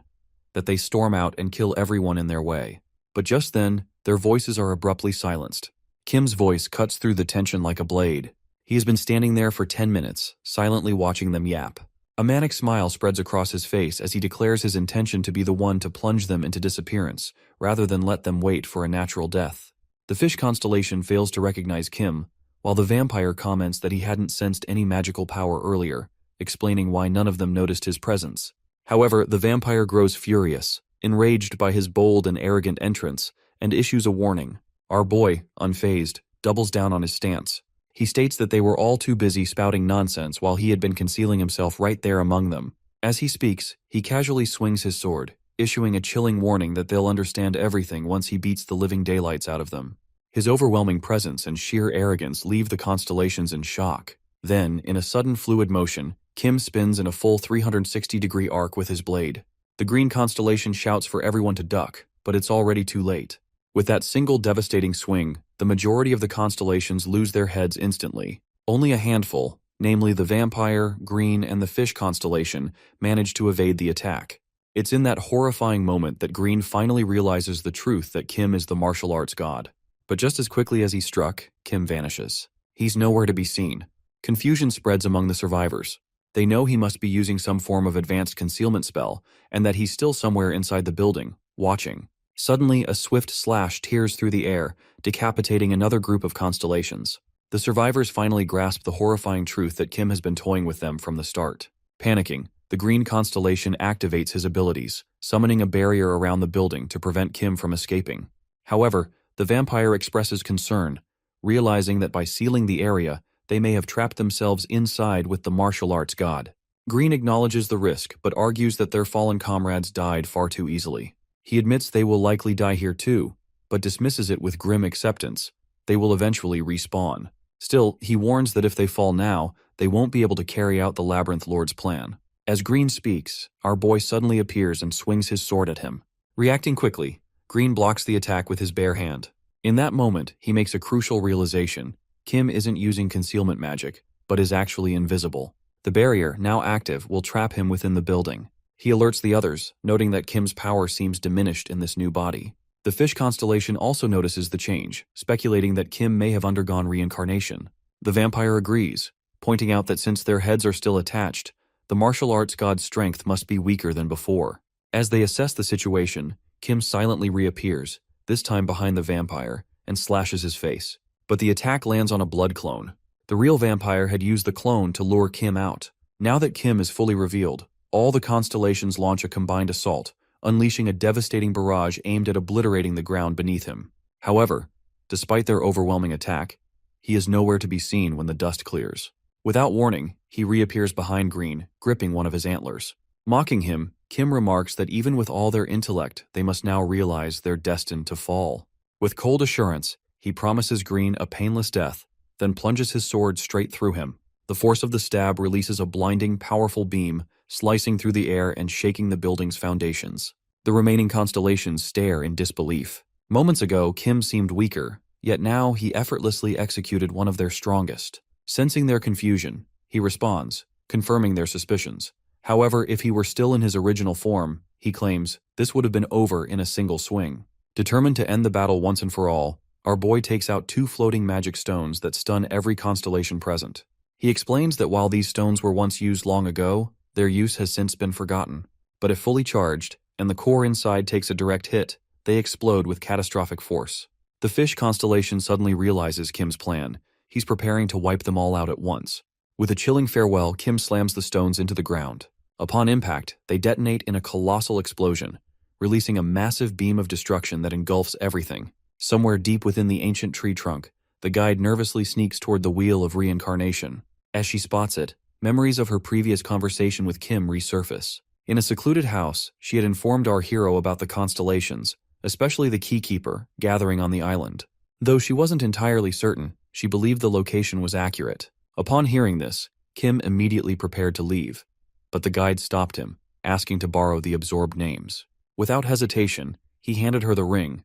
that they storm out and kill everyone in their way. But just then, their voices are abruptly silenced. Kim's voice cuts through the tension like a blade. He has been standing there for 10 minutes, silently watching them yap. A manic smile spreads across his face as he declares his intention to be the one to plunge them into disappearance, rather than let them wait for a natural death. The fish constellation fails to recognize Kim, while the vampire comments that he hadn't sensed any magical power earlier, explaining why none of them noticed his presence. However, the vampire grows furious, enraged by his bold and arrogant entrance, and issues a warning. Our boy, unfazed, doubles down on his stance. He states that they were all too busy spouting nonsense while he had been concealing himself right there among them. As he speaks, he casually swings his sword, issuing a chilling warning that they'll understand everything once he beats the living daylights out of them. His overwhelming presence and sheer arrogance leave the constellations in shock. Then, in a sudden fluid motion, Kim spins in a full 360-degree arc with his blade. The green constellation shouts for everyone to duck, but it's already too late. With that single devastating swing, the majority of the constellations lose their heads instantly. Only a handful, namely the vampire, green, and the fish constellation, manage to evade the attack. It's in that horrifying moment that Green finally realizes the truth that Kim is the martial arts god. But just as quickly as he struck, Kim vanishes. He's nowhere to be seen. Confusion spreads among the survivors. They know he must be using some form of advanced concealment spell, and that he's still somewhere inside the building, watching. Suddenly, a swift slash tears through the air, decapitating another group of constellations. The survivors finally grasp the horrifying truth that Kim has been toying with them from the start. Panicking, the green constellation activates his abilities, summoning a barrier around the building to prevent Kim from escaping. However, the vampire expresses concern, realizing that by sealing the area, they may have trapped themselves inside with the martial arts god. Green acknowledges the risk, but argues that their fallen comrades died far too easily. He admits they will likely die here too, but dismisses it with grim acceptance. They will eventually respawn. Still, he warns that if they fall now, they won't be able to carry out the Labyrinth Lord's plan. As Green speaks, our boy suddenly appears and swings his sword at him. Reacting quickly, Green blocks the attack with his bare hand. In that moment, he makes a crucial realization. Kim isn't using concealment magic, but is actually invisible. The barrier, now active, will trap him within the building. He alerts the others, noting that Kim's power seems diminished in this new body. The fish constellation also notices the change, speculating that Kim may have undergone reincarnation. The vampire agrees, pointing out that since their heads are still attached, the martial arts god's strength must be weaker than before. As they assess the situation, Kim silently reappears, this time behind the vampire, and slashes his face. But the attack lands on a blood clone. The real vampire had used the clone to lure Kim out. Now that Kim is fully revealed, all the constellations launch a combined assault, unleashing a devastating barrage aimed at obliterating the ground beneath him. However, despite their overwhelming attack, he is nowhere to be seen when the dust clears. Without warning, he reappears behind Green, gripping one of his antlers. Mocking him, Kim remarks that even with all their intellect, they must now realize they're destined to fall. With cold assurance, he promises Green a painless death, then plunges his sword straight through him. The force of the stab releases a blinding, powerful beam, slicing through the air and shaking the building's foundations. The remaining constellations stare in disbelief. Moments ago, Kim seemed weaker, yet now he effortlessly executed one of their strongest. Sensing their confusion, he responds, confirming their suspicions. However, if he were still in his original form, he claims, this would have been over in a single swing. Determined to end the battle once and for all, our boy takes out 2 floating magic stones that stun every constellation present. He explains that while these stones were once used long ago, their use has since been forgotten. But if fully charged, and the core inside takes a direct hit, they explode with catastrophic force. The fish constellation suddenly realizes Kim's plan. He's preparing to wipe them all out at once. With a chilling farewell, Kim slams the stones into the ground. Upon impact, they detonate in a colossal explosion, releasing a massive beam of destruction that engulfs everything. Somewhere deep within the ancient tree trunk, the guide nervously sneaks toward the wheel of reincarnation. As she spots it, memories of her previous conversation with Kim resurface. In a secluded house, she had informed our hero about the constellations, especially the keykeeper, gathering on the island. Though she wasn't entirely certain, she believed the location was accurate. Upon hearing this, Kim immediately prepared to leave, but the guide stopped him, asking to borrow the absorbed names. Without hesitation, he handed her the ring,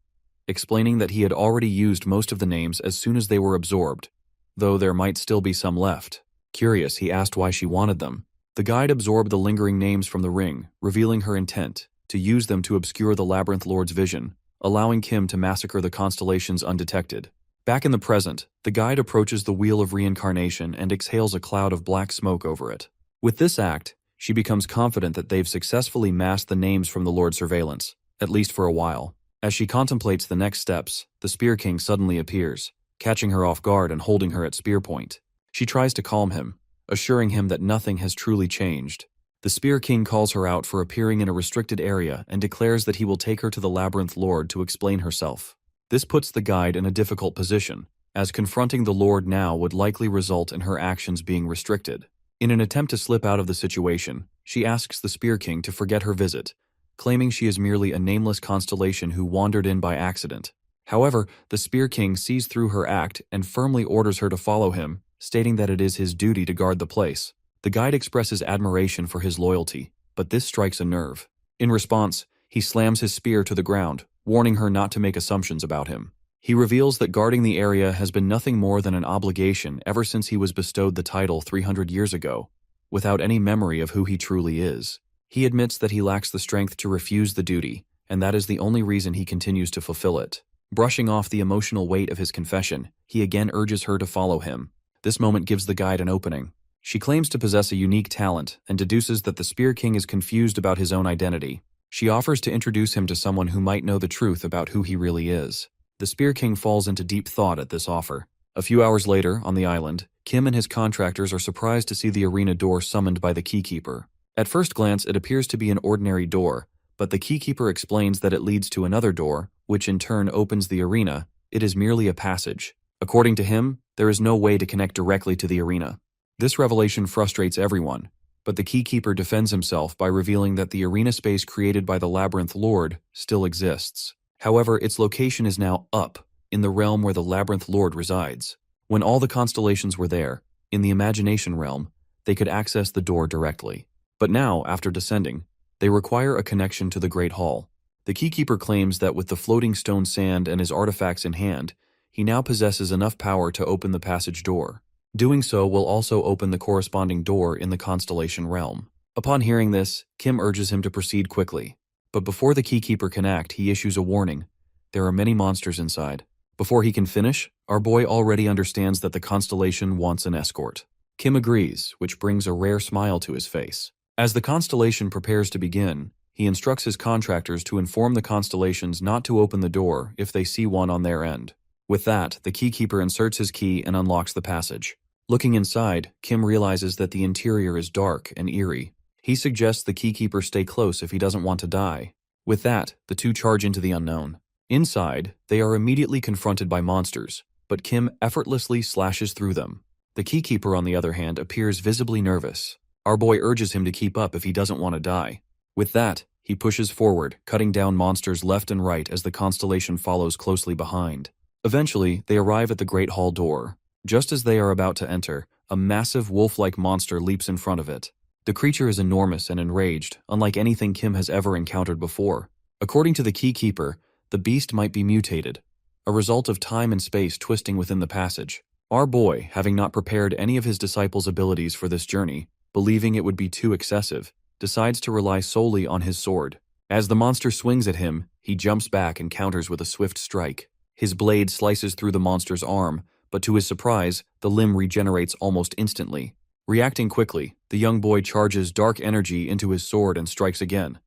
explaining that he had already used most of the names as soon as they were absorbed, though there might still be some left. Curious, he asked why she wanted them. The guide absorbed the lingering names from the ring, revealing her intent to use them to obscure the Labyrinth Lord's vision, allowing Kim to massacre the constellations undetected. Back in the present, the guide approaches the wheel of reincarnation and exhales a cloud of black smoke over it. With this act, she becomes confident that they've successfully masked the names from the Lord's surveillance, at least for a while. As she contemplates the next steps, the Spear King suddenly appears, catching her off guard and holding her at spear point. She tries to calm him, assuring him that nothing has truly changed. The Spear King calls her out for appearing in a restricted area and declares that he will take her to the Labyrinth Lord to explain herself. This puts the guide in a difficult position, as confronting the Lord now would likely result in her actions being restricted. In an attempt to slip out of the situation, she asks the Spear King to forget her visit, claiming she is merely a nameless constellation who wandered in by accident. However, the Spear King sees through her act and firmly orders her to follow him, stating that it is his duty to guard the place. The guide expresses admiration for his loyalty, but this strikes a nerve. In response, he slams his spear to the ground, warning her not to make assumptions about him. He reveals that guarding the area has been nothing more than an obligation ever since he was bestowed the title 300 years ago, without any memory of who he truly is. He admits that he lacks the strength to refuse the duty, and that is the only reason he continues to fulfill it. Brushing off the emotional weight of his confession, he again urges her to follow him. This moment gives the guide an opening. She claims to possess a unique talent and deduces that the Spear King is confused about his own identity. She offers to introduce him to someone who might know the truth about who he really is. The Spear King falls into deep thought at this offer. A few hours later, on the island, Kim and his contractors are surprised to see the arena door summoned by the keykeeper. At first glance, it appears to be an ordinary door, but the keykeeper explains that it leads to another door, which in turn opens the arena. It is merely a passage. According to him, there is no way to connect directly to the arena. This revelation frustrates everyone, but the Keykeeper defends himself by revealing that the arena space created by the Labyrinth Lord still exists. However, its location is now up, in the realm where the Labyrinth Lord resides. When all the constellations were there, in the imagination realm, they could access the door directly. But now, after descending, they require a connection to the Great Hall. The Keykeeper claims that with the floating stone sand and his artifacts in hand, he now possesses enough power to open the passage door. Doing so will also open the corresponding door in the Constellation realm. Upon hearing this, Kim urges him to proceed quickly. But before the Keykeeper can act, he issues a warning. There are many monsters inside. Before he can finish, our boy already understands that the Constellation wants an escort. Kim agrees, which brings a rare smile to his face. As the Constellation prepares to begin, he instructs his contractors to inform the Constellations not to open the door if they see one on their end. With that, the Keykeeper inserts his key and unlocks the passage. Looking inside, Kim realizes that the interior is dark and eerie. He suggests the Keykeeper stay close if he doesn't want to die. With that, the two charge into the unknown. Inside, they are immediately confronted by monsters, but Kim effortlessly slashes through them. The Keykeeper, on the other hand, appears visibly nervous. Our boy urges him to keep up if he doesn't want to die. With that, he pushes forward, cutting down monsters left and right as the Constellation follows closely behind. Eventually, they arrive at the Great Hall door. Just as they are about to enter, a massive wolf-like monster leaps in front of it. The creature is enormous and enraged, unlike anything Kim has ever encountered before. According to the Keykeeper, the beast might be mutated, a result of time and space twisting within the passage. Our boy, having not prepared any of his disciples' abilities for this journey, believing it would be too excessive, decides to rely solely on his sword. As the monster swings at him, he jumps back and counters with a swift strike. His blade slices through the monster's arm, but to his surprise, the limb regenerates almost instantly. Reacting quickly, the young boy charges dark energy into his sword and strikes again,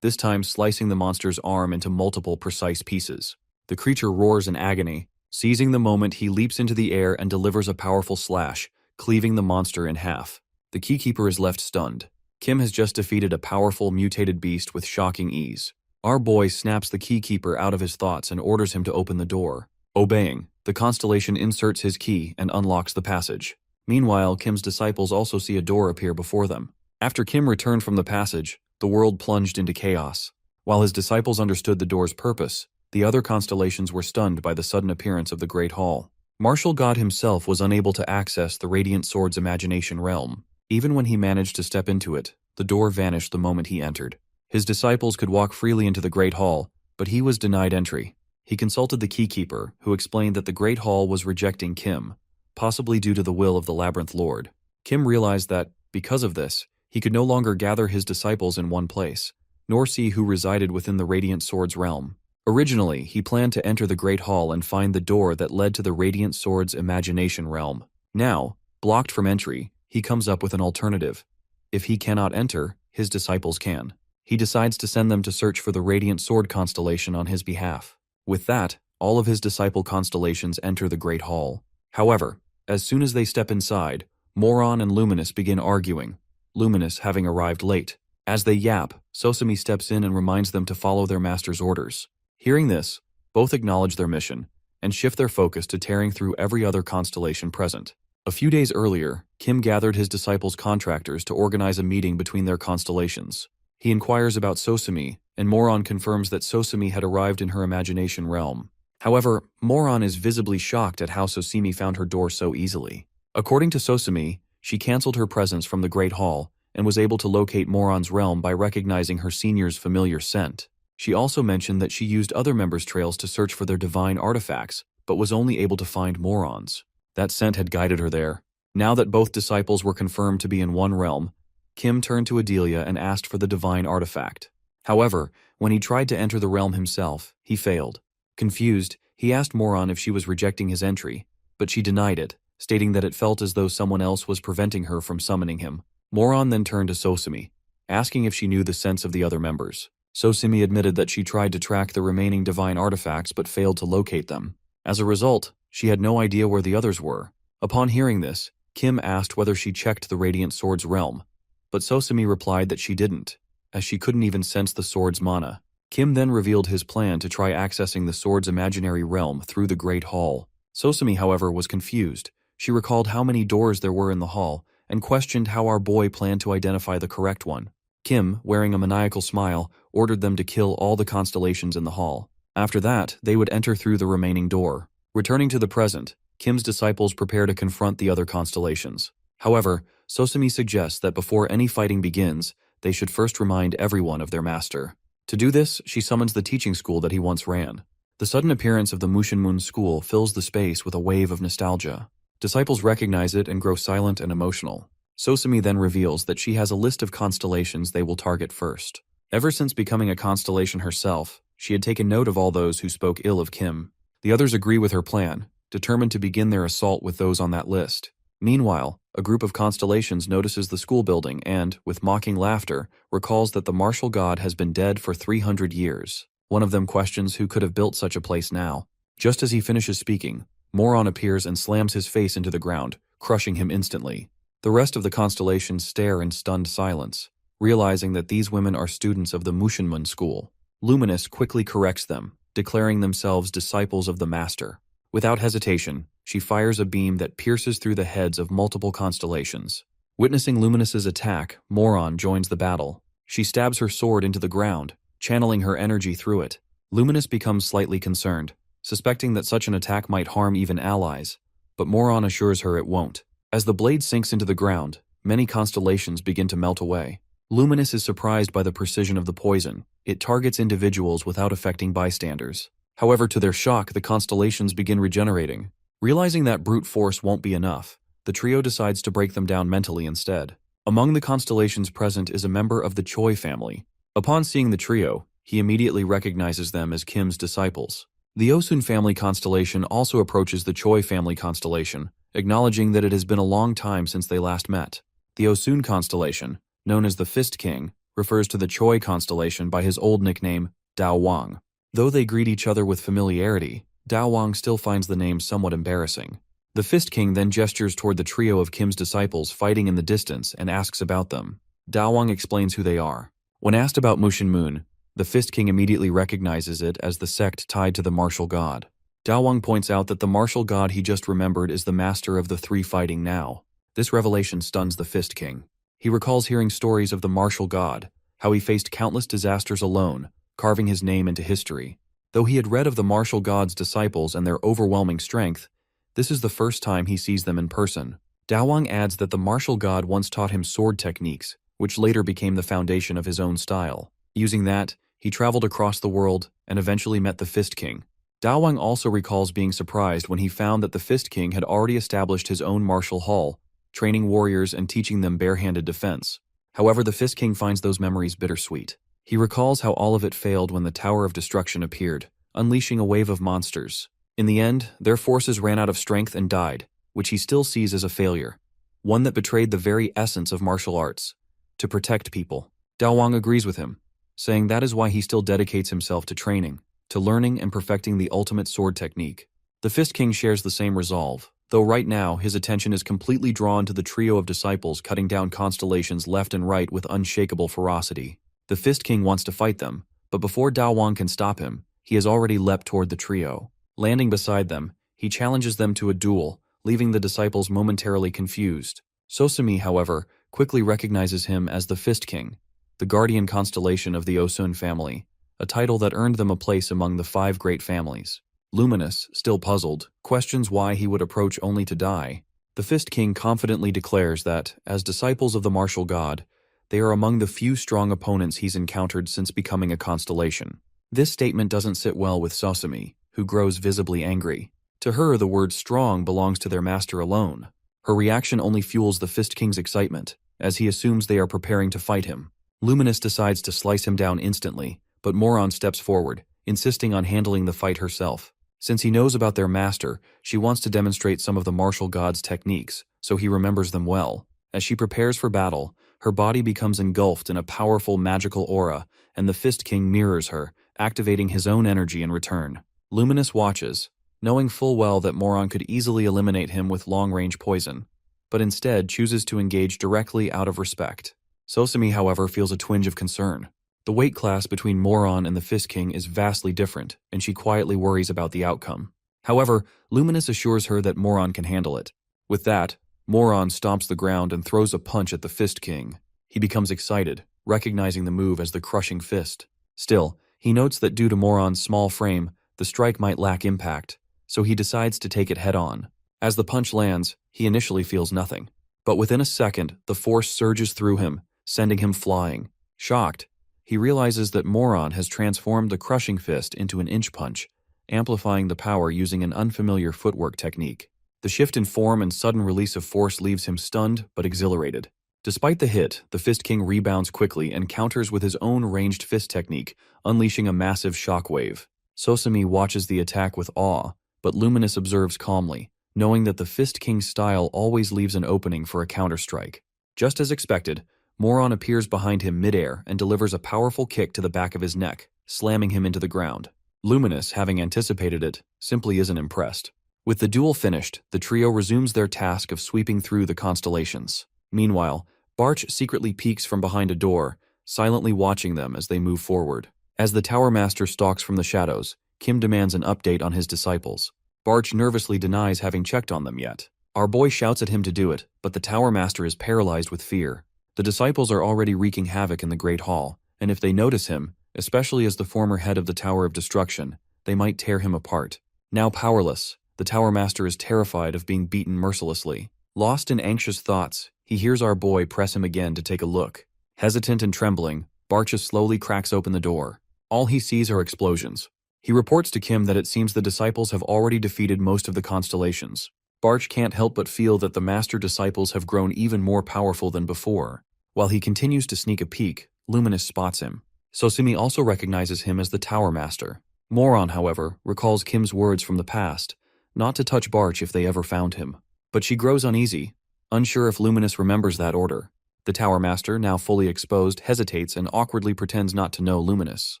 this time slicing the monster's arm into multiple precise pieces. The creature roars in agony. Seizing the moment, he leaps into the air and delivers a powerful slash, cleaving the monster in half. The Keykeeper is left stunned. Kim has just defeated a powerful mutated beast with shocking ease. Our boy snaps the Keykeeper out of his thoughts and orders him to open the door. Obeying, the Constellation inserts his key and unlocks the passage. Meanwhile, Kim's disciples also see a door appear before them. After Kim returned from the passage, the world plunged into chaos. While his disciples understood the door's purpose, the other constellations were stunned by the sudden appearance of the Great Hall. Martial God himself was unable to access the Radiant Sword's imagination realm. Even when he managed to step into it, the door vanished the moment he entered. His disciples could walk freely into the Great Hall, but he was denied entry. He consulted the Keykeeper, who explained that the Great Hall was rejecting Kim, possibly due to the will of the Labyrinth Lord. Kim realized that, because of this, he could no longer gather his disciples in one place, nor see who resided within the Radiant Sword's realm. Originally, he planned to enter the Great Hall and find the door that led to the Radiant Sword's imagination realm. Now, blocked from entry, he comes up with an alternative. If he cannot enter, his disciples can. He decides to send them to search for the Radiant Sword constellation on his behalf. With that, all of his disciple constellations enter the Great Hall. However, as soon as they step inside, Moron and Luminous begin arguing, Luminous having arrived late. As they yap, Sosumi steps in and reminds them to follow their master's orders. Hearing this, both acknowledge their mission and shift their focus to tearing through every other constellation present. A few days earlier, Kim gathered his disciples' contractors to organize a meeting between their constellations. He inquires about Sosumi, and Moron confirms that Sosumi had arrived in her imagination realm. However, Moron is visibly shocked at how Sosumi found her door so easily. According to Sosumi, she cancelled her presence from the Great Hall and was able to locate Moron's realm by recognizing her senior's familiar scent. She also mentioned that she used other members' trails to search for their divine artifacts, but was only able to find Moron's. That scent had guided her there. Now that both disciples were confirmed to be in one realm, Kim turned to Adelia and asked for the divine artifact. However, when he tried to enter the realm himself, he failed. Confused, he asked Moron if she was rejecting his entry, but she denied it, stating that it felt as though someone else was preventing her from summoning him. Moron then turned to Sosumi, asking if she knew the sense of the other members. Sosumi admitted that she tried to track the remaining divine artifacts but failed to locate them. As a result, she had no idea where the others were. Upon hearing this, Kim asked whether she checked the Radiant Sword's realm, but Sosumi replied that she didn't, as she couldn't even sense the sword's mana. Kim then revealed his plan to try accessing the sword's imaginary realm through the Great Hall. Sosumi, however, was confused, She recalled how many doors there were in the hall and questioned how our boy planned to identify the correct one. Kim, wearing a maniacal smile, ordered them to kill all the constellations in the hall. After that, they would enter through the remaining door. Returning to the present, Kim's disciples prepare to confront the other constellations. However, Sosumi suggests that before any fighting begins, they should first remind everyone of their master. To do this, she summons the teaching school that he once ran. The sudden appearance of the Mushinmun school fills the space with a wave of nostalgia. Disciples recognize it and grow silent and emotional. Sosumi then reveals that she has a list of constellations they will target first. Ever since becoming a constellation herself, she had taken note of all those who spoke ill of Kim. The others agree with her plan, determined to begin their assault with those on that list. Meanwhile, a group of constellations notices the school building and, with mocking laughter, recalls that the martial god has been dead for 300 years. One of them questions who could have built such a place now. Just as he finishes speaking, Moron appears and slams his face into the ground, crushing him instantly. The rest of the constellations stare in stunned silence, realizing that these women are students of the Mushinmun school. Luminous quickly corrects them, declaring themselves disciples of the master. Without hesitation, she fires a beam that pierces through the heads of multiple constellations. Witnessing Luminous's attack, Moron joins the battle. She stabs her sword into the ground, channeling her energy through it. Luminous becomes slightly concerned, suspecting that such an attack might harm even allies, but Moron assures her it won't. As the blade sinks into the ground, many constellations begin to melt away. Luminous is surprised by the precision of the poison. It targets individuals without affecting bystanders. However, to their shock, the constellations begin regenerating. Realizing that brute force won't be enough, the trio decides to break them down mentally instead. Among the constellations present is a member of the Choi family. Upon seeing the trio, he immediately recognizes them as Kim's disciples. The Osun family constellation also approaches the Choi family constellation, acknowledging that it has been a long time since they last met. The Osun constellation, known as the Fist King, refers to the Choi constellation by his old nickname, Dao Wang. Though they greet each other with familiarity, Dao Wang still finds the name somewhat embarrassing. The Fist King then gestures toward the trio of Kim's disciples fighting in the distance and asks about them. Dao Wang explains who they are. When asked about Mushinmun, the Fist King immediately recognizes it as the sect tied to the martial god. Dao Wang points out that the martial god he just remembered is the master of the three fighting now. This revelation stuns the Fist King. He recalls hearing stories of the martial god, how he faced countless disasters alone, carving his name into history. Though he had read of the martial god's disciples and their overwhelming strength, this is the first time he sees them in person. Dao Wang adds that the martial god once taught him sword techniques, which later became the foundation of his own style. Using that, he traveled across the world and eventually met the Fist King. Dao Wang also recalls being surprised when he found that the Fist King had already established his own martial hall, training warriors and teaching them barehanded defense. However, the Fist King finds those memories bittersweet. He recalls how all of it failed when the Tower of Destruction appeared, unleashing a wave of monsters. In the end, their forces ran out of strength and died, which he still sees as a failure, one that betrayed the very essence of martial arts, to protect people. Dao Wang agrees with him, saying that is why he still dedicates himself to training, to learning and perfecting the ultimate sword technique. The Fist King shares the same resolve, though right now his attention is completely drawn to the trio of disciples cutting down constellations left and right with unshakable ferocity. The Fist King wants to fight them, but before Dao Wang can stop him, he has already leapt toward the trio. Landing beside them, he challenges them to a duel, leaving the disciples momentarily confused. Sosumi, however, quickly recognizes him as the Fist King, the guardian constellation of the Osun family, a title that earned them a place among the 5 great families. Luminous, still puzzled, questions why he would approach only to die. The Fist King confidently declares that, as disciples of the martial god, they are among the few strong opponents he's encountered since becoming a constellation. This statement doesn't sit well with Sosumi, who grows visibly angry. To her, the word strong belongs to their master alone. Her reaction only fuels the Fist King's excitement, as he assumes they are preparing to fight him. Luminous decides to slice him down instantly, but Moron steps forward, insisting on handling the fight herself. Since he knows about their master, she wants to demonstrate some of the martial god's techniques, so he remembers them well. As she prepares for battle, her body becomes engulfed in a powerful magical aura, and the Fist King mirrors her, activating his own energy in return. Luminous watches, knowing full well that Moron could easily eliminate him with long-range poison, but instead chooses to engage directly out of respect. Sosumi, however, feels a twinge of concern. The weight class between Moron and the Fist King is vastly different, and she quietly worries about the outcome. However, Luminous assures her that Moron can handle it. With that, Moron stomps the ground and throws a punch at the Fist King. He becomes excited, recognizing the move as the crushing fist. Still, he notes that due to Moron's small frame, the strike might lack impact, so he decides to take it head-on. As the punch lands, he initially feels nothing. But within a second, the force surges through him, sending him flying. Shocked, he realizes that Moron has transformed the crushing fist into an inch punch, amplifying the power using an unfamiliar footwork technique. The shift in form and sudden release of force leaves him stunned but exhilarated. Despite the hit, the Fist King rebounds quickly and counters with his own ranged fist technique, unleashing a massive shockwave. Sosumi watches the attack with awe, but Luminous observes calmly, knowing that the Fist King's style always leaves an opening for a counterstrike. Just as expected, Moron appears behind him midair and delivers a powerful kick to the back of his neck, slamming him into the ground. Luminous, having anticipated it, simply isn't impressed. With the duel finished, the trio resumes their task of sweeping through the Constellations. Meanwhile, Barch secretly peeks from behind a door, silently watching them as they move forward. As the Tower Master stalks from the shadows, Kim demands an update on his disciples. Barch nervously denies having checked on them yet. Our boy shouts at him to do it, but the Tower Master is paralyzed with fear. The disciples are already wreaking havoc in the Great Hall, and if they notice him, especially as the former head of the Tower of Destruction, they might tear him apart. Now powerless, the Tower Master is terrified of being beaten mercilessly. Lost in anxious thoughts, he hears our boy press him again to take a look. Hesitant and trembling, Barchus slowly cracks open the door. All he sees are explosions. He reports to Kim that it seems the disciples have already defeated most of the Constellations. Barch can't help but feel that the master disciples have grown even more powerful than before. While he continues to sneak a peek, Luminous spots him. Sosumi also recognizes him as the Tower Master. Moron, however, recalls Kim's words from the past, not to touch Barch if they ever found him. But she grows uneasy, unsure if Luminous remembers that order. The Tower Master, now fully exposed, hesitates and awkwardly pretends not to know Luminous.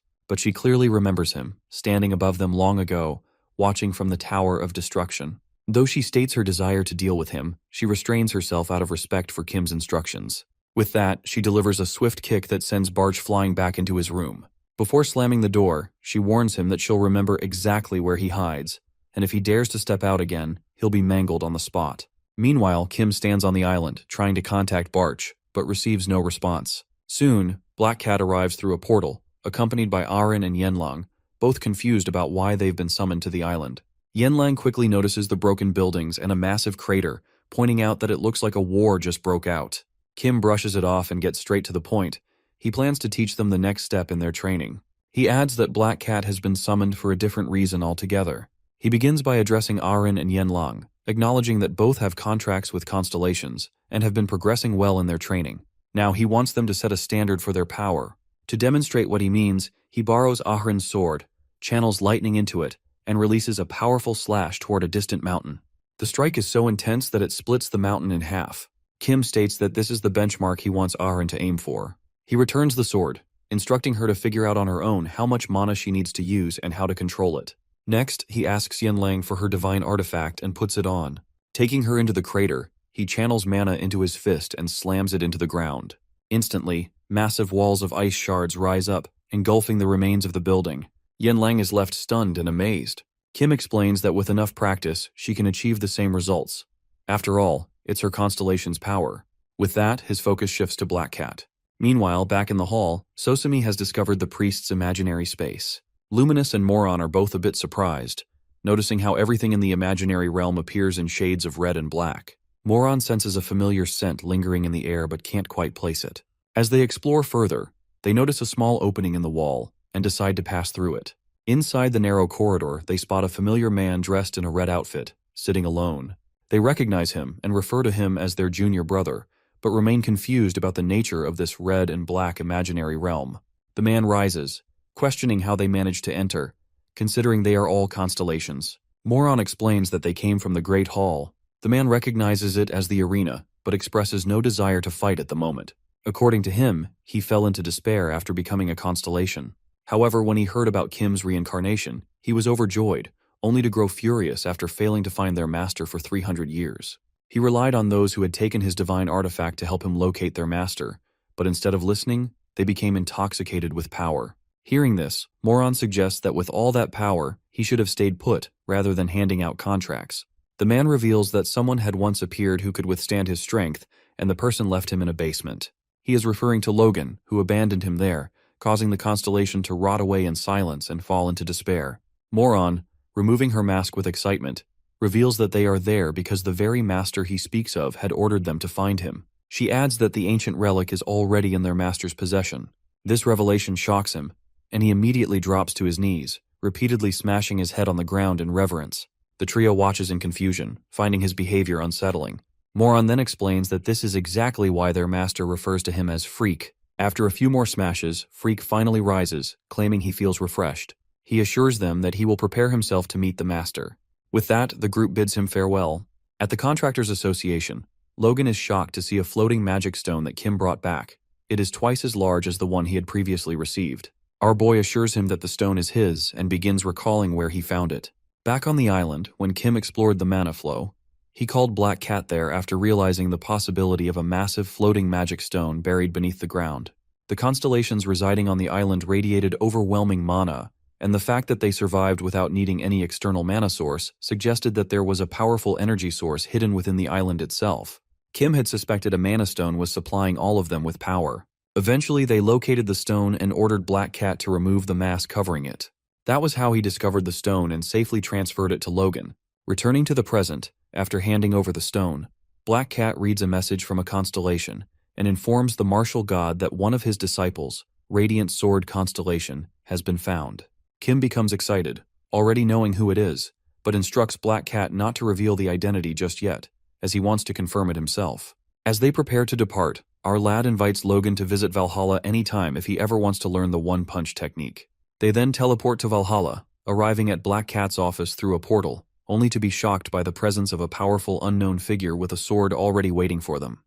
But she clearly remembers him, standing above them long ago, watching from the Tower of Destruction. Though she states her desire to deal with him, she restrains herself out of respect for Kim's instructions. With that, she delivers a swift kick that sends Barch flying back into his room. Before slamming the door, she warns him that she'll remember exactly where he hides, and if he dares to step out again, he'll be mangled on the spot. Meanwhile, Kim stands on the island, trying to contact Barch, but receives no response. Soon, Black Cat arrives through a portal, accompanied by Arin and Yenlang, both confused about why they've been summoned to the island. Yenlang quickly notices the broken buildings and a massive crater, pointing out that it looks like a war just broke out. Kim brushes it off and gets straight to the point. He plans to teach them the next step in their training. He adds that Black Cat has been summoned for a different reason altogether. He begins by addressing Arin and Yenlang, acknowledging that both have contracts with Constellations and have been progressing well in their training. Now he wants them to set a standard for their power. To demonstrate what he means, he borrows Arin's sword, channels lightning into it, and releases a powerful slash toward a distant mountain. The strike is so intense that it splits the mountain in half. Kim states that this is the benchmark he wants Arin to aim for. He returns the sword, instructing her to figure out on her own how much mana she needs to use and how to control it. Next, he asks Yenlang for her divine artifact and puts it on. Taking her into the crater, he channels mana into his fist and slams it into the ground. Instantly, massive walls of ice shards rise up, engulfing the remains of the building. Yenlang is left stunned and amazed. Kim explains that with enough practice, she can achieve the same results. After all, it's her Constellation's power. With that, his focus shifts to Black Cat. Meanwhile, back in the hall, Sosumi has discovered the priest's imaginary space. Luminous and Moron are both a bit surprised, noticing how everything in the imaginary realm appears in shades of red and black. Moron senses a familiar scent lingering in the air but can't quite place it. As they explore further, they notice a small opening in the wall and decide to pass through it. Inside the narrow corridor, they spot a familiar man dressed in a red outfit, sitting alone. They recognize him and refer to him as their junior brother, but remain confused about the nature of this red and black imaginary realm. The man rises, questioning how they managed to enter, considering they are all Constellations. Moron explains that they came from the Great Hall. The man recognizes it as the arena, but expresses no desire to fight at the moment. According to him, he fell into despair after becoming a Constellation. However, when he heard about Kim's reincarnation, he was overjoyed, only to grow furious after failing to find their master for 300 years. He relied on those who had taken his divine artifact to help him locate their master, but instead of listening, they became intoxicated with power. Hearing this, Moron suggests that with all that power, he should have stayed put rather than handing out contracts. The man reveals that someone had once appeared who could withstand his strength, and the person left him in a basement. He is referring to Logan, who abandoned him there, causing the constellation to rot away in silence and fall into despair. Moron, removing her mask with excitement, reveals that they are there because the very master he speaks of had ordered them to find him. She adds that the ancient relic is already in their master's possession. This revelation shocks him, and he immediately drops to his knees, repeatedly smashing his head on the ground in reverence. The trio watches in confusion, finding his behavior unsettling. Moron then explains that this is exactly why their master refers to him as Freak. After a few more smashes, Freak finally rises, claiming he feels refreshed. He assures them that he will prepare himself to meet the master. With that, the group bids him farewell. At the Contractors Association, Logan is shocked to see a floating magic stone that Kim brought back. It is twice as large as the one he had previously received. Our boy assures him that the stone is his and begins recalling where he found it. Back on the island, when Kim explored the mana flow, he called Black Cat there after realizing the possibility of a massive floating magic stone buried beneath the ground. The constellations residing on the island radiated overwhelming mana, and the fact that they survived without needing any external mana source suggested that there was a powerful energy source hidden within the island itself. Kim had suspected a mana stone was supplying all of them with power. Eventually, they located the stone and ordered Black Cat to remove the mask covering it. That was how he discovered the stone and safely transferred it to Logan. Returning to the present, after handing over the stone, Black Cat reads a message from a constellation and informs the martial god that one of his disciples, Radiant Sword Constellation, has been found. Kim becomes excited, already knowing who it is, but instructs Black Cat not to reveal the identity just yet, as he wants to confirm it himself. As they prepare to depart, our lad invites Logan to visit Valhalla anytime if he ever wants to learn the one-punch technique. They then teleport to Valhalla, arriving at Black Cat's office through a portal, only to be shocked by the presence of a powerful unknown figure with a sword already waiting for them.